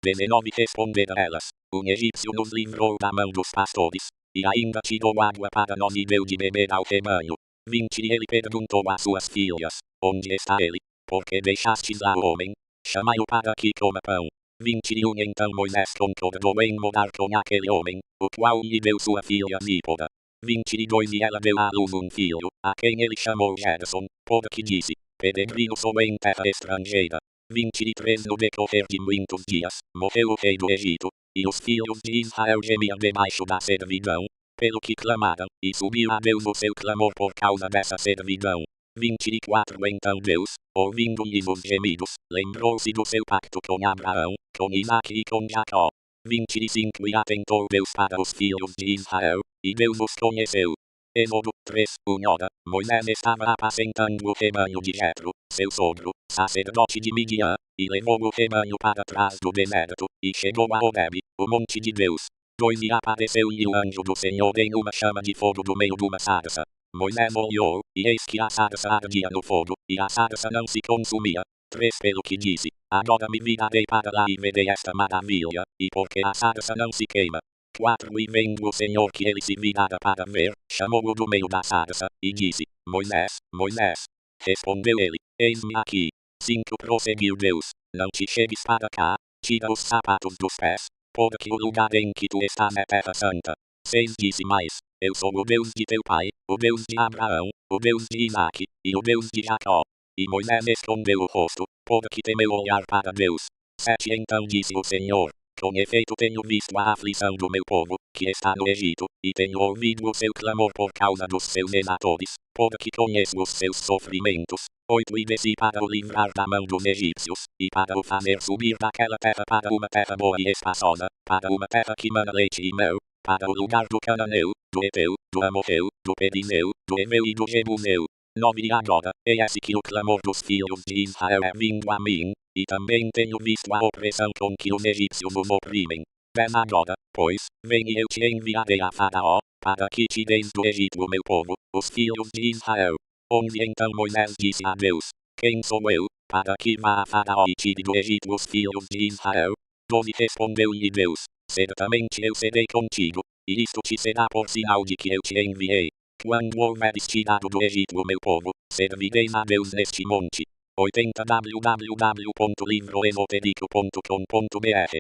19 Responderam elas: um egípcio nos livrou da mão dos pastores, e ainda tirou água para nós e deu de beber ao rebanho. 20 E ele perguntou às suas filhas: onde está ele? Porque deixastes lá o homem? Chamai-o para que coma pão. 21 Então Moisés concordou em morar com aquele homem, o qual lhe deu sua filha Zípora. 22 E ela deu à luz um filho, a quem ele chamou Gerson, porque disse: peregrino sou em terra estrangeira. 23 No decorrer de muitos dias, morreu o rei do Egito, e os filhos de Israel gemiam debaixo da servidão, pelo que clamaram, e subiu a Deus o seu clamor por causa dessa servidão. 24 Então Deus, ouvindo-lhes os gemidos, lembrou-se do seu pacto com Abraão, com Isaque e com Jacó. 25 E atentou Deus para os filhos de Israel, e Deus os conheceu. Êxodo 3 Ora, Moisés estava apacentando o rebanho de Jetro, seu sogro, sacerdote de Midian, e levou o rebanho para trás do deserto, e chegou a Horebe, o monte de Deus. 2 E apareceu-lhe o anjo do Senhor em uma chama de fogo do meio de uma sarça. Moisés olhou, e eis que a sarça ardia no fogo, e a sarça não se consumia. 3 Pelo que disse: agora me virarei para lá e verei esta maravilha, e porque a sarça não se queima. 4 E vendo o Senhor que ele se virara para ver, chamou-o do meio da sarça, e disse: Moisés, Moisés. Respondeu ele: eis-me aqui. 5 Prosseguiu Deus: não te chegues para cá, tira os sapatos dos pés, porque o lugar em que tu estás é terra santa. 6 disse mais: Eu sou o Deus de teu pai, o Deus de Abraão, o Deus de Isaque, e o Deus de Jacó. E Moisés escondeu o rosto, porque temeu olhar para Deus. 7 Então disse o Senhor: Com efeito tenho visto a aflição do meu povo, que está no Egito, e tenho ouvido o seu clamor por causa dos seus exatores, porque conheço os seus sofrimentos. 8 E desci para o livrar da mão dos egípcios, e para o fazer subir daquela terra para uma terra boa e espaçosa, para uma terra que mana leite e mel, para o lugar do Cananeu, do Eteu, do Amorreu, do Perizeu, do Eveu e do Jebuseu. 9 E agora, eis que o clamor dos filhos de Israel é vindo a mim, e também tenho visto a opressão com que os egípcios os oprimem. 10 Agora, pois, vem e eu te enviarei a Faraó, para que tires do Egito o meu povo, os filhos de Israel. 11 Então Moisés disse a Deus: Quem sou eu, para que vá a Faraó e tire do Egito os filhos de Israel? 12 Respondeu-lhe Deus: Certamente eu serei contigo, e isto te será por sinal de que eu te enviei. Quando houveres tirado do Egito o meu povo, servireis a Deus neste monte. 80 www.livroesotérico.com.br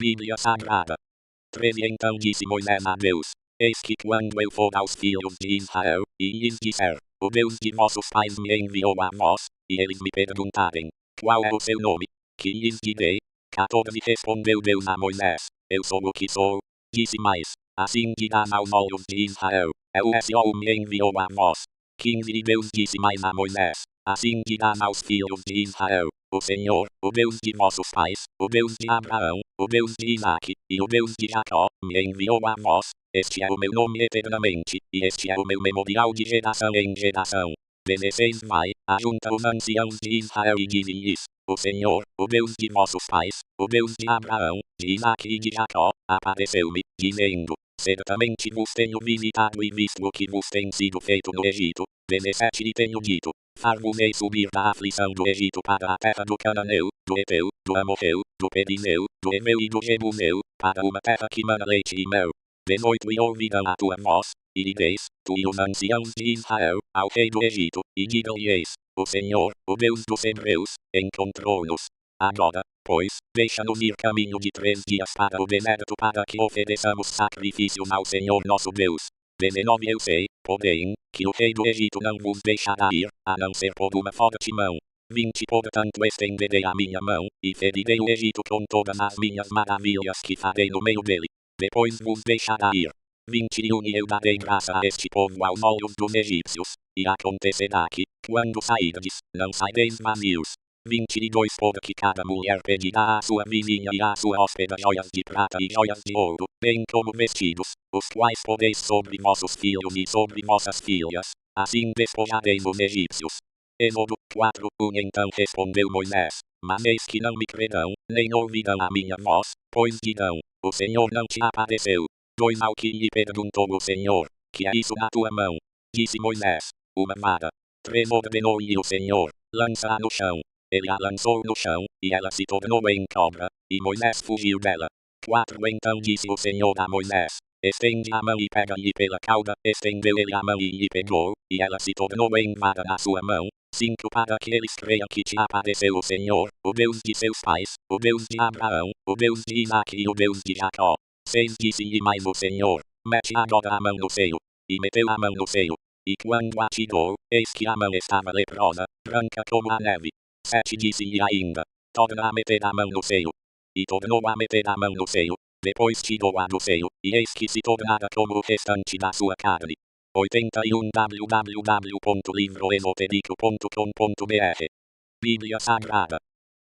Bíblia Sagrada. 13 Então disse Moisés a Deus: Eis que quando eu for aos filhos de Israel, e lhes disser: O Deus de vossos pais me enviou a vós, e eles me perguntarem: Qual é o seu nome? Que lhes direi? 14 Respondeu Deus a Moisés: Eu sou o que sou. Disse mais: Assim dirás aos olhos de Israel: É o Senhor me enviou a vós. 15 E Deus disse mais a Moisés: Assim dirás aos filhos de Israel: O Senhor, o Deus de vossos pais, o Deus de Abraão, o Deus de Isaque, e o Deus de Jacó, me enviou a vós. Este é o meu nome eternamente, e este é o meu memorial de geração em geração. 16 Vai, ajunta os anciãos de Israel e dize-lhes: O Senhor, o Deus de vossos pais, o Deus de Abraão, de Isaque e de Jacó, apareceu-me, dizendo: Certamente vos tenho visitado e visto o que vos tem sido feito no Egito. 17 E tenho dito: Far-vos-ei subir da aflição do Egito para a terra do Cananeu, do Eteu, do Amorreu, do Perizeu, do Eveu e do Jebuseu, para uma terra que mana leite e mel. 18 E ouvirão a tua voz, e direis, tu e os anciãos de Israel, ao rei do Egito, e digam-lhes: O Senhor, o Deus dos Hebreus, encontrou-nos. Agora, pois, deixa-nos ir caminho de 3 dias para o deserto para que ofereçamos sacrifícios ao Senhor nosso Deus. 19 Eu sei, porém, que o rei do Egito não vos deixará ir, a não ser por uma forte mão. 20 Portanto estenderei a minha mão, e ferirei o Egito com todas as minhas maravilhas que farei no meio dele. Depois vos deixará ir. 21 E eu darei graça a este povo aos olhos dos egípcios, e acontecerá que, quando sairdes, não saireis vazios. 22 Porque cada mulher pedirá à sua vizinha e à sua hóspeda joias de prata e joias de ouro, bem como vestidos, os quais poreis sobre vossos filhos e sobre vossas filhas. Assim despojareis os egípcios. Êxodo 4 Então respondeu Moisés: Mas eis que não me crerão, nem ouvirão a minha voz, pois dirão: O Senhor não te apareceu. 2 Ao que lhe perguntou o Senhor: Que é isso na tua mão? Disse Moisés: Uma vara. 3 Ordenou-lhe o Senhor: Lança-a no chão. Ele a lançou no chão, e ela se tornou em cobra, e Moisés fugiu dela. 4 Então disse o Senhor a Moisés: Estende a mão e pega-lhe pela cauda. Estendeu ele a mão e lhe pegou, e ela se tornou em vara na sua mão. 5 Para que eles creiam que te apareceu o Senhor, o Deus de seus pais, o Deus de Abraão, o Deus de Isaque e o Deus de Jacó. 6 Disse-lhe mais o Senhor: Mete agora a mão no seio. E meteu a mão no seio. E quando a tirou, eis que a mão estava leprosa, branca como a neve. 7 Disse-lhe ainda: Torna a meter a mão no seio. E tornou a meter a mão no seio. Depois tirou-a do seio, e eis que se tornara como o restante da sua carne. 81 www.livroesotérico.com.br Bíblia Sagrada.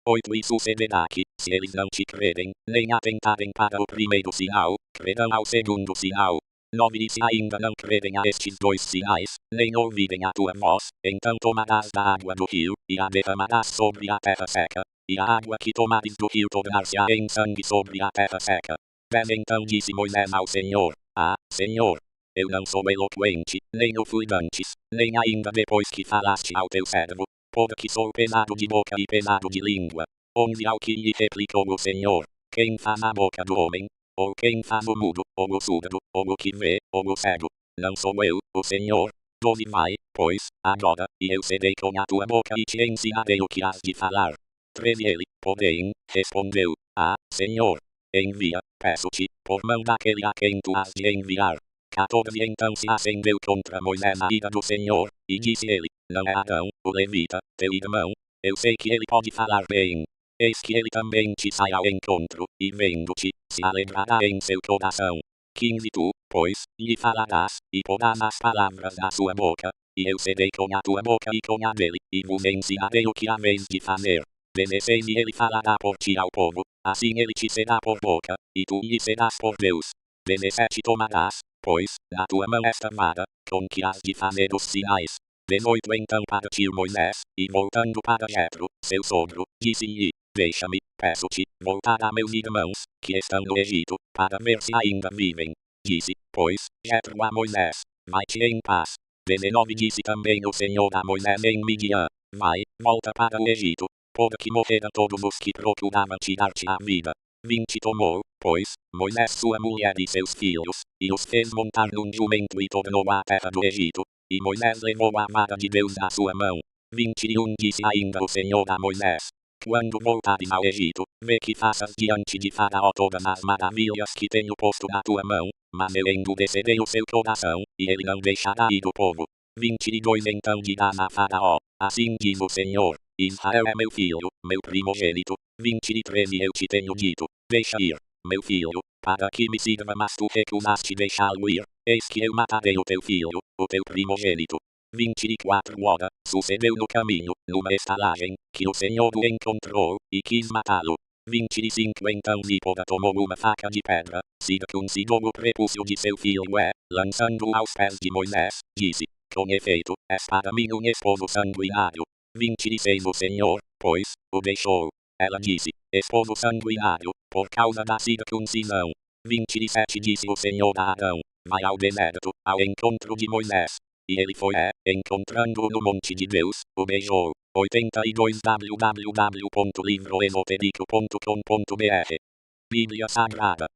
8 E sucederá que, se eles não te crerem, nem atentarem para o primeiro sinal, crerão ao segundo sinal. 9 E se ainda não crerem a estes 2 sinais, nem ouvirem a tua voz, então tomarás da água do rio, e a derramarás sobre a terra seca, e a água que tomares do rio tornar-se-á em sangue sobre a terra seca. 10 Então disse Moisés ao Senhor: Senhor, eu não sou eloquente, nem o fui dantes, nem ainda depois que falaste ao teu servo, porque sou pesado de boca e pesado de língua. 11 Ao que lhe replicou o Senhor: Quem faz a boca do homem? Ou quem faz o mudo, ou o surdo, ou o que vê, ou o cego? Não sou eu, o Senhor. 12 Vai, pois, agora, e eu serei com a tua boca e te ensinarei o que has de falar. 13 Ele, porém, respondeu: Senhor, envia, peço-te, por mão daquele a quem tu has de enviar. 14 Então se acendeu contra Moisés a ira do Senhor, e disse ele, não é Arão, o levita, teu irmão, eu sei que ele pode falar bem. Eis que ele também te sai ao encontro, e vendo-te, se alegrará em seu coração. 15 Tu, pois, lhe falarás, e porás as palavras da sua boca, e eu serei com a tua boca e com a dele, e vos ensinarei o que haveis de fazer. 16 E ele falará por ti ao povo, assim ele te será por boca, e tu lhe serás por Deus. 17 Tomarás, pois, na tua mão esta vara, com que has de fazer os sinais. 18 Então partiu Moisés, e voltando para Jetro, seu sogro, disse-lhe, deixa-me, peço-te, voltar a meus irmãos, que estão no Egito, para ver se ainda vivem. Disse, pois, Jetro a Moisés, vai-te em paz. 19 Disse também o Senhor a Moisés em Midian, vai, volta para o Egito, porque morreram todos os que procuravam tirar-te a vida. 20 Tomou, pois, Moisés sua mulher e seus filhos, e os fez montar num jumento e tornou à terra do Egito, e Moisés levou a vara de Deus na sua mão. 21 Disse ainda o Senhor a Moisés, quando voltares ao Egito, vê que faças diante de Faraó todas as maravilhas que tenho posto na tua mão, mas eu endurecerei o seu coração, e ele não deixará ir o povo. 22 Então dirás a Faraó, assim diz o Senhor, Israel é meu filho, meu primogênito. 23 Eu te tenho dito, deixa ir, meu filho, para que me sirva, mas tu recusaste deixá-lo ir, eis que eu matarei o teu filho, o teu primogênito. 24 Ora, sucedeu no caminho, numa estalagem, que o Senhor o encontrou, e quis matá-lo. 25 Então Zípora tomou uma faca de pedra, circuncidou o prepúcio de seu filho e, lançando-o aos pés de Moisés, disse, com efeito, és para mim um esposo sanguinário. 26 O Senhor, pois, o deixou. Ela disse, esposo sanguinário, por causa da circuncisão. 27 Disse o Senhor a Arão, vai ao deserto, ao encontro de Moisés. E ele foi, encontrando-o no monte de Deus, o beijou. 82 www.livroesotérico.com.br Bíblia Sagrada.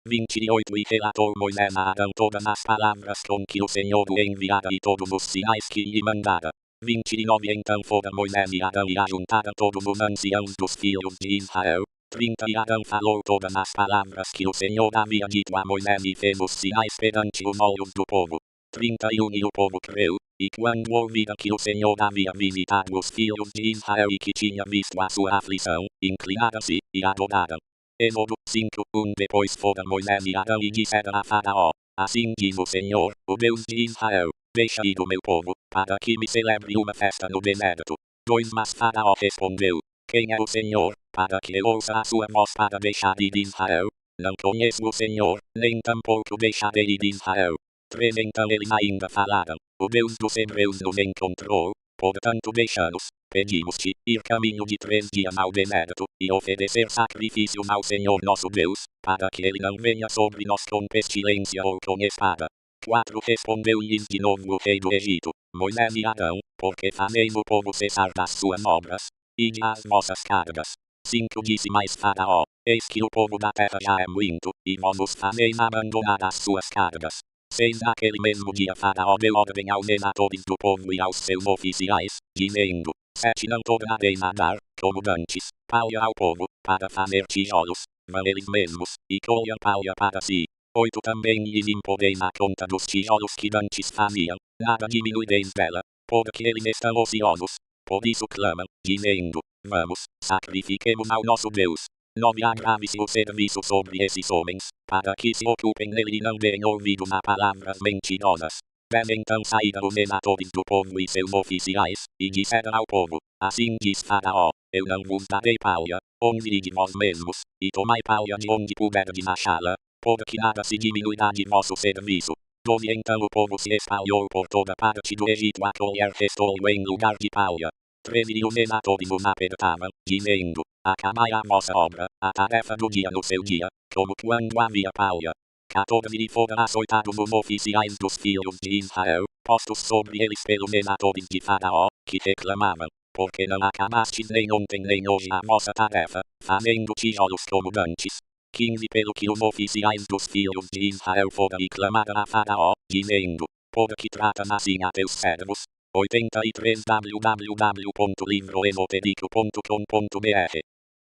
28 E relatou Moisés a Arão todas as palavras com que o Senhor o enviara e todos os sinais que lhe mandara. 29 Então foram Moisés e Arão e ajuntaram todos os anciãos dos filhos de Israel. 30 E Arão falou todas as palavras que o Senhor havia dito a Moisés e fez os sinais perante os olhos do povo. 31 E o povo creu, e quando ouviram que o Senhor havia visitado os filhos de Israel e que tinha visto a sua aflição, inclinaram-se, e adoraram. Êxodo 5 Depois foram Moisés e Arão e disseram a Faraó, assim diz o Senhor, o Deus de Israel, deixa ir o meu povo, para que me celebre uma festa no deserto. 2 Mas Faraó respondeu, quem é o Senhor, para que eu ouça a sua voz para deixar ir Israel? Não conheço o Senhor, nem tampouco deixarei ir Israel. 3 Então eles ainda falaram, o Deus dos Hebreus nos encontrou, portanto deixa-nos, pedimos-te, ir caminho de 3 dias ao deserto, e oferecer sacrifícios ao Senhor nosso Deus, para que ele não venha sobre nós com pestilência ou com espada. 4 Respondeu-lhes de novo o rei do Egito, Moisés e Arão, porque fazeis o povo cessar das suas obras, ide às vossas cargas. 5 Disse mais Faraó, eis que o povo da terra já é muito, e vós os fazeis abandonar as suas cargas. 6 Naquele mesmo dia Faraó deu ordem aos senadores do povo e aos seus oficiais, dizendo, 7 Não tornareis a dar, como dantes, palha ao povo, para fazer tijolos, vão eles mesmos, e colham palha para si. 8 Também lhes imporeis a conta dos tijolos que dantes faziam, nada diminuireis dela, porque eles estão ociosos. Por isso clamam, dizendo, vamos, sacrifiquemos ao nosso Deus. 9 Agrave-se o serviço sobre esses homens, para que se ocupem nele e não deem ouvidos a palavras mentirosas. 10 Então saíram os senadores do povo e seus oficiais, e disseram ao povo, assim diz Faraó, eu não vos darei palha, onde ide vós mesmos, e tomai palha de onde puderdes achá-la, porque nada se diminuirá de vosso serviço. 12 Então o povo se espalhou por toda parte do Egito a colher restolho em lugar de palha. 13 E os senadores os apertavam, dizendo, acamai a vossa obra, a tarefa do dia no seu dia, como quando havia palha. 14 E foram açoitados os oficiais dos filhos de Israel, postos sobre eles pelos senadores de Faraó, que reclamavam, porque não acamastes nem ontem nem hoje a vossa tarefa, fazendo tijolos como dantes. 15 Pelo que os oficiais dos filhos de Israel foram e clamaram a Faraó, dizendo, por que tratas assim a teus servos? 83 www.livroesotérico.com.br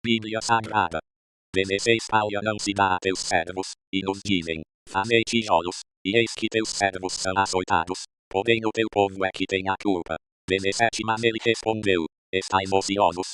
Bíblia Sagrada. Benesse espalha não se dá a teus servos, e nos dizem, fazei tijolos, e eis que teus servos são açoitados, porém o teu povo é que tem a culpa. Benessete, mas ele respondeu, estais ociosos,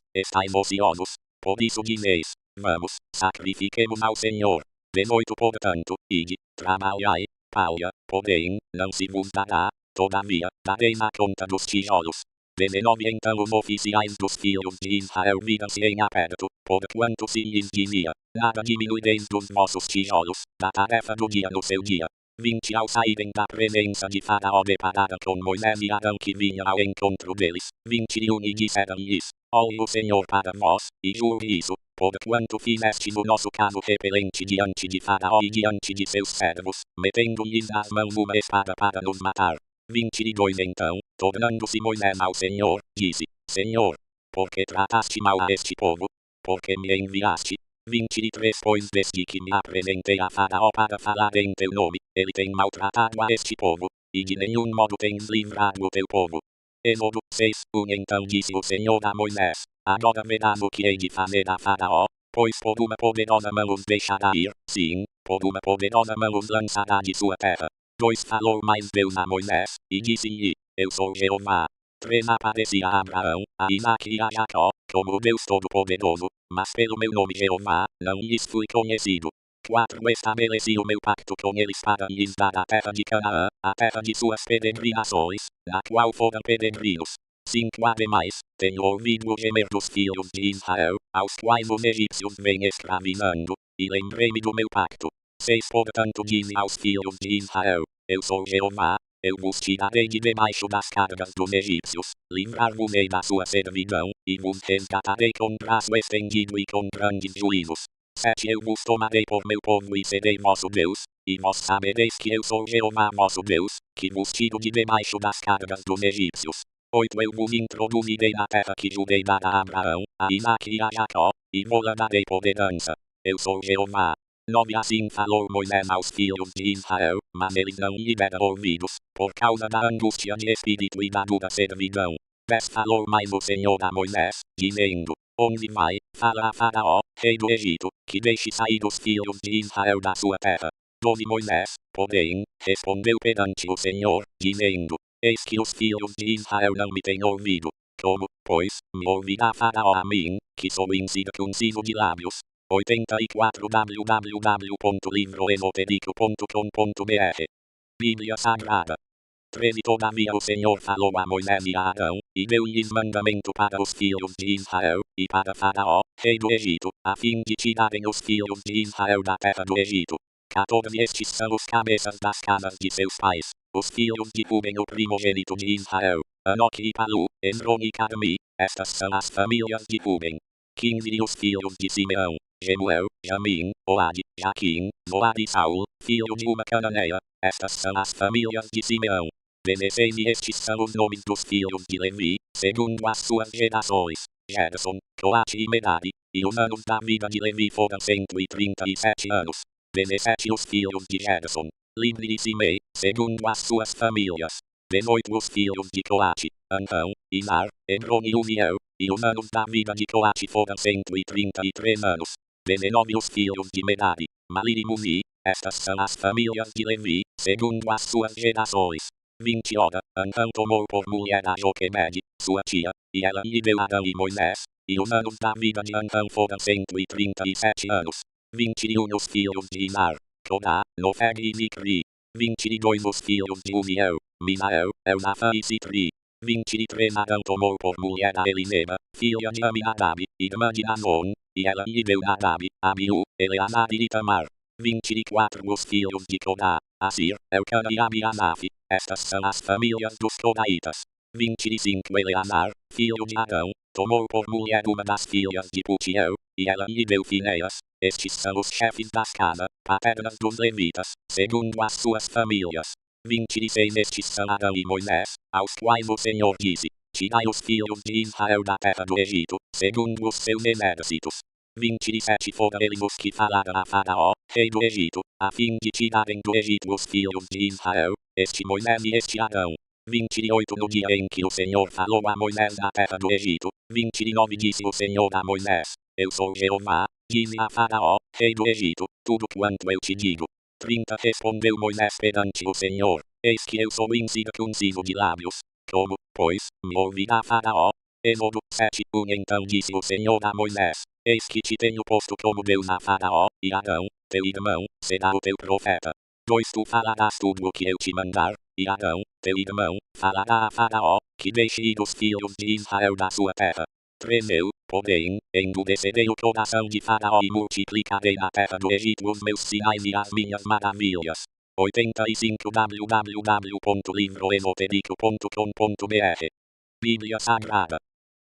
por isso dizeis, vamos, sacrifiquemos ao Senhor. De noite, portanto, ide, trabalhai, palha, porém, não se vos dará, todavia, dareis a conta dos tijolos. 19 Então os oficiais dos filhos de Israel viram-se em aperto, porquanto se lhes dizia, nada diminuireis dos vossos tijolos, da tarefa do dia no seu dia. 20 Ao saírem da presença de Faraó depararam com Moisés e Arão que vinham ao encontro deles. 21 E disseram-lhes, olhe o Senhor para vós, e julgue isso, porquanto fizestes o nosso caso repelente diante de Faraó e diante de seus servos, metendo-lhes nas mãos uma espada para nos matar. 22 Então, tornando-se Moisés ao Senhor, disse, Senhor, por que trataste mal a este povo? Por que me enviaste? 23 Pois desde que me apresentei a Faraó para falar em teu nome, ele tem maltratado a este povo, e de nenhum modo tens livrado o teu povo. Êxodo 6, 1 Então disse o Senhor a Moisés, agora verás o que hei de fazer a Faraó, pois por uma poderosa mão os deixará ir, sim, por uma poderosa mão os lançará de sua terra. 2 Falou mais Deus a Moisés, e disse-lhe, eu sou Jeová. 3 Aparecia a Abraão, a Isaque e a Jacó, como o Deus Todo-Poderoso, mas pelo meu nome Jeová, não lhes fui conhecido. 4 Estabeleci o meu pacto com eles para lhes dar a terra de Canaã, a terra de suas peregrinações, na qual foram peregrinos. 5 Ademais, tenho ouvido o gemer dos filhos de Israel, aos quais os egípcios vêm escravizando, e lembrei-me do meu pacto. 6 Portanto dize aos filhos de Israel, eu sou Jeová, eu vos tirarei de debaixo das cargas dos egípcios, livrar-vos-ei da sua servidão, e vos resgatarei com braço estendido e com grandes juízos. 7 Eu vos tomarei por meu povo e serei vosso Deus, e vós sabereis que eu sou Jeová vosso Deus, que vos tiro de debaixo das cargas dos egípcios. 8 Eu vos introduzirei na terra que jurei dar a Abraão, a Isaque e a Jacó, e vou-la darei por herança. Eu sou Jeová. 9 Assim falou Moisés aos filhos de Israel, mas eles não lhe deram ouvidos, por causa da angústia de espírito e da dura servidão. 10 Falou mais o Senhor a Moisés, dizendo, onde vai, fala a Faraó, rei do Egito, que deixe sair os filhos de Israel da sua terra. 12 Moisés, porém, respondeu perante o Senhor, dizendo, eis que os filhos de Israel não me têm ouvido. Como, pois, me ouvirá Faraó a mim, que sou incircunciso de lábios? 84 www.livroesotérico.com.br Bíblia Sagrada 13 Todavia o Senhor falou a Moisés e a Arão, e deu-lhes mandamento para os filhos de Israel, e para Faraó, rei do Egito, a fim de tirarem os filhos de Israel da terra do Egito. 14 Estes são os cabeças das casas de seus pais, os filhos de Ruben o primogênito de Israel, Anoque e Palu, Esrom e Carmi, estas são as famílias de Ruben. 15 E os filhos de Simeão, Jemuel, Jamim, Oade, Jaquim, Zoar e Saul, filho de uma cananeia, estas são as famílias de Simeão. 16 E estes são os nomes dos filhos de Levi, segundo as suas gerações, Gerson, Coate e Merari, e os anos da vida de Levi foram 137 anos. 17 Os filhos de Gerson, Libni e Simei, segundo as suas famílias. 18 Os filhos de Coate, Antão, Izar, Hebron e Uziel, e os anos da vida de Coate foram 133 anos. 19 Os filhos de Merari, Mali e Muzi, estas são as famílias de Levi, segundo as suas gerações. 20 Ora, Antão tomou por mulher a Joquebede, sua tia, e ela lhe deu Arão e Moisés, e os anos da vida de Antão foram 137 anos. 21 Os filhos de Izar, Corá, Nofeg e Zicri. 22 Os filhos de Uziel, Misael, Elzafã e Citri. 23 Arão tomou por mulher a Eliseba, filha de Aminadab, irmã de Azon, e ela lhe deu Nadab, Abiú, Eleazar e Itamar. 24 Os filhos de Corá, Assir, Elcana e Abiasaf, estas são as famílias dos Coraitas. 25 Eleazar, filho de Arão, tomou por mulher uma das filhas de Putiel, e ela lhe deu Finéias. Estes são os chefes das casas paternas dos levitas, segundo as suas famílias. 26 Estes são Arão e Moisés, aos quais o Senhor disse, tirai os filhos de Israel da terra do Egito, segundo os seus exércitos. 27 Foram eles os que falaram a Faraó, rei do Egito, a fim de tirarem do Egito os filhos de Israel, este Moisés e este Arão. 28 No dia em que o Senhor falou a Moisés na terra do Egito, 29 Disse o Senhor a Moisés, eu sou Jeová, disse a Faraó, rei do Egito, tudo quanto eu te digo. 30 Respondeu Moisés perante o Senhor, eis que eu sou incircunciso de lábios. Como, pois, me ouvirá Faraó? Êxodo 7, 1 Então disse o Senhor a Moisés, eis que te tenho posto como Deus a Faraó, e Arão, teu irmão, será o teu profeta. 2 Tu falarás tudo o que eu te mandar, e Arão, teu irmão, falará a Faraó, que deixe ir os filhos de Israel da sua terra. 3 Eu, porém, endurecerei o coração de Faraó e multiplicarei na terra do Egito os meus sinais e as minhas maravilhas. 85 www.livroesotérico.com.br Bíblia Sagrada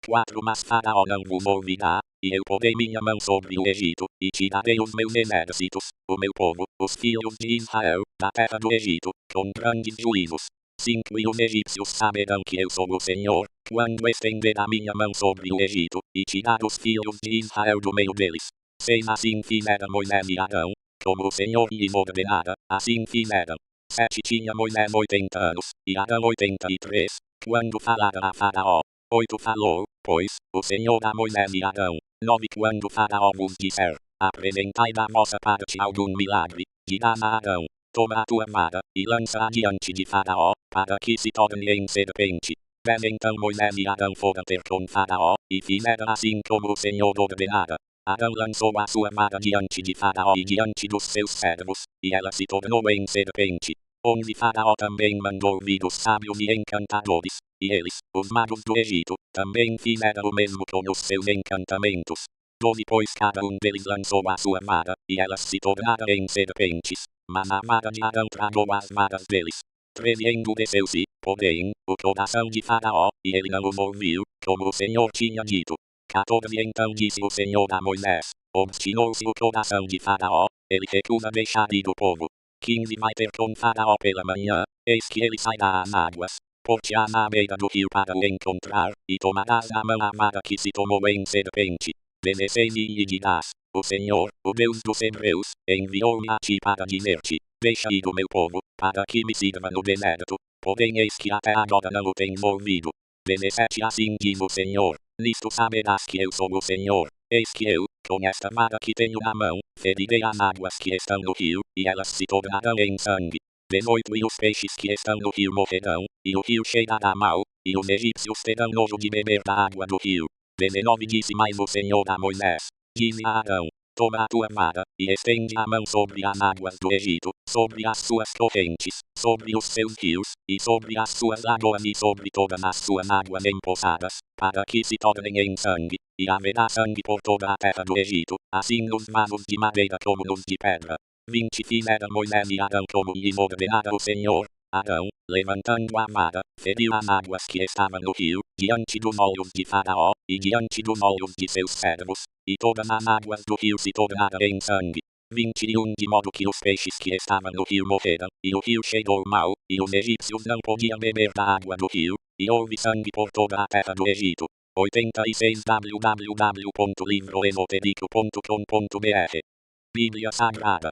4 Mas Faraó não vos ouvirá, e eu porei minha mão sobre o Egito, e tirarei os meus exércitos, o meu povo, os filhos de Israel, da terra do Egito, com grandes juízos. 5 E os egípcios saberão que eu sou o Senhor, quando estender a minha mão sobre o Egito, e tirar os filhos de Israel do meio deles. 6 Assim fizeram Moisés e Arão, como o Senhor lhes ordenara, assim fizeram. 7 Tinha Moisés 80 anos, e Arão 83, quando falaram a Faraó. 8 Falou, pois, o Senhor a Moisés e Arão. 9 Quando Faraó vos disser, apresentai da vossa parte algum milagre, dirás a Arão, toma a tua vara, e lança-a diante de Faraó, para que se torne em serpente. 10 Então Moisés e Arão foram ter com Faraó, e fizeram assim como o Senhor ordenara. Arão lançou a sua vara diante de Faraó e diante dos seus servos, e ela se tornou em serpente. 11 Faraó também mandou vir os sábios e encantadores, e eles, os magos do Egito, também fizeram o mesmo com os seus encantamentos. 12 Pois cada um deles lançou a sua vara, e elas se tornaram em serpentes, mas a vara de Arão tragou as varas deles. 13 Endureceu-se, porém, o coração de Faraó, e ele não os ouviu, como o Senhor tinha dito. 14 Então disse o Senhor a Moisés, obstinou-se o coração de Faraó, ele recusa deixar ir o povo. 15 Vai ter com Faraó pela manhã, eis que ele sairá às águas, por-te-á na beira do rio para o encontrar, e tomarás na mão a vara que se tomou em serpente. 16 E lhe dirás, o Senhor, o Deus dos Hebreus, enviou-me a ti para dizer-te, deixa ir o meu povo, para que me sirva no deserto, porém eis que até agora não o tens ouvido. 17 Assim diz o Senhor, nisto saberás que eu sou o Senhor, eis que eu, com esta vara que tenho na mão, ferirei as águas que estão no rio, e elas se tornarão em sangue. 18 E os peixes que estão no rio morrerão, e o rio cheirará mal, e os egípcios terão nojo de beber da água do rio. 19 Disse mais o Senhor a Moisés, dize a Arão, toma a tua vara, e estende a mão sobre as águas do Egito, sobre as suas correntes, sobre os seus rios, e sobre as suas lagoas e sobre todas as suas águas empoçadas, para que se tornem em sangue, e haverá sangue por toda a terra do Egito, assim nos vasos de madeira como nos de pedra. 20 Fizeram Moisés e Arão como lhes ordenara o Senhor. Arão, levantando a vara, feriu as águas que estavam no rio, diante dos olhos de Faraó, e diante dos olhos de seus servos, e todas as águas do rio se tornaram em sangue. 21 De modo que os peixes que estavam no rio morreram, e o rio cheirou mal, e os egípcios não podiam beber da água do rio, e houve sangue por toda a terra do Egito. 86 www.livroesotérico.com.br Bíblia Sagrada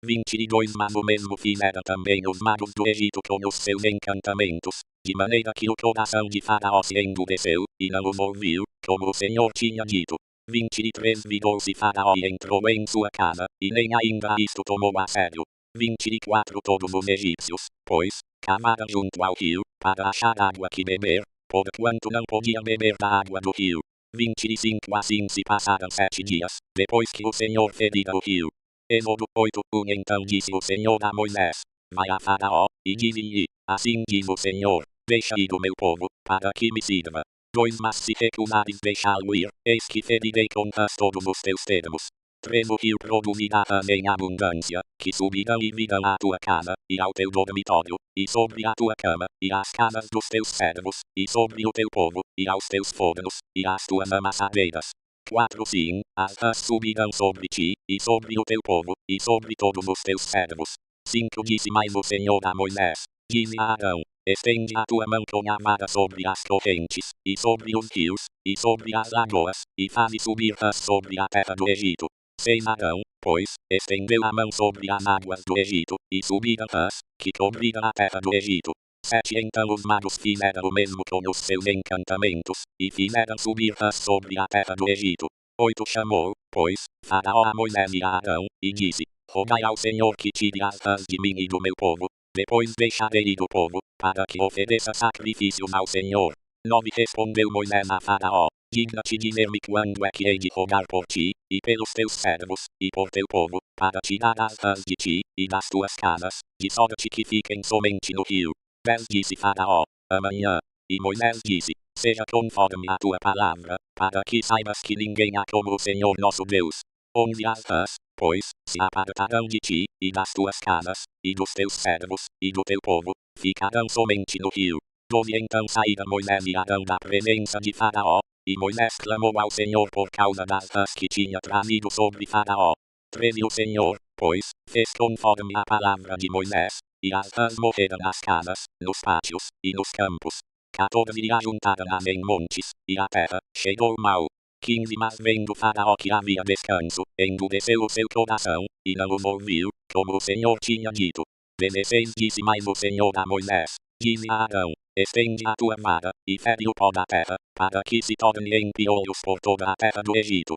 22 Mas o mesmo fizeram também os magos do Egito com os seus encantamentos, de maneira que o coração de Faraó se endureceu, e não os ouviu, como o Senhor tinha dito. 23 Virou-se Faraó e entrou em sua casa, e nem ainda isto tomou a sério. 24 Todos os egípcios, pois, cavaram junto ao rio, para achar água que beber, porquanto não podiam beber da água do rio. 25 Assim se passaram 7 dias, depois que o Senhor ferira o rio. Êxodo 8, 1 Então disse o Senhor a Moisés, vai a Faraó, e dize-lhe, assim diz o Senhor, deixa ir o meu povo, para que me sirva. 2 Mas se recusares deixá-lo ir, eis que ferirei com rãs todos os teus termos. 3 O rio produzirá rãs em abundância, que subirão e virão à tua casa, e ao teu dormitório, e sobre a tua cama, e às casas dos teus servos, e sobre o teu povo, e aos teus fornos, e às tuas amassadeiras. 4 Sim, as rãs subirão sobre ti, e sobre o teu povo, e sobre todos os teus servos. 5 Disse mais o Senhor a Moisés, dize a Arão, estende a tua mão com a vara sobre as correntes, e sobre os rios, e sobre as lagoas, e faze subir rãs sobre a terra do Egito. 6 Arão, pois, estendeu a mão sobre as águas do Egito, e subiram rãs, que cobriram a terra do Egito. 7 Então os magos fizeram o mesmo com os seus encantamentos, e fizeram subir rãs sobre a terra do Egito. 8 Chamou, pois, Faraó a Moisés e a Arão, e disse: Rogai ao Senhor que tire as rãs de mim e do meu povo. Depois deixarei ir do povo, para que ofereça sacrifícios ao Senhor. 9 Respondeu Moisés a Faraó: Digna-te dizer-me quando é que hei de rogar por ti, e pelos teus servos, e por teu povo, para tirar as rãs de ti, e das tuas casas, de sorte que fiquem somente no rio. 10 Disse Faraó: Amanhã. E Moisés disse: Seja conforme a tua palavra, para que saibas que ninguém há como o Senhor nosso Deus. 11 As rãs, pois, se apartarão de ti, e das tuas casas, e dos teus servos, e do teu povo, ficarão somente no rio. 12 Então saíram Moisés e Arão da presença de Faraó, e Moisés clamou ao Senhor por causa das rãs que tinha trazido sobre Faraó. 13 O Senhor, pois, fez conforme a palavra de Moisés, e as rãs morreram nas casas, nos pátios, e nos campos. 14 E ajuntaram-as em montes, e a terra chegou mal. 15 Mas vendo Faraó que havia descanso, endureceu o seu coração, e não os ouviu, como o Senhor tinha dito. 16 Disse mais o Senhor a Moisés: Dize a Arão: Estende a tua vara, e fere o pó da terra, para que se torne em piolhos por toda a terra do Egito.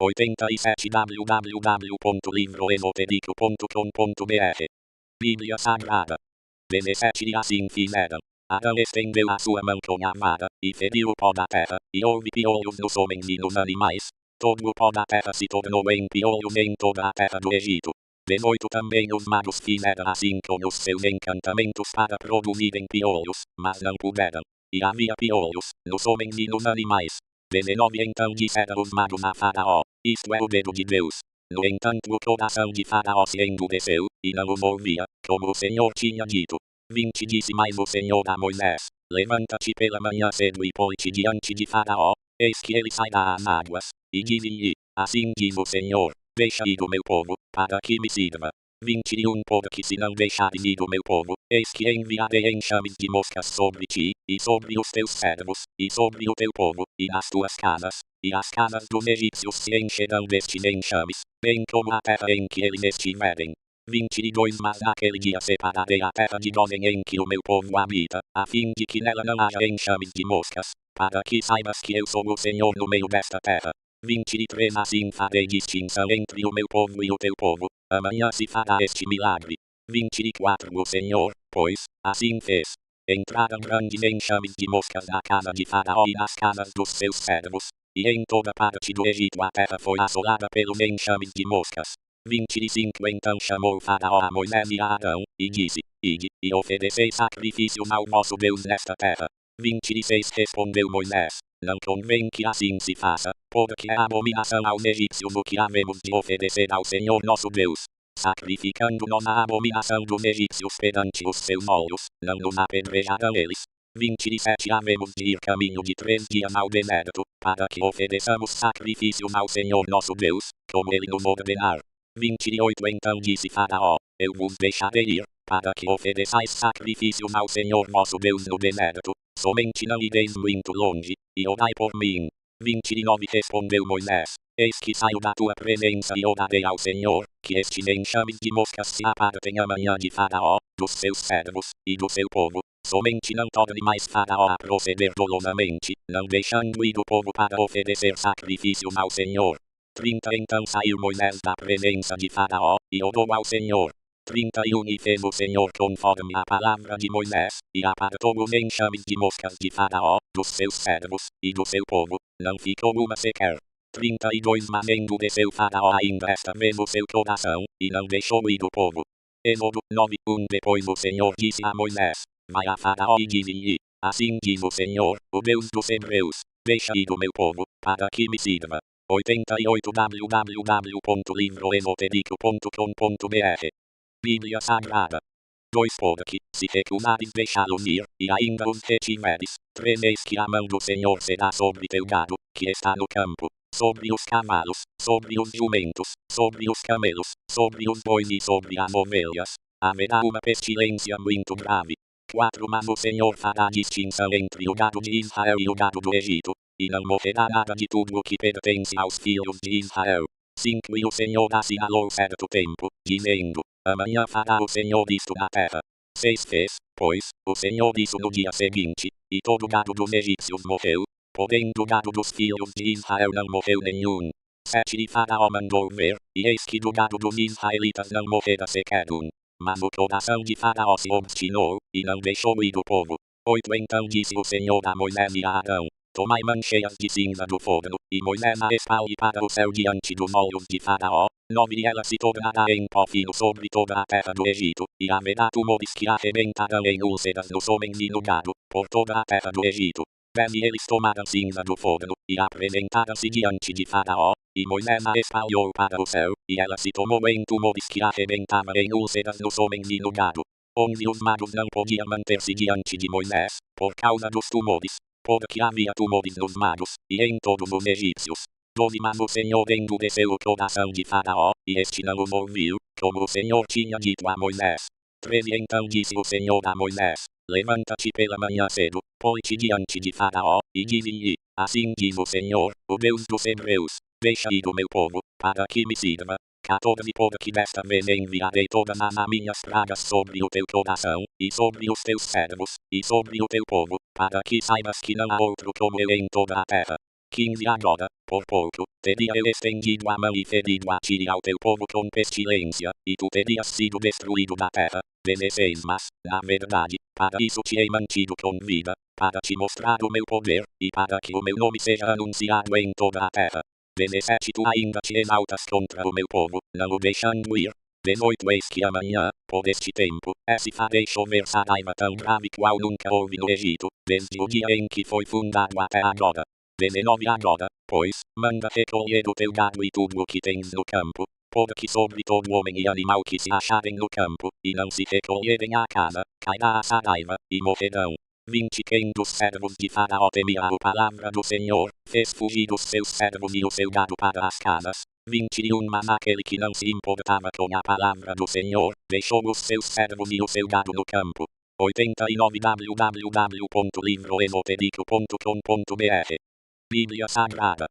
87 www.livroesotérico.com.br Bíblia Sagrada. 17 E assim fizeram. Arão estendeu a sua mão com a vara, e feriu o pó da terra, e houve piolhos nos homens e nos animais. Todo o pó da terra se tornou em piolhos em toda a terra do Egito. 18 Também os magos fizeram assim com os seus encantamentos para produzirem piolhos, mas não puderam. E havia piolhos, nos homens e nos animais. 19 Então disseram os magos a Faraó: Isto é o dedo de Deus. No entanto o coração de Faraó se endureceu, e não os ouvia, como o Senhor tinha dito. 20 Disse mais o Senhor a Moisés: Levanta-te pela manhã cedo e põe-te diante de Faraó, eis que ele sairá às águas, e dize-lhe: Assim diz o Senhor, deixa ir o meu povo, para que me sirva. 21 Porque se não deixares ir o meu povo, eis que enviarei enxames de moscas sobre ti, e sobre os teus servos, e sobre o teu povo, e nas tuas casas, e as casas dos egípcios se encherão destes enxames, bem como a terra em que eles estiverem. 22 Mas naquele dia separarei a terra de Gósen em que o meu povo habita, a fim de que nela não haja enxames de moscas, para que saibas que eu sou o Senhor no meio desta terra. 23 Assim farei distinção entre o meu povo e o teu povo, amanhã se fará este milagre. 24 O Senhor, pois, assim fez. Entraram grandes enxames de moscas na casa de Faraó e nas casas dos seus servos, e em toda parte do Egito a terra foi assolada pelos enxames de moscas. 25 Então chamou Faraó a Moisés e a Arão, e disse: Ide, e oferecei sacrifícios ao vosso Deus nesta terra. 26 Respondeu Moisés: Não convém que assim se faça, porque é abominação aos egípcios o que havemos de oferecer ao Senhor nosso Deus. Sacrificando-nos a abominação dos egípcios perante os seus olhos, não nos apedrejarão eles. 27 Havemos de ir caminho de 3 dias ao deserto, para que ofereçamos sacrifícios ao Senhor nosso Deus, como ele nos ordenar. 28 Então disse Faraó: Eu vos deixarei ir, para que ofereçais sacrifícios ao Senhor vosso Deus no deserto, somente não ireis muito longe, e orai por mim. 29 Respondeu Moisés: Eis que saio da tua presença e orarei ao Senhor, que estes enxames de moscas se apartem amanhã de Faraó, dos seus servos, e do seu povo, somente não torne mais Faraó a proceder dolosamente, não deixando ir o povo para oferecer sacrifícios ao Senhor. 30 Então saiu Moisés da presença de Faraó, e orou ao Senhor. 31 E fez o Senhor conforme a palavra de Moisés, e apartou os enxames de moscas de Faraó, dos seus servos, e do seu povo, não ficou uma sequer. 32 Mas endureceu Faraó ainda esta vez o seu coração, e não deixou ir o povo. Êxodo 9:1 Depois o Senhor disse a Moisés: Vai a Faraó e dize-lhe: Assim diz o Senhor, o Deus dos Hebreus, deixa ir o meu povo, para que me sirva. 88 www.livroesotérico.com.br Bíblia Sagrada. 2 Porque, se recusares deixá-los ir, e ainda os retiveres, 3 Eis que a mão do Senhor será sobre teu gado, que está no campo, sobre os cavalos, sobre os jumentos, sobre os camelos, sobre os bois e sobre as ovelhas. Haverá uma pestilência muito grave. 4 Mas o Senhor fará distinção entre o gado de Israel e o gado do Egito, e não morrerá nada de tudo o que pertence aos filhos de Israel. 5 E o Senhor assinalou certo tempo, dizendo: Amanhã fará o Senhor isto na terra. 6 Fez, pois, o Senhor isso no dia seguinte, e todo o gado dos egípcios morreu, Porém do gado dos filhos de Israel não morreu nenhum. 7 de Faraó mandou ver, e eis que do gado dos israelitas não morrera sequer um. Mas o coração de Faraó se obstinou, e não deixou ir do povo. 8 Então disse o Senhor a Moisés e a Arão: Tomai mancheias de cinza do forno, e Moisés a espalhe para o céu diante dos olhos de Faraó. 9 E ela se tornará em pó fino sobre toda a terra do Egito, e haverá tumores que arrebentarão em úlceras nos homens e no gado, por toda a terra do Egito. 10 E eles tomaram cinza do forno, e apresentaram-se diante de Faraó, e Moisés a espalhou para o céu, e ela se tomou em tumores que arrebentavam em úlceras nos homens e no gado. 11 Os magos não podiam manter-se diante de Moisés, por causa dos tumores, porque havia tumores nos magos, e em todos os egípcios. 12 Mas o Senhor endureceu o coração de Faraó, e este não os ouviu, como o Senhor tinha dito a Moisés. 13 Então disse o Senhor a Moisés: Levanta-te pela manhã cedo, põe-te diante de Faraó, e dize-lhe: Assim diz o Senhor, o Deus dos Hebreus: Deixa ir o meu povo, para que me sirva. 14 Porque desta vez enviarei todas as minhas pragas sobre o teu coração, e sobre os teus servos, e sobre o teu povo, para que saibas que não há outro como eu em toda a terra. 15 Agora, por pouco, teria eu estendido a mão e ferido a ti e ao teu povo com pestilência, e tu terias sido destruído da terra. 16 Mas, na verdade, para isso te hei mantido com vida, para te mostrar o meu poder, e para que o meu nome seja anunciado em toda a terra. 17 Tu ainda te exaltas contra o meu povo, não o deixando ir. 18 Eis que amanhã, por este tempo, se farei chover saraiva tão grave qual nunca houve no Egito, desde o dia em que foi fundado até agora. 19 Agora, pois, manda recolher o teu gado e tudo o que tens no campo, porque sobre todo homem e animal que se acharem no campo, e não se recolherem à casa, cairá a saraiva, e morrerão. 20 Quem dos servos de Faraó temia a palavra do Senhor, fez fugir os seus servos e o seu gado para as casas. 21 Mas aquele que não se importava com a palavra do Senhor, deixou os seus servos e o seu gado no campo. 89 www.livroesotérico.com.br Bíblia Sagrada.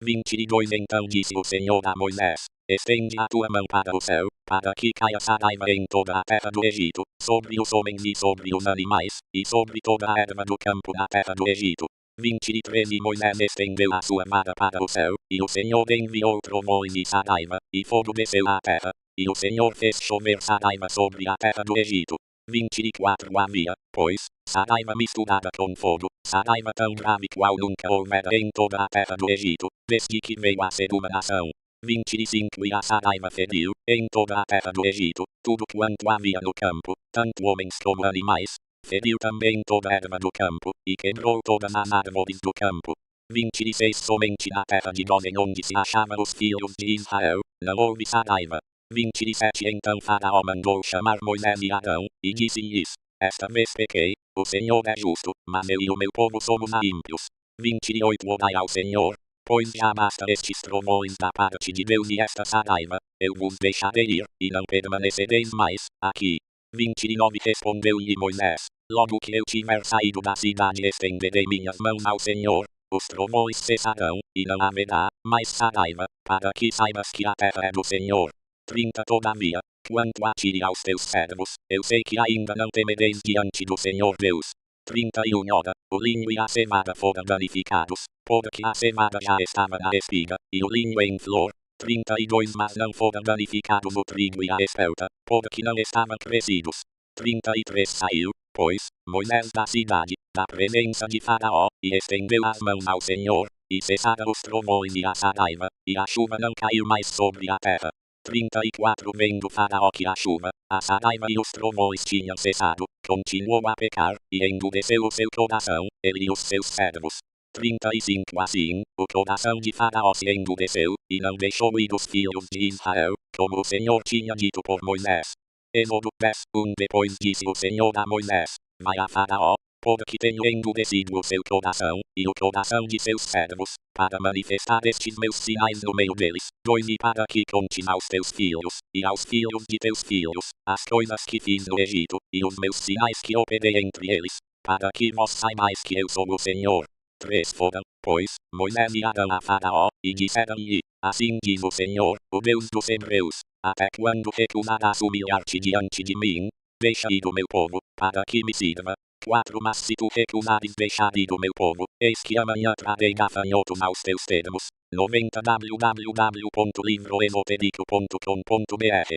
22 Então disse o Senhor a Moisés: Estende a tua mão para o céu, para que caia saraiva em toda a terra do Egito, sobre os homens e sobre os animais, e sobre toda a erva do campo na terra do Egito. 23 E Moisés estendeu a sua vara para o céu, e o Senhor enviou trovões e saraiva, e fogo desceu à terra, e o Senhor fez chover saraiva sobre a terra do Egito. 24 Havia, pois, saraiva misturada com fogo, saraiva tão grave qual nunca houvera em toda a terra do Egito, desde que veio a ser uma nação. 25 E a saraiva feriu, em toda a terra do Egito, tudo quanto havia no campo, tanto homens como animais. Feriu também toda a erva do campo, e quebrou todas as árvores do campo. 26 Somente na terra de Gósen onde se achavam os filhos de Israel, não houve saraiva. 27 Então Faraó mandou chamar Moisés e Arão, e disse-lhes: Esta vez pequei, o Senhor é justo, mas eu e o meu povo somos ímpios. 28 Orai ao Senhor, pois já basta estes trovões da parte de Deus e esta saraiva, eu vos deixarei ir, e não permanecereis mais aqui. 29 Respondeu-lhe Moisés: Logo que eu tiver saído da cidade estenderei minhas mãos ao Senhor, os trovões cessarão, e não haverá mais saraiva, para que saibas que a terra é do Senhor. 30 Todavia, quanto a ti e aos teus servos, eu sei que ainda não temereis diante do Senhor Deus. 31 Ora, o linho e a cevada foram danificados, porque a cevada já estava na espiga, e o linho em flor. 32 Mas não foram danificados o trigo e a espelta, porque não estavam crescidos. 33 Saiu, pois, Moisés da cidade, da presença de Faraó, e estendeu as mãos ao Senhor, e cessaram os trovões e a saraiva, e a chuva não caiu mais sobre a terra. 34 Vendo Faraó que a chuva, a saraiva e os trovões tinham cessado, continuou a pecar, e endureceu o seu coração, ele e os seus servos. 35 Assim, o coração de Faraó se endureceu, e não deixou ir os filhos de Israel, como o Senhor tinha dito por Moisés. Êxodo 10:1 Depois disse o Senhor a Moisés: Vai a Faraó, porque tenho endurecido o seu coração, e o coração de seus servos, para manifestar estes meus sinais no meio deles. 2 E para que contes aos teus filhos, e aos filhos de teus filhos, as coisas que fiz no Egito, e os meus sinais que operei entre eles, para que vós saibais que eu sou o Senhor. 3 Foram, pois, Moisés e Arão a Faraó, e disseram-lhe: Assim diz o Senhor, o Deus dos Hebreus: Até quando recusarás humilhar-te diante de mim? Deixa ir o meu povo, para que me sirva. 4 Mas se tu recusares deixar ir o meu povo, eis que amanhã trarei gafanhotos aos teus termos. 90 www.livroesotérico.com.br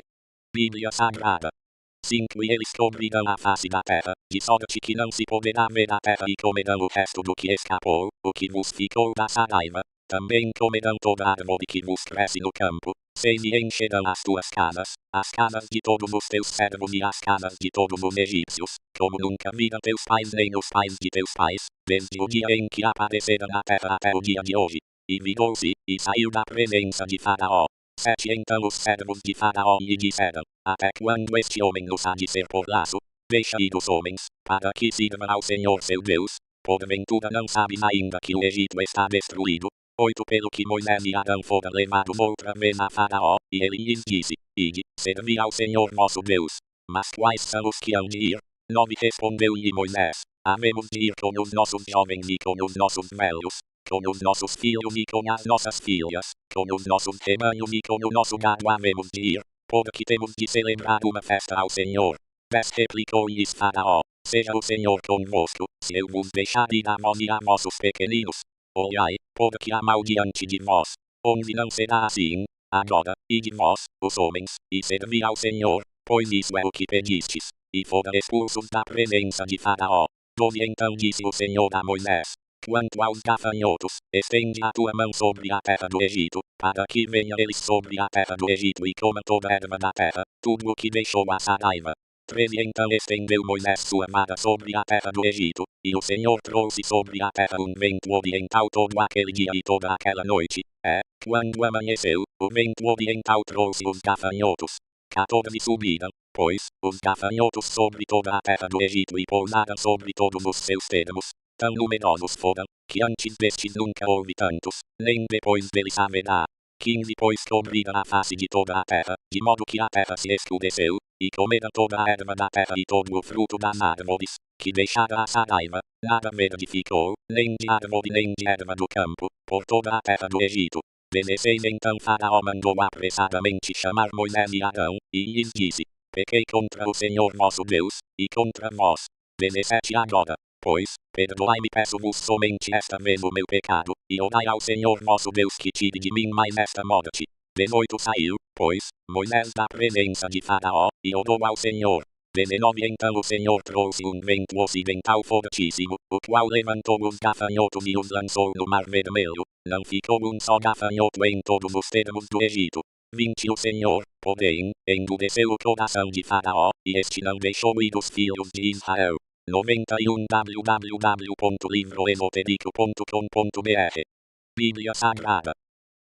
Bíblia Sagrada 5 E eles cobrirão a face da terra, de sorte que não se poderá ver a terra e comerão o resto do que escapou, o que vos ficou da saraiva. Também comerão toda árvore que vos cresce no campo. 6 E encherão as tuas casas, as casas de todos os teus servos e as casas de todos os egípcios, como nunca viram teus pais nem os pais de teus pais, desde o dia em que apareceram na terra até o dia de hoje. E virou-se, e saiu da presença de Faraó. 7 Então os servos de Faraó lhe disseram: até quando este homem nos há de ser por laço? Deixa ir os homens, para que sirva ao Senhor seu Deus. Porventura não sabes ainda que o Egito está destruído? 8 Pelo que Moisés e Arão foram levados outra vez a Faraó, e ele lhes disse: ide, servi ao Senhor nosso Deus. Mas quais são os que hão de ir? 9 Respondeu-lhe Moisés: havemos de ir com os nossos jovens e com os nossos velhos, com os nossos filhos e com as nossas filhas, com os nossos rebanhos e com o nosso gado havemos de ir, porque temos de celebrar uma festa ao Senhor. 10 Replicou-lhes Faraó: seja o Senhor convosco, se eu vos deixar ir a vós e a vossos pequeninos. Olhai, porque há mal diante de vós. 11 Não será assim. Agora, ide vós, os homens, e servi ao Senhor, pois isso é o que pedistes. E foram expulsos da presença de Faraó. 12 Então disse o Senhor a Moisés: quanto aos gafanhotos, estende a tua mão sobre a terra do Egito, para que venham eles sobre a terra do Egito e comam toda a erva da terra, tudo o que deixou a saraiva. 13 Então estendeu Moisés sua vara sobre a terra do Egito, e o Senhor trouxe sobre a terra um vento oriental todo aquele dia e toda aquela noite. Quando amanheceu, o vento oriental trouxe os gafanhotos. 14 Subiram, pois, os gafanhotos sobre toda a terra do Egito e pousaram sobre todos os seus termos. Tão numerosos foram, que antes destes nunca houve tantos, nem depois deles haverá. 15 Pois cobriram a face de toda a terra, de modo que a terra se escureceu, e comeram toda a erva da terra e todo o fruto das árvores, que deixara a saraiva, nada verde ficou, nem de árvore nem de erva do campo, por toda a terra do Egito. 16 Então Faraó mandou apressadamente chamar Moisés e Arão, e lhes disse: pequei contra o Senhor nosso Deus, e contra vós. 17 Agora, pois, perdoai-me peço-vos somente esta vez o meu pecado, e orai ao Senhor nosso Deus que tire de mim mais esta morte. 18 Saiu, pois, Moisés da presença de Faraó, e orou ao Senhor. 19 Então o Senhor trouxe um vento ocidental fortíssimo, o qual levantou os gafanhotos e os lançou no mar vermelho. Não ficou um só gafanhoto em todos os termos do Egito. 20 O Senhor, porém, endureceu o coração de Faraó, e este não deixou ir os filhos de Israel. 91 www.livroesotérico.com.br Bíblia Sagrada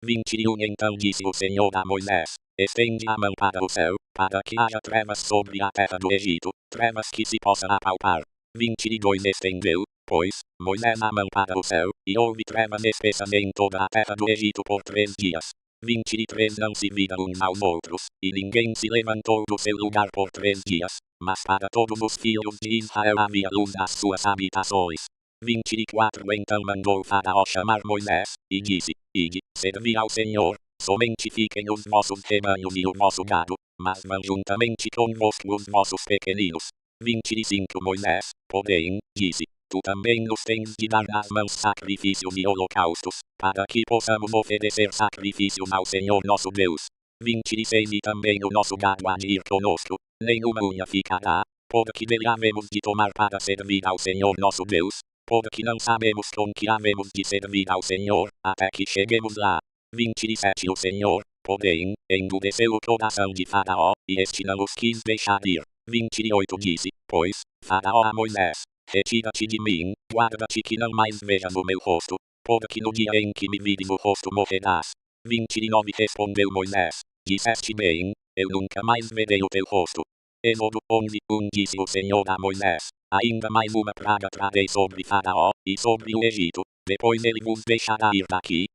21 Então disse o Senhor a Moisés: estende a mão para o céu, para que haja trevas sobre a terra do Egito, trevas que se possa apalpar. 22 Estendeu, pois, Moisés a mão para o céu, e houve trevas espessas em toda a terra do Egito por 3 dias. 23 Não se viram uns aos outros, e ninguém se levantou do seu lugar por 3 dias, mas para todos os filhos de Israel havia luz nas suas habitações. 24 Então mandou Faraó chamar Moisés, e disse: ide, servi ao Senhor, somente fiquem os vossos rebanhos e o vosso gado, mas vão juntamente convosco os vossos pequeninos. 25 Moisés, porém, disse: tu também nos tens de dar nas mãos sacrifícios e holocaustos, para que possamos oferecer sacrifícios ao Senhor nosso Deus. 26 E também o nosso gado há de ir conosco, nenhuma unha ficará, porque dele havemos de tomar para servir ao Senhor nosso Deus, porque não sabemos com que havemos de servir ao Senhor, até que cheguemos lá. 27 O Senhor, porém, endureceu o coração de Faraó, e este não os quis deixar ir. 28 Disse, pois, Faraó a Moisés: retira-te de mim, guarda-te que não mais vejas o meu rosto, porque no dia em que me vires o rosto morrerás. 29 Respondeu Moisés: disseste bem, eu nunca mais verei o teu rosto. Êxodo 11 Disse o Senhor a Moisés: ainda mais uma praga trarei sobre Faraó, e sobre o Egito, depois ele vos deixará ir daqui,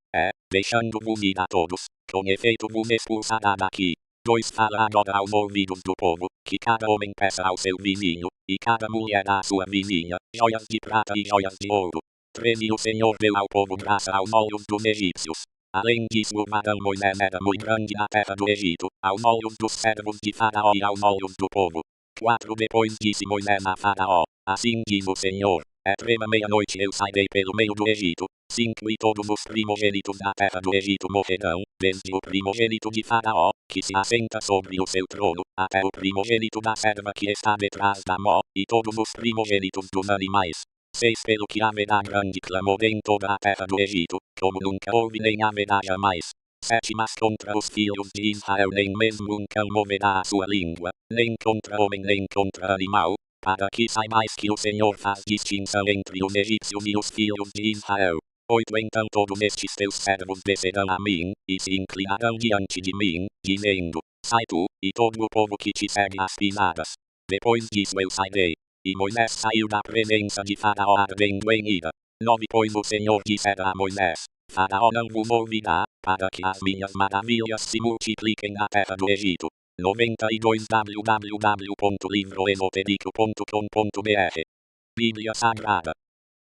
deixando-vos ir a todos, com efeito vos expulsará daqui. 2 Fala agora aos ouvidos do povo, que cada homem peça ao seu vizinho, e cada mulher à sua vizinha, joias de prata e joias de ouro. 13 O Senhor deu ao povo graça aos olhos dos egípcios. Além disso o varão Moisés era muito grande na terra do Egito, aos olhos dos servos de Faraó e aos olhos do povo. 4 Depois disse Moisés a Faraó: Assim diz o Senhor. É trema meia-noite eu sairei pelo meio do Egito. 5 E todos os primogênitos da terra do Egito morrerão, desde o primogênito de Faraó, que se assenta sobre o seu trono, até o primogênito da serva que está detrás da mó, e todos os primogênitos dos animais. 6 Pelo que haverá grande clamor em toda a terra do Egito, como nunca houve nem haverá jamais. 7 Mas contra os filhos de Israel nem mesmo um cão moverá a sua língua, nem contra homem nem contra animal, para que saibais que o Senhor faz distinção entre os egípcios e os filhos de Israel. 8 Então todos estes teus servos descerão a mim, e se inclinarão diante de mim, dizendo, sai tu, e todo o povo que te segue às pisadas. Depois disso eu sairei. E Moisés saiu da presença de Faraó ardendo em ira. 9 Pois o Senhor dissera a Moisés, Faraó não vos ouvirá, para que as minhas maravilhas se multipliquem na terra do Egito. 92 www.livroesoterico.com.br Bíblia Sagrada.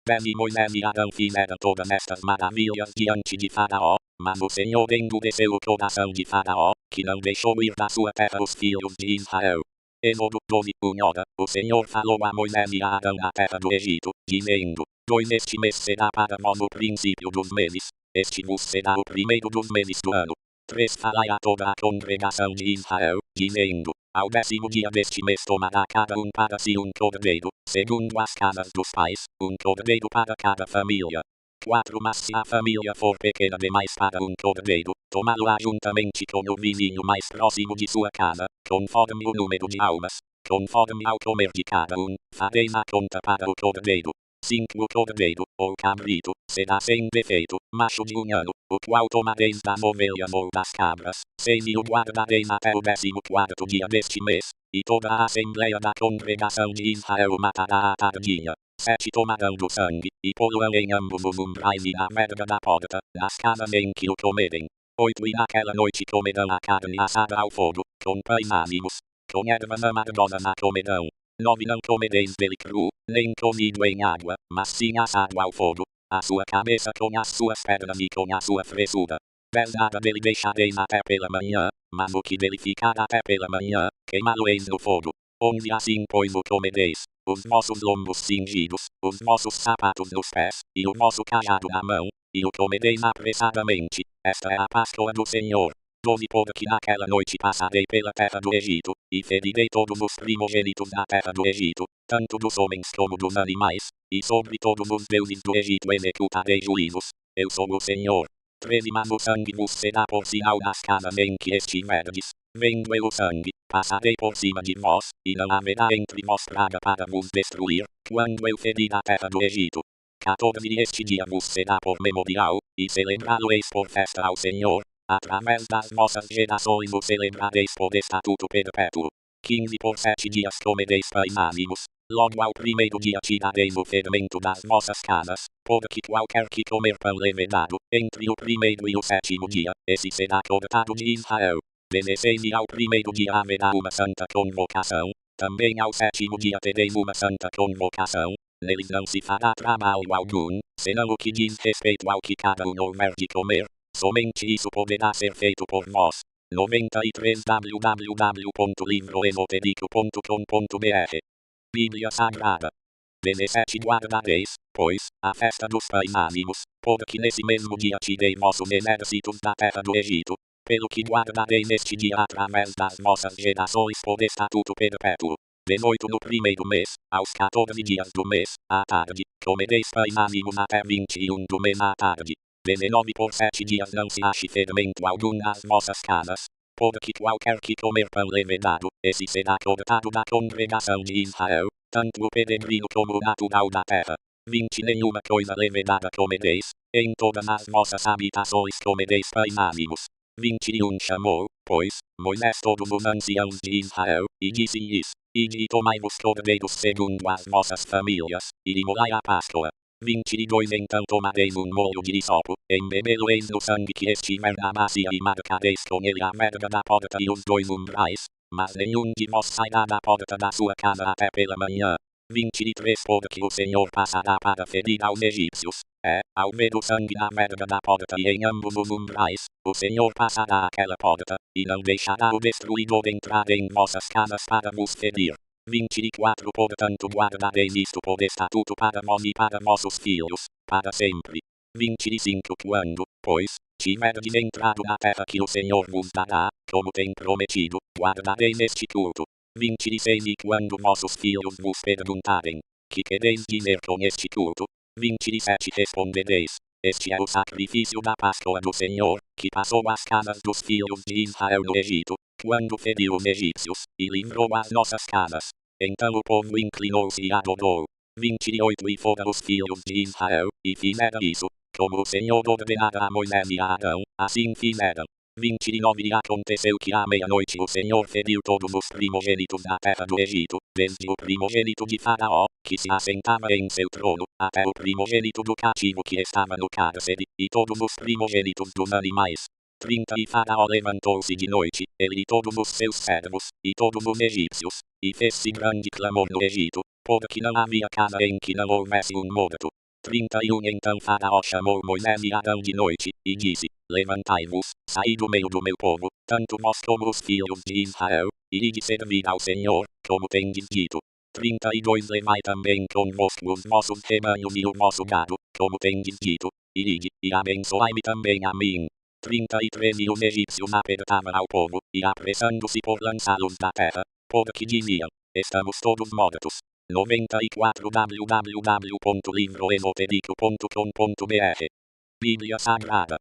10 E Moisés e Arão fizeram todas estas maravilhas diante de Faraó, mas o Senhor endureceu o coração de Faraó, que não deixou ir da sua terra os filhos de Israel. Êxodo 12 Ora, o Senhor falou a Moisés e a Arão na terra do Egito, dizendo, 2 Este mês será para vós o princípio dos meses, este vos será o primeiro dos meses do ano. 3 Falai a toda a congregação de Israel, dizendo, ao 10º dia deste mês tomará cada um para si um cordeiro, segundo as casas dos pais, um cordeiro para cada família. 4 Mas se a família for pequena demais para um cordeiro, tomá-lo-á juntamente com o vizinho mais próximo de sua casa, conforme o número de almas, conforme ao comer de cada um, fareis a conta para o cordeiro. 5 O cordeiro, ou cabrito, será sem defeito, macho de um ano, o qual tomareis das ovelhas ou das cabras. 6 E o guardareis até o 14º dia deste mês, e toda a assembleia da congregação de Israel o matará à tardinha. 7 Tomarão do sangue, e pô-lo em ambos os umbrais e na verga da porta, nas casas em que o comerem. 8 E naquela noite comerão a carne assada ao fogo, com pães ázimos, com ervas amargosas a comerão. 9 Não comereis dele cru, nem cozido em água, mas sim assado ao fogo, a sua cabeça com as suas pernas e com a sua fressura. 10 Nada dele deixareis até pela manhã, mas o que dele ficar até pela manhã, queimá-lo-eis no fogo. 11 Assim pois o comereis, os vossos lombos cingidos, os vossos sapatos nos pés, e o vosso cajado na mão, e o comereis apressadamente. Esta é a Páscoa do Senhor. 12 Porque naquela noite passarei pela terra do Egito, e ferirei todos os primogênitos da terra do Egito, tanto dos homens como dos animais, e sobre todos os deuses do Egito executarei juízos. Eu sou o Senhor. 13 Mas o sangue vos será por sinal nas casas em que estiverdes. Vendo eu o sangue, passarei por cima de vós, e não haverá entre vós praga para vos destruir, quando eu ferir a terra do Egito. 14 Este dia vos será por memorial, e celebrá-lo-eis por festa ao Senhor. Através das vossas gerações o celebrareis por estatuto perpétuo. 15 Por 7 dias comereis pães ázimos. Logo ao primeiro dia tirareis o fermento das vossas casas, porque qualquer que comer pão levedado, entre o primeiro e o 7º dia, esse será cortado de Israel. 16 E ao primeiro dia haverá uma santa convocação, também ao 7º dia tereis uma santa convocação, neles não se fará trabalho algum, senão o que diz respeito ao que cada um houver de comer. Somente isso poderá ser feito por vós. 93 www.livroesoterico.com.br Bíblia Sagrada. 17 Guardareis, pois, a festa dos pães ázimos, porque nesse mesmo dia tirei vossos exércitos da terra do Egito, pelo que guardareis este dia através das vossas gerações por estatuto perpétuo. 18 No primeiro mês, aos 14 dias do mês, à tarde, comereis pães ázimos até 21 do mês à tarde. 19 Por 7 dias não se ache fermento algum nas vossas casas, porque qualquer que comer pão levedado, esse será cortado da congregação de Israel, tanto o peregrino como o natural da terra. 20 Nenhuma coisa levedada comereis, em todas as vossas habitações comereis pães ázimos. 21 Chamou, pois, Moisés todos os anciãos de Israel, e disse-lhes, ide e tomai-vos cordeiros segundo as vossas famílias, e imolai a Páscoa. 22 Então tomareis um molho de hisopo, embebê-lo-eis no sangue que estiver na bacia e marcareis com ele a verga da porta e os 2 umbrais, mas nenhum de vós sairá da porta da sua casa até pela manhã. 23 Porque o Senhor passará para ferir aos egípcios, ao ver o sangue na verga da porta e em ambos os umbrais, o Senhor passará aquela porta, e não deixará o destruidor entrar em vossas casas para vos ferir. 24 Portanto guardarei nisto por estatuto para vós e para vossos filhos, para sempre. 25 Quando, pois, tiverdes entrado na terra que o Senhor vos dará, como tem prometido, guardarei neste culto. 26 E quando vossos filhos vos perguntarem, que quereis dizer com este culto? 27 Respondereis, este é o sacrifício da Páscoa do Senhor, que passou as casas dos filhos de Israel no Egito, quando feriu os egípcios, e livrou as nossas casas. Então o povo inclinou-se e adorou. 28 E foram os filhos de Israel, e fizeram isso, como o Senhor ordenara a Moisés e a Arão, assim fizeram. 29 E aconteceu que à meia-noite o Senhor feriu todos os primogênitos da terra do Egito, desde o primogênito de Faraó, que se assentava em seu trono, até o primogênito do cativo que estava no cárcere, e todos os primogênitos dos animais. 30 E Faraó levantou-se de noite, ele e todos os seus servos, e todos os egípcios, e fez-se grande clamor no Egito, porque não havia casa em que não houvesse um morto. 31 Então Faraó chamou Moisés e Arão de noite, e disse, levantai-vos, saí do meio do meu povo, tanto vós como os filhos de Israel, e ide servir ao Senhor, como tendes dito. 32 Levai também convosco os vossos rebanhos e o vosso gado, como tendes dito, e ide, e abençoai-me também a mim. 33 E os egípcios apertavam ao povo, e apressando-se por lançá-los da terra, porque diziam, estamos todos mortos. 94 www.livroesotérico.com.br Bíblia Sagrada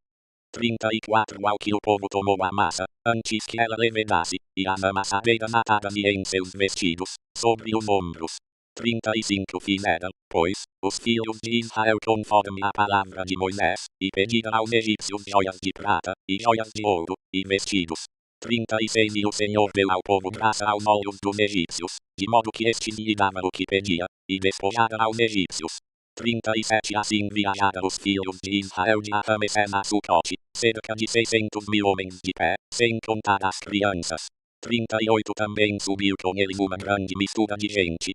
34 Ao que o povo tomou a massa, antes que ela levedasse, e as amassadeiras atadas em seus vestidos, sobre os ombros. 35 Fizeram, pois, os filhos de Israel conforme a palavra de Moisés, e pediram aos egípcios joias de prata, e joias de ouro, e vestidos. 36 E o Senhor deu ao povo graça aos olhos dos egípcios, de modo que estes lhe davam o que pedia, e despojaram aos egípcios. 37 Assim viajaram os filhos de Israel de Ramessés a Sucote, cerca de 600.000 homens de pé, sem contar as crianças. 38 Também subiu com eles uma grande mistura de gente,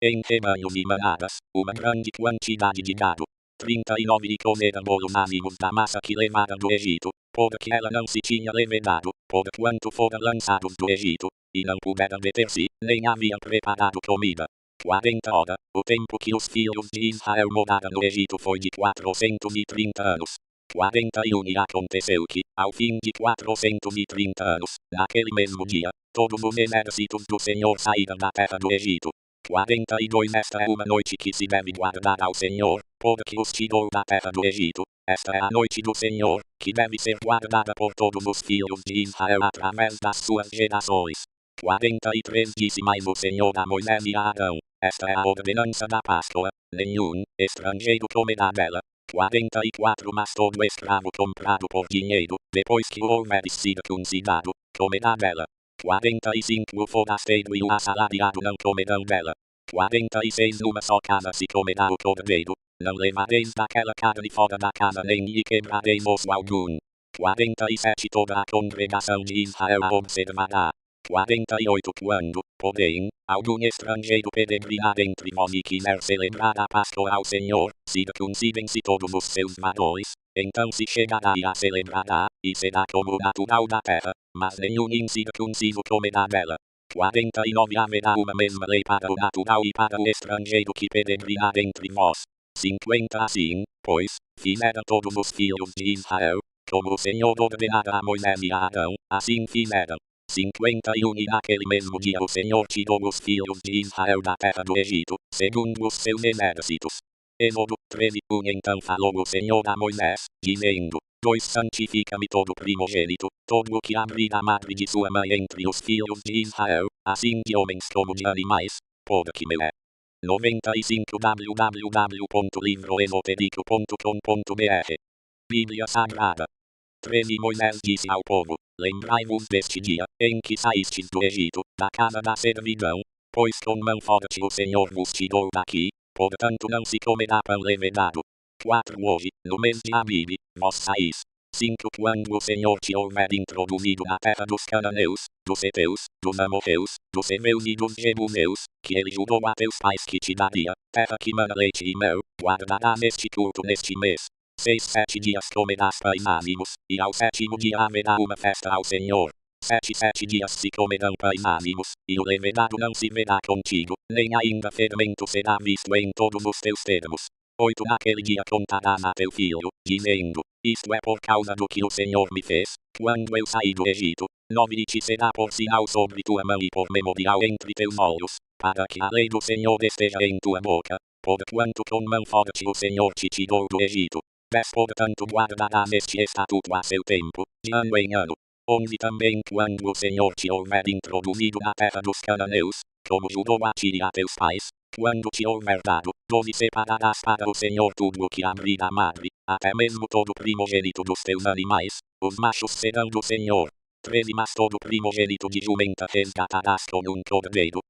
em rebanhos e manadas, uma grande quantidade de gado. 39 E comeram os ânimos da massa que levaram do Egito, porque ela não se tinha levedado, porquanto foram lançados do Egito, e não puderam deter-se, nem haviam preparado comida. 40 horas, o tempo que os filhos de Israel moraram no Egito foi de 430 anos. 41 E aconteceu que, ao fim de 430 anos, naquele mesmo dia, todos os exércitos do Senhor saíram da terra do Egito. 42 Esta é uma noite que se deve guardar ao Senhor, porque os tirou da terra do Egito. Esta é a noite do Senhor, que deve ser guardada por todos os filhos de Israel através das suas gerações. 43 Disse mais o Senhor a Moisés e a Arão, esta é a ordenança da Páscoa, nenhum estrangeiro comerá dela. 44 Mas todo escravo comprado por dinheiro, depois que o houveres circuncidado, comerá dela. 45 O forasteiro e o assalariado não comerão dela. 46 Numa só casa se comerá o cordeiro, não levareis daquela carne fora da casa nem lhe quebrareis osso algum. 47 Toda a congregação de Israel a observará. 48 Quando, porém, algum estrangeiro peregrinar entre vós e quiser celebrar a Páscoa ao Senhor, circuncidem-se todos os seus varões, então se chegará e a celebrará, e será como o natural da terra, mas nenhum incircunciso comerá dela. 49 Haverá uma mesma lei para o natural e para o estrangeiro que peregrinar entre vós. 50 Assim, pois, fizeram todos os filhos de Israel, como o Senhor ordenara a Moisés e a Arão, assim fizeram. 51 E naquele mesmo dia o Senhor tirou os filhos de Israel da terra do Egito, segundo os seus exércitos. Êxodo 13:1 Então falou o Senhor a Moisés, dizendo, santifica-me todo primogênito, todo o que abrir a madre de sua mãe entre os filhos de Israel, assim de homens como de animais, porque meu é. 95 www.livroesotérico.com.br Bíblia Sagrada 13 Moisés disse ao povo, lembrai-vos deste dia, em que saístes do Egito, da casa da servidão, pois com mão forte o Senhor vos tirou daqui, portanto não se comerá pão levedado. 4 Hoje, no mês de Abib, vós saís. 5 Quando o Senhor te houver introduzido na terra dos cananeus, dos heteus, dos amorreus, dos heveus e dos jebuseus, que ele jurou a teus pais que te daria, terra que mana leite e mel, guardarás este culto neste mês. 6 7 dias comerás pães ázimos, e ao sétimo dia haverá uma festa ao Senhor. 7 dias se comerão pães ânimos, e o levedado não se verá contigo, nem ainda fermento será visto em todos os teus termos. 8 Naquele dia contarás a teu filho, dizendo, isto é por causa do que o Senhor me fez, quando eu saí do Egito. 9 E te será por sinal sobre tua mão e por memorial entre teus olhos, para que a lei do Senhor esteja em tua boca, porquanto com mão forte o Senhor te tirou do Egito. 10 Portanto guardarás este estatuto a seu tempo, de ano em ano. 11 Também quando o Senhor te houver introduzido na terra dos cananeus, como jurou a ti e a teus pais, quando te houver dado, 12 Separarás para o Senhor tudo o que abrir a madre, até mesmo todo primogênito dos teus animais, os machos serão do Senhor. 13 Mas todo primogênito de jumenta resgatarás com cordeiro,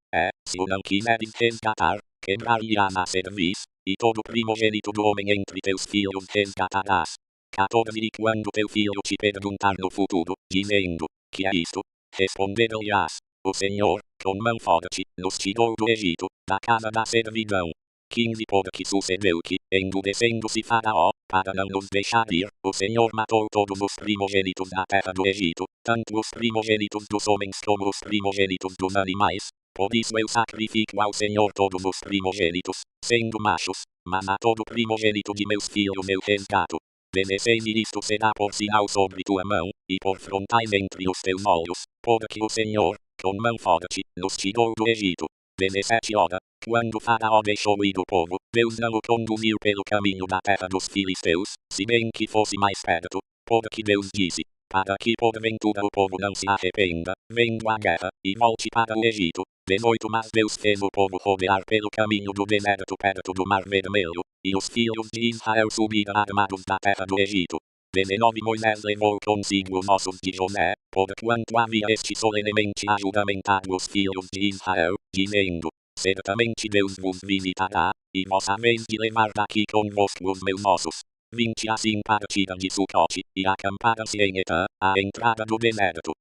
se o não quiseres resgatar, quebrar-lhe-ás a cerviz, e todo primogênito do homem entre teus filhos resgatarás. 14 E quando teu filho te perguntar no futuro, dizendo, que é isto? Responder-lhe-ás, o Senhor, com mão forte, nos tirou do Egito, da casa da servidão. 15 Porque sucedeu que, endurecendo-se Faraó, para não nos deixar ir, o Senhor matou todos os primogênitos da terra do Egito, tanto os primogênitos dos homens como os primogênitos dos animais. Por isso eu sacrifico ao Senhor todos os primogênitos, sendo machos, mas a todo primogênito de meus filhos eu resgato. 16 E isto será por sinal sobre tua mão, e por frontais entre os teus olhos, porque o Senhor, com mão forte, nos tirou do Egito. 17 Ora, quando Faraó deixou ir o povo, Deus não o conduziu pelo caminho da terra dos filisteus, se bem que fosse mais perto, porque Deus disse, para que porventura o povo não se arrependa, vendo a guerra, e volte para o Egito. 18 Mas Deus fez o povo rodear pelo caminho do deserto perto do Mar Vermelho, e os filhos de Israel subiram armados da terra do Egito. 19 Moisés levou consigo os ossos de José, porquanto havia este solenemente ajuramentado os filhos de Israel, dizendo, certamente Deus vos visitará, e vós haveis de levar daqui convosco os meus ossos. 20 Assim partiram de Sucote, e acamparam-se em Etã, à entrada do deserto.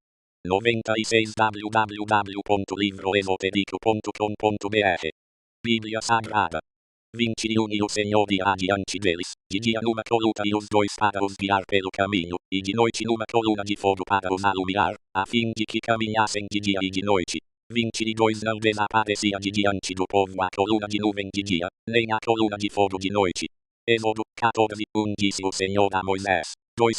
96 www.livroesoterico.com.br Bíblia Sagrada 21 E o Senhor ia adiante deles, de dia numa coluna e os dois para os guiar pelo caminho, e de noite numa coluna de fogo para os alumiar, a fim de que caminhassem de dia e de noite. 22 Não desaparecia de diante do povo a coluna de nuvem de dia, nem a coluna de fogo de noite. Êxodo 14 Disse o Senhor a Moisés,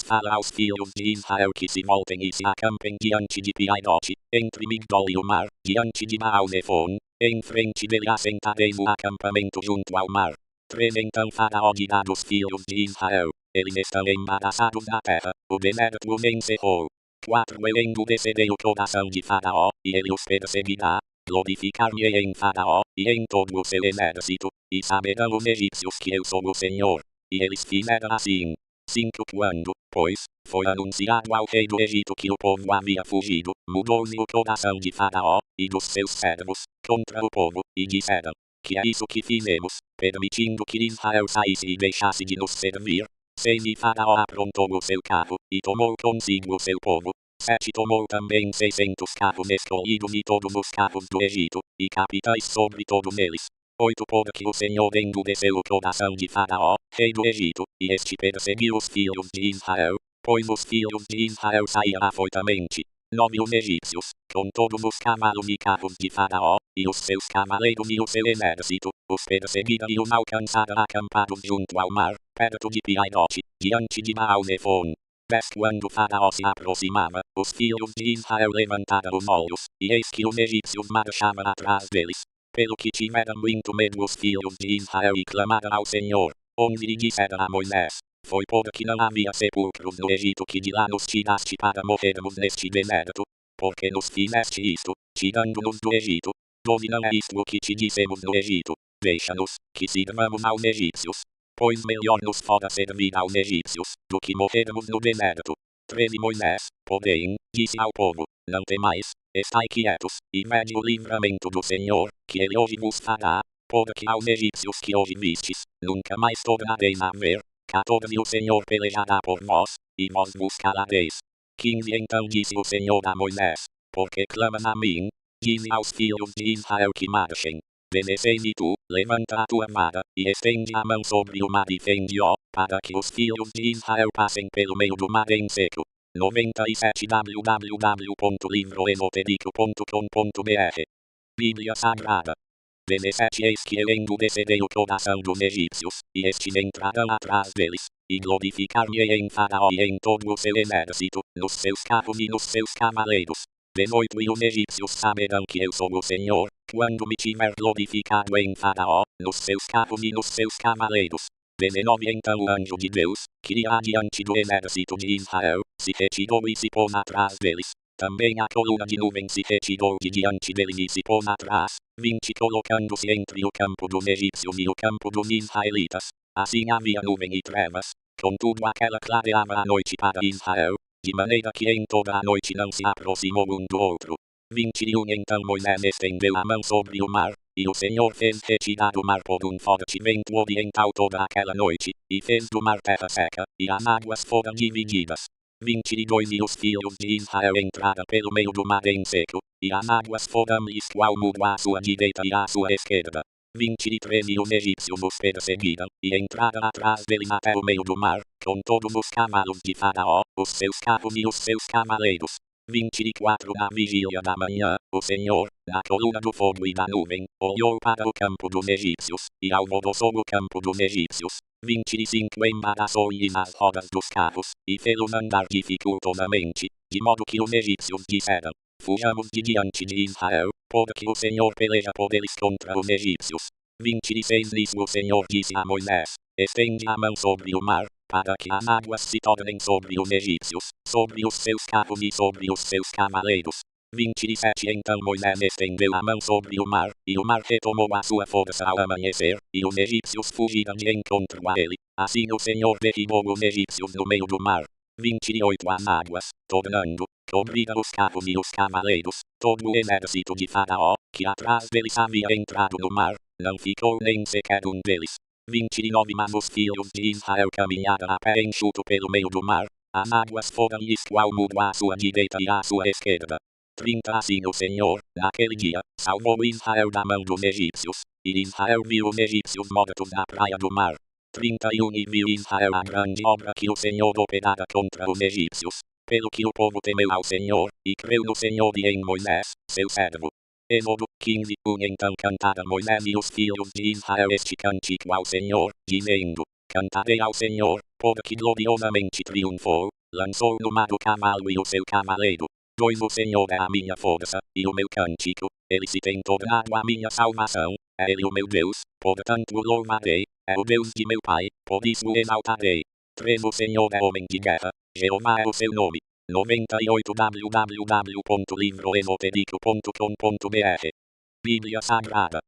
Fala aos filhos de Israel que se voltem e se acampem diante de Piairote, entre Migdol e o mar, diante de Baal-Zephon, em frente dele assentareis o acampamento junto ao mar. 3 Então Faraó dirá dos filhos de Israel, eles estão embaraçados da terra, o deserto os encerrou. 4 Eu endurecerei o coração de Faraó, e ele os perseguirá, glorificar-me-ei em Faraó, e em todo o seu exército, e saberão os egípcios que eu sou o Senhor. E eles fizeram assim. 5 Quando, pois, foi anunciado ao rei do Egito que o povo havia fugido, mudou-se o coração de Faraó, e dos seus servos, contra o povo, e disseram, que é isso que fizemos, permitindo que Israel saísse e deixasse de nos servir. 6 E Faraó aprontou o seu carro, e tomou consigo o seu povo. 7 Tomou também 600 carros escolhidos e todos os carros do Egito, e capitães sobre todos eles. 8 Porque o Senhor endureceu o coração de Faraó, rei do Egito, e este perseguiu os filhos de Israel, pois os filhos de Israel saíam afoitamente. 9 Os egípcios, com todos os cavalos e carros de Faraó, e os seus cavaleiros e o seu exército, os perseguiram e os alcançaram acampados junto ao mar, perto de Piairote, diante de Baal-Zephon. 10 Quando Faraó se aproximava, os filhos de Israel levantaram os olhos, e eis que os egípcios marchavam atrás deles. Pelo que tiveram muito medo os filhos de Israel e clamaram ao Senhor. 11 E disseram a Moisés, foi porque não havia sepulcros no Egito que de lá nos tiraste para morrermos neste deserto. Porque nos fizeste isto, tirando-nos do Egito. 12 Não é isto o que te dissemos no Egito, deixa-nos, que sirvamos aos egípcios. Pois melhor nos fora servir aos egípcios, do que morrermos no deserto. 13 Moisés, porém, disse ao povo, não temais, estai quietos, e vede o livramento do Senhor, que ele hoje vos fará, porque aos egípcios que hoje vistes, nunca mais tornareis a ver. 14 O Senhor pelejará por vós, e vós vos calareis. 15 Então disse o Senhor a Moisés, porque clamas a mim, dize aos filhos de Israel que marchem. 16 E tu, levanta a tua vara, e estende a mão sobre o mar e fende-o, para que os filhos de Israel passem pelo meio do mar em seco. 97 www.livroenotedico.com.br Bíblia Sagrada 17 Eis que eu endurecerei o coração dos egípcios, e estes entrarão atrás deles, e glorificar-me em Faraó e em todo o seu exército, nos seus carros e nos seus cavaleiros. 18 E os egípcios saberão que eu sou o Senhor, quando me tiver glorificado em Faraó, nos seus carros e nos seus cavaleiros. 19 Então o anjo de Deus, que ia adiante do exército de Israel, se retirou e se pôs atrás deles. Também a coluna de nuvem se retirou de diante dele e se pôs atrás, 20 colocando-se entre o campo dos egípcios e o campo dos israelitas. Assim havia nuvem e trevas, contudo aquela clareava a noite para Israel, de maneira que em toda a noite não se aproximou um do outro. 21 Então Moisés estendeu a mão sobre o mar, e o Senhor fez retirar do mar por um forte vento oriental toda aquela noite, e fez do mar terra seca, e as águas foram divididas. 22 E os filhos de Israel entraram pelo meio do mar em seco, e as águas foram-lhes qual muro à sua direita e à sua esquerda. 23 E os egípcios os perseguiram, e entraram atrás deles até o meio do mar, com todos os cavalos de Faraó, os seus carros e os seus cavaleiros. 24 Na vigília da manhã, o Senhor, na coluna do fogo e da nuvem, olhou para o campo dos egípcios, e alvoroçou o campo dos egípcios. 25 Embaraçou-lhes as rodas dos carros, e fê-los andar dificultosamente, de modo que os egípcios disseram: Fujamos de diante de Israel, porque o Senhor peleja por eles contra os egípcios. 26 Nisso o Senhor disse a Moisés: Estende a mão sobre o mar, para que as águas se tornem sobre os egípcios, sobre os seus carros e sobre os seus cavaleiros. 27 Então Moisés estendeu a mão sobre o mar, e o mar retomou a sua força ao amanhecer, e os egípcios fugiram de encontro a ele. Assim o Senhor derribou os egípcios no meio do mar. 28 As águas, tornando, cobriram os carros e os cavaleiros, todo o exército de Faraó, que atrás deles havia entrado no mar, não ficou nem sequer um deles. 29 Mas os filhos de Israel caminharam a pé enxuto pelo meio do mar, as águas foram-lhes qual muro à sua direita e à sua esquerda. 30 Assim o Senhor, naquele dia, salvou Israel da mão dos egípcios, e Israel viu os egípcios mortos na praia do mar. 31 E viu Israel a grande obra que o Senhor operara contra os egípcios, pelo que o povo temeu ao Senhor, e creu no Senhor e em Moisés, seu servo. Êxodo 15 Então cantaram Moisés e os filhos de Israel este cântico ao Senhor, dizendo: Cantarei ao Senhor, porque gloriosamente triunfou, lançou no mar o cavalo e o seu cavaleiro. 2 O Senhor é a minha força, e o meu cântico, ele se tem tornado a minha salvação, é ele o meu Deus, portanto o louvarei, é o Deus de meu pai, por isso o exaltarei. 3 O Senhor é homem de guerra, Jeová é o seu nome. 98 www.livroenotedico.com.br Bíblia Sagrada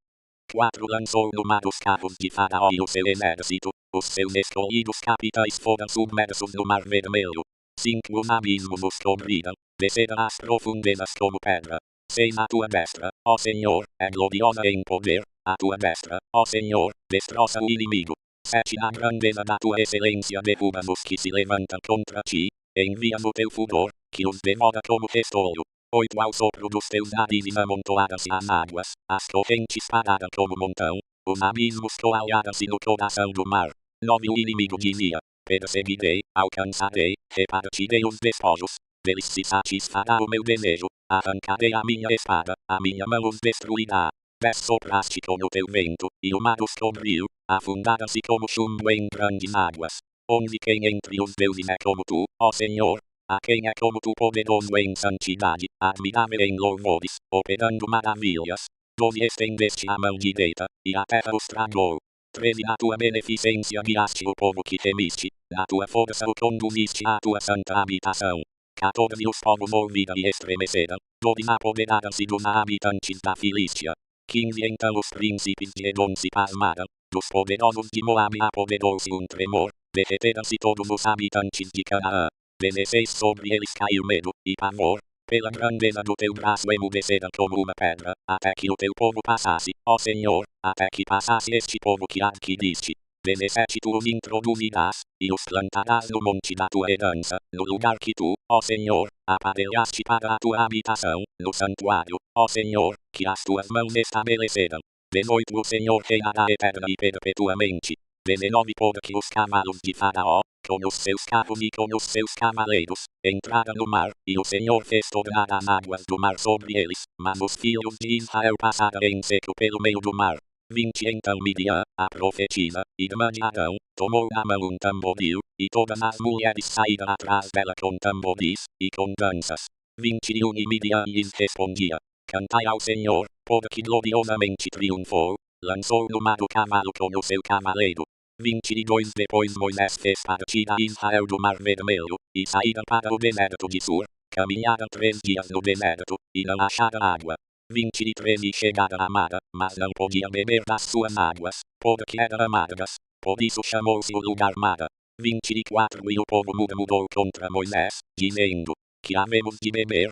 4 Lançou no mar os carros de Faraó e o seu exército, os seus escolhidos capitães foram submersos no mar vermelho. 5 Os abismos os cobriram, desceram às profundezas como pedra. 6 A tua destra, ó Senhor, é gloriosa em poder, a tua destra, ó Senhor, destroça o inimigo. 7 Na grandeza da tua excelência derrubas os que se levantam contra ti, envias o teu furor, que os demora como restolho. 8 Ao sopro dos teus narizes amontoaram-se as águas, as correntes pararam como montão, os abismos coalharam-se no coração do mar. 9 O inimigo dizia: Perseguirei, alcançarei, repartirei os despojos, deles se satisfará o meu desejo, arrancarei a minha espada, a minha mão os destruirá. 10 Sopraste com o teu vento, e o mar os cobriu, afundaram-se como chumbo em grandes águas. 11 Quem entre os deuses é como tu, ó Senhor? A quem é como tu poderoso em santidade, admirável em louvores, operando maravilhas. 12 Estendeste a mão direita, e a terra os tragou. 13 Na tua beneficência guiaste o povo que temiste, na tua força o conduziste à tua santa habitação. 14 Os povos ouviram e estremeceram, todos apoderaram-se dos habitantes da Filístia. 15 Então os príncipes de Edom se pasmaram, dos poderosos de Moabe apoderou-se um tremor, derreteram-se todos os habitantes de Canaã. 16 Sobre eles caiu medo, e pavor, pela grandeza do teu braço emudeceram como uma pedra, até que o teu povo passasse, ó Senhor, até que passasse este povo que adquiriste. 17 Tu os introduzirás, e os plantarás no monte da tua herança, no lugar que tu, ó Senhor, aparelhaste para a tua habitação, no santuário, ó Senhor, que as tuas mãos estabeleceram. 18 O Senhor reinará eterna e perpetuamente. 19 Porque os cavalos de Faraó, com os seus carros e com os seus cavaleiros, entraram no mar, e o Senhor fez tornar as águas do mar sobre eles, mas os filhos de Israel passaram em seco pelo meio do mar. 20 Então Midian, a profetisa, irmã de Arão, tomou na mão tamboril, e todas as mulheres saíram atrás dela com tamboris, e com danças. 21 E Midian lhes respondia: Cantai ao Senhor, porque gloriosamente triunfou, lançou no mar o cavalo com o seu cavaleiro. 22 Depois Moisés fez partir a Israel do mar vermelho, e saíram para o deserto de Sur, caminharam 3 dias no deserto, e não acharam água. 23 E chegaram a Mara, mas não podiam beber das suas águas, porque eram amargas, por isso chamou-se o lugar Mara. 24 E o povo murmurou contra Moisés, dizendo: Que havemos de beber?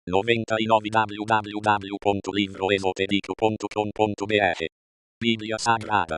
99 www.livroesotérico.com.br Bíblia Sagrada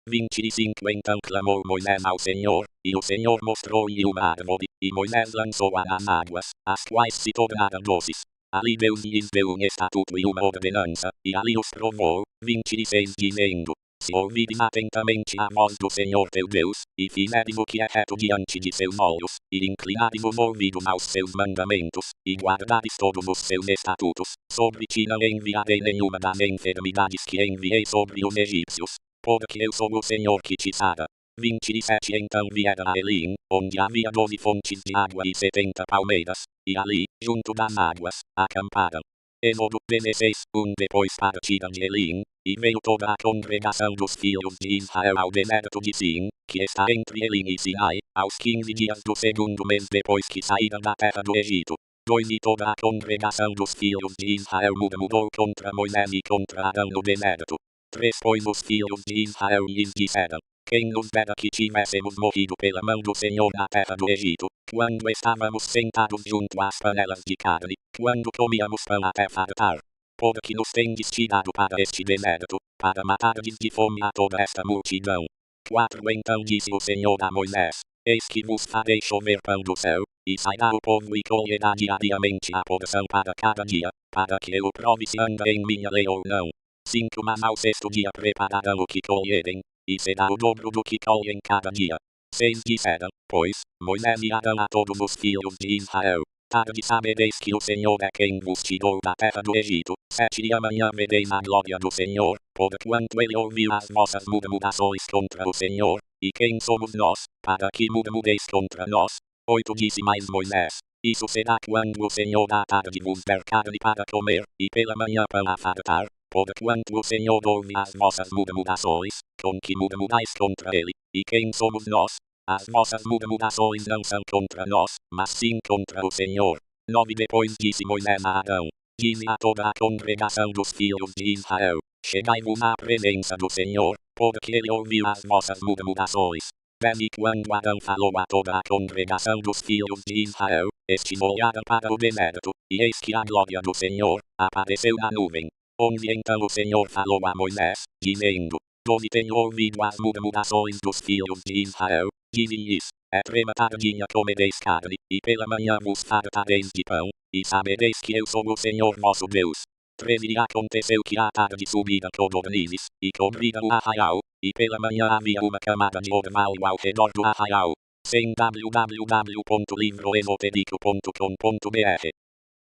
25 Então clamou Moisés ao Senhor, e o Senhor mostrou-lhe uma árvore, e Moisés lançou-a nas águas, as quais se tornaram doces. Ali Deus lhes deu um estatuto e uma ordenança, e ali os provou, 26 dizendo: Se ouvides atentamente a voz do Senhor teu Deus, e fizeres o que é reto diante de seus olhos, e inclinares os ouvidos aos seus mandamentos, e guardares todos os seus estatutos, sobre ti não enviarei nenhuma das enfermidades que enviei sobre os egípcios, porque eu sou o Senhor que te sara. 27 Então vieram a Elim, onde havia 12 fontes de água e 70 palmeiras, e ali, junto das águas, acamparam. Êxodo 16 Depois partiram de Elim, e veio toda a congregação dos filhos de Israel ao deserto de Zin, que está entre Elim e Sinai, aos 15 dias do segundo mês depois que saíram da terra do Egito. 2 E toda a congregação dos filhos de Israel murmurou contra Moisés e contra Arão no deserto. 3 Pois os filhos de Israel lhes disseram: Quem nos dera que tivéssemos morrido pela mão do Senhor na terra do Egito, quando estávamos sentados junto às panelas de carne, quando comíamos pão até fartar. Porque nos tendes tirado para este deserto, para matardes de fome a toda esta multidão. 4 Então disse o Senhor a Moisés: Eis que vos farei chover pão do céu, e sairá o povo e colherá diariamente a porção para cada dia, para que eu prove se anda em minha lei ou não. 5 Mas ao sexto dia prepararão o que colherem, e será o dobro do que colhem cada dia. 6 Disseram, pois, Moisés e Arão a todos os filhos de Israel: Tarde sabereis que o Senhor é quem vos tirou da terra do Egito. 7 E amanhã vereis a glória do Senhor, porquanto ele ouviu as vossas murmurações contra o Senhor. E quem somos nós, para que murmureis contra nós? 8 Disse mais Moisés: Isso será quando o Senhor à tarde vos der carne para comer, e pela manhã pão a fartar. Porquanto o Senhor ouve as vossas murmurações, com que murmurais contra ele. E quem somos nós? As vossas murmurações não são contra nós, mas sim contra o Senhor. 9 Depois disse Moisés a Arão: Dize a toda a congregação dos filhos de Israel: Chegai-vos à presença do Senhor, porque ele ouviu as vossas murmurações. 10 E quando Arão falou a toda a congregação dos filhos de Israel, estes olharam para o deserto, e eis que a glória do Senhor apareceu na nuvem. 11 Então o Senhor falou a Moisés, dizendo: Doze tenho ouvido as murmurações dos filhos de Israel. Dize-lhes: É trema tardinha comereis carne, e pela manhã vos fartareis de pão, e sabereis que eu sou o Senhor vosso Deus. 13 E aconteceu que à tarde subiram codornizes, e cobriram o arraial, e pela manhã havia uma camada de orvalho ao redor do arraial. Sem www.livroesotérico.com.br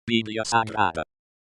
Bíblia Sagrada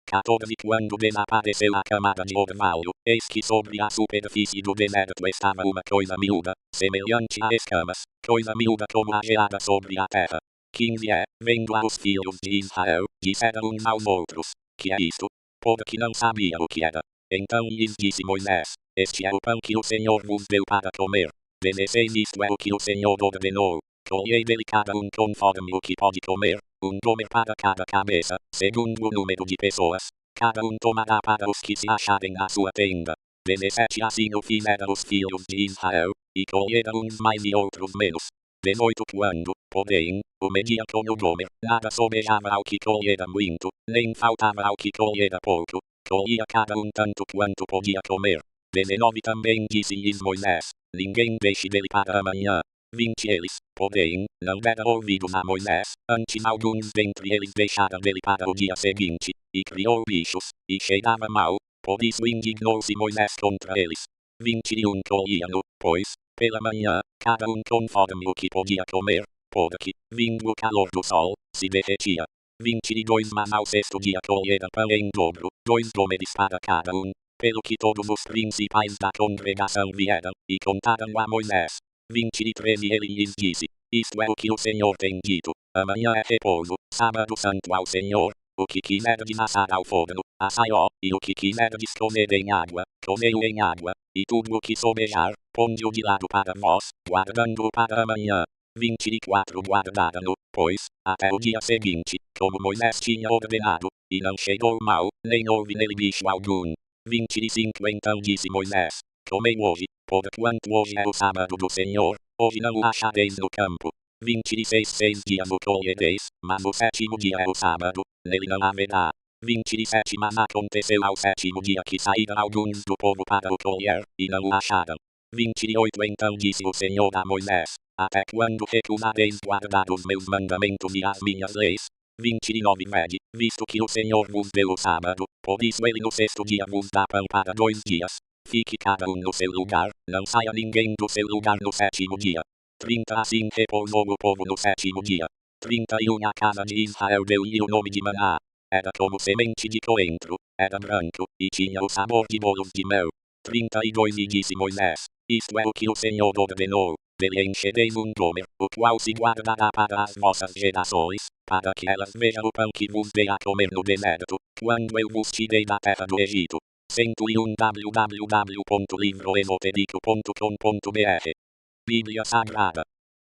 14 Quando desapareceu a camada de orvalho, eis que sobre a superfície do deserto estava uma coisa miúda, semelhante a escamas, coisa miúda como a geada sobre a terra. 15 Vendo-a os filhos de Israel, disseram uns aos outros: Que é isto? Porque não sabia o que era. Então lhes disse Moisés: Este é o pão que o Senhor vos deu para comer. 16 Isto é o que o Senhor ordenou: Colhei dele cada um conforme o que pode comer, um gomer para cada cabeça, segundo o número de pessoas. Cada um tomará para os que se acharem na sua tenda. 17 Assim o fizeram os filhos de Israel, e colheram uns mais e outros menos. 18 Quando, porém, o mediam com o gomer, nada sobejava ao que colhera muito, nem faltava ao que colhera pouco, colhia cada um tanto quanto podia comer. 19 Também disse-lhes Moisés: Ninguém deixe dele para amanhã. 20 Eles, porém, não deram ouvidos a Moisés, antes alguns dentre eles deixaram dele para o dia seguinte, e criou bichos, e cheirava mal, por isso indignou-se Moisés contra eles. 21 Colhiam-no, pois, Pela manhã, cada conforme o que podia comer, porque, vindo o calor do sol, se derretia. 22 Mas ao sexto dia colhera pão em dobro, 2 dromedes para cada pelo que todos os principais da congregação vieram, e contaram a Moisés. 23 E ele lhes disse, isto é o que o Senhor tem dito, amanhã é repouso, sábado santo ao Senhor. O que quiserdes assar ao forno, assai-o, e o que quiserdes comer em água, comei-o em água, e tudo o que sobejar, ponde-o de lado para vós, guardando-o para amanhã. 24 Guardaram-no, pois, até o dia seguinte, como Moisés tinha ordenado, e não chegou mal, nem houve nele bicho algum. 25 Então disse Moisés, comei hoje, porquanto hoje é o sábado do Senhor, hoje não o achareis no campo. 26 6 dias o colhereis, mas o sétimo dia é o sábado, nele não haverá. 27 Mas aconteceu ao sétimo dia que saíram alguns do povo para o colher, e não o acharam. 28 Então disse o Senhor a Moisés, até quando recusareis guardar os meus mandamentos e as minhas leis? 29 Vede, visto que o Senhor vos deu o sábado, por isso ele no sexto dia vos dá pão para 2 dias. Fique cada no seu lugar, não saia ninguém do seu lugar no sétimo dia. 30 Assim repousou o povo no sétimo dia. 31 A casa de Israel deu-lhe o nome de maná. Era como semente de coentro, era branco, e tinha o sabor de bolos de mel. 32 E disse Moisés, isto é o que o Senhor ordenou, dele enchereis dromer, o qual se guardará para as vossas gerações, para que elas vejam o pão que vos dei a comer no deserto, quando eu vos tirei da terra do Egito. 101 www.livroesotérico.com.br Bíblia Sagrada.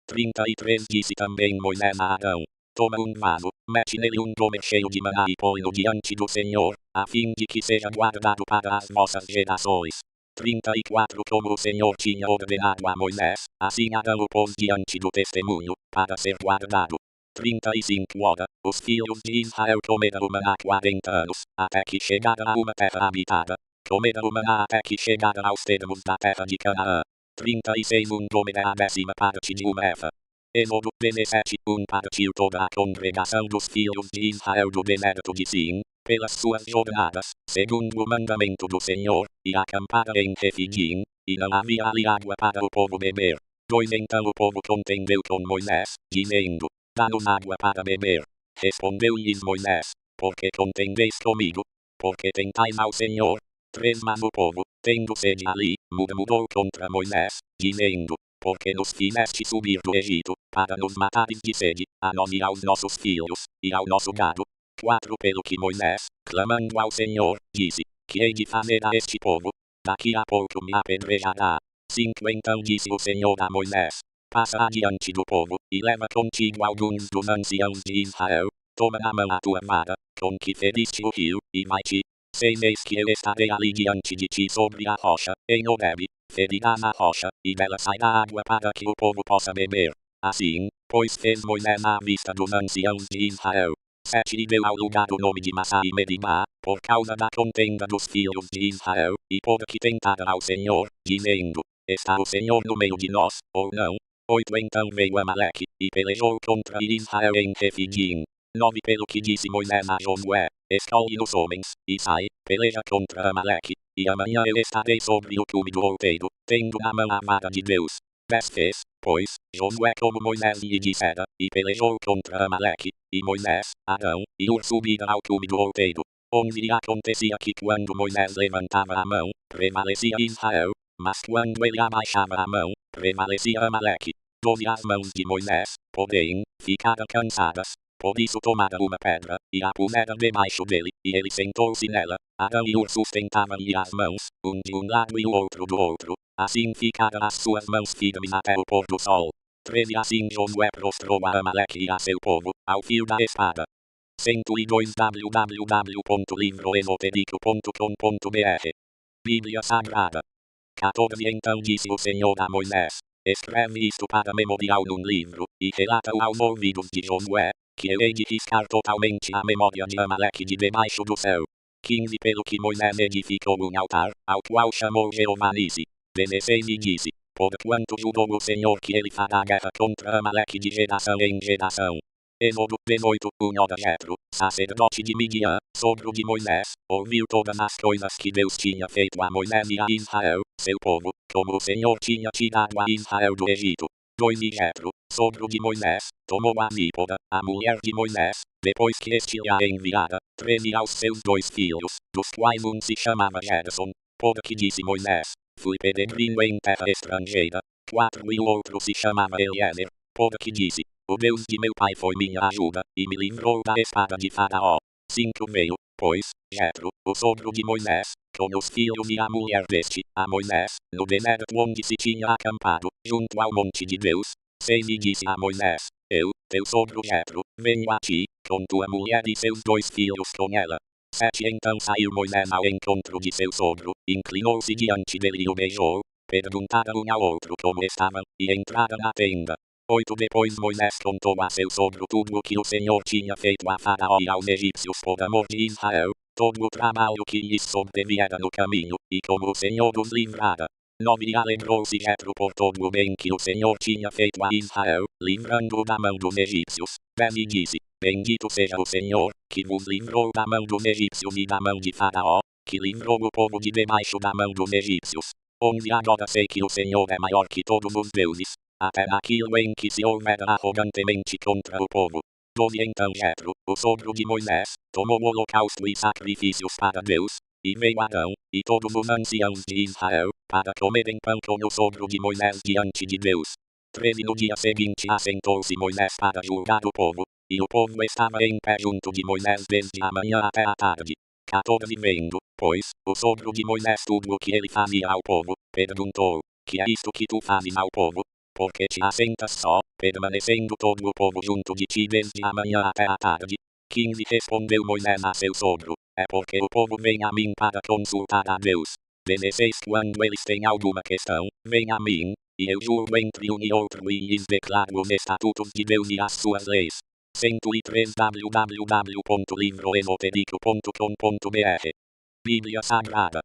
33 Disse também Moisés a Arão, toma vaso, mete nele dromer cheio de maná e põe-no diante do Senhor, a fim de que seja guardado para as vossas gerações. 34 Como o Senhor tinha ordenado a Moisés, assim Arão o pôs diante do testemunho, para ser guardado. 35 Ora, os filhos de Israel comeram o maná 40 anos, até que chegaram a uma terra habitada. Comeram o maná até que chegaram aos termos da terra de Canaã. 36 dromer é a 10ª parte de uma efa. Êxodo 17 Partiu toda a congregação dos filhos de Israel do deserto de Sim, pelas suas jornadas, segundo o mandamento do Senhor, e acamparam em Refidim, e não havia ali água para o povo beber. 2 Então o povo contendeu com Moisés, dizendo, dá-nos água para beber. Respondeu-lhes Moisés, porque contendeis comigo? Porque tentais ao Senhor? 3 Mas o povo, tendo sede ali, murmurou contra Moisés, dizendo, porque nos fizeste subir do Egito, para nos matares de sede, a nós e aos nossos filhos, e ao nosso gado. 4 Pelo que Moisés, clamando ao Senhor, disse, que hei de fazer a este povo? Daqui a pouco me apedrejará. 5 Então disse o Senhor a Moisés, passa adiante do povo, e leva contigo alguns dos anciãos de Israel, toma na mão a tua vara, com que feriste o rio, e vai-te. 6 Eis que eu estarei ali diante de ti sobre a rocha, em Horebe, ferirás a rocha, e dela sairá água para que o povo possa beber. Assim, pois fez Moisés à vista dos anciãos de Israel. 7 E deu ao lugar o nome de Massá e Meribá, por causa da contenda dos filhos de Israel, e porque tentaram ao Senhor, dizendo, está o Senhor no meio de nós, ou não? 8 Então veio Amaleque, e pelejou contra Israel em Refidim. 9 Pelo que disse Moisés a Josué, escolhe os homens, e sai, peleja contra Amaleque, e amanhã eu estarei sobre o cume do outeiro, tendo na mão a vara de Deus. 10 Fez, pois, Josué como Moisés lhe dissera, e pelejou contra Amaleque, e Moisés, Arão, e Hur subiram ao cume do outeiro. 11 E acontecia que quando Moisés levantava a mão, prevalecia Israel, mas quando ele abaixava a mão, prevalecia Amaleque. 12 As mãos de Moisés, porém, ficaram cansadas. Por isso tomaram uma pedra, e a puseram debaixo dele, e ele sentou-se nela. Arão e Hur sustentavam-lhe as mãos, um de um lado e o outro do outro. Assim ficaram as suas mãos firmes até o pôr do sol. 13 Assim Josué prostrou a Amaleque e a seu povo, ao fio da espada. 102 www.livroesotérico.com.br Bíblia Sagrada. 14 Então disse o Senhor a Moisés, escreve isto para memorial num livro, e relata-o aos ouvidos de Josué, que eu hei de riscar totalmente a memória de Amaleque de debaixo do céu. 15 Pelo que Moisés edificou um altar, ao qual chamou Jeová Nisi. 16 E disse, porquanto jurou o Senhor que ele fará guerra contra Amaleque de geração em geração. Êxodo 18 Ora Jetro, sacerdote de Midian, sogro de Moisés, ouviu todas as coisas que Deus tinha feito a Moisés e a Israel, seu povo, como o Senhor tinha tirado a Israel do Egito. 2 E Jetro, sogro de Moisés, tomou a Zípora, a mulher de Moisés, depois que este a enviara, 13 aos seus 2 filhos, dos quais um se chamava Gerson, porque disse Moisés, fui peregrino em terra estrangeira. 4 E o outro se chamava Eliezer, porque disse, o Deus de meu pai foi minha ajuda, e me livrou da espada de Faraó. 5 Veio, pois, Jetro, o sogro de Moisés, com os filhos e a mulher deste, a Moisés, no deserto onde se tinha acampado, junto ao monte de Deus. 6 E disse a Moisés, eu, teu sogro Jetro, venho a ti, com tua mulher e seus 2 filhos com ela. 7 Então saiu Moisés ao encontro de seu sogro, inclinou-se diante dele e o beijou, perguntaram um ao outro como estavam, e entraram na tenda. 8 Depois Moisés contou a seu sogro tudo o que o Senhor tinha feito a Faraó e aos egípcios por amor de Israel, todo o trabalho que lhes sobreviera no caminho, e como o Senhor os livrara. 9 E alegrou-se Jetro por todo o bem que o Senhor tinha feito a Israel, livrando-o da mão dos egípcios. 10 E disse, bendito seja o Senhor, que vos livrou da mão dos egípcios e da mão de Faraó, que livrou o povo de debaixo da mão dos egípcios. 11 Agora sei que o Senhor é maior que todos os deuses, até naquilo em que se houvera arrogantemente contra o povo. 12 Então Jetro, o sogro de Moisés, tomou o holocausto e sacrifícios para Deus, e veio Arão, e todos os anciãos de Israel, para comerem pão com o sogro de Moisés diante de Deus. 13 No dia seguinte assentou-se Moisés para julgar o povo, e o povo estava em pé junto de Moisés desde a manhã até a tarde. 14 Vendo, pois, o sogro de Moisés tudo o que ele fazia ao povo, perguntou, que é isto que tu fazes ao povo? Porque te assentas só, permanecendo todo o povo junto de ti desde a manhã até a tarde? 15 Respondeu Moisés a seu sogro, é porque o povo vem a mim para consultar a Deus. 16 Quando eles têm alguma questão, vem a mim, e eu julgo entre um e outro e lhes declaro os estatutos de Deus e as suas leis. 103 www.livroesotérico.com.br Bíblia Sagrada.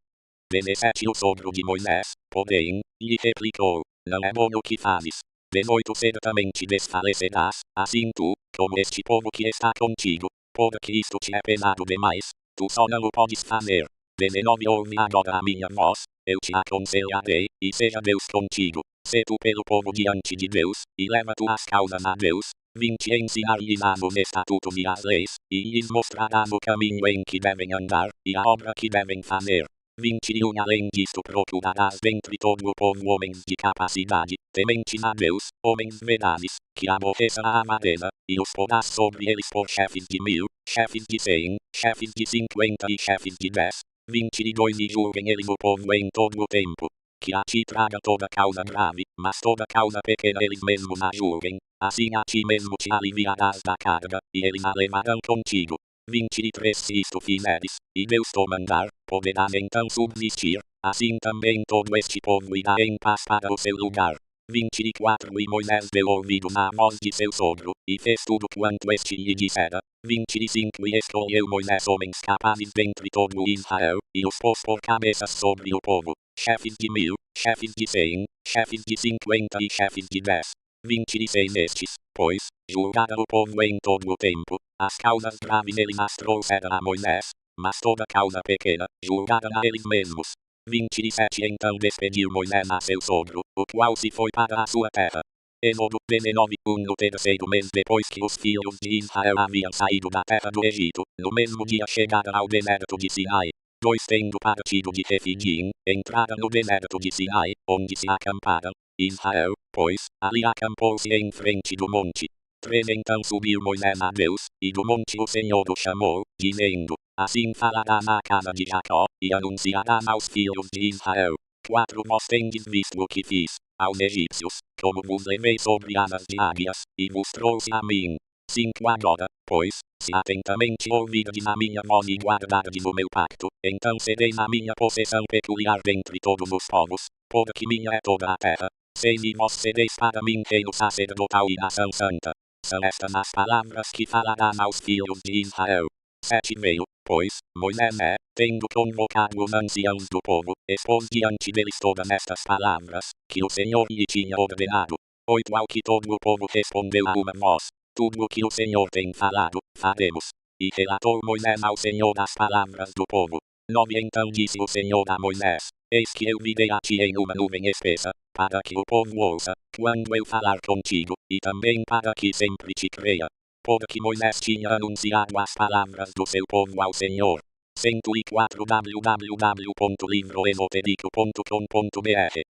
17 O sogro de Moisés, porém, lhe replicou, não é bom o que fazes. 18 Certamente desfalecerás, assim tu, como este povo que está contigo, porque isto te é pesado demais, tu só não o podes fazer. 19 Ouve agora a minha voz, eu te aconselharei, e seja Deus contigo. Se tu pelo povo diante de Deus, e leva tuas causas a Deus. 20 Ensinar-lhes-ás os estatutos e as leis, e lhes mostrarás o caminho em que devem andar, e a obra que devem fazer. 21 Além disto procurarás dentre todo o povo homens de capacidade, tementes a Deus, homens verazes, que aborreçam a avareza, e os porás sobre eles por chefes de 1000, chefes de 100, chefes de 50 e chefes de 10. 22 E julguem eles o povo em todo o tempo. Que a ti traga toda causa grave, mas toda causa pequena eles mesmos a julguem, assim a ti mesmo te aliviarás da carga, e eles a levarão contigo. 23 Se isto fizeres, e Deus te mandar, poderás então subsistir, assim também todo este povo irá em paz para o seu lugar. 24 E Moisés deu ouvidos à voz de seu sogro, e fez tudo quanto este lhe dissera. 25 E escolheu Moisés homens capazes dentre todo o Israel, e os pôs por cabeças sobre o povo, chefes de 1000, chefes de 100, chefes de 50 e chefes de 10. 26 Estes, pois, julgaram o povo em todo o tempo, as causas graves eles as trouxeram a Moisés, mas toda causa pequena, julgaram a eles mesmos. 27 Então despediu Moisés a seu sogro, o qual se foi para a sua terra. Êxodo 19 No terceiro mês depois que os filhos de Israel haviam saído da terra do Egito, no mesmo dia chegaram ao deserto de Sinai. 2 Tendo partido de Refidim, entraram no deserto de Sinai, onde se acamparam. Israel, pois, ali acampou-se em frente do monte. 3 Então subiu Moisés a Deus, e do monte o Senhor o chamou, dizendo, assim falarás à casa de Jacó, e anunciarás aos filhos de Israel. 4 Vós tendes visto o que fiz aos egípcios, como vos levei sobre asas de águias, e vos trouxe a mim. 5 Agora, pois, se atentamente ouvirdes a minha voz e guardardes o meu pacto, então sereis a minha possessão peculiar dentre todos os povos, porque minha é toda a terra. 6 E vós sereis para mim reino sacerdotal e nação santa. São estas as palavras que falarás aos filhos de Israel. 7 Veio, pois, Moisés tendo convocado os anciãos do povo, expôs diante deles todas estas palavras, que o Senhor lhe tinha ordenado. 8 Ao que todo o povo respondeu a uma voz, tudo o que o Senhor tem falado, faremos. E relatou Moisés ao Senhor as palavras do povo. 9 Então disse o Senhor a Moisés, Eis que eu virei a ti em uma nuvem espessa, para que o povo ouça, quando eu falar contigo, e também para que sempre te creia. Porque Moisés tinha anunciado as palavras do seu povo ao Senhor. 104 www.livroesotérico.com.br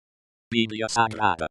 Bíblia Sagrada.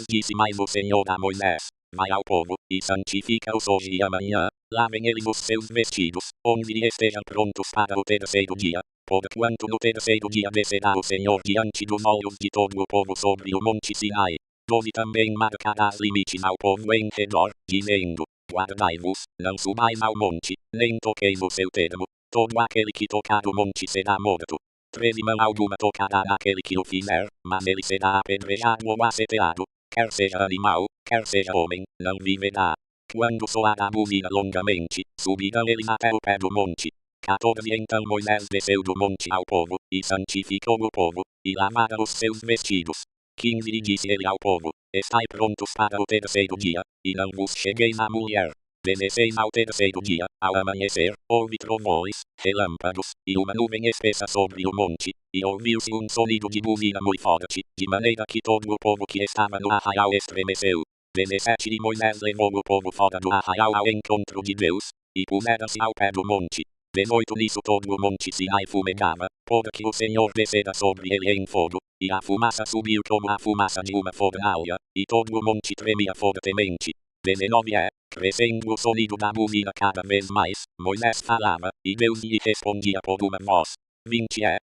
Disse mais o Senhor a Moisés: vai ao povo, e santifica-os hoje e amanhã, lavem eles os seus vestidos, 11 e estejam prontos para o terceiro dia, porquanto no terceiro dia descerá o Senhor diante dos olhos de todo o povo sobre o monte Sinai. 12 também marcarás limites ao povo em redor, dizendo: guardai-vos, não subais ao monte, nem toqueis o seu termo, todo aquele que tocar o monte será morto. 13 mão alguma tocará naquele que o fizer, mas ele será apedrejado ou aceteado, quer seja animal, quer seja homem, não viverá. Quando soar a buzina longamente, subirão eles até o pé do monte. 14 Então Moisés desceu do monte ao povo, e santificou o povo, e lavara os seus vestidos. 15 E disse ele ao povo: estai prontos para o terceiro dia, e não vos chegueis à mulher. 16 Ao terceiro dia, ao amanhecer, houve trovões, relâmpagos, e uma nuvem espessa sobre o monte, e ouviu-se um sonido de buzina muito forte, de maneira que todo o povo que estava no arraial estremeceu. 17 E Moisés levou o povo fora do arraial ao encontro de Deus, e puseram-se ao pé do monte. 18 Nisso todo o monte Sinai fumegava, porque o Senhor descera sobre ele em fogo, e a fumaça subiu como a fumaça de uma fornalha, e todo o monte tremia fortemente. 19 Crescendo o sonido da buzina cada vez mais, Moisés falava, e Deus lhe respondia por uma voz. 20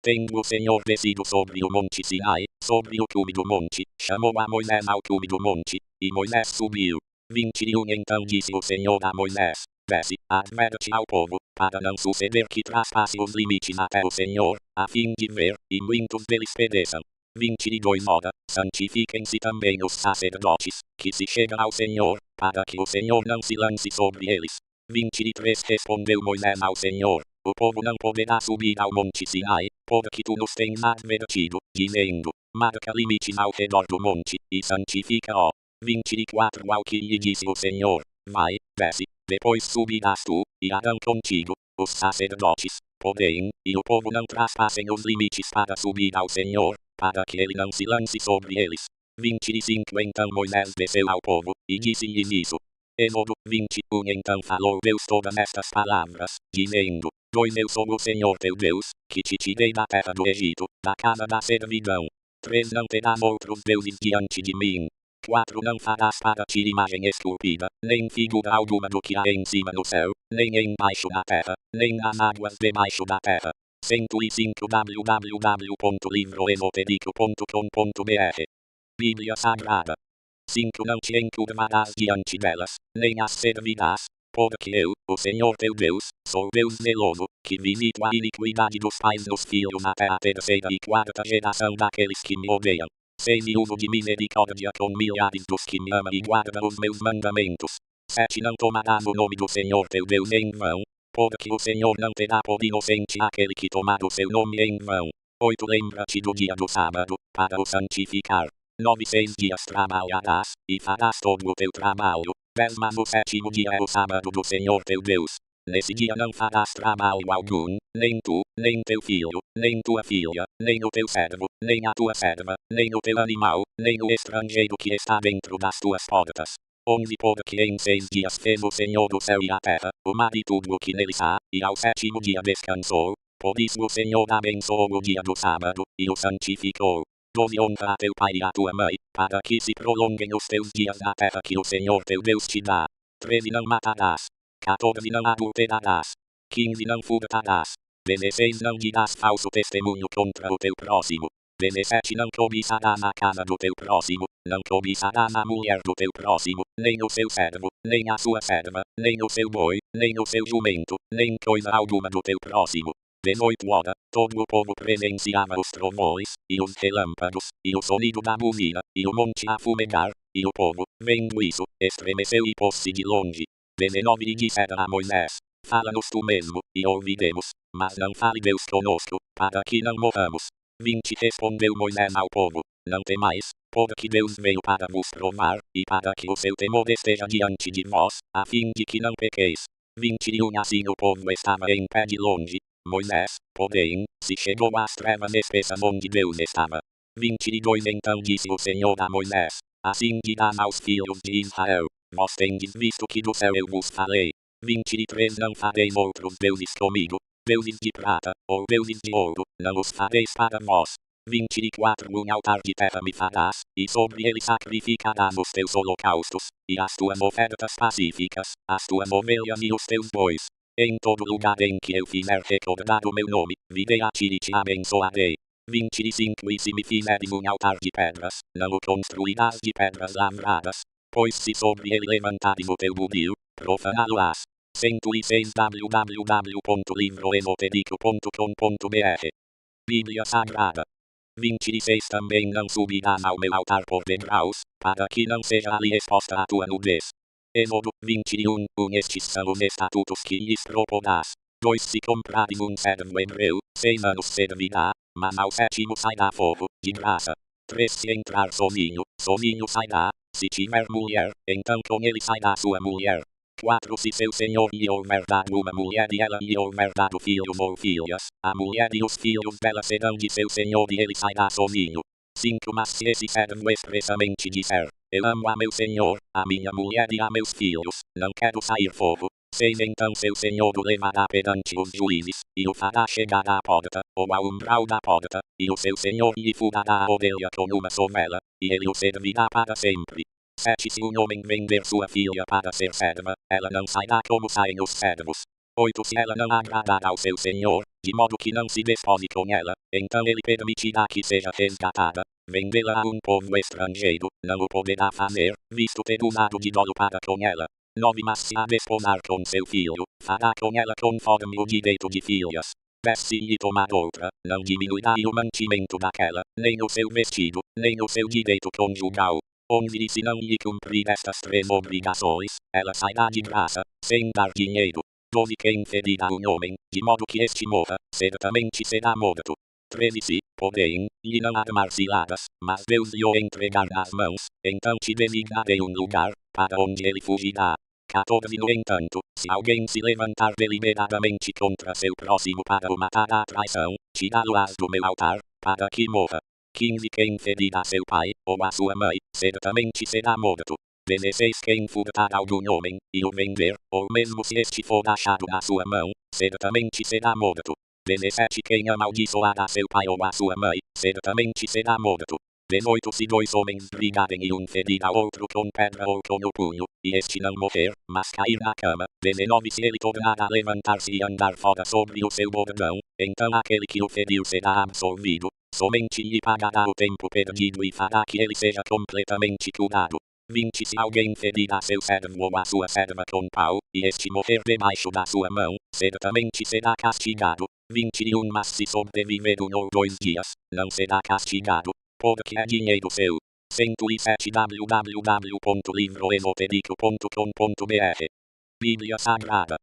Tendo o Senhor descido sobre o monte Sinai, sobre o cume do monte, chamou a Moisés ao cume do monte, e Moisés subiu. 21 Então disse o Senhor a Moisés: desce, adverte ao povo, para não suceder que traspasse os limites até o Senhor, a fim de ver, e muitos deles pereçam. 22 santifiquem-se também os sacerdotes, que se chegam ao Senhor, para que o Senhor não se lance sobre eles. 23 Respondeu Moisés ao Senhor: o povo não poderá subir ao monte Sinai, porque tu nos tens advertido, dizendo: marca limites ao redor do monte, e santifica-o. 24 Ao que lhe disse o Senhor: vai, desce, depois subirás tu, e Arão contigo, os sacerdotes, porém, e o povo não traspassem os limites para subir ao Senhor, para que ele não se lance sobre eles. 25 Então Moisés desceu ao povo, e disse-lhes isso. Êxodo 21 Então falou Deus todas estas palavras, dizendo: 2 Eu sou o Senhor teu Deus, que te tirei da terra do Egito, da casa da servidão. 3 Não terás outros deuses diante de mim. 4 Não farás para ti imagem esculpida, nem figura alguma do que há em cima no céu, nem embaixo da terra, nem nas águas debaixo da terra. 105 www.livroesotérico.com.br Bíblia Sagrada. 5 Não te encurvarás diante delas, nem as servirás, porque eu, o Senhor teu Deus, sou Deus zeloso, que visito a iniquidade dos pais dos filhos até a terceira e quarta geração daqueles que me odeiam. 6 E uso de misericórdia com milhares dos que me amam e guardam os meus mandamentos. 7 Não tomarás o nome do Senhor teu Deus em vão, porque o Senhor não terá por inocente aquele que tomar o seu nome em vão. 8 Lembra-te do dia do sábado, para o santificar. 9 6 dias trabalharás, e farás todo o teu trabalho. 10 Mas o sétimo dia é o sábado do Senhor teu Deus. Nesse dia não farás trabalho algum, nem tu, nem teu filho, nem tua filha, nem o teu servo, nem a tua serva, nem o teu animal, nem o estrangeiro que está dentro das tuas portas. 11 Porque em 6 dias fez o Senhor do céu e a terra, o mar e tudo o que neles há, e ao sétimo dia descansou. Por isso o Senhor abençoou o dia do sábado, e o santificou. 12 Honra a teu pai e a tua mãe, para que se prolonguem os teus dias na terra que o Senhor teu Deus te dá. 13 Não matarás. 14 Não adulterarás. 15 Não furtarás. 16 Não dirás falso testemunho contra o teu próximo. 17 Não cobiçarás a casa do teu próximo, não cobiçarás a mulher do teu próximo, nem o seu servo, nem a sua serva, nem o seu boi, nem o seu jumento, nem coisa alguma do teu próximo. 18 Todo o povo presenciava os trovões, e os relâmpagos, e o sonido da buzina, e o monte a fumegar, e o povo, vendo isso, estremeceu e pôs-se de longe. 19 E dissera a Moisés: fala-nos tu mesmo, e ouviremos, mas não fale Deus conosco, para que não morramos. 20 Respondeu Moisés ao povo: não temais, porque Deus veio para vos provar, e para que o seu temor esteja diante de vós, a fim de que não pequeis. 21 Assim o povo estava em pé de longe, Moisés, porém, se chegou às trevas espessas onde Deus estava. 22 Então disse o Senhor a Moisés: Assim dirás aos filhos de Israel: Vós tendes visto que do céu eu vos falei. 23 Não fareis outros deuses comigo, deuses de prata, ou deuses de ouro, não os fareis para vós. 24 Um altar de terra me farás, e sobre ele sacrificarás os teus holocaustos, e as tuas ofertas pacíficas, as tuas ovelhas e os teus bois. Em todo lugar em que eu fizer recordar o meu nome, virei a ti e te abençoarei. 25 E se me fizeres um altar de pedras, não o construirás de pedras lavradas, pois se sobre ele levantares o teu budil, profaná-lo-ás. 106 www.livroesotérico.com.br Bíblia Sagrada 26 Também não subirás ao meu altar por degraus, para que não seja ali exposta a tua nudez. Êxodo 21 Estes são os estatutos que lhes proporás. 2 Se comprares um servo hebreu, 6 anos servirá, mas ao sétimo sairá fogo, de graça. 3 Se entrar sozinho, sozinho sairá. Se tiver mulher, então com ele sairá sua mulher. 4 Se seu senhor lhe houver dado uma mulher e ela lhe houver dado filhos ou filhas, a mulher e os filhos dela serão de seu senhor e ele sairá sozinho. 5 Mas se esse servo expressamente disser: Eu amo a meu senhor, a minha mulher e a meus filhos, não quero sair fogo. 6 Então seu senhor o levará perante os juízes, e o fará chegar à porta, ou ao umbral da porta, e o seu senhor lhe furará a orelha com uma sovela, e ele o servirá para sempre. 7 Se um homem vender sua filha para ser serva, ela não sairá como saem os servos. 8 Se ela não agradar ao seu senhor, de modo que não se despose com ela, então ele permitirá que seja resgatada. Vendê-la a um povo estrangeiro, não o poderá fazer, visto ter usado de dolo para com ela. 9 Mas se a desposar com seu filho, fará com ela conforme o direito de filhas. 10 Se lhe tomar outra, não diminuirá o mantimento daquela, nem o seu vestido, nem o seu direito conjugal. 11 E se não lhe cumprir estas 3 obrigações, ela sairá de graça, sem dar dinheiro. 12 Quem ferirá um homem, de modo que este morra, certamente será morto. 13 Se, porém, lhe não armar ciladas, mas Deus lhe o entregar nas mãos, então te designarei um lugar, para onde ele fugirá. 14 No entanto, se alguém se levantar deliberadamente contra seu próximo para o matar à traição, tirá-lo-ás do meu altar, para que morra. 15 Quem ferirá seu pai, ou a sua mãe, certamente será morto. 16 Quem furtar algum homem, e o vender, ou mesmo se este for achado na sua mão, certamente será morto. 17 Quem amaldiçoar a seu pai ou a sua mãe, certamente será morto. 18 Se 2 homens brigarem e um ferir a outro com pedra ou com o punho, e este não morrer, mas cair na cama. 19 Se ele tornar a levantar-se e andar fora sobre o seu bordão, então aquele que o feriu será absolvido, somente lhe pagará o tempo perdido e fará que ele seja completamente curado. 20 Se alguém ferir a seu servo ou a sua serva com pau, e este morrer debaixo da sua mão, certamente será castigado. 21 Mas se sobreviver 1 ou 2 dias, não será castigado, porque é dinheiro seu. 107 www.livroesotérico.com.br Bíblia Sagrada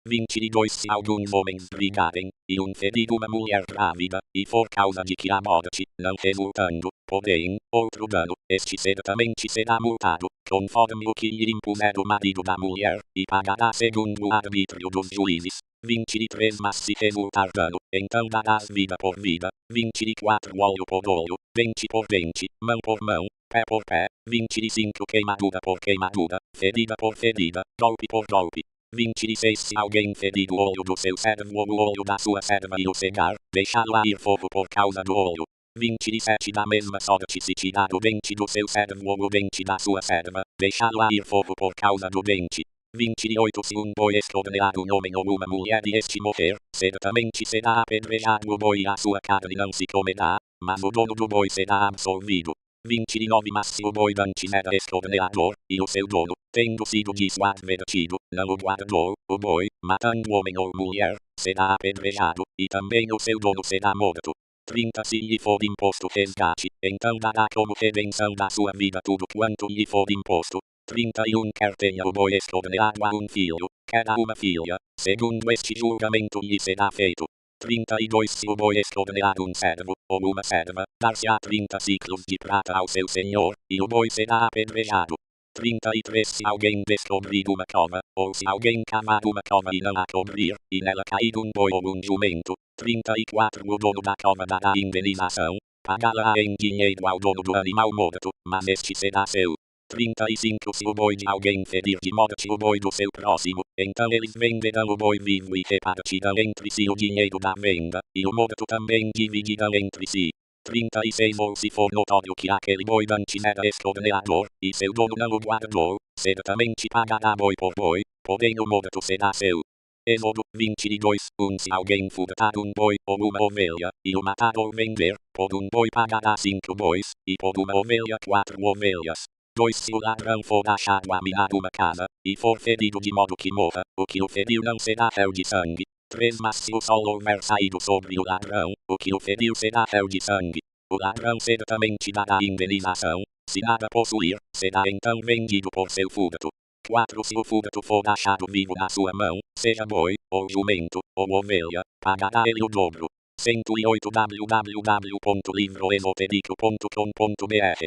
22 Se alguns homens brigarem, e um ferir uma mulher grávida, e for causa de que a morte, não resultando, porém, outro dano, este certamente será multado, conforme o que lhe impuser o marido da mulher, e pagará segundo o arbítrio dos juízes. 23 Mas se resultar dano, então darás vida por vida. 24 Olho por olho, dente por dente, mão por mão, pé por pé. 25 Queimadura por queimadura, ferida por ferida, golpe por golpe. 26 Se alguém ferir o olho do seu servo ou o olho da sua serva e o cegar, deixá-lo a ir fogo por causa do olho. 27 Da mesma sorte se tirar o dente do seu servo ou o dente da sua serva, deixá-lo a ir fogo por causa do dente. 28 Se um boi escornear um homem ou uma mulher e este morrer, certamente será apedrejado o boi e a sua carne não se comerá, mas o dono do boi será absolvido. 29 Mas se o boi antes era escorneador, e o seu dono, tendo sido disso advertido, não o guardou, o boi, matando homem ou mulher, será apedrejado, e também o seu dono será morto. 30 Se lhe for imposto resgate, então dará como redenção da sua vida tudo quanto lhe for imposto. 31 Quer tenha o boi escorneado a um filho, quer a uma filha, segundo este julgamento lhe será feito. 32 Se o boi escornear um servo, ou uma serva, dar-se-á 30 ciclos de prata ao seu senhor, e o boi será apedrejado. 33 Se alguém descobrir uma cova, ou se alguém cavar uma cova e não a cobrir, e nela cair um boi ou um jumento. 34 O dono da cova dará indenização, pagá-la em dinheiro ao dono do animal morto, mas este será seu. 35 Se o boi de alguém ferir de morte o boi do seu próximo, então eles venderão o boi vivo e repartirão entre si o dinheiro da venda, e o morto também dividirão entre si. 36 Ou se for notório que aquele boi antes era escorneador, e seu dono não o guardou, certamente pagará boi por boi, porém o morto será seu. Êxodo 22 Se alguém furtar um boi ou uma ovelha, e o matar ou vender, por um boi pagará 5 bois, e por uma ovelha 4 ovelhas. 2 Se o ladrão for achado a minar uma casa, e for ferido de modo que morra, o que o feriu não será réu de sangue. 3 Mas se o sol houver saído sobre o ladrão, o que o feriu será réu de sangue. O ladrão certamente dará indenização, se nada possuir, será então vendido por seu furto. 4 Se o furto for achado vivo na sua mão, seja boi, ou jumento, ou ovelha, pagará ele o dobro. 108 www.livroesotérico.com.br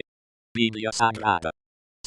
Bíblia Sagrada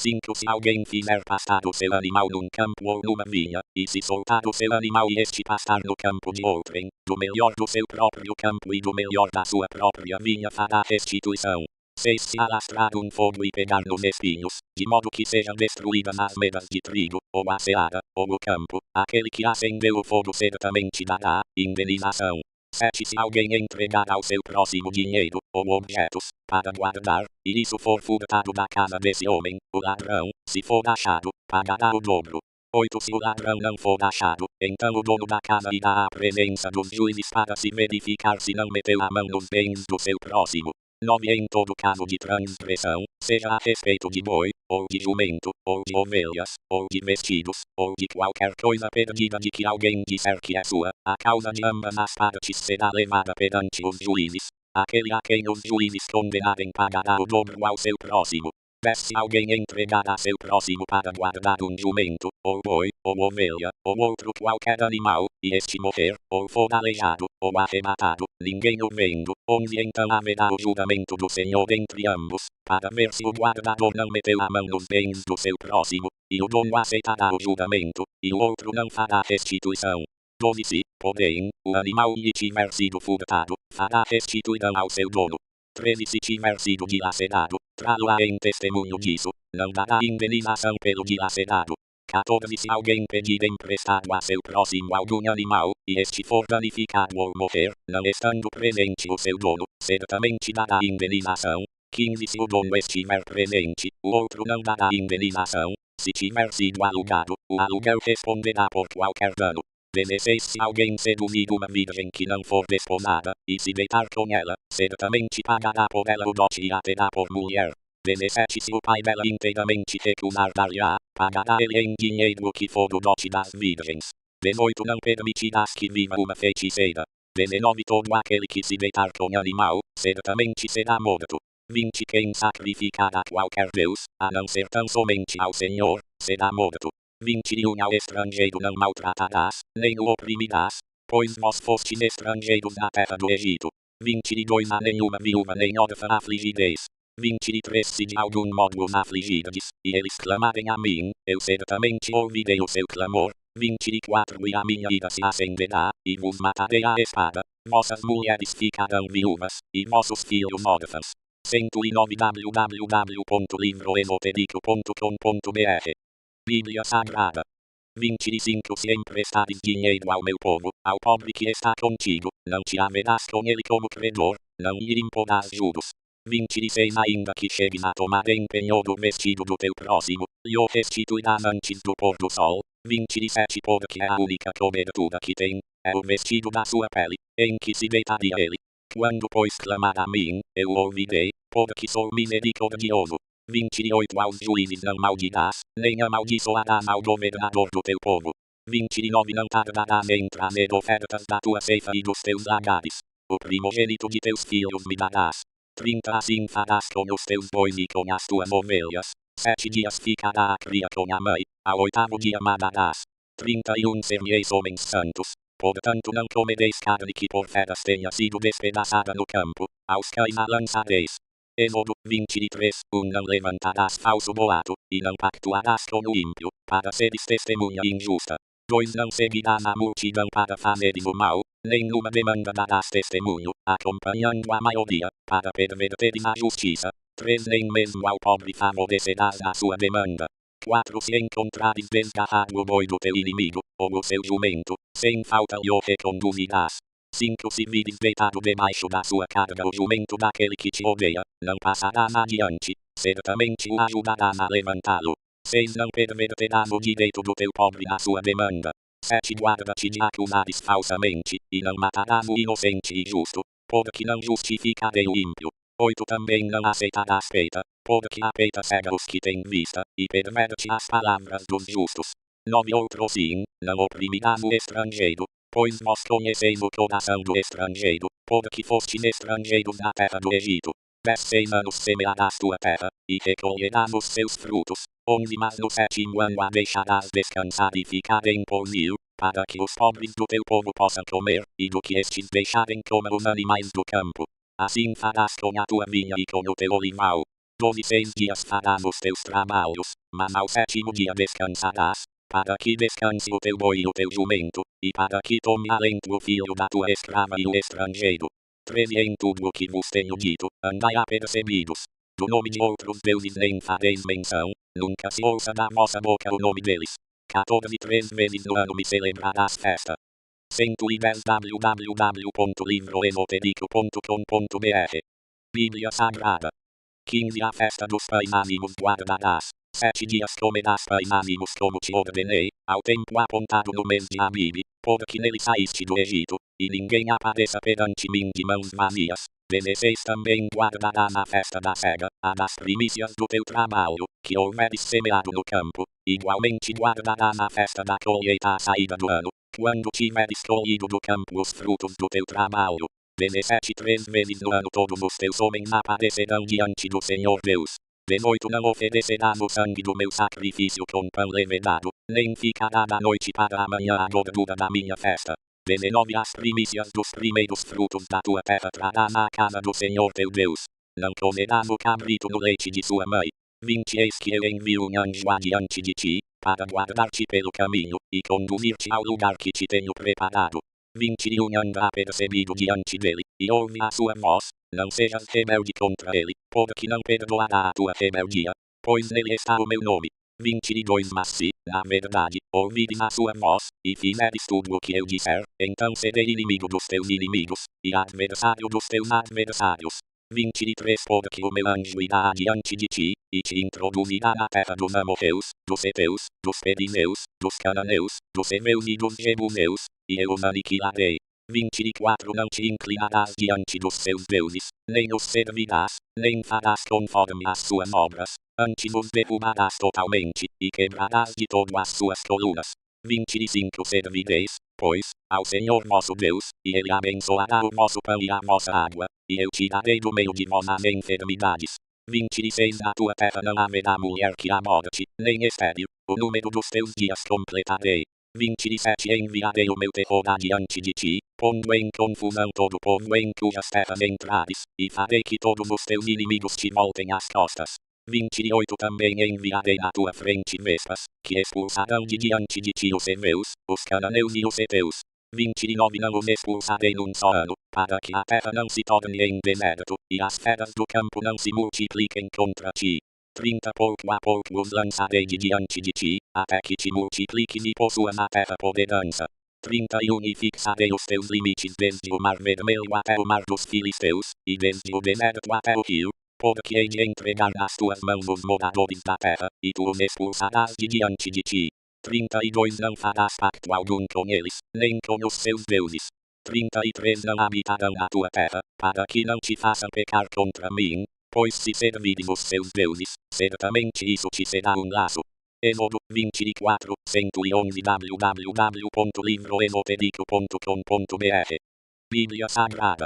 5 Se alguém fizer pastar o seu animal num campo ou numa vinha, e se soltar o seu animal e este pastar no campo de outrem, do melhor do seu próprio campo e do melhor da sua própria vinha fará restituição. 6 Se alastrar um fogo e pegar nos espinhos, de modo que sejam destruídas as medas de trigo, ou a seara, ou o campo, aquele que acendeu o fogo certamente dará indenização. 7 Se alguém entregar ao seu próximo dinheiro, ou objetos, para guardar, e isso for furtado da casa desse homem, o ladrão, se for achado, pagará o dobro. 8 Se o ladrão não for achado, então o dono da casa irá à presença dos juízes para se verificar se não meteu a mão nos bens do seu próximo. 9 Em todo caso de transgressão, seja a respeito de boi, ou de jumento, ou de ovelhas, ou de vestidos, ou de qualquer coisa perdida de que alguém disser que é sua, a causa de ambas as partes será levada perante os juízes. Aquele a quem os juízes condenarem pagará o dobro ao seu próximo. 10 Se alguém entregar a seu próximo para guardar um jumento, ou boi, ou ovelha, ou outro qualquer animal, e este morrer, ou for aleijado, ou arrebatado, ninguém o vendo. 11 Então haverá o julgamento do Senhor entre ambos, para ver se o guardador não meteu a mão nos bens do seu próximo, e o dono aceitará o julgamento, e o outro não fará restituição. 12 Se, porém, o animal lhe tiver sido furtado, fará restituição ao seu dono. 13 Se tiver sido dilacerado, trá-lo-á em testemunho disso, não dará indenização pelo dilacerado. 14 Se alguém pedir emprestado a seu próximo algum animal, e este for danificado ou morrer, não estando presente o seu dono, certamente dará indenização. 15 Se o dono estiver presente, o outro não dará indenização. Se tiver sido alugado, o aluguel responderá por qualquer dano. 16 Se alguém seduzir uma virgem que não for desposada, e se deitar com ela, certamente pagará por ela o dote e a terá por mulher. 17 Se o pai dela inteiramente recusar dar-lhe-á, pagará ele em dinheiro o que for do dote das virgens. 18 Não permitirás que viva uma feiticeira. 19 Todo aquele que se deitar com animal, certamente será morto. 20 Quem sacrificar a qualquer deus, a não ser tão somente ao Senhor, será morto. 21 Ao estrangeiro não maltratarás, nem o oprimirás, pois vós fostes estrangeiros na terra do Egito. 22 A nenhuma viúva nem órfã afligireis. 23 Se de algum modo os afligirdes, e eles clamarem a mim, eu certamente ouvirei o seu clamor. 24 E a minha ira se acenderá, e vos matarei à espada, vossas mulheres ficarão viúvas, e vossos filhos órfãos. 109 www.livroesotérico.com.br Bíblia Sagrada 25 Se emprestares dinheiro ao meu povo, ao pobre que está contigo, não te haverás com ele como credor, não lhe imporás juros. 26 Ainda que chegues a tomar empenho do vestido do teu próximo, lhe o restituirás antes do pôr do sol. 27 Porque é a única cobertura que tem, é o vestido da sua pele, em que se deitaria ele. Quando pois clamar a mim, eu o ouvirei, porque sou misericordioso. 28 Aos juízes não maldirás, nem amaldiçoarás ao governador do teu povo. 29 Não tardarás em trazer ofertas da tua ceifa e dos teus lagares. O primogênito de teus filhos me darás. 30 Assim farás com os teus bois e com as tuas ovelhas. 7 dias ficará a cria com a mãe, ao 8º dia matarás. 31 Ser-me-eis homens santos. Portanto não comereis carne que por feras tenha sido despedaçada no campo, aos cães a lançareis. Êxodo 23, não levantarás falso boato, e não pactuarás com o ímpio, para seres testemunha injusta. 2 Não seguirás a multidão para fazeres o mal, nem numa demanda darás testemunho, acompanhando a maioria, para perverteres a justiça. 3 Nem mesmo ao pobre favorecerás na sua demanda. 4 Se encontrares desgarrado o boi do teu inimigo, ou o seu jumento, sem falta lhe o reconduzirás. 5 Se vires deitado debaixo da sua carga o jumento daquele que te odeia, não passarás adiante, certamente o ajudarás a levantá-lo. 6 Não perverterás o direito do teu pobre na sua demanda. 7 Guarda-te de acusares falsamente, e não matarás o inocente e justo, porque não justificarei o ímpio. 8 Também não aceitarás peita, porque a peita cega os que têm vista, e perverte as palavras dos justos. 9 Outro sim, não oprimirás o estrangeiro, pois vós conheceis o coração do estrangeiro, porque fostes estrangeiros na terra do Egito. 10 6 anos semearás tua terra, e recolherás os seus frutos. 11 Mas no 7º ano a deixarás descansar e ficar em pousio, para que os pobres do teu povo possam comer, e do que estes deixarem coma os animais do campo. Assim farás com a tua vinha e com o teu olival. 12 6 dias farás os teus trabalhos, mas ao 7º dia descansarás, para que descanse o teu boi e o teu jumento, e para que tome alento o filho da tua escrava e o estrangeiro. 13 Em tudo o que vos tenho dito, andai apercebidos. Do nome de outros deuses nem fareis menção, nunca se ouça da vossa boca o nome deles. 14 3 vezes no ano me celebrarás festa. 110 www.livroesotérico.com.br Bíblia Sagrada. 15 A festa dos pães ázimos guardarás. 7 dias comerás pães ázimos como te ordenei, ao tempo apontado no mês de Abibe, porque nele saíste do Egito, e ninguém apareça perante mim de mãos vazias. 16 Também guardarás a festa da cega, a das primícias do teu trabalho, que houveres semeado no campo. Igualmente guardarás a festa da colheita à saída do ano, quando tiveres colhido do campo os frutos do teu trabalho. 17 3 vezes no ano todos os teus homens aparecerão diante do Senhor Deus. 18 Não oferecerás o sangue do meu sacrifício com pão levedado, nem ficará da noite para amanhã a gordura da minha festa. 19 As primícias dos primeiros frutos da tua terra trarás à casa do Senhor teu Deus. Não comerás o cabrito no leite de sua mãe. 20 Eis que eu envio um anjo adiante de ti, para guardar-te pelo caminho, e conduzir-te ao lugar que te tenho preparado. 21 Anda apercebido diante dele, e ouve a sua voz, não sejas rebelde contra ele, porque não perdoará a tua rebeldia, pois nele está o meu nome. 22 Mas se, na verdade, ouvires a sua voz, e fizeres tudo o que eu disser, então serei inimigo dos teus inimigos, e adversário dos teus adversários. 23 Porque o meu anjo irá adiante de ti, e te introduzirá na terra dos amorreus, dos heteus, dos perineus, dos cananeus, dos heveus e dos jebuseus, e eu os aniquilarei. 24 Não te inclinarás diante dos seus deuses, nem os servirás, nem farás conforme as suas obras, antes os derrubarás totalmente, e quebrarás de todo as suas colunas. 25 Servireis, pois, ao Senhor vosso Deus, e ele abençoará o vosso pão e a vossa água, e eu tirarei do meio de vós as enfermidades. 26 Na tua terra não haverá mulher que a morte, nem estéril, o número dos teus dias completarei. 27 Enviarei o meu terror adiante de ti, pondo em confusão todo o povo em cujas terras entrares, e farei que todos os teus inimigos te voltem às costas. 28 Também enviarei à tua frente vespas, que expulsarão de diante de ti os heveus, os cananeus e os heteus. 29 Não os expulsarei num só ano, para que a terra não se torne em deserto, e as feras do campo não se multipliquem contra ti. 30 Pouco a pouco os lançarei de diante de ti, até que te multipliques e possuas a terra por herança. 31 E fixarei os teus limites desde o mar vermelho até o mar dos filisteus, e desde o deserto até o rio, porque hei de entregar nas tuas mãos os moradores da terra, e tu os expulsarás de diante de ti. 32 Não farás pacto algum com eles, nem com os seus deuses. 33 Não habitarão na tua terra, para que não te façam pecar contra mim, pois se servires os seus deuses, certamente isso te será um laço. Êxodo 24, 111 www.livroesotérico.com.br Bíblia Sagrada.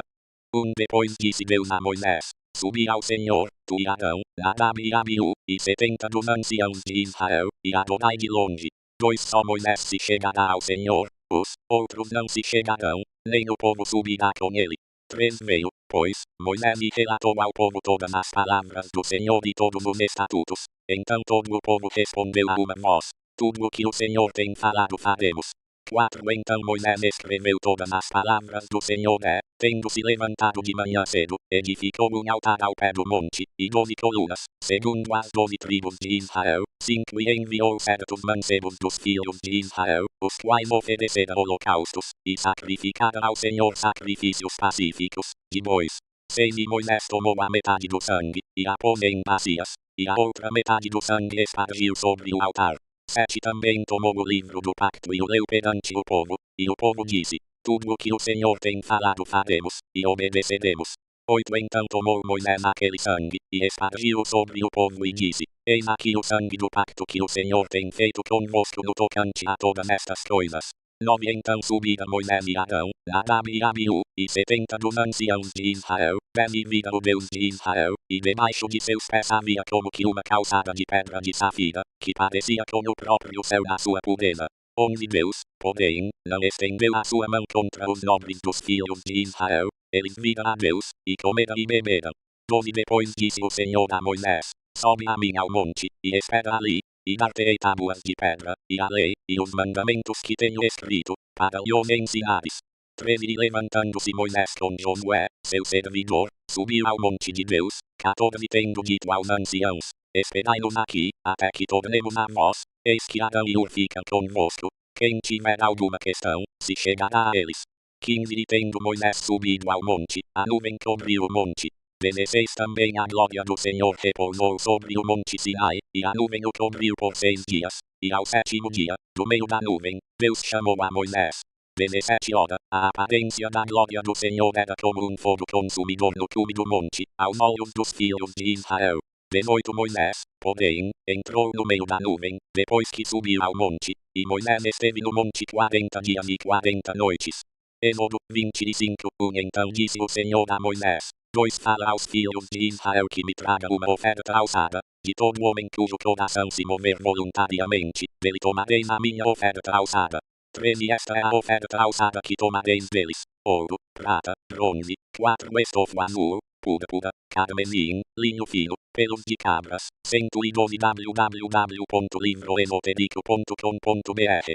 Depois disse Deus a Moisés: Subi ao Senhor, tu e Arão, Nadab e Abiú, e 70 dos anciãos de Israel, e adorai de longe. 2 Só Moisés se chegará ao Senhor, os outros não se chegarão, nem o povo subirá com ele. 3 Veio, Pois, Moisés relatou ao povo todas as palavras do Senhor e todos os estatutos. Então todo o povo respondeu a uma voz: tudo o que o Senhor tem falado faremos. 4. Então Moisés escreveu todas as palavras do Senhor tendo se levantado de manhã cedo, edificou um altar ao pé do monte, e 12 colunas, segundo as 12 tribos de Israel, 5. E enviou 7 mancebos dos filhos de Israel, os quais ofereceram holocaustos, e sacrificaram ao Senhor sacrifícios pacíficos, de bois. 6. E Moisés tomou a metade do sangue, e a pôs em bacias, e a outra metade do sangue espargiu sobre o altar. 7. Também tomou o livro do pacto e o leu perante o povo, e o povo disse: tudo o que o Senhor tem falado faremos, e obedeceremos. 8. Então tomou Moisés aquele sangue, e espargiu sobre o povo e disse: eis aqui o sangue do pacto que o Senhor tem feito convosco no tocante a todas estas coisas. 9. Então subiram Moisés e Arão, Nadab e Abiú, e 70 dos anciãos de Israel, e viram o Deus de Israel, e debaixo de seus pés havia como que uma calçada de pedra de safira, que parecia com o próprio céu na sua pureza. 11. Deus, porém, não estendeu a sua mão contra os nobres dos filhos de Israel, eles viram a Deus, e comeram e beberam. 12. Depois disse o Senhor a Moisés: sobe a mim ao monte, e espera ali, e dar-te-ei tábuas de pedra, e a lei, e os mandamentos que tenho escrito, para os ensinares. 13. E levantando-se Moisés com Josué, seu servidor, subiu ao monte de Deus. 14. Tendo dito aos anciãos: esperai-nos aqui, até que tornemos a vós, eis que Arão e Hur ficam convosco. Quem tiver alguma questão, se chegará a eles. 15. E tendo Moisés subido ao monte, a nuvem cobriu o monte. 16. Também a glória do Senhor repousou sobre o monte Sinai, e a nuvem o cobriu por 6 dias. E ao 7º dia, do meio da nuvem, Deus chamou a Moisés. 17. Ora, a aparência da glória do Senhor era como um fogo consumidor no cume do monte, aos olhos dos filhos de Israel. 18. Moisés, porém, entrou no meio da nuvem, depois que subiu ao monte, e Moisés esteve no monte 40 dias e 40 noites. Êxodo 25. 1. Então disse o Senhor a Moisés: 2. Fala aos filhos de Israel que me tragam uma oferta alçada, de todo homem cujo coração se mover voluntariamente, dele tomareis a minha oferta alçada. 3. E esta é a oferta alçada que tomareis deles: ouro, prata, bronze, 4. Estofo azul, púrpura, carmesim, linho fino, pelos de cabras. 112. www.livroesotérico.com.br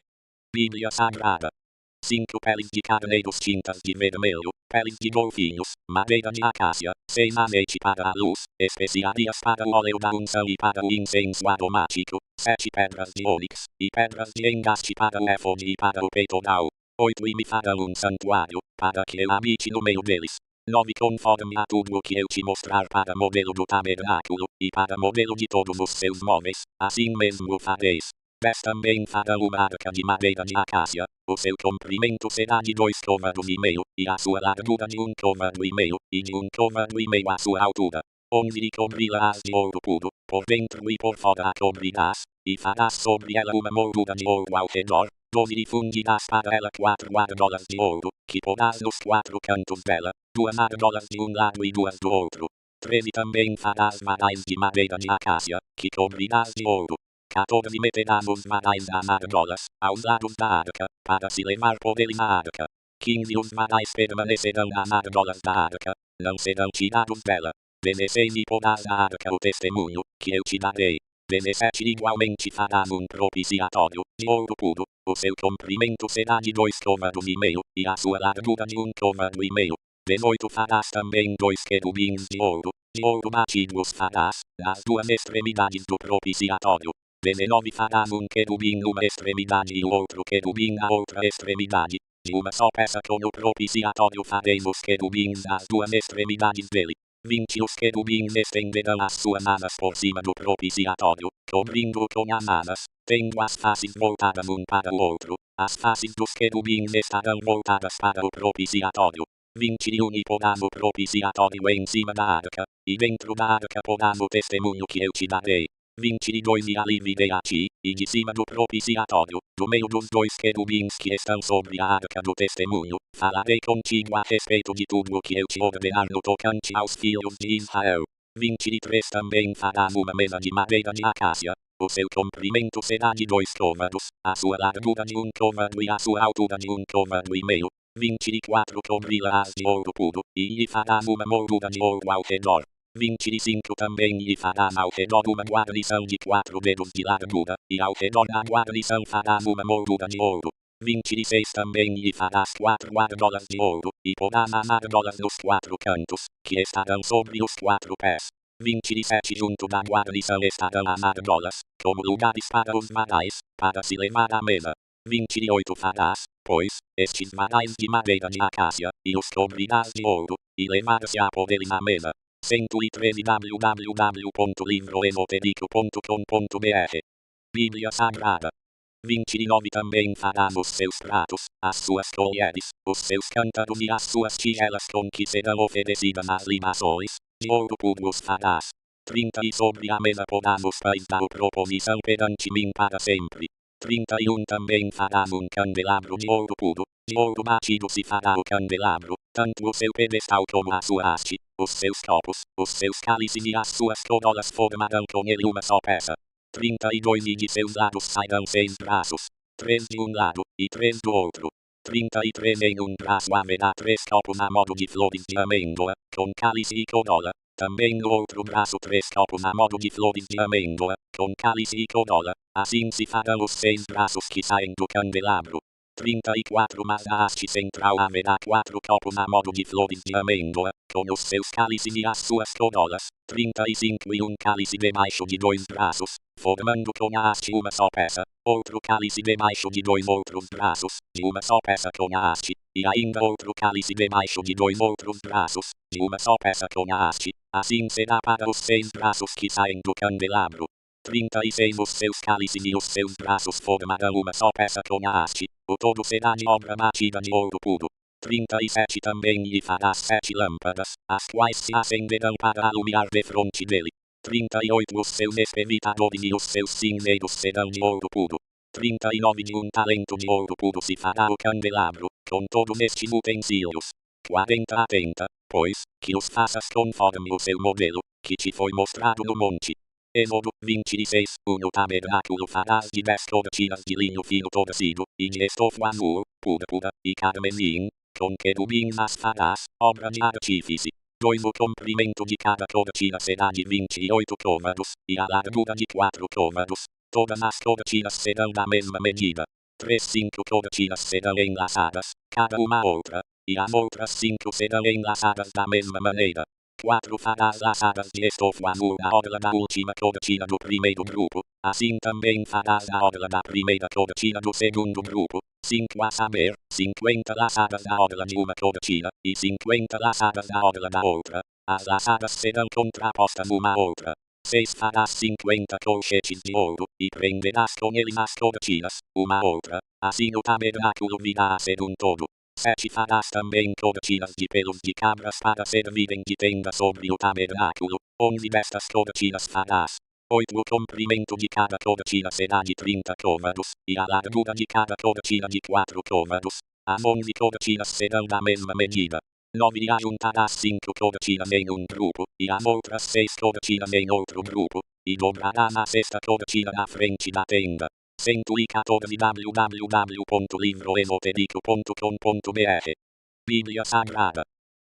Bíblia Sagrada. 5. Peles de carneiros tintas de vermelho, peles de golfinhos, madeira de acácia, 6. Azeite para a luz, especiarias para o óleo da unção e para o incenso aromático, 7. Pedras de ônix, e pedras de engaste para o éfode e para o peitoral. 8. E me farão um santuário, para que eu habite no meio deles. 9. Conforme a tudo o que eu te mostrar para modelo do tabernáculo, e para modelo de todos os seus móveis, assim mesmo o fareis. 10. Também farão uma arca de madeira de acácia, o seu comprimento será de 2 côvados e meio, e a sua largura de 1 côvado e meio, e de 1 côvado e meio a sua altura. 11. E cobri-la-ás de ouro puro, por dentro e por fora a cobrirás, e farás sobre ela uma moldura de ouro ao redor. 12. E fundirás para ela 4 argolas de ouro, que porás nos 4 cantos dela, 2 argolas de um lado e 2 do outro. 13. Também farás varais de madeira de acácia, que cobrirás de ouro. 14. Meterás os varais das argolas, aos lados da arca, para se levar por eles a arca. 15. Os varais permanecerão nas argolas da arca, não serão tirados dela. 16. E porás a arca o testemunho, que eu te darei. 17. Igualmente farás um propiciatório, de ouro puro, o seu comprimento será de 2 côvados e meio, e a sua largura de 1 côvado e meio. 18. Farás também 2 querubins de ouro batido os farás, nas 2 extremidades do propiciatório. 19. Farás um querubim numa extremidade e o outro querubim na outra extremidade. De uma só peça com o propiciatório fareis os querubins às 2 extremidades dele. 20. Os querubins estenderão as suas asas por cima do propiciatório, cobrindo-o com as asas, tendo as faces voltadas um para o outro. As faces dos querubins estarão voltadas para o propiciatório. 21. E porás o propiciatório em cima da arca, e dentro da arca porás o testemunho que eu te darei. 22. E ali virei a ti, e de cima do propiciatório, do meio dos 2 querubins que estão sobre a arca do testemunho, falarei contigo a respeito de tudo o que eu te ordenar no tocante aos filhos de Israel. 23. Também farás uma mesa de madeira de acácia, o seu comprimento será de 2 côvados, a sua largura de 1 côvado e a sua altura de 1 côvado e meio. 24 cobri-la as de ouro puro, e lhe farás uma moldura de ouro ao redor. 25 também lhe farás ao redor uma guarnição de 4 dedos de largura, e ao redor da guarnição farás uma moldura de ouro. 26 também lhe farás 4 argolas de ouro, e porás as argolas nos 4 cantos, que estarão sobre os 4 pés. 27 junto da guarnição estarão as argolas, como lugares para os varais, para se levar à mesa. 28 farás, pois, estes varais de madeira de acácia, e os cobrirás de ouro, e levar-se a por eles à mesa. 113 www.livroesotérico.com.br Bíblia Sagrada. 29 também farás os seus pratos, as suas colheres, os seus cântaros e as suas tigelas com que serão oferecidas as libações, de ouro puro os farás. 30 E sobre a mesa porás os pães da proposição perante mim para sempre. 31 Também farás um candelabro de ouro puro, de ouro batido se fará o candelabro, tanto o seu pedestal como a sua haste, os seus copos, os seus cálices e as suas corolas formarão com ele uma só peça. 32 E de seus lados sairão 6 braços, 3 de um lado, e 3 do outro. 33 Em um braço haverá 3 copos a modo de flores de amêndoa, com cálice e corola. Também no outro braço 3 copos a modo de flores de amêndoa, com cálice e corola. Assim se farão os 6 braços que saem do candelabro. 34 Mas a haste central haverá 4 copos a modo de flores de amêndoa, com os seus cálices e as suas corolas. 35 E um cálice debaixo de 2 braços, formando com a haste uma só peça. Outro cálice debaixo de 2 outros braços, de uma só peça com a haste. E ainda outro cálice debaixo de 2 outros braços, de uma só peça com a haste. Assim será para os 6 braços que saem do candelabro. 36 Os seus cálices e os seus braços formarão uma só peça com a haste. O todo será de obra batida de ouro puro. 37 Também lhe farás 7 lâmpadas, as quais se acenderão para alumiar defronte dele. 38 Os seus esperitadores e os seus cinzeiros serão de ouro puro. 39 De um talento de ouro puro se fará o candelabro, com todos estes utensílios. 40 Atenta, pois, que os faças conforme o seu modelo, que te foi mostrado no monte. Êxodo 26 No tabernáculo farás de 10 cortinas de linho fino torcido, e de estofo azul, púrpura, e carmesim, com querubins as farás, obra de artífice. 2 O comprimento de cada cortina será de 28 côvados, e a largura de 4 côvados. Todas as cortinas serão da mesma medida. 3 5 cortinas serão enlaçadas, cada uma a outra, e as outras 5 serão enlaçadas da mesma maneira. 4 Farás laçadas de estofo azul na orla da última cortina do primeiro grupo, assim também farás na orla da primeira cortina do segundo grupo. 5 A saber, 50 laçadas na orla de uma cortina, e 50 laçadas na orla da outra. As laçadas serão contrapostas uma à outra. 6 Farás 50 colchetes de ouro, e prenderás com eles as cortinas, uma à outra. Assim o tabernáculo virá a ser um todo. 7 Farás também cortinas de pelos de cabras para servirem de tenda sobre o tabernáculo. 11 Destas cortinas farás. 8 O comprimento de cada cortina será de 30 côvados, e a largura de cada cortina de 4 côvados. As 11 cortinas serão da mesma medida. 9 E ajuntarás 5 cortinas em um grupo, e as outras 6 cortinas em outro grupo, e dobrarás a sexta cortina na frente da tenda. 114 www.livroesotérico.com.br Bíblia Sagrada.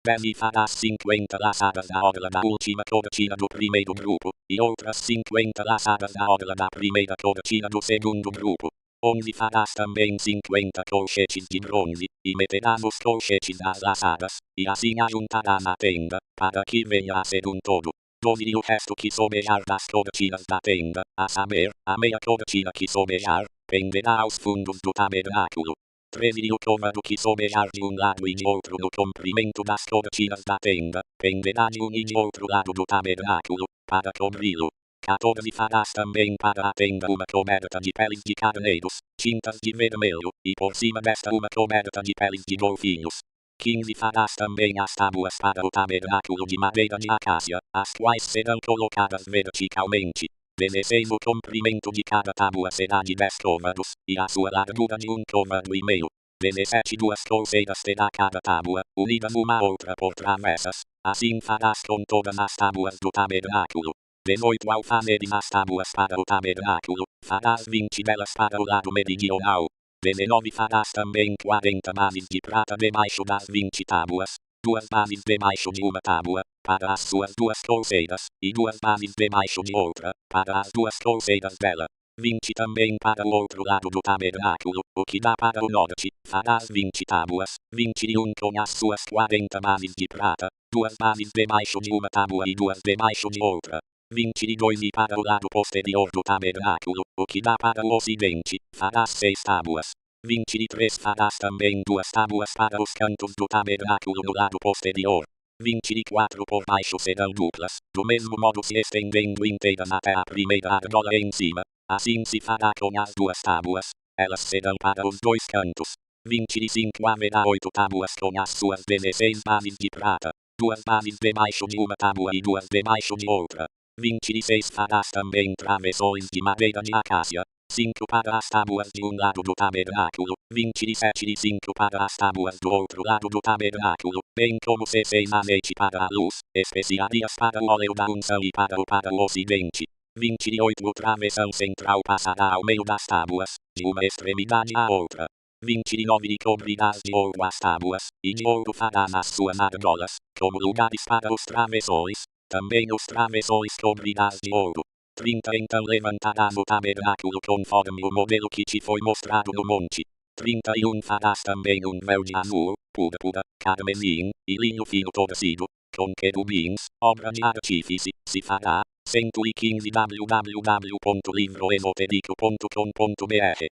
10 E farás 50 laçadas na orla da última cortina do primeiro grupo, e outras 50 laçadas na orla da primeira cortina do segundo grupo. 11 Farás também 50 colchetes de bronze, e meterás os colchetes nas laçadas, e assim ajuntarás a tenda, para que venha a ser um todo. 12 E o resto que sobejar das cortinas da tenda, a saber, a meia cortina que sobejar, penderá aos fundos do tabernáculo. 13 E o côvado que sobejar de um lado e de outro no comprimento das cortinas da tenda, penderá de um e de outro lado do tabernáculo, para cobri-lo. 14 Farás também para a tenda uma coberta de peles de carneiros, tintas de vermelho, e por cima desta uma coberta de peles de golfinhos. 15 Farás também as tábuas para o tabernáculo de madeira de acácia, as quais serão colocadas verticalmente. 16 O comprimento de cada tábua será de 10 côvados, e a sua largura de 1 côvado e meio. 17 Duas colcheiras terá cada tábua, unidas uma a outra por travessas. Assim farás com todas as tábuas do tabernáculo. 18 Ao fazeres as tábuas para o tabernáculo, farás 20 delas para o lado meridional. 19 farás também 40 bases de prata debaixo das 20 tábuas, 2 bases debaixo de uma tábua, para as suas 2 colcheiras, e 2 bases debaixo de outra, para as 2 colcheiras dela. 20 também para o outro lado do tabernáculo, o que dá para o norte, farás 20 tábuas, 21 com as suas 40 bases de prata, 2 bases debaixo de uma tábua e 2 debaixo de outra. 22 e para o lado posterior do tabernáculo, o que dá para o ocidente, farás 6 tábuas. 23 farás também 2 tábuas para os cantos do tabernáculo no lado posterior. 24 por baixo serão duplas, do mesmo modo se estendendo inteiras até a primeira argola em cima. Assim se fará com as 2 tábuas, elas serão para os 2 cantos. 25 haverá 8 tábuas com as suas 16 bases de prata, 2 bases debaixo de uma tábua e 2 debaixo de outra. 26 farás também travessões de madeira de acácia, 5 para as tábuas de um lado do tabernáculo, 27 e 5 para as tábuas do outro lado do tabernáculo, bem como 6 azeite para a luz, especiarias para o óleo da unção e para o ocidente. 28 o travessão central passará ao meio das tábuas, de uma extremidade à outra. 29 e cobrirás de ouro as tábuas, e de ouro farás as suas argolas, como lugares para os travessões, também os travessões cobrirás de ouro. 30 então levantarás o tabernáculo conforme o modelo que te foi mostrado no monte. 31 farás também um véu de azul, púrpura, carmesim, e linho fino torcido, com querubins, obra de artífice, se fará. 115 www.livroesotérico.com.br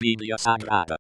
Bíblia Sagrada.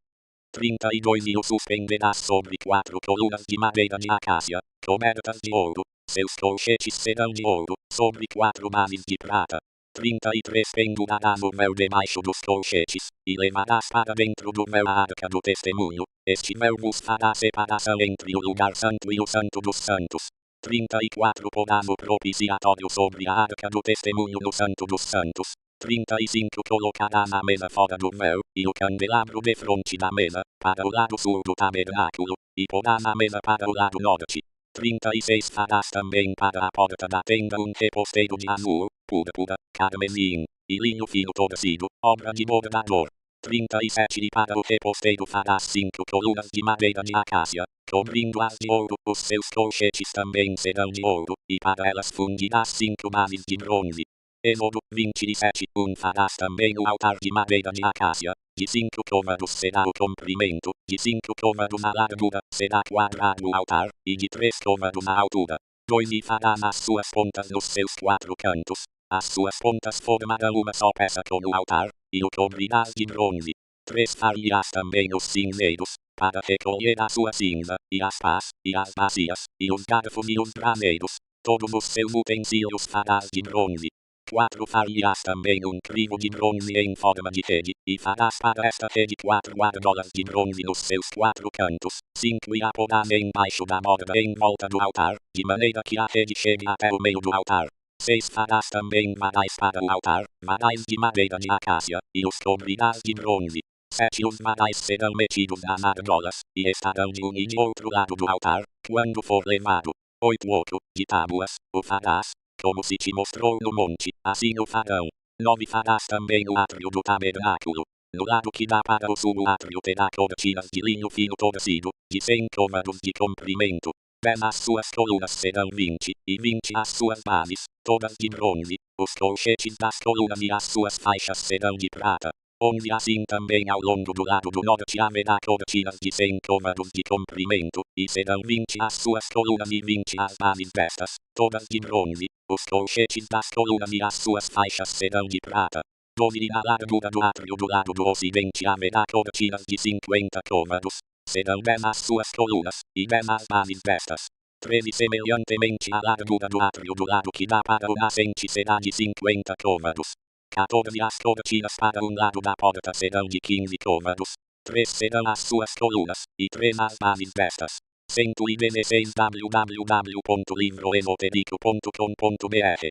32 e o suspenderás sobre 4 colunas de madeira de acácia, cobertas de ouro, seus colchetes serão de ouro, sobre 4 bases de prata. 33 pendurarás o véu debaixo dos colchetes, e levarás para dentro do véu a arca do testemunho, este véu vos fará separação entre o lugar santo e o santo dos santos. 34 porás o propiciatório sobre a arca do testemunho no santo dos santos. 35 colocarás a mesa fora do véu, e o candelabro defronte da mesa, para o lado sul do tabernáculo, e porás a mesa para o lado norte. 36 farás também para a porta da tenda um reposteiro de azul, púrpura, carmesim, e linho fino torcido, obra de bordador. 37 e para o reposteiro farás 5 colunas de madeira de acácia, cobrindo-as de ouro, os seus colchetes também serão de ouro, e para elas fundirás 5 bases de bronze. Êxodo 27 farás também o altar de madeira de acácia, de 5 côvados será o comprimento, de 5 côvados a largura, será quadrado o altar, e de 3 côvados a altura. 2 e farás as suas pontas nos seus 4 cantos, as suas pontas formarão uma só peça com o altar, e o cobrirás de bronze. 3 farás também os cinzeiros, para recolher a sua cinza, e as pás, e as bacias, e os garfos e os braseiros, todos os seus utensílios farás de bronze. 4 farás também um crivo de bronze em forma de rede, e farás para esta rede 4 argolas de bronze nos seus 4 cantos, 5 e a porás embaixo da borda em volta do altar, de maneira que a rede chegue até o meio do altar. 6 farás também varais para o altar, varais de madeira de acácia, e os cobrirás de bronze. 7 os varais serão metidos nas argolas, e estarão de um e de outro lado do altar, quando for levado. 8 outro, de tábuas, o farás, como se te mostrou no monte, assim o farão. 9 farás também o átrio do tabernáculo. No lado que dá para o sul o átrio terá cortinas de linho fino torcido, de 100 côvados de comprimento. 10 as suas colunas serão 20, e 20 as suas bases, todas de bronze. Os colchetes das colunas e as suas faixas serão de prata. 11 assim também ao longo do lado do norte haverá cortinas de 100 côvados de comprimento, e serão 20 as suas colunas e 20 as bases destas, todas de bronze. Os colchetes das colunas e as suas faixas serão de prata. 12 e na largura do átrio do lado do ocidente haverá cortinas de 50 côvados. Serão 10 as suas colunas, e 10 as bases destas. 13 semelhantemente a largura do átrio do lado que dá para o nascente será de 50 côvados. 14 as cortinas para um lado da porta serão de 15 côvados. 3 serão as suas colunas, e 3 as bases destas. 116 www.livroesotérico.com.br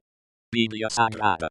Bíblia Sagrada.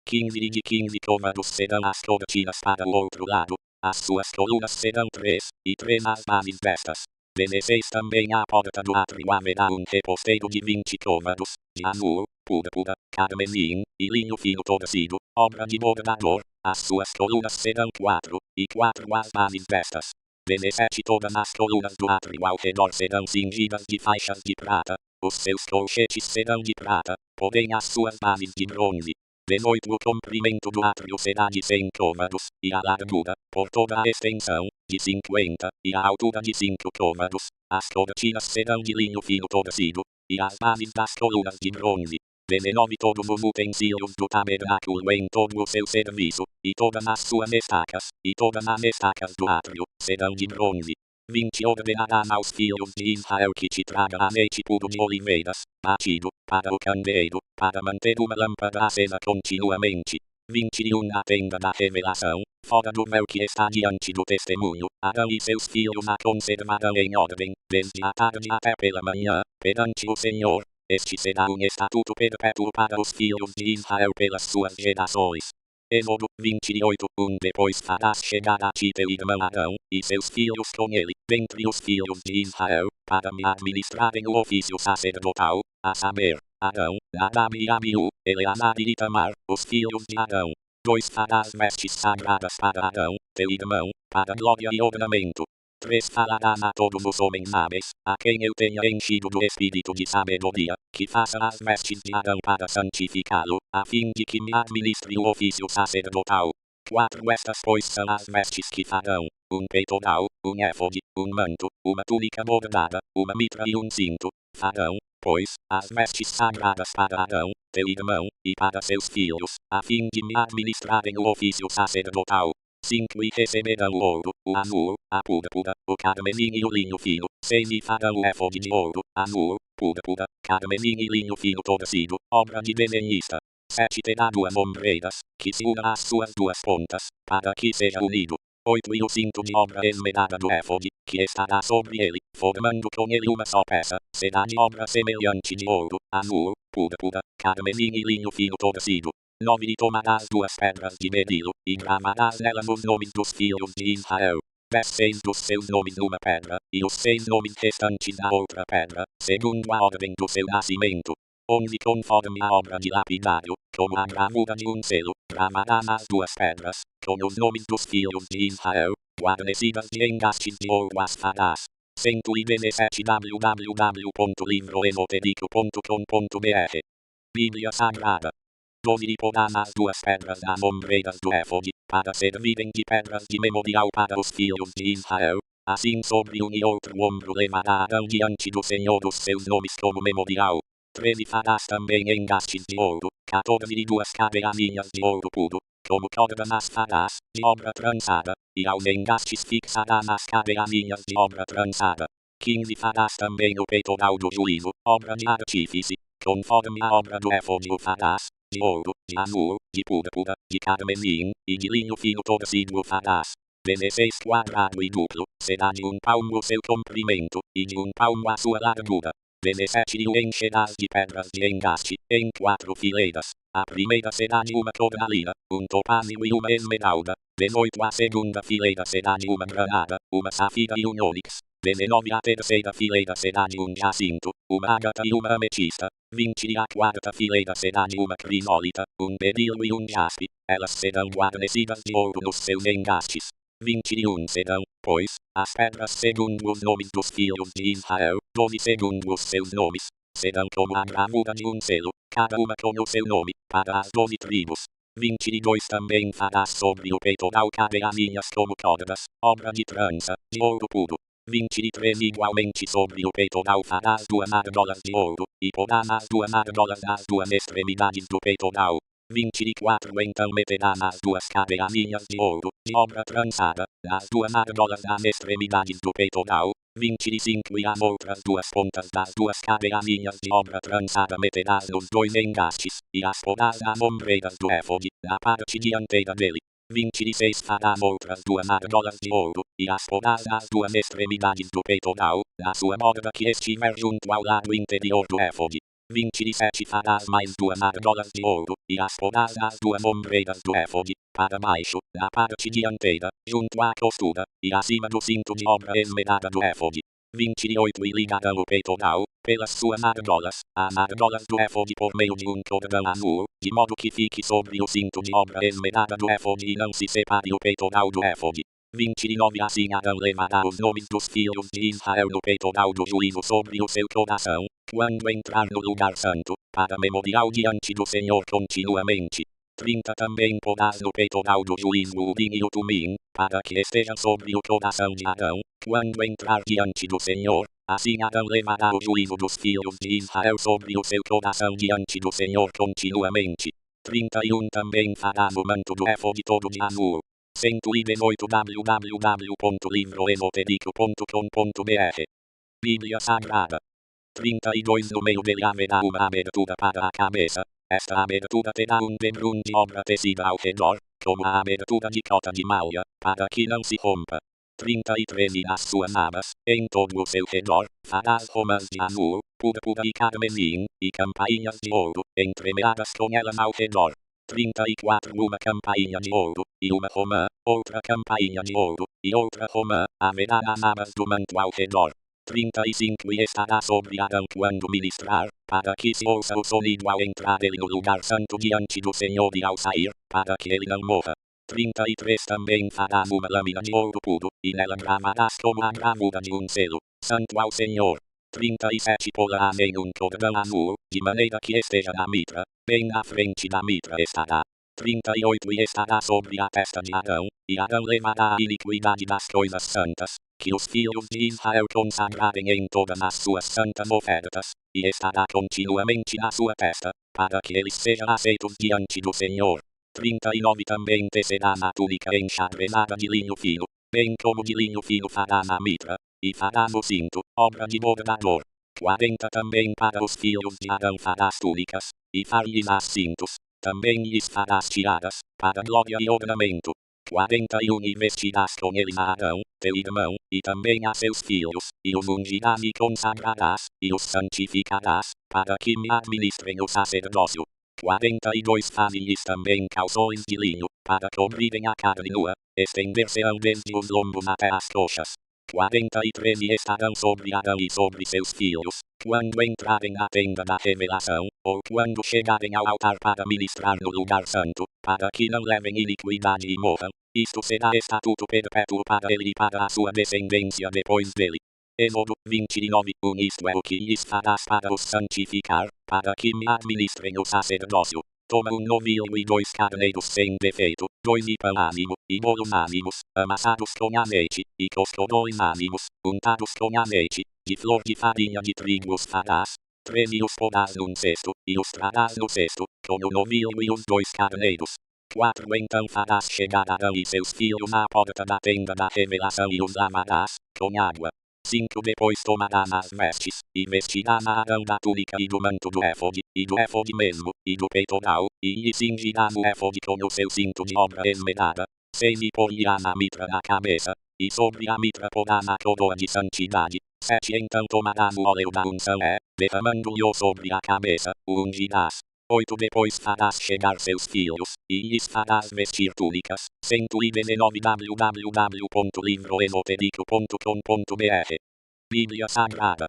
15 e de 15 côvados serão as cortinas para o outro lado, as suas colunas serão 3, e 3 as bases destas. 16 também à porta do átrio haverá um reposteiro de 20 côvados, de azul, púrpura, carmesim, e linho fino torcido, obra de bordador. As suas colunas serão 4, e 4 as bases destas. 17 Todas as colunas do átrio ao redor serão cingidas de faixas de prata. Os seus colchetes serão de prata, porém as suas bases de bronze. 18 O comprimento do átrio será de 100 côvados, e a largura, por toda a extensão, de 50, e a altura de 5 côvados. As cortinas serão de linho fino torcido, e as bases das colunas de bronze. 19 Todos os utensílios do tabernáculo em todo o seu serviço, e todas as suas estacas, e todas as estacas do átrio, serão de bronze. 20 Ordenarás aos filhos de Israel que te traga azeite puro de oliveiras, batido, para o candeeiro, para manter uma lâmpada acesa continuamente. 21 A tenda da revelação, fora do véu que está diante do testemunho, Arão e seus filhos a conservarão em ordem, desde a tarde até pela manhã, perante o Senhor. Este será um estatuto perpétuo para os filhos de Israel pelas suas gerações. Êxodo 28 Depois farás chegar a ti teu irmão Arão, e seus filhos com ele, dentre os filhos de Israel, para me administrarem o ofício sacerdotal, a saber, Arão, Nadab e Abiú, Eleazar e Itamar, os filhos de Arão. 2 Farás vestes sagradas para Arão, teu irmão, para glória e ornamento. 3 Falarás a todos os homens hábeis, a quem eu tenha enchido do espírito de sabedoria, que faça as vestes de Arão para santificá-lo, a fim de que me administre o ofício sacerdotal. 4 Estas pois são as vestes que farão: um peitoral, um éfode, um manto, uma túnica bordada, uma mitra e um cinto. Farão, pois, as vestes sagradas para Arão, teu irmão, e para seus filhos, a fim de me administrarem o ofício sacerdotal. 5 E receberão o ouro, o azul, a púrpura, o carmesim e o linho fino. 6 E farão o éfode de ouro, azul, púrpura, carmesim e linho fino torcido, obra de desenhista. 7 Terá 2 ombreiras, que se unam às suas 2 pontas, para que seja unido. 8 E o cinto de obra esmerada do éfode, que estará sobre ele, formando com ele uma só peça, será de obra semelhante de ouro, azul, púrpura, carmesim e linho fino torcido. 9 E tomarás 2 pedras de berilo, e gravarás nelas os nomes dos filhos de Israel. 10 6 dos seus nomes numa pedra, e os 6 nomes restantes na outra pedra, segundo a ordem do seu nascimento. 11 Conforme a obra de lapidário, como a gravura de um selo, gravarás as 2 pedras, com os nomes dos filhos de Israel, guarnecidas de engastes de ouro as farás. 117 www.livroesotérico.com.br Bíblia Sagrada. 12 E porás as 2 pedras das ombreiras do éfode, para servirem de pedras de memorial para os filhos de Israel. Assim sobre um e outro ombro levará Arão diante do Senhor os seus nomes como memorial. 13 Farás também engastes de ouro, 14 E 2 cabeazinhas de ouro puro, como cordas as farás, de obra trançada, e aos engastes fixarás as cabeazinhas de obra trançada. 15 Farás também o peitoral do juízo, obra de artífice, conforme a obra do éfode o farás, de ouro, de azul, de púrpura, de carmesim, e de linho fino torcido o farás. 16 Quadrado e duplo, será de 1 palmo o seu comprimento, e de 1 palmo a sua largura. 17 E o encherás de pedras de engaste, em 4 fileiras. A primeira será de uma cornalina, um topázio e uma esmeralda. 18 A segunda fileira será de uma granada, uma safira e um ônix. 19 A terceira fileira será de um jacinto, uma ágata e uma ametista. 20 E a quarta fileira será de uma crisólita, um berilo e um jaspe. Elas serão guarnecidas de ouro nos seus engastes. 21 Serão, pois, as pedras segundo os nomes dos filhos de Israel, 12 segundo os seus nomes. Serão como a gravura de um selo, cada uma com o seu nome, para as 12 tribos. 22 Também farás sobre o peitoral cabeazinhas como cordas, obra de trança, de ouro puro. 23 Igualmente sobre o peitoral farás 2 argolas de ouro, e porás as 2 argolas nas 2 extremidades do peitoral. 24 Então meterás as 2 cabeazinhas de ouro, de obra trançada, nas 2 argolas das extremidades do peitoral. 25 E as outras 2 pontas das 2 cabeazinhas de obra trançada meterás nos 2 engastes, e as porás nas ombreiras do éfode, na parte dianteira dele. 26 Farás outras 2 argolas de ouro, e as porás nas 2 extremidades do peitoral, na sua borda que estiver junto ao lado interior do éfode. 27 Farás mais 2 argolas de ouro, e as porás nas 2 ombreiras do éfode, para baixo, na parte dianteira, junto à costura, e acima do cinto de obra esmerada do éfode. 28 e ligada ao peitoral, pelas suas argolas, as argolas do éfode por meio de um cordão azul, de modo que fique sobre o cinto de obra esmerada do éfode e não se separe o peitoral do éfode. 29 Assim Arão levará os nomes dos filhos de Israel no peitoral do juízo sobre o seu coração, quando entrar no lugar santo, para memorial diante do Senhor continuamente. 30 Também porás no peitoral do juízo o Urim e o Tumim, para que estejam sobre o coração de Arão, quando entrar diante do Senhor. Assim Arão levará o juízo dos filhos de Israel sobre o seu coração diante do Senhor continuamente. 31 Também farás o manto do éfode todo de azul. 118 www.livroesotérico.com.br Bíblia Sagrada. 32 No meio dele haverá uma abertura para a cabeça. Esta abertura terá um debrum de obra tecida ao redor, como a abertura de cota de malha, para que não se rompa. 33 E nas suas abas, em todo o seu redor, farás romas de azul, púrpura e carmesim, e campainhas de ouro, entremeadas com elas ao redor. 34 Uma campainha de ouro, e uma romã, outra campainha de ouro, e outra romã, haverá nas abas do manto ao redor. 35 E estará sobre Arão quando ministrar, para que se ouça o sonido ao entrar ele no lugar santo diante do Senhor e ao sair, para que ele não morra. 33 Também farás uma lâmina de ouro puro, e nela gravarás como a gravura de um selo, santo ao Senhor. 37 Porás em um cordão azul, de maneira que esteja na mitra, bem na frente da mitra estará. 38 E estará sobre a testa de Arão, e Arão levará a iniquidade das coisas santas, que os filhos de Israel consagrarem em todas as suas santas ofertas, e estará continuamente na sua testa, para que eles sejam aceitos diante do Senhor. 39 Também tecerás a túnica enxadrezada de linho fino, bem como de linho fino farás a mitra, e farás o cinto, obra de bordador. 40 Também para os filhos de Arão farás túnicas, e far-lhes cintos, também lhes farás tiradas, para glória e ornamento. 41 E vestirás com eles a Arão, teu irmão, e também a seus filhos, e os ungirás e consagrarás, e os santificarás, para que me administrem o sacerdócio. 42 Faze-lhes também calções de linho, para cobrirem a carne nua, estender-se-ão desde os lombos até as coxas. 43 E estarão sobre Arão e sobre seus filhos, quando entrarem na tenda da revelação, ou quando chegarem ao altar para ministrar no lugar santo, para que não levem iniquidade e morram. Isto será estatuto perpétuo para ele e para a sua descendência depois dele. Êxodo 29 Isto é o que lhes farás para os santificar, para que me administrem o sacerdócio. Toma um novilho e 2 carneiros sem defeito, 2 de pão ázimo, e bolos ázimos, amassados com azeite, e coscodões ázimos, untados com azeite, de flor de farinha de trigo os farás. 13 Os porás num cesto, e os trarás no cesto, com o novilho e os 2 carneiros. 4 Então farás chegar Arão e seus filhos à porta da tenda da revelação e os lavarás, com água. 5 Depois tomarás as vestes, e vestirás a Arão da túnica e do manto do éfode, e do éfode mesmo, e do peitoral, e lhe cingirás o éfode com o seu cinto de obra esmerada. 6 E pôr-lhe-ás a mitra na cabeça, e sobre a mitra porás a coroa de santidade. 7 Então tomarás o óleo da unção derramando-lhe sobre a cabeça, o ungirás. 8 Depois farás chegar seus filhos, e lhes farás vestir túnicas. 119 www.livroesotérico.com.br Bíblia Sagrada.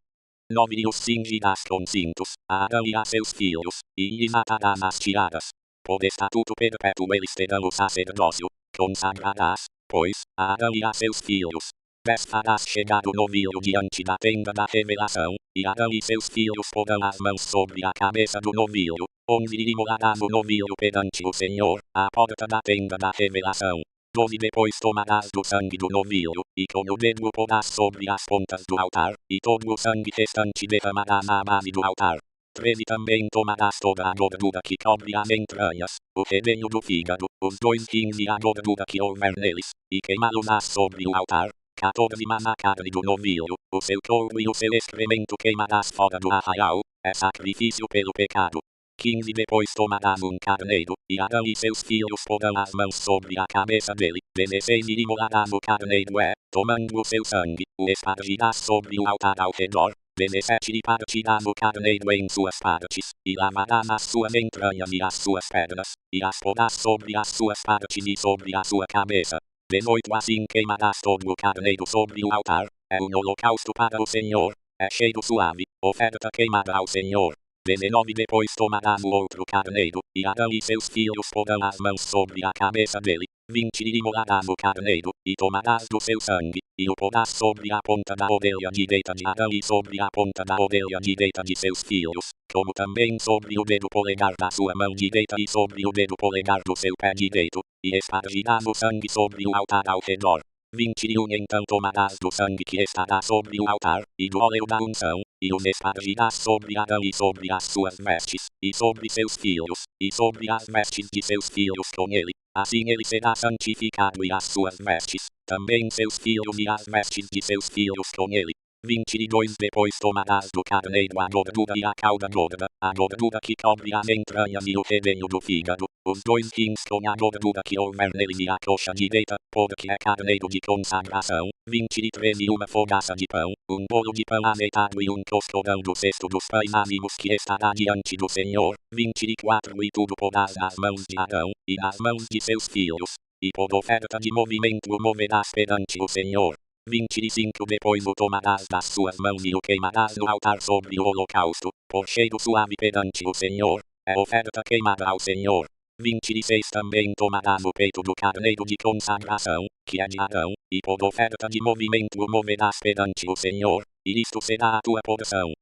9 E os cingirás com cintos, a Arão e a seus filhos, e lhes atarás as tiradas. Por estatuto perpétuo eles terão o sacerdócio, consagrarás, pois, a Arão e a seus filhos. 10 Farás chegar o novilho diante da tenda da revelação, e Arão e seus filhos porão as mãos sobre a cabeça do novilho, 11 E imolarás o novilho perante o Senhor, à porta da tenda da revelação. 12 Depois tomarás do sangue do novilho, e com o dedo o porás sobre as pontas do altar, e todo o sangue restante derramarás à base do altar. 13 Também tomarás toda a gordura que cobre as entranhas, o redenho do fígado, os 2 rins e a gordura que houver neles, e queimá-los sobre o altar. 14 Mas a carne do novilho, o seu couro e o seu excremento queimarás fora do arraial, é sacrifício pelo pecado. 15 Depois tomarás um carneiro, e Arão e seus filhos porão as mãos sobre a cabeça dele. 16 E imolarás o carneiro tomando o seu sangue, o espargirás sobre o altar ao redor. 17 E partirás o carneiro em suas partes, e lavarás as suas entranhas e as suas pernas, e as porás sobre as suas partes e sobre a sua cabeça. 18 Assim queimarás todo o carneiro sobre o altar, é um holocausto para o Senhor, é cheiro suave, oferta queimada ao Senhor. 19 Depois tomarás o outro carneiro, e Arão e seus filhos porão as mãos sobre a cabeça dele. 20 E imolarás o carneiro, e tomarás do seu sangue, e o porás sobre a ponta da orelha direita de Arão e sobre a ponta da orelha direita de seus filhos, como também sobre o dedo polegar da sua mão direita e sobre o dedo polegar do seu pé direito, e espargirás o sangue sobre o altar ao redor. 21 Então tomarás do sangue que estará sobre o altar, e do óleo da unção, e os espargirás sobre Arão e sobre as suas vestes, e sobre seus filhos, e sobre as vestes de seus filhos com ele. Assim ele será santificado e as suas vestes, também seus filhos e as vestes de seus filhos com ele. 22 Depois tomarás do carneiro a gordura e a cauda gorda, a gordura que cobre as entranhas e o redenho do fígado, os dois rins com a gordura que houver neles e a coxa direita, porque é carneiro de consagração. 23 E uma fogaça de pão, um bolo de pão azeitado e um coscorão do cesto dos pães ázimos que estará diante do Senhor. 24 E tudo porás nas mãos de Arão, e nas mãos de seus filhos, e por oferta de movimento o moverás perante o Senhor. 25 Depois o tomarás das suas mãos e o queimarás no altar sobre o holocausto, por cheiro suave perante o Senhor, é oferta queimada ao Senhor. 26 Também tomarás o peito do carneiro de consagração, que é de Arão, e por oferta de movimento o moverás perante o Senhor, e isto será a tua porção.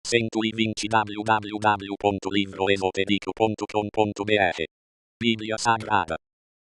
120 www.livroesotérico.com.br Bíblia Sagrada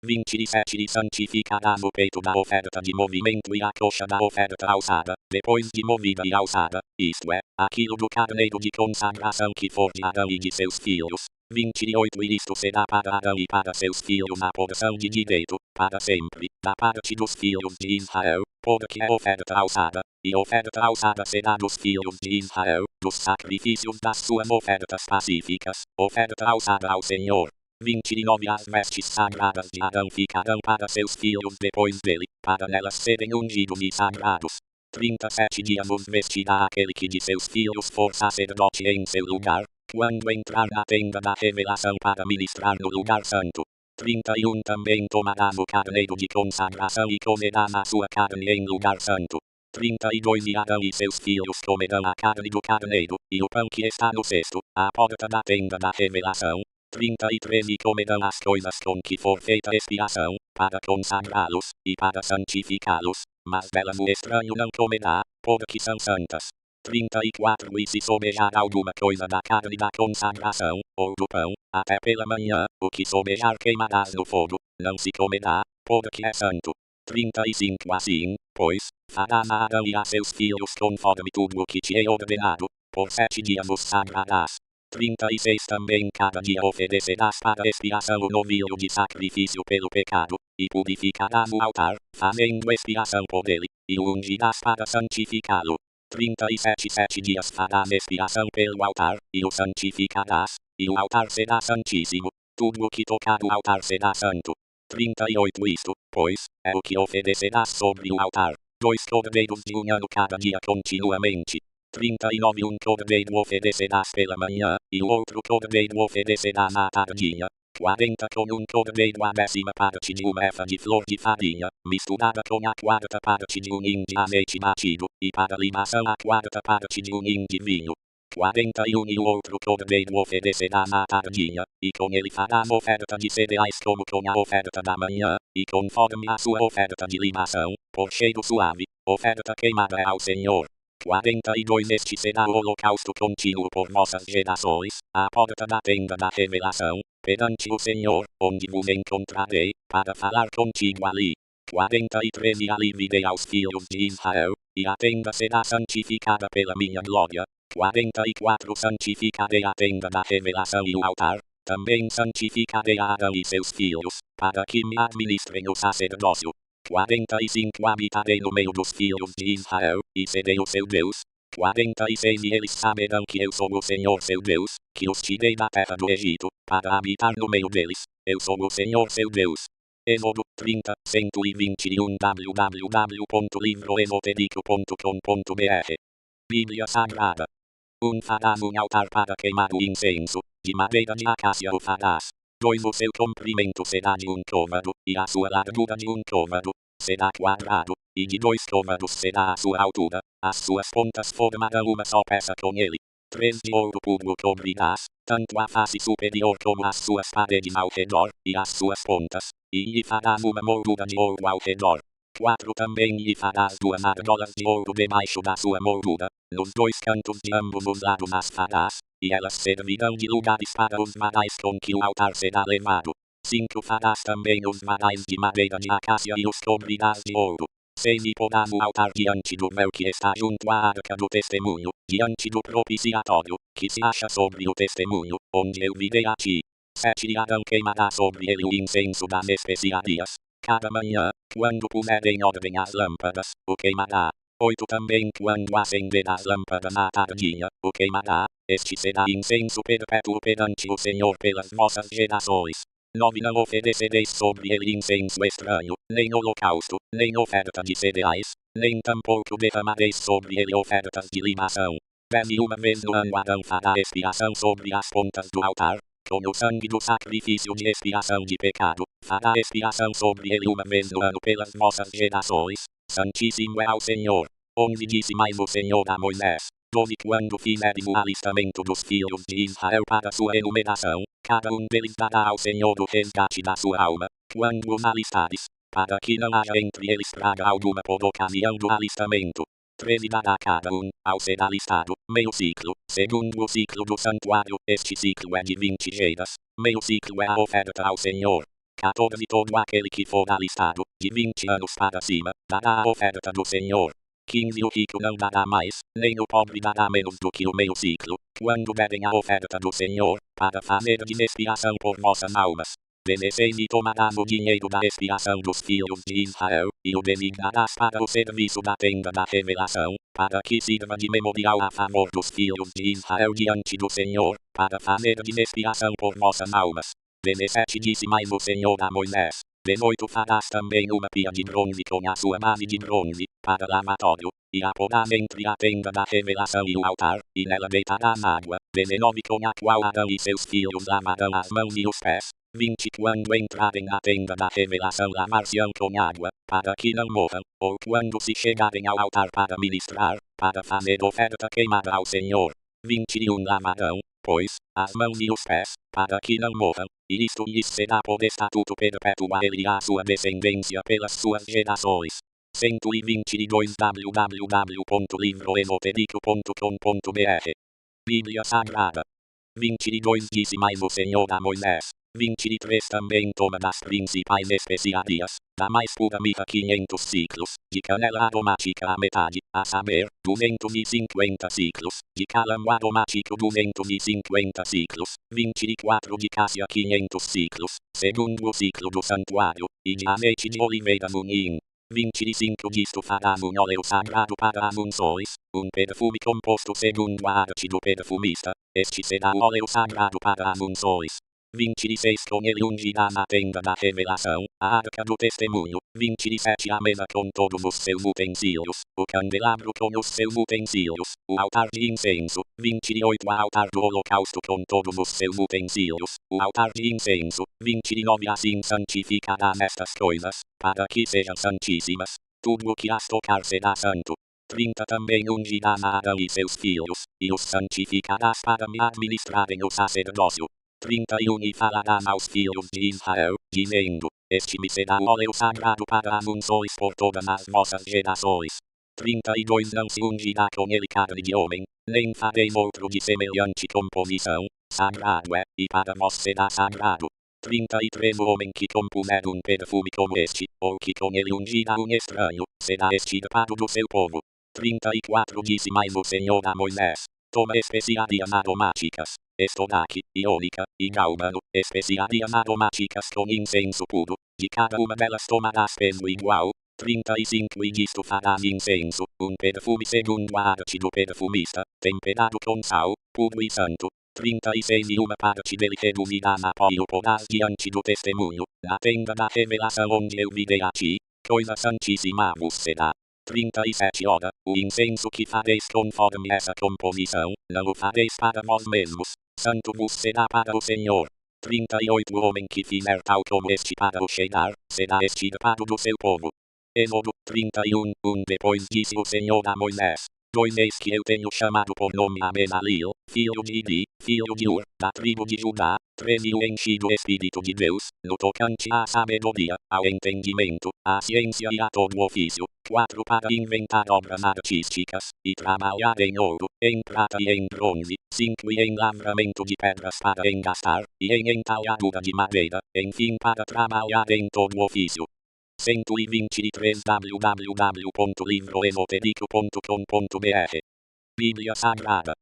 27 E santificarás o peito da oferta de movimento e a coxa da oferta alçada, depois de movida e alçada, isto é, aquilo do carneiro de consagração que for de Arão e de seus filhos. 28 E isto será para Arão e para seus filhos a porção de direito, para sempre, da parte dos filhos de Israel, porque é oferta alçada, e oferta alçada será dos filhos de Israel, dos sacrifícios das suas ofertas pacíficas, oferta alçada ao Senhor. 29 As vestes sagradas de Arão ficarão para seus filhos depois dele, para nelas serem ungidos e sagrados. 37 Dias os vestirá aquele que de seus filhos for sacerdote em seu lugar, quando entrar na tenda da revelação para ministrar no lugar santo. 31 Também tomarás o carneiro de consagração e comerás a sua carne em lugar santo. 32 E Arão e seus filhos comerão a carne do carneiro, e o pão que está no cesto, à porta da tenda da revelação. 33 E comerão as coisas com que for feita expiação, para consagrá-los, e para santificá-los, mas delas o estranho não comerá, porque são santas. 34 E se sobejar alguma coisa da carne da consagração, ou do pão, até pela manhã, o que sobejar queimarás no fogo, não se comerá, porque é santo. 35 Assim, pois, farás a Arão e a seus filhos conforme tudo o que te hei ordenado, por 7 dias os sagrarás. 36 Também cada dia oferecerás para expiação o novilho de sacrifício pelo pecado, e purificarás o altar, fazendo expiação por ele, e o ungirás para santificá-lo. 37 7 dias farás expiação pelo altar, e o santificarás, e o altar será santíssimo, tudo o que tocar o altar será santo. 38 Isto, pois, é o que oferecerás sobre o altar, 2 cordeiros de um ano cada dia continuamente. 39 Um cordeiro oferecerás pela manhã, e o outro cordeiro oferecerás à tardinha. 40 Com um cordeiro a 10ª parte de uma efa de flor de farinha, misturada com a 4ª parte de um hin de azeite batido, e para libação a 4ª parte de um hin de vinho. 41 E o outro cordeiro oferecerás à tardinha, e com ele farás oferta de cereais como com a oferta da manhã, e conforme a sua oferta de libação, por cheiro suave, oferta queimada é ao Senhor. 42 Este será o holocausto contínuo por vossas gerações, à porta da tenda da revelação, perante o Senhor, onde vos encontrarei, para falar contigo ali. 43 E ali virei aos filhos de Israel, e a tenda será santificada pela minha glória. 44 Santificarei a tenda da revelação e o altar, também santificarei a Arão e seus filhos, para que me administrem o sacerdócio. 45 Habitarei no meio dos filhos de Israel, e serei o seu Deus. 46 E eles saberão que eu sou o Senhor seu Deus, que os tirei da terra do Egito, para habitar no meio deles. Eu sou o Senhor seu Deus. Êxodo 30, 121 www.livroesotérico.com.br Bíblia Sagrada. Farás um altar para queimar o incenso, de madeira de acácia o farás. 2 O seu comprimento será de um côvado, e a sua largura de um côvado. será quadrado, e de 2 côvados será a sua altura, as suas pontas formarão uma só peça com ele. 3 de ouro puro cobrirás, tanto a face superior como as suas paredes ao redor, e as suas pontas, e lhe farás uma moldura de ouro ao redor. 4 também lhe farás 2 argolas de ouro debaixo da sua moldura, nos 2 cantos de ambos os lados as farás, e elas servirão de lugares para os varais com que o altar será levado. 5 farás também os varais de madeira de acácia e os cobrirás de ouro. 6 e porás o altar diante do véu que está junto à arca do testemunho, diante do propiciatório, que se acha sobre o testemunho, onde eu virei a ti. 7 e Arão queimará sobre ele o incenso das especiarias. Cada manhã, quando puser em ordem as lâmpadas, o queimará. 8 também quando acender as lâmpadas à tardinha, o queimará. Este será incenso perpétuo perante o Senhor pelas vossas gerações. 9 Não oferecereis sobre ele incenso estranho, nem holocausto, nem oferta de cereais, nem tampouco derramareis sobre ele ofertas de libação. 10 E uma vez no ano Arão fará expiação sobre as pontas do altar, com o sangue do sacrifício de expiação de pecado, fará expiação sobre ele uma vez no ano pelas vossas gerações. Santíssimo é ao Senhor. 11 Disse mais o Senhor a Moisés: 12 Quando fizeres o alistamento dos filhos de Israel para sua enumeração, cada deles dará ao Senhor o resgate da sua alma, quando os alistares, para que não haja entre eles praga alguma por ocasião do alistamento. 13 Dará cada ao ser alistado, meio ciclo, segundo o ciclo do santuário, este ciclo é de 20 geras, meio ciclo é a oferta ao Senhor. 14 Todo aquele que for alistado, de 20 anos para cima, dará a oferta do Senhor. 15 O rico não dará mais, nem o pobre dará menos do que o meio ciclo, quando derem a oferta do Senhor, para fazer de expiação por vossas almas. 16 E tomarás o dinheiro da expiação dos filhos de Israel, e o designarás para o serviço da tenda da revelação, para que sirva de memorial a favor dos filhos de Israel diante do Senhor, para fazer de expiação por vossas almas. 17 Disse mais o Senhor a Moisés: 18 Farás também uma pia de bronze com a sua base de bronze, para lavatório, e a porás entre a tenda da revelação e o altar, e nela deitarás água. 19 Com a qual Arão e seus filhos lavarão as mãos e os pés. 20 Quando entrarem na tenda da revelação lavar-se-ão com água, para que não morram, ou quando se chegarem ao altar para ministrar, para fazer oferta queimada ao Senhor. 21 Lavarão, pois, as mãos e os pés, para que não morram, e isto lhes será por estatuto perpétuo a ele e à sua descendência pelas suas gerações. 122 www.livroesotérico.com.br Bíblia Sagrada. 22 Disse mais o Senhor a Moisés: 23 Também toma das principais especiarias, da mais pura mirra 500 ciclos, de canela aromática a metade, a saber, 250 ciclos, de cálamo aromático 250 ciclos, 24 de cássia 500 ciclos, segundo o ciclo do santuário, e de azeite de oliveira munim. 25 Disto farás óleo sagrado para as unções, perfume composto segundo a arte do perfumista, este será o óleo sagrado para as unções. 26 Com ele ungirás a tenda da revelação, a arca do testemunho. 27 A mesa com todos os seus utensílios, o candelabro com os seus utensílios, o altar de incenso. 28 A altar do holocausto com todos os seus utensílios, o altar de incenso. 29 Assim santificarás estas coisas, para que sejam santíssimas. Tudo o que as tocar será santo. 30 Também ungirás a Arão e seus filhos, e os santificarás para me administrarem o sacerdócio. 31 E falarás aos filhos de Israel, dizendo: Este me será o óleo sagrado para as unções por todas as vossas gerações. 32 Não se ungirá com ele carne de homem, nem fareis outro de semelhante composição, sagrado é, e para vós será sagrado. 33 O homem que compuser perfume como este, ou que com ele ungirá estranho, será extirpado do seu povo. 34 Disse mais o Senhor a Moisés: Toma especiarias aromáticas, estoraque, iônica, e gálbano, especiarias aromáticas com incenso puro, de cada uma delas tomarás peso igual. 35 E disto farás incenso, perfume segundo a arte do perfumista, temperado com sal, puro e santo. 36 E uma parte dele reduzirás a pó e o porás diante do testemunho, na tenda da revelação onde eu virei a ti, coisa santíssima vos será. 37 Ora, o incenso que fareis conforme essa composição, não o fareis para vós mesmos, santo vos será para o Senhor. 38 O homem que fizer tal como este para o cheirar, será extirpado do seu povo. Êxodo 31, depois disse o Senhor a Moisés: 2 Eis que eu tenho chamado por nome a Bezaleel, filho de Idi, filho de Ur, da tribo de Judá. 3 E o enchi do Espírito de Deus, no tocante à sabedoria, ao entendimento, à ciência e a todo ofício. 4 Para inventar obras artísticas, e trabalhar em ouro, em prata e em bronze. 5 E em lavramento de pedras para engastar, e em entalhadura de madeira, enfim para trabalhar em todo ofício. 123 www.livroesotérico.com.br Bíblia Sagrada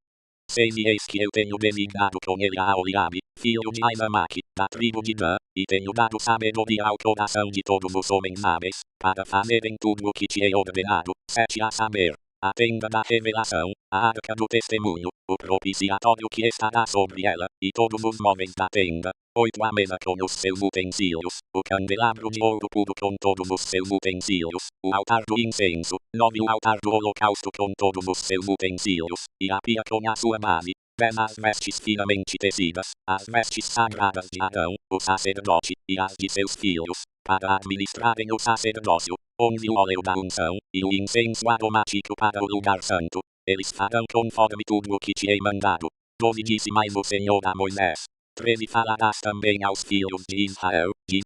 6 E eis que eu tenho designado com ele a Oliabe, filho de Aizamaque, da tribo de Dan, e tenho dado sabedoria ao coração de todos os homens sábios, para fazerem tudo o que te hei ordenado. 7 A saber, a tenda da revelação, a arca do testemunho, o propiciatório que estará sobre ela, e todos os móveis da tenda. 8 A mesa com os seus utensílios, o candelabro de ouro puro com todos os seus utensílios, o altar do incenso. 9 O altar do holocausto com todos os seus utensílios, e a pia com a sua base. 10 As vestes finamente tecidas, as vestes sagradas de Arão, o sacerdote, e as de seus filhos, para administrarem o sacerdócio. 11 O óleo da unção, e o incenso aromático para o lugar santo. Eles farão conforme tudo o que te hei mandado. 12 Disse mais o Senhor a Moisés: 13 Falarás também aos filhos de Israel,